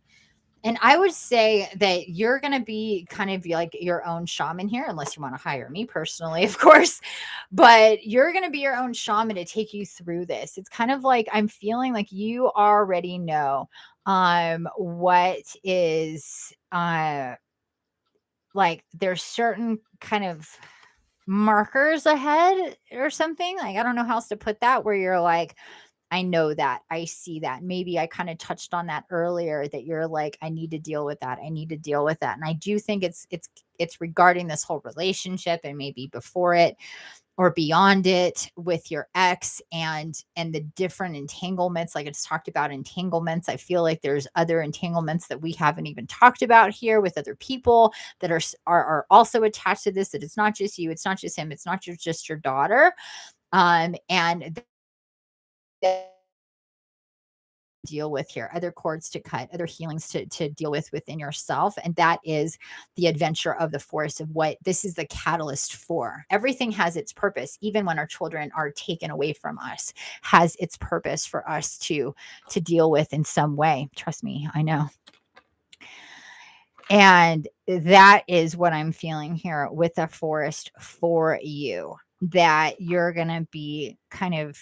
And I would say that you're going to be kind of like your own shaman here, unless you want to hire me personally, of course. But you're going to be your own shaman to take you through this. It's kind of like I'm feeling like you already know what is like there's certain kind of markers ahead or something. Like I don't know how else to put that, where you're like, I know that. I see that. Maybe I kind of touched on that earlier, that you're like, I need to deal with that. I need to deal with that. And I do think it's regarding this whole relationship and maybe before it or beyond it with your ex and the different entanglements. Like it's talked about entanglements. I feel like there's other entanglements that we haven't even talked about here with other people that are also attached to this, that it's not just you, it's not just him, it's not just your daughter. And deal with here, other cords to cut, other healings to deal with within yourself. And that is the adventure of the forest, of what this is the catalyst for. Everything has its purpose, even when our children are taken away from us, has its purpose for us to deal with in some way. Trust me, I know. And that is what I'm feeling here with the forest for you, that you're going to be kind of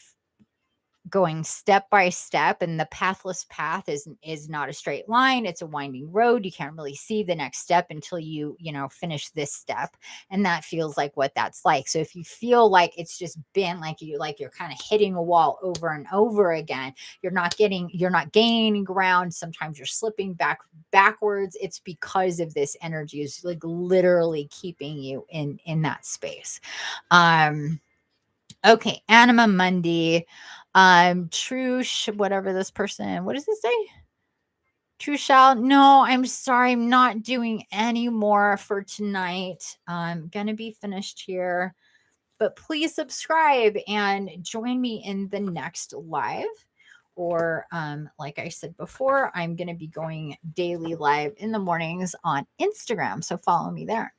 going step by step, and the pathless path is not a straight line. It's a winding road. You can't really see the next step until you finish this step, and that feels like what that's like. So if you feel like it's just been like you're kind of hitting a wall over and over again, you're not gaining ground, sometimes you're slipping backwards, it's because of this energy is like literally keeping you in that space. Okay, Anima Mundi. Whatever this person, what does it say? True shall. No, I'm sorry. I'm not doing any more for tonight. I'm going to be finished here. But please subscribe and join me in the next live. Or like I said before, I'm going to be going daily live in the mornings on Instagram. So follow me there.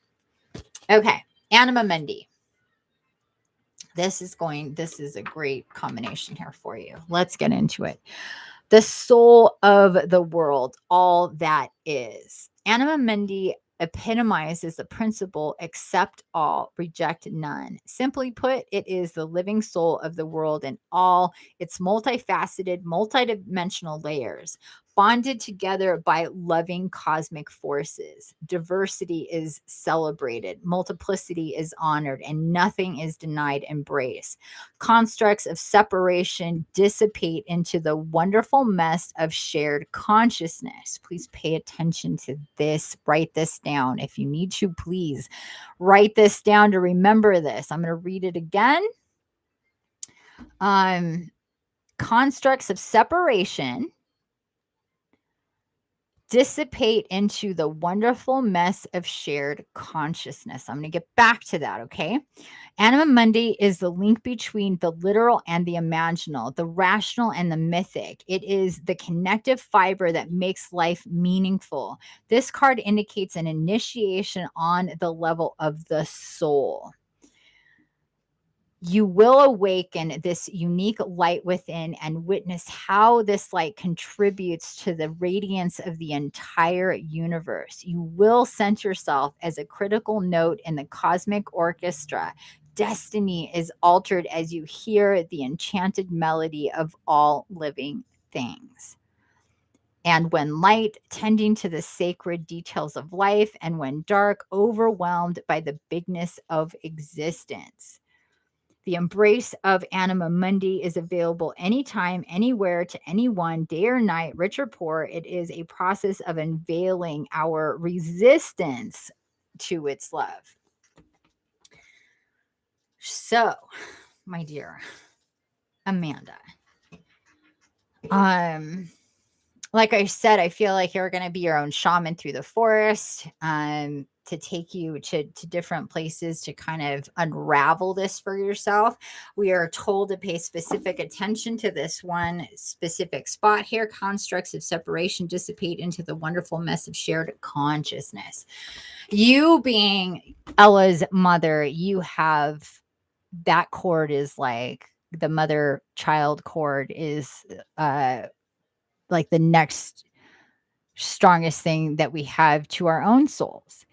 Okay, Anima Mundi. This is a great combination here for you. Let's get into it. The soul of the world, all that is. Anima Mundi epitomizes the principle: accept all, reject none. Simply put, it is the living soul of the world in all its multifaceted, multidimensional layers, bonded together by loving cosmic forces. Diversity is celebrated, multiplicity is honored, and nothing is denied embrace. Constructs of separation dissipate into the wonderful mess of shared consciousness. Please pay attention to this. Write this down. If you need to, please write this down to remember this. I'm going to read it again. Constructs of separation dissipate into the wonderful mess of shared consciousness. I'm going to get back to that, okay? Anima Mundi is the link between the literal and the imaginal, the rational and the mythic. It is the connective fiber that makes life meaningful. This card indicates an initiation on the level of the soul. You will awaken this unique light within and witness how this light contributes to the radiance of the entire universe. You will sense yourself as a critical note in the cosmic orchestra. Destiny is altered as you hear the enchanted melody of all living things. And when light, tending to the sacred details of life, and when dark, overwhelmed by the bigness of existence. The embrace of Anima Mundi is available anytime, anywhere, to anyone, day or night, rich or poor. It is a process of unveiling our resistance to its love. So, my dear Amanda, like I said, I feel like you're going to be your own shaman through the forest, to take you to different places to kind of unravel this for yourself. We are told to pay specific attention to this one specific spot here. Constructs of separation dissipate into the wonderful mess of shared consciousness. You being Ella's mother, you have that cord is like the mother child cord is like the next strongest thing that we have to our own souls.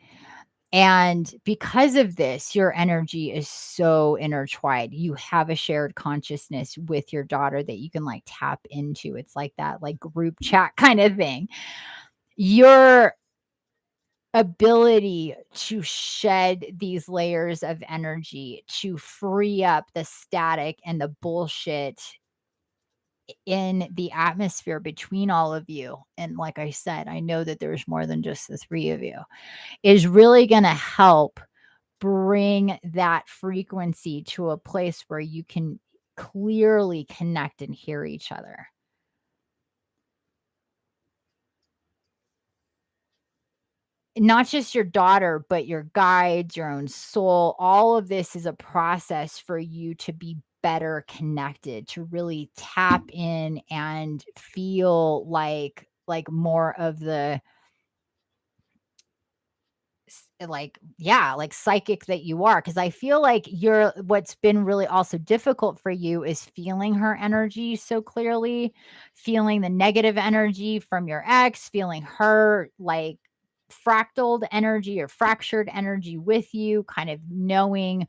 And because of this, your energy is so intertwined. You have a shared consciousness with your daughter that you can like tap into. It's like that like group chat kind of thing. Your ability to shed these layers of energy, to free up the static and the bullshit in the atmosphere between all of you. And like I said, I know that there's more than just the three of you, is really going to help bring that frequency to a place where you can clearly connect and hear each other. Not just your daughter, but your guides, your own soul. All of this is a process for you to be better connected, to really tap in and feel like more of the like, yeah, like psychic that you are. Cause I feel like what's been really also difficult for you is feeling her energy so clearly, feeling the negative energy from your ex, feeling her like fractaled energy or fractured energy with you, kind of knowing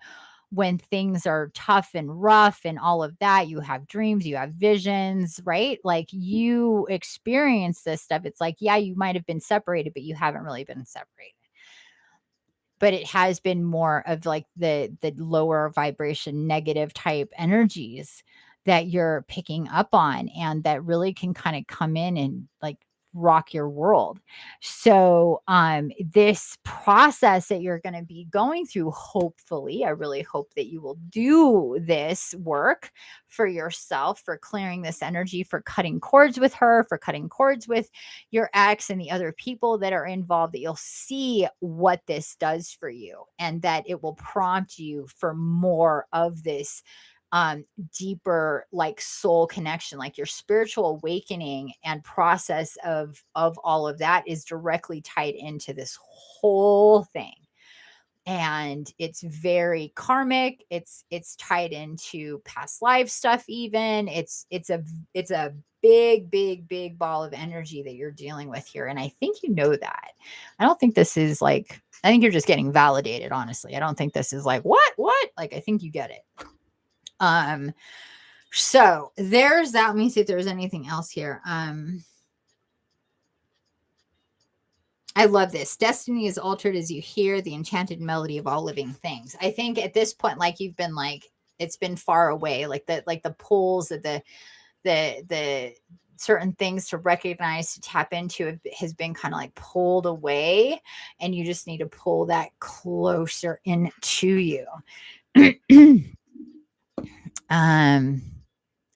when things are tough and rough and all of that. You have dreams, you have visions, right? Like you experience this stuff. It's like, yeah, you might have been separated, but you haven't really been separated. But it has been more of like the lower vibration, negative type energies that you're picking up on, and that really can kind of come in and like rock your world. So this process that you're going to be going through, hopefully, I really hope that you will do this work for yourself, for clearing this energy, for cutting cords with her, for cutting cords with your ex and the other people that are involved, that you'll see what this does for you, and that it will prompt you for more of this deeper like soul connection. Like your spiritual awakening and process of all of that is directly tied into this whole thing. And it's very karmic. It's tied into past life stuff. Even it's a big ball of energy that you're dealing with here. And I think you know that. I don't think this is like, I think you're just getting validated, honestly. I don't think this is like what like, I think you get it. So there's that. Let me see if there's anything else here. I love this. Destiny is altered as you hear the enchanted melody of all living things. I think at this point, like you've been like, it's been far away, like the pulls of the certain things to recognize, to tap into, has been kind of like pulled away, and you just need to pull that closer into you.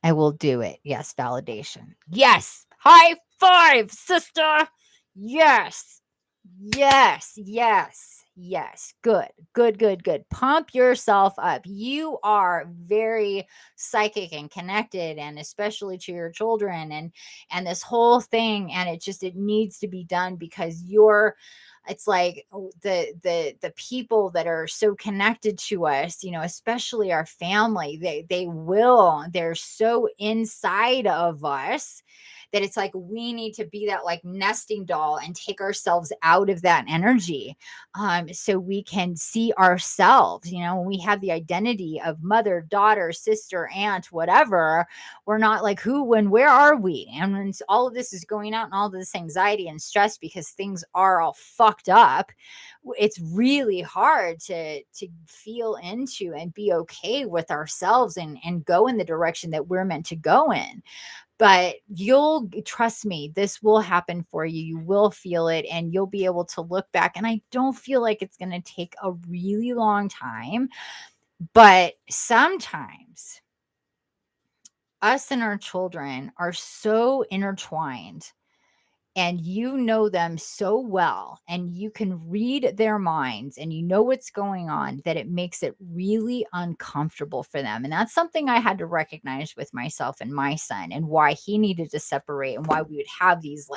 I will do it. Yes, validation. Yes. High five, sister. Yes. Yes. Good. Pump yourself up. You are very psychic and connected, and especially to your children and this whole thing. And it needs to be done, because it's like the people that are so connected to us, especially our family, they're so inside of us that it's like we need to be that like nesting doll and take ourselves out of that energy, so we can see ourselves. When we have the identity of mother, daughter, sister, aunt, whatever, we're not like who, when, where are we? And all of this is going out, and all of this anxiety and stress, because things are all fucked fucked up, it's really hard to feel into and be okay with ourselves and go in the direction that we're meant to go in. But you'll trust me, this will happen for you. You will feel it and you'll be able to look back. And I don't feel like it's going to take a really long time, but sometimes us and our children are so intertwined, and you know them so well, and you can read their minds, and you know what's going on, that it makes it really uncomfortable for them. And that's something I had to recognize with myself and my son, and why he needed to separate, and why we would have these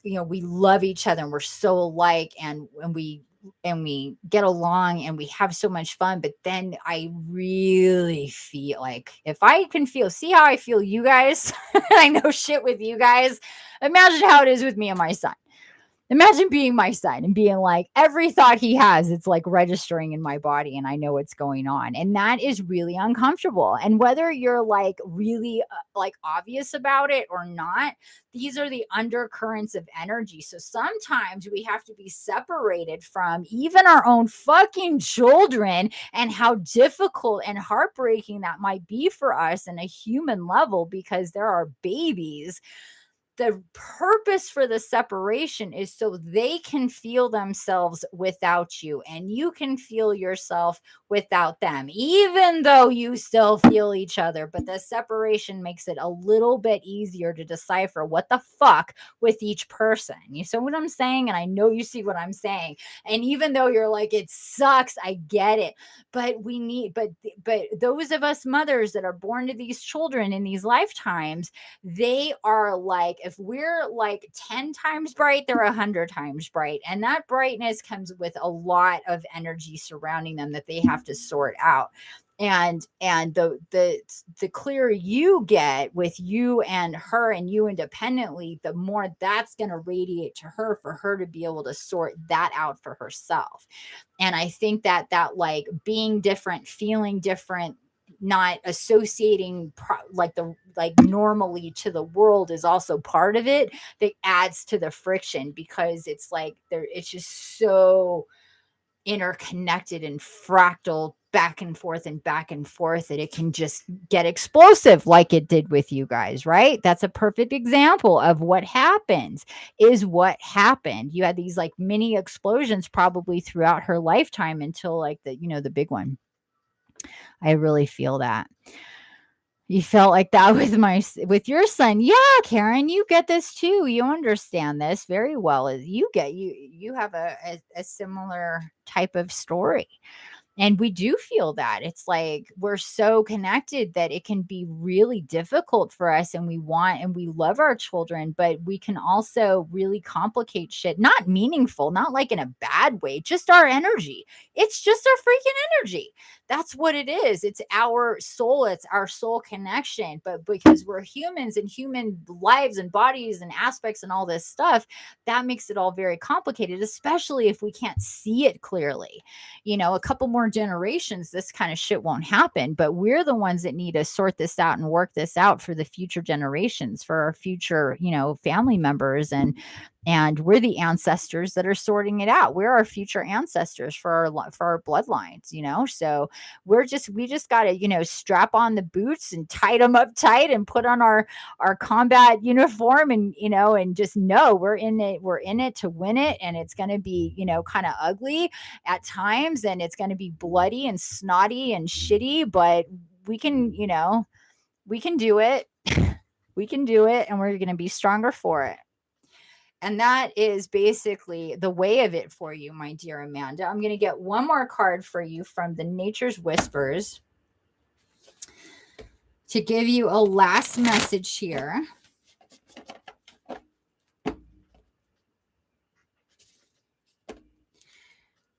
we love each other and we're so alike, and we get along and we have so much fun. But then I really feel like, if I can see how I feel you guys, I know shit with you guys. Imagine how it is with me and my son. Imagine being my son and being like, every thought he has, it's like registering in my body, and I know what's going on. And that is really uncomfortable. And whether you're like really like obvious about it or not, these are the undercurrents of energy. So sometimes we have to be separated from even our own fucking children, and how difficult and heartbreaking that might be for us in a human level, because there are babies. The purpose for the separation is so they can feel themselves without you, and you can feel yourself without them, even though you still feel each other. But the separation makes it a little bit easier to decipher what the fuck with each person. You see what I'm saying? And I know you see what I'm saying. And even though you're like, it sucks, I get it. But we need, but those of us mothers that are born to these children in these lifetimes, they are like, if we're like 10 times bright, they're 100 times bright. And that brightness comes with a lot of energy surrounding them that they have to sort out. And the clearer you get with you and her, and you independently, the more that's going to radiate to her, for her to be able to sort that out for herself. And I think that like being different, feeling different, not associating like normally to the world, is also part of it that adds to the friction, because it's like it's just so interconnected and fractal back and forth that it can just get explosive, like it did with you guys, right? That's a perfect example of what happens. You had these like mini explosions probably throughout her lifetime, until like the big one. I really feel that. You felt like that with your son. Yeah, Karen, you get this too. You understand this very well. You have a similar type of story. And we do feel that. It's like we're so connected that it can be really difficult for us, and we love our children, but we can also really complicate shit. Not meaningful, not like in a bad way, just our energy. It's just our freaking energy. That's what it is. It's our soul connection. But because we're humans and human lives and bodies and aspects and all this stuff, that makes it all very complicated, especially if we can't see it clearly. A couple more generations, this kind of shit won't happen, but we're the ones that need to sort this out and work this out for the future generations, for our future, family members. And we're the ancestors that are sorting it out. We're our future ancestors for our bloodlines, so we just got to, strap on the boots and tie them up tight and put on our combat uniform, and, and just know we're in it to win it. And it's going to be, kind of ugly at times, and it's going to be bloody and snotty and shitty, but we can do it. We can do it, and we're going to be stronger for it. And that is basically the way of it for you, my dear Amanda. I'm going to get one more card for you from the Nature's Whispers to give you a last message here.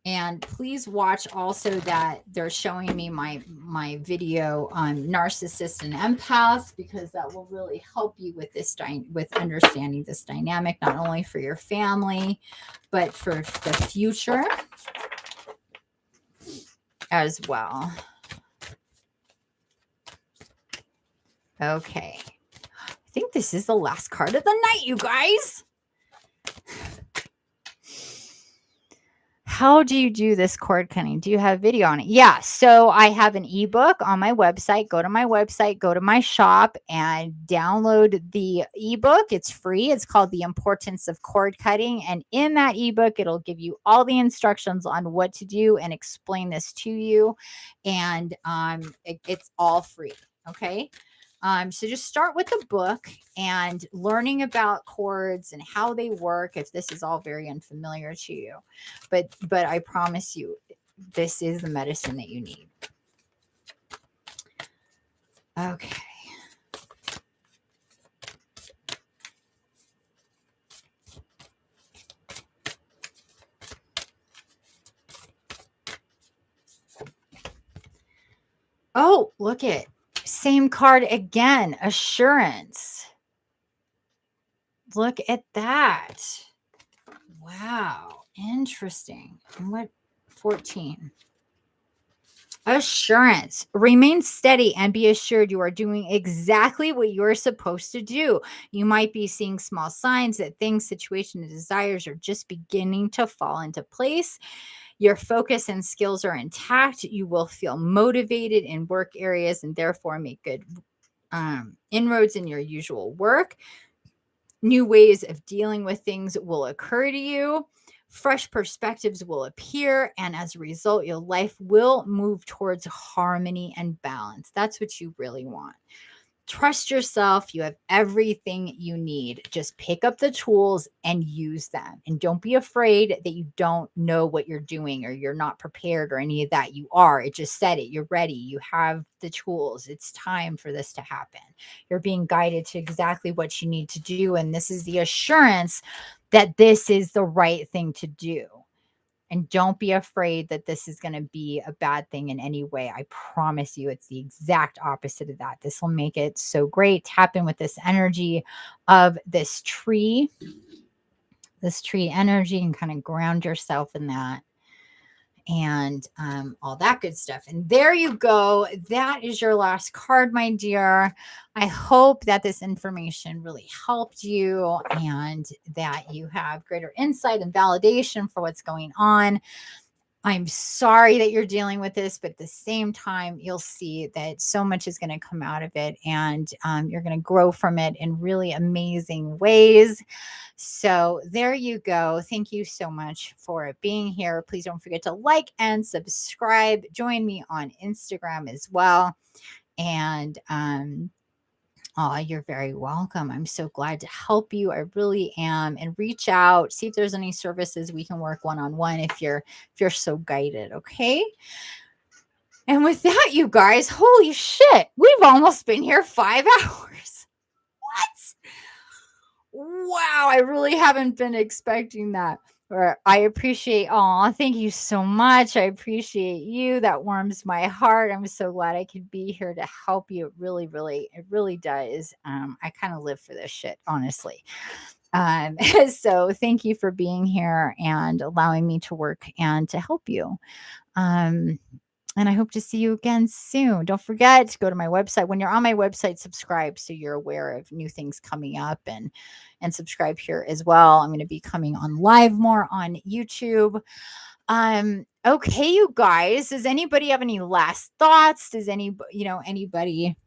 And please watch also that they're showing me my video on narcissists and empaths, because that will really help you with with understanding this dynamic, not only for your family, but for the future as well. Okay. I think this is the last card of the night, you guys. how do you do this cord cutting? Do you have video on it? Yeah. So I have an ebook on my website. Go to my website, go to my shop and download the ebook. It's free. It's called The Importance of Cord Cutting. And in that ebook, it'll give you all the instructions on what to do and explain this to you. And it's all free. Okay. So just start with the book and learning about chords and how they work if this is all very unfamiliar to you. But I promise you, this is the medicine that you need. Okay. Oh, look at same card again, assurance. Look at that. Wow, interesting. What 14? Assurance. Remain steady and be assured you are doing exactly what you're supposed to do. You might be seeing small signs that things, situation, and desires are just beginning to fall into place. Your focus and skills are intact. You will feel motivated in work areas and therefore make good inroads in your usual work. New ways of dealing with things will occur to you. Fresh perspectives will appear. And as a result, your life will move towards harmony and balance. That's what you really want. Trust yourself. You have everything you need. Just pick up the tools and use them. And don't be afraid that you don't know what you're doing or you're not prepared or any of that. You are. It just said it. You're ready. You have the tools. It's time for this to happen. You're being guided to exactly what you need to do. And this is the assurance that this is the right thing to do. And don't be afraid that this is going to be a bad thing in any way. I promise you, it's the exact opposite of that. This will make it so great. Tap in with this energy of this tree energy, and kind of ground yourself in that. And all that good stuff. And there you go. That is your last card, my dear. I hope that this information really helped you and that you have greater insight and validation for what's going on. I'm sorry that you're dealing with this, but at the same time, you'll see that so much is going to come out of it and you're going to grow from it in really amazing ways. So there you go. Thank you so much for being here. Please don't forget to like and subscribe. Join me on Instagram as well. And oh, you're very welcome. I'm so glad to help you. I really am. And reach out, see if there's any services we can work one-on-one if you're so guided, okay? And with that, you guys, holy shit, we've almost been here 5 hours. What? Wow, I really haven't been expecting that. I appreciate, thank you so much. I appreciate you. That warms my heart. I'm so glad I could be here to help you. It really does. I kind of live for this shit, honestly. So thank you for being here and allowing me to work and to help you. And I hope to see you again soon. Don't forget to go to my website. When you're on my website, subscribe so you're aware of new things coming up, and subscribe here as well. I'm going to be coming on live more on YouTube. Okay, you guys, does anybody have any last thoughts? Does anybody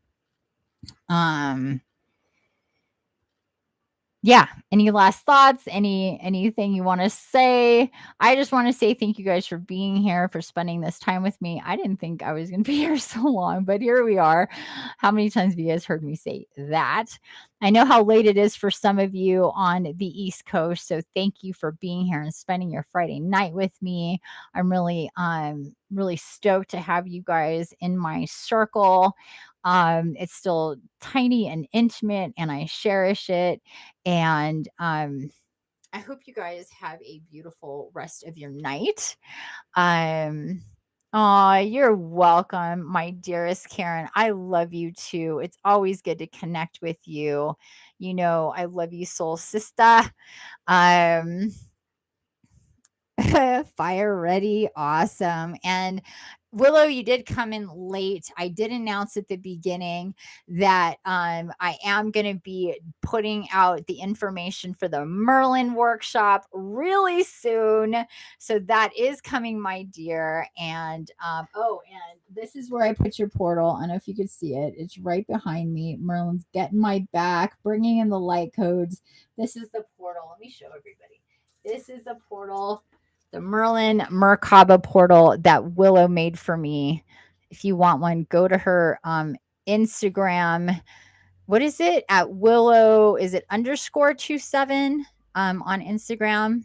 yeah, any last thoughts, anything you want to say? I just want to say thank you guys for being here, for spending this time with me. I didn't think I was going to be here so long, but here we are. How many times have you guys heard me say that? I know how late it is for some of you on the East Coast, so thank you for being here and spending your Friday night with me. I'm really stoked to have you guys in my circle. It's still tiny and intimate, and I cherish it. And I hope you guys have a beautiful rest of your night. You're welcome, my dearest Karen. I love you too. It's always good to connect with you. You know, I love you, soul sister. Fire ready. Awesome. And Willow, you did come in late. I did announce at the beginning that I am going to be putting out the information for the Merlin workshop really soon. So that is coming, my dear. And and this is where I put your portal. I don't know if you could see it. It's right behind me. Merlin's getting my back, bringing in the light codes. This is the portal. Let me show everybody. This is the portal. The Merlin Merkaba portal that Willow made for me. If you want one, go to her Instagram. What is it? At Willow, is it _27 on Instagram?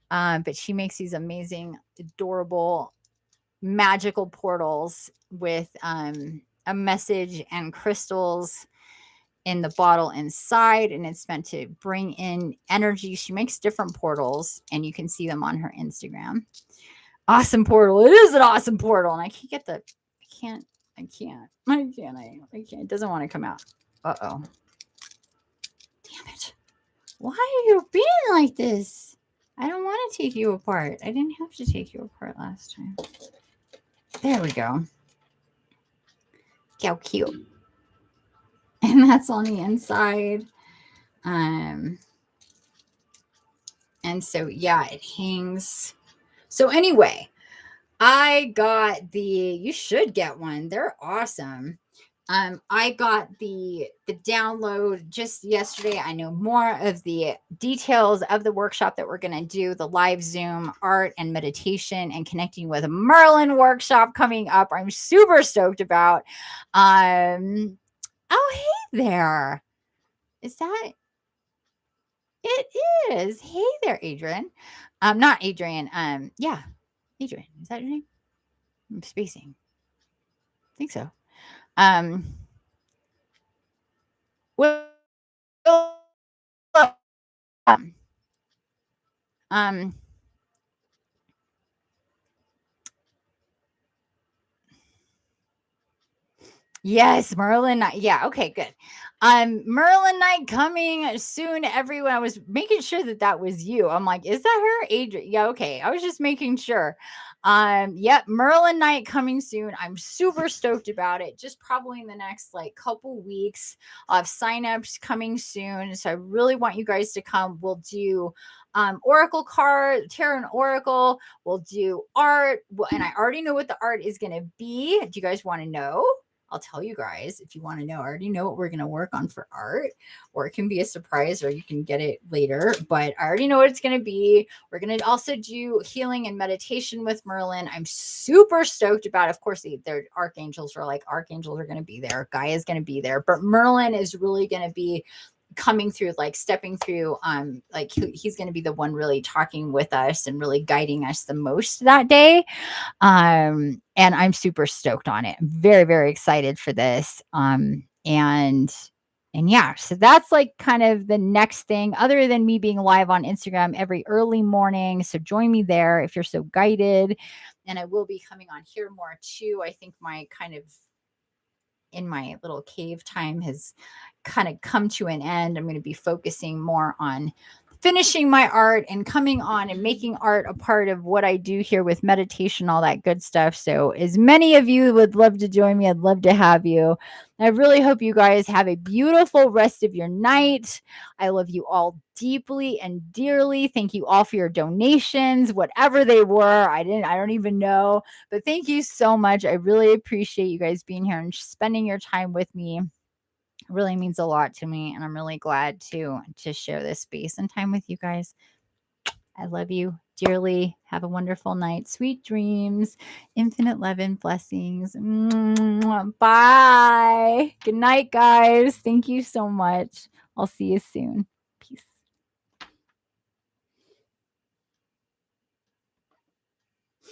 But she makes these amazing, adorable, magical portals with a message and crystals in the bottle inside, and it's meant to bring in energy. She makes different portals, and you can see them on her Instagram. Awesome portal. It is an awesome portal, and I can't get the. I can't. It doesn't want to come out. Uh-oh. Damn it. Why are you being like this? I don't want to take you apart. I didn't have to take you apart last time. There we go. How cute. And that's on the inside. And so, yeah, it hangs. So anyway, I got you should get one. They're awesome. I got the download just yesterday. I know more of the details of the workshop that we're going to do, the live Zoom art and meditation and connecting with a Merlin workshop coming up. I'm super stoked about. Oh, hey there. Is that? It is. Hey there, Adrian. Not Adrian. Yeah, Adrian. Is that your name? I'm spacing. I think so. Well, yes, Merlin Night. Yeah, okay, good. Merlin Night coming soon, everyone. I was making sure that was you. I'm like, is that her? Adrian? Yeah, okay. I was just making sure. Yep, Merlin Night coming soon. I'm super stoked about it. Just probably in the next like couple weeks. I'll have signups coming soon. So I really want you guys to come. We'll do oracle card, tarot and oracle. We'll do art. And I already know what the art is going to be. Do you guys want to know? I'll tell you guys if you want to know. I already know what we're going to work on for art, or it can be a surprise, or you can get it later. But I already know what it's going to be. We're going to also do healing and meditation with Merlin. I'm super stoked about it. Of course, their archangels are going to be there. Gaia is going to be there. But Merlin is really going to be coming through, like stepping through, like he's going to be the one really talking with us and really guiding us the most that day. And I'm super stoked on it. I'm very, very excited for this. And yeah, so that's like kind of the next thing other than me being live on Instagram every early morning. So join me there if you're so guided. And I will be coming on here more too. I think my kind of in my little cave time has kind of come to an end. I'm going to be focusing more on finishing my art and coming on and making art a part of what I do here with meditation, all that good stuff. So as many of you would love to join me, I'd love to have you. I really hope you guys have a beautiful rest of your night. I love you all deeply and dearly. Thank you all for your donations, whatever they were. I don't even know, but thank you so much. I really appreciate you guys being here and spending your time with me. It really means a lot to me, and I'm really glad to share this space and time with you guys. I love you dearly. Have a wonderful night. Sweet dreams. Infinite love and blessings. Bye. Good night, guys. Thank you so much. I'll see you soon.